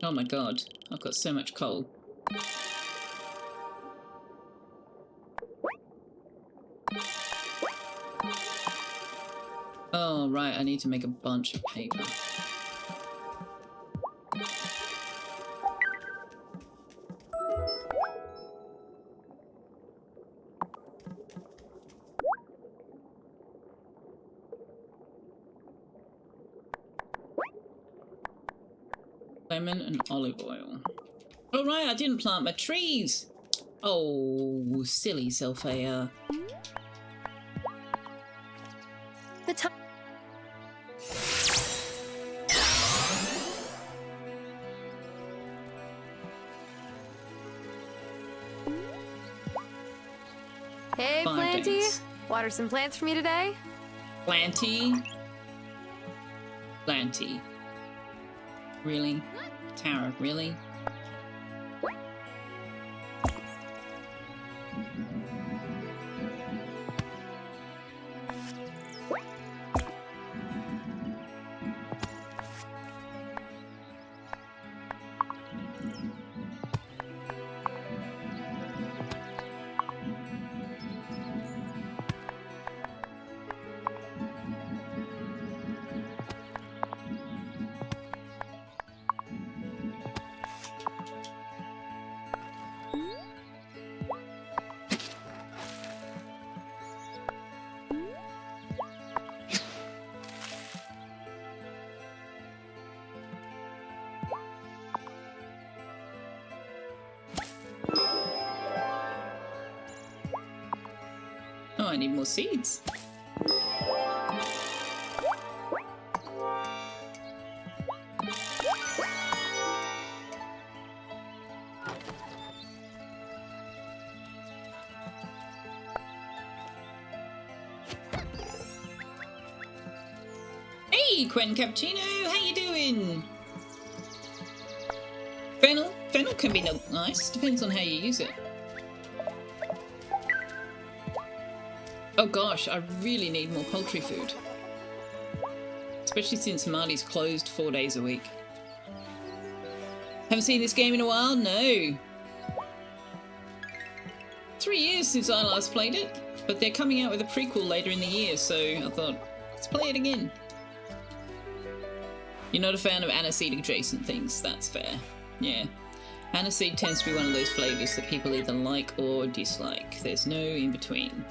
Oh my god. I've got so much coal. Oh, right. I need to make a bunch of paper. Lemon and olive oil. Oh, right. I didn't plant my trees. Oh, silly Selfeya. The time. Hey, Planty. Water some plants for me today? Planty? Planty. Really? Tara, really? Oh, I need more seeds. Hey, Quen Cappuccino, how you doing? Fennel? Fennel can be nice, depends on how you use it. Oh gosh, I really need more poultry food. Especially since Marty's closed 4 days a week. Haven't seen this game in a while? No. 3 years since I last played it, but they're coming out with a prequel later in the year, so I thought, let's play it again. You're not a fan of aniseed adjacent things, that's fair. Yeah. Aniseed tends to be one of those flavours that people either like or dislike. There's no in between.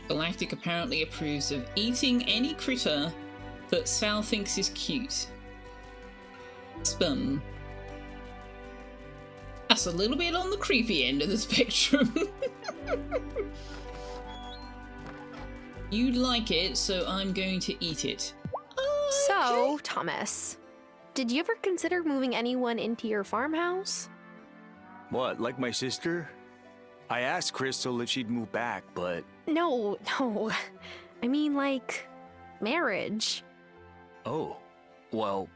Galactic apparently approves of eating any critter that Sal thinks is cute. Spum. That's a little bit on the creepy end of the spectrum. You like it, so I'm going to eat it. So, Thomas, did you ever consider moving anyone into your farmhouse? What, like my sister? I asked Crystal if she'd move back, but... No. I mean, like, marriage. Oh, well,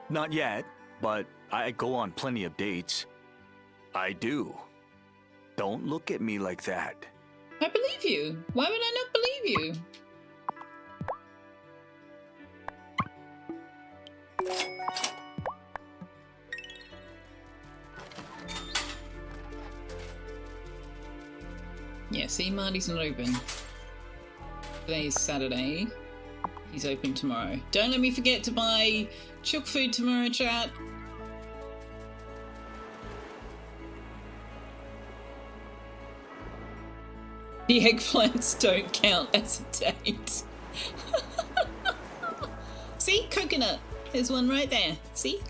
Not yet, but I go on plenty of dates. I do. Don't look at me like that. I believe you. Why would I not believe you? Yeah, see, Marty's not open. Today's Saturday. He's open tomorrow. Don't let me forget to buy chook food tomorrow, chat. The eggplants don't count as a date. See? Coconut. There's one right there. See?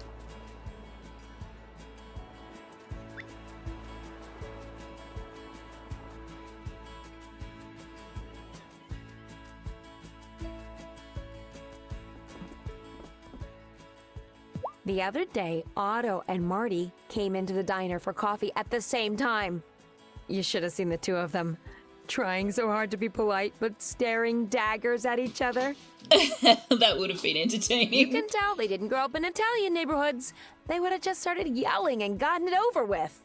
The other day, Otto and Marty came into the diner for coffee at the same time. You should have seen the two of them. Trying so hard to be polite, but staring daggers at each other. That would have been entertaining. You can tell they didn't grow up in Italian neighborhoods. They would have just started yelling and gotten it over with.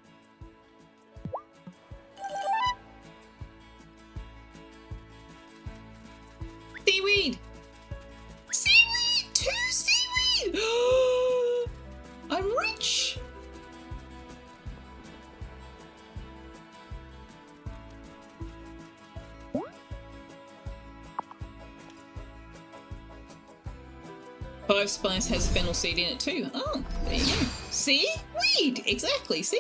Seaweed! Seaweed! 2 seaweed! I'm rich! Five Spice has fennel seed in it too. Oh, there you go. See? Weed! Exactly, see?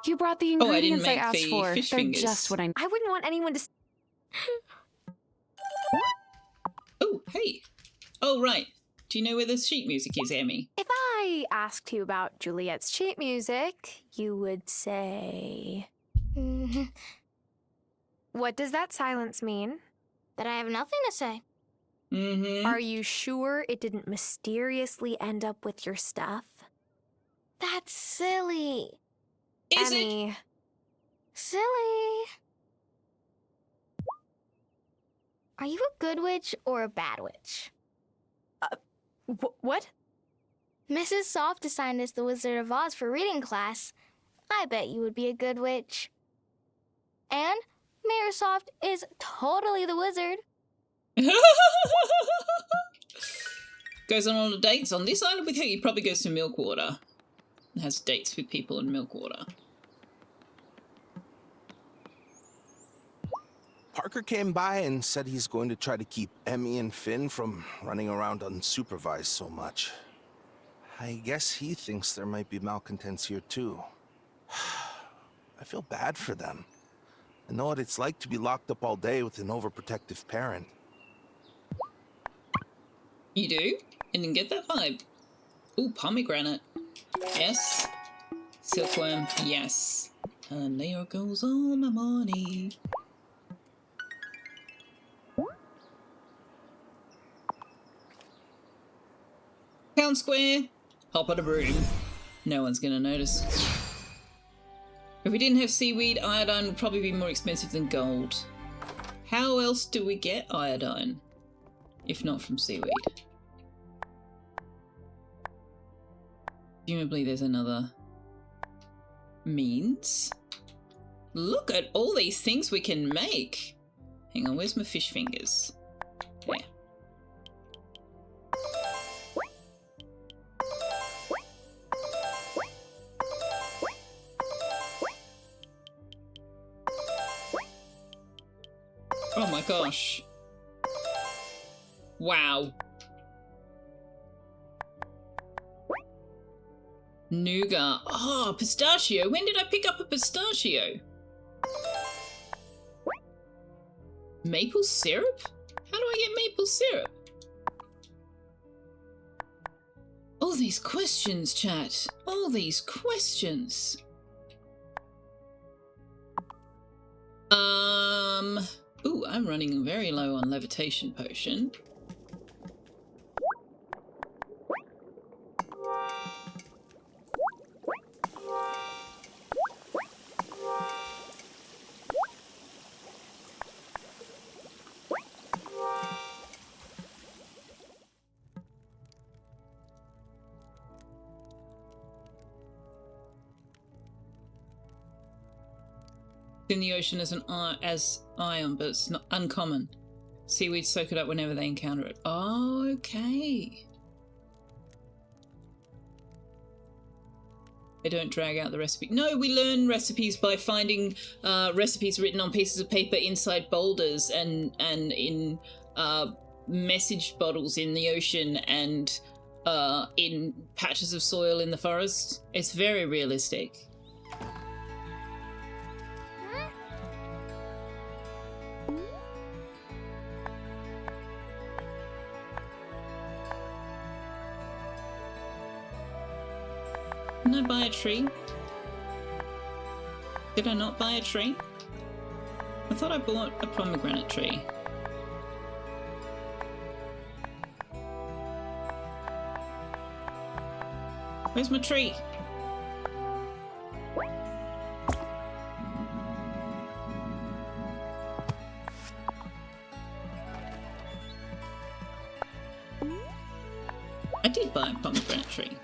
You brought the Oh, I didn't ingredients I make asked the for. fish They're fingers. just what I I wouldn't want anyone to. Oh, hey. Oh, right. Do you know where the sheet music is, Emmy? If I asked you about Juliet's sheet music, you would say. What does that silence mean? That I have nothing to say. Mm-hmm. Are you sure it didn't mysteriously end up with your stuff? That's silly. Is Emmy. Silly. Are you a good witch or a bad witch? What? Mrs. Soft assigned us the Wizard of Oz for reading class. I bet you would be a good witch. And Mayor Soft is totally the wizard. Goes on all the dates on this island with her. He probably goes to Milkwater. And has dates with people in Milkwater. Parker came by and said he's going to try to keep Emmy and Finn from running around unsupervised so much. I guess he thinks there might be malcontents here too. I feel bad for them. I know what it's like to be locked up all day with an overprotective parent. You do? I didn't get that vibe. Ooh, pomegranate. Yes. Silkworm. Yes. And there goes all my money. Town square. Hop on a broom. No one's gonna notice. If we didn't have seaweed, iodine would probably be more expensive than gold. How else do we get iodine? If not from seaweed. Presumably there's another means. Look at all these things we can make. Hang on, where's my fish fingers? There. Oh my gosh. Wow. Nougat. Oh, pistachio. When did I pick up a pistachio? Maple syrup? How do I get maple syrup? All these questions, chat. All these questions. Ooh, I'm running very low on levitation potion. in the ocean as ion, but it's not uncommon. Seaweeds soak it up whenever they encounter it. Oh, okay. They don't drag out the recipe. No, we learn recipes by finding recipes written on pieces of paper inside boulders and in message bottles in the ocean and in patches of soil in the forest. It's very realistic. Didn't I buy a tree? Did I not buy a tree? I thought I bought a pomegranate tree. Where's my tree? I did buy a pomegranate tree.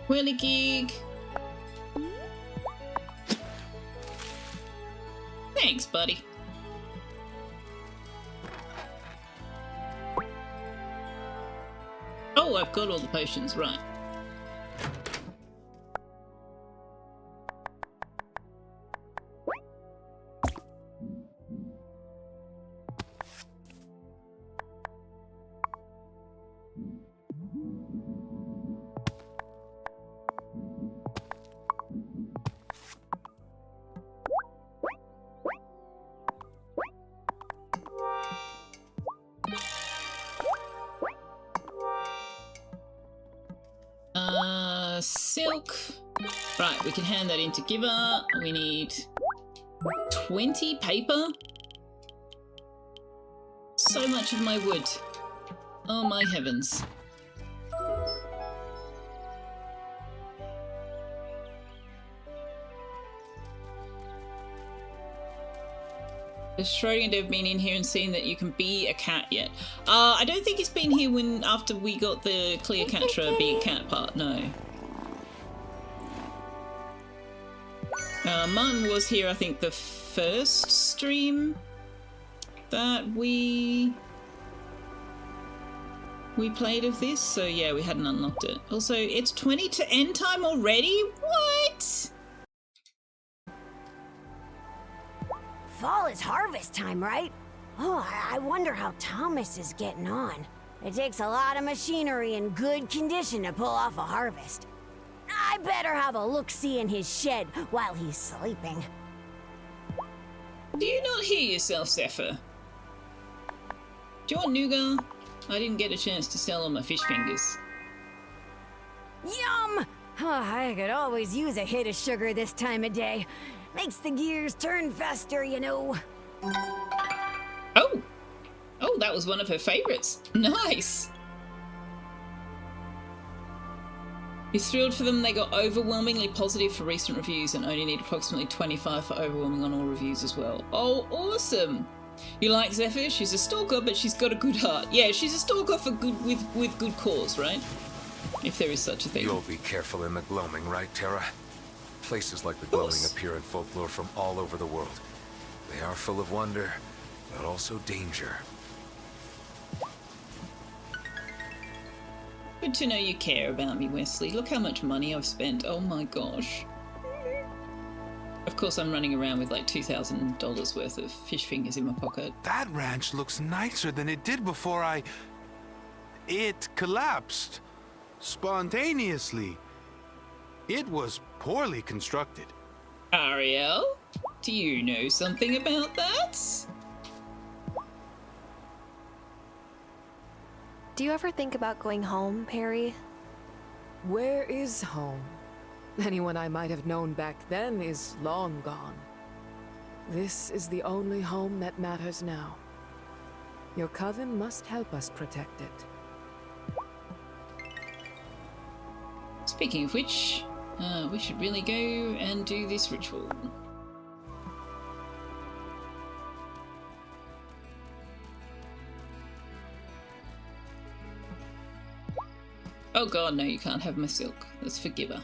Whirligig. Thanks, buddy. Oh, I've got all the potions, right. Silk. Right, we can hand that in to Giver. We need 20 paper. So much of my wood. Oh my heavens. Has Schrodinger Dev been in here and seen that you can be a cat yet? I don't think it's been here after we got the Cleopatra be a cat part, no. Martin was here, I think, the first stream that we played of this, so yeah, we hadn't unlocked it. Also, it's 20 to end time already? What? Fall is harvest time, right? Oh, I wonder how Thomas is getting on. It takes a lot of machinery in good condition to pull off a harvest. I better have a look-see in his shed while he's sleeping. Do you not hear yourself, Zephyr? Do you want nougat? I didn't get a chance to sell all my fish fingers. Yum! Oh, I could always use a hit of sugar this time of day. Makes the gears turn faster, you know. Oh! Oh, that was one of her favorites. Nice! He's thrilled for them. They got overwhelmingly positive for recent reviews and only need approximately 25 for overwhelming on all reviews as well. Oh, awesome! You like Zephyr? She's a stalker, but she's got a good heart. Yeah, she's a stalker for good with good cause, right? If there is such a thing. You'll be careful in the gloaming, right, Terra? Places like the gloaming appear in folklore from all over the world. They are full of wonder, but also danger. Good to know you care about me, Wesley. Look how much money I've spent. Oh my gosh. Of course, I'm running around with like $2,000 worth of fish fingers in my pocket. That ranch looks nicer than it did before it collapsed. Spontaneously. It was poorly constructed. Ariel, do you know something about that? Do you ever think about going home, Perry? Where is home? Anyone I might have known back then is long gone. This is the only home that matters now. Your coven must help us protect it. Speaking of which, we should really go and do this ritual. Oh god, no, you can't have my silk. Let's forgive her.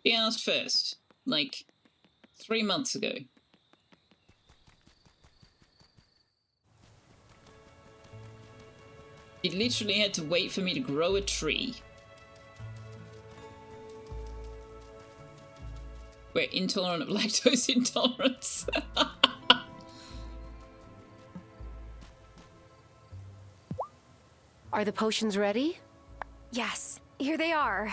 She asked first, like 3 months ago. She literally had to wait for me to grow a tree. We're intolerant of lactose intolerance. Are the potions ready? Yes, here they are.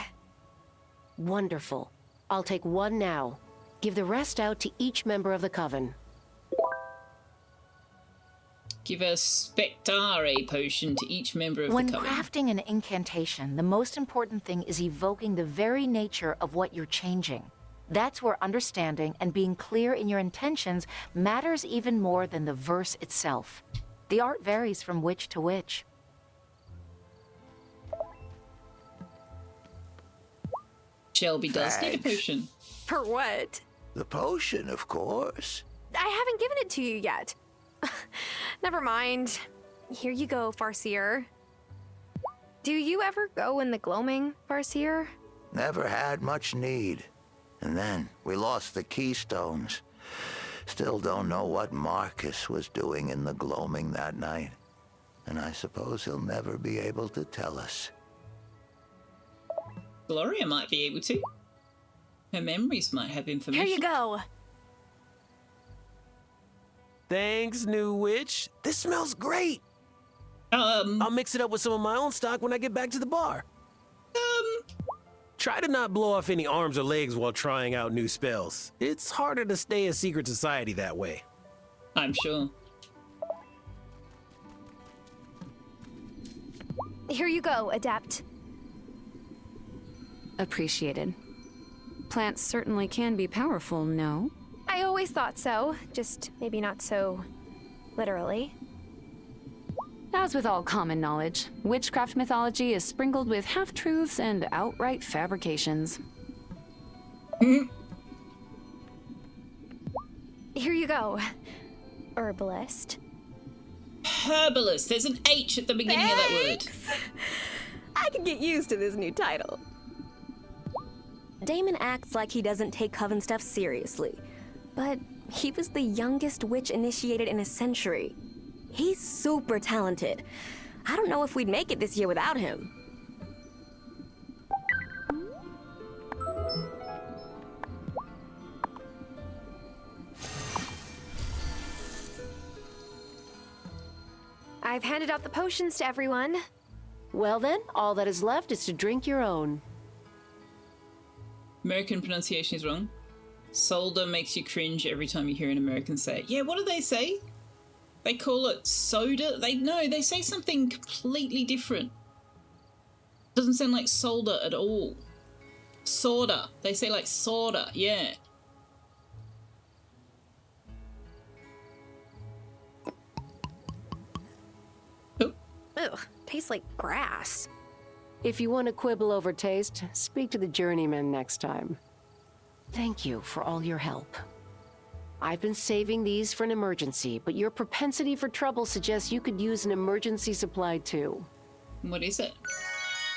Wonderful. I'll take one now. Give the rest out to each member of the coven. Give a Spectare potion to each member of the coven. When crafting an incantation, the most important thing is evoking the very nature of what you're changing. That's where understanding and being clear in your intentions matters even more than the verse itself. The art varies from witch to witch. Shelby does need a potion. For what? The potion, of course. I haven't given it to you yet. Never mind. Here you go, Farseer. Do you ever go in the gloaming, Farseer? Never had much need. And then we lost the keystones. Still don't know what Marcus was doing in the gloaming that night. And I suppose he'll never be able to tell us. Gloria might be able to. Her memories might have information. Here you go. Thanks, new witch. This smells great. I'll mix it up with some of my own stock when I get back to the bar. Try to not blow off any arms or legs while trying out new spells. It's harder to stay a secret society that way. I'm sure. Here you go, Adept. Appreciated. Plants certainly can be powerful, no? I always thought so, just maybe not so literally. As with all common knowledge, witchcraft mythology is sprinkled with half-truths and outright fabrications. Here you go, herbalist. Herbalist. There's an H at the beginning of that word. I can get used to this new title. Damon acts like he doesn't take coven stuff seriously, but he was the youngest witch initiated in a century. He's super talented. I don't know if we'd make it this year without him. I've handed out the potions to everyone. Well then, all that is left is to drink your own. American pronunciation is wrong. Solder makes you cringe every time you hear an American say it. Yeah, what do they say? They call it soda? They say something completely different. Doesn't sound like solder at all. Soda. They say like soda, yeah. Ugh, tastes like grass. If you want to quibble over taste, speak to the journeyman next time. Thank you for all your help. I've been saving these for an emergency, but your propensity for trouble suggests you could use an emergency supply too. What is it?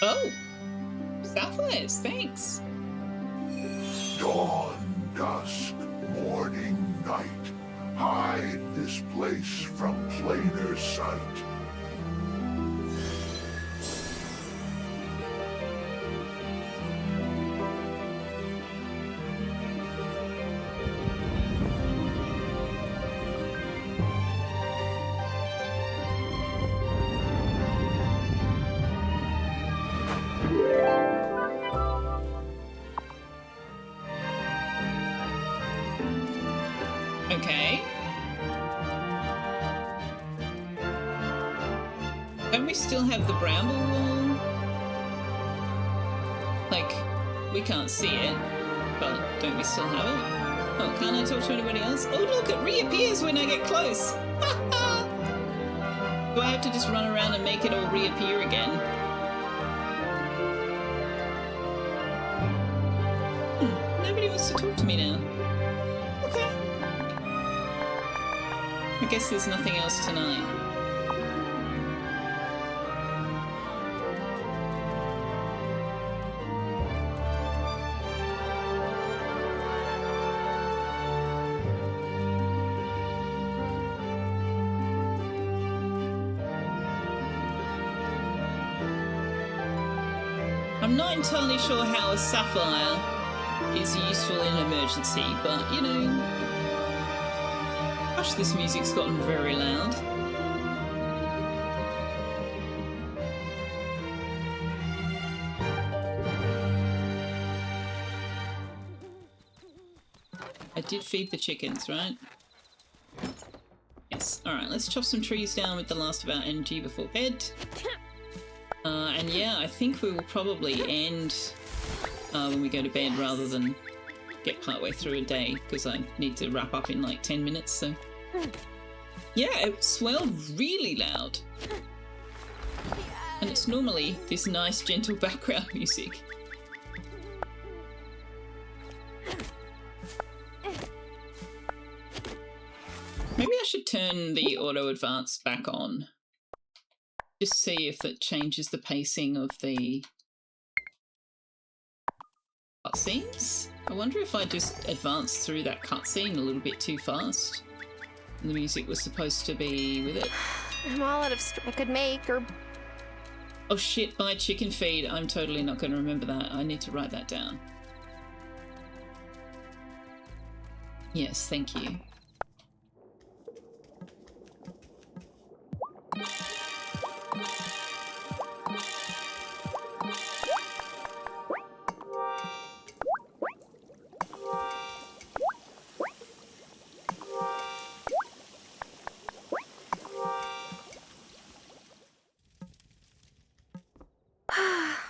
Oh! Sapphires, thanks! Dawn, dusk, morning, night. Hide this place from plainer sight. Okay. Don't we still have the bramble wall? Like, we can't see it, but don't we still have it? Oh, can't I talk to anybody else? Oh, look, it reappears when I get close. Do I have to just run around and make it all reappear again? Nobody wants to talk to me now. Okay. I guess there's nothing else tonight. I'm not entirely sure how a sapphire is useful in an emergency, but you know, gosh, this music's gotten very loud. I did feed the chickens, right? Yes. Alright, let's chop some trees down with the last of our energy before bed. And yeah, I think we will probably end when we go to bed rather than get partway through a day, because I need to wrap up in like 10 minutes, so... Yeah, it swelled really loud. And it's normally this nice, gentle background music. Maybe I should turn the auto advance back on. Just see if it changes the pacing of the cutscenes. I wonder if I just advanced through that cutscene a little bit too fast. And the music was supposed to be with it. I'm all out of stuff I could make, or... Oh shit, buy chicken feed. I'm totally not going to remember that. I need to write that down. Yes, thank you.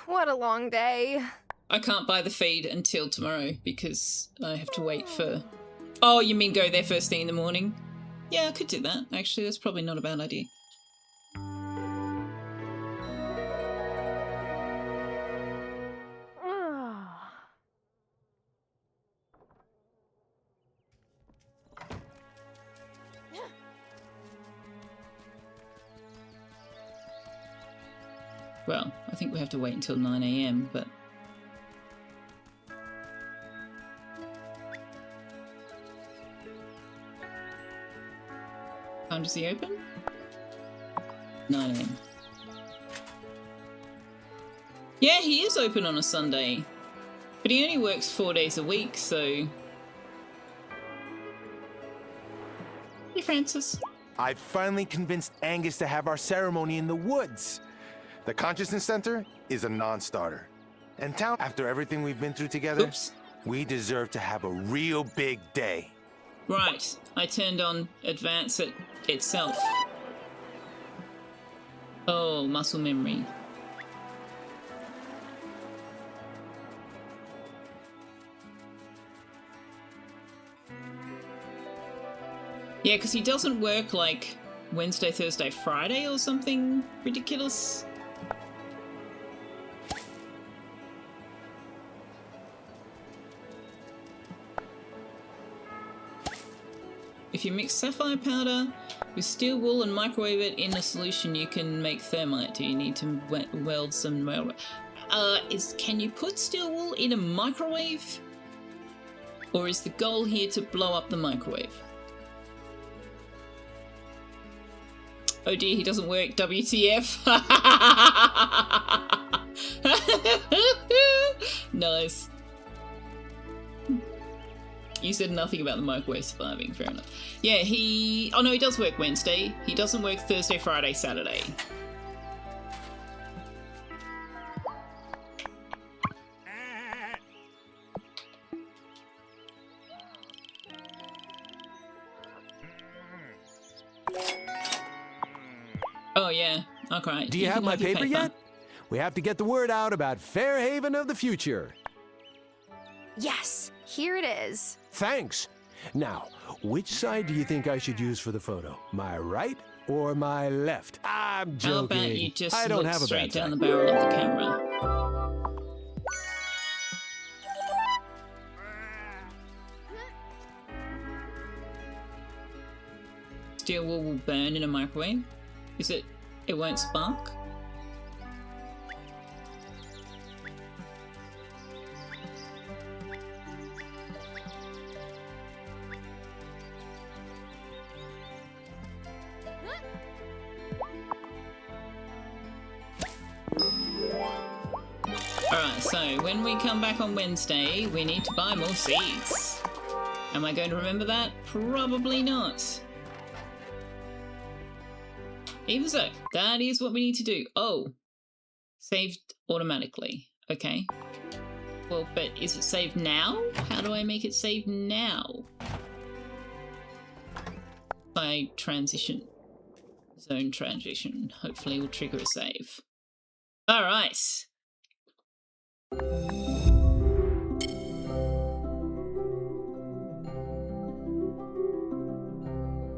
What a long day. I can't buy the feed until tomorrow because I have to wait for... Oh, you mean go there first thing in the morning? Yeah, I could do that. Actually, that's probably not a bad idea. Well, I think we have to wait until 9 AM, but... Time does he open? 9 AM. Yeah, he is open on a Sunday. But he only works 4 days a week, so... Hey, Francis. I finally convinced Angus to have our ceremony in the woods. The Consciousness Center is a non-starter. And town, after everything we've been through together, we deserve to have a real big day. Right. I turned on Advance it itself. Oh, muscle memory. Yeah, because he doesn't work like Wednesday, Thursday, Friday or something ridiculous. If you mix sapphire powder with steel wool and microwave it in a solution, you can make thermite. Do you need to weld some... can you put steel wool in a microwave? Or is the goal here to blow up the microwave? Oh dear, he doesn't work. WTF. Nice. You said nothing about the microwave surviving, fair enough. Yeah, he... Oh no, he does work Wednesday. He doesn't work Thursday, Friday, Saturday. Oh yeah, okay. Do you have my paper yet? We have to get the word out about Fairhaven of the future. Yes, here it is. Thanks. Now, which side do you think I should use for the photo? My right or my left? I'm joking. How about you just I don't look have a straight bad down the side. barrel of the camera? Steel wool will burn in a microwave? Is it? It won't spark? Alright, so when we come back on Wednesday, we need to buy more seeds. Am I going to remember that? Probably not. Even so, that is what we need to do. Oh, saved automatically. Okay. Well, but is it saved now? How do I make it save now? By transition. Zone transition. Hopefully will trigger a save. Alright.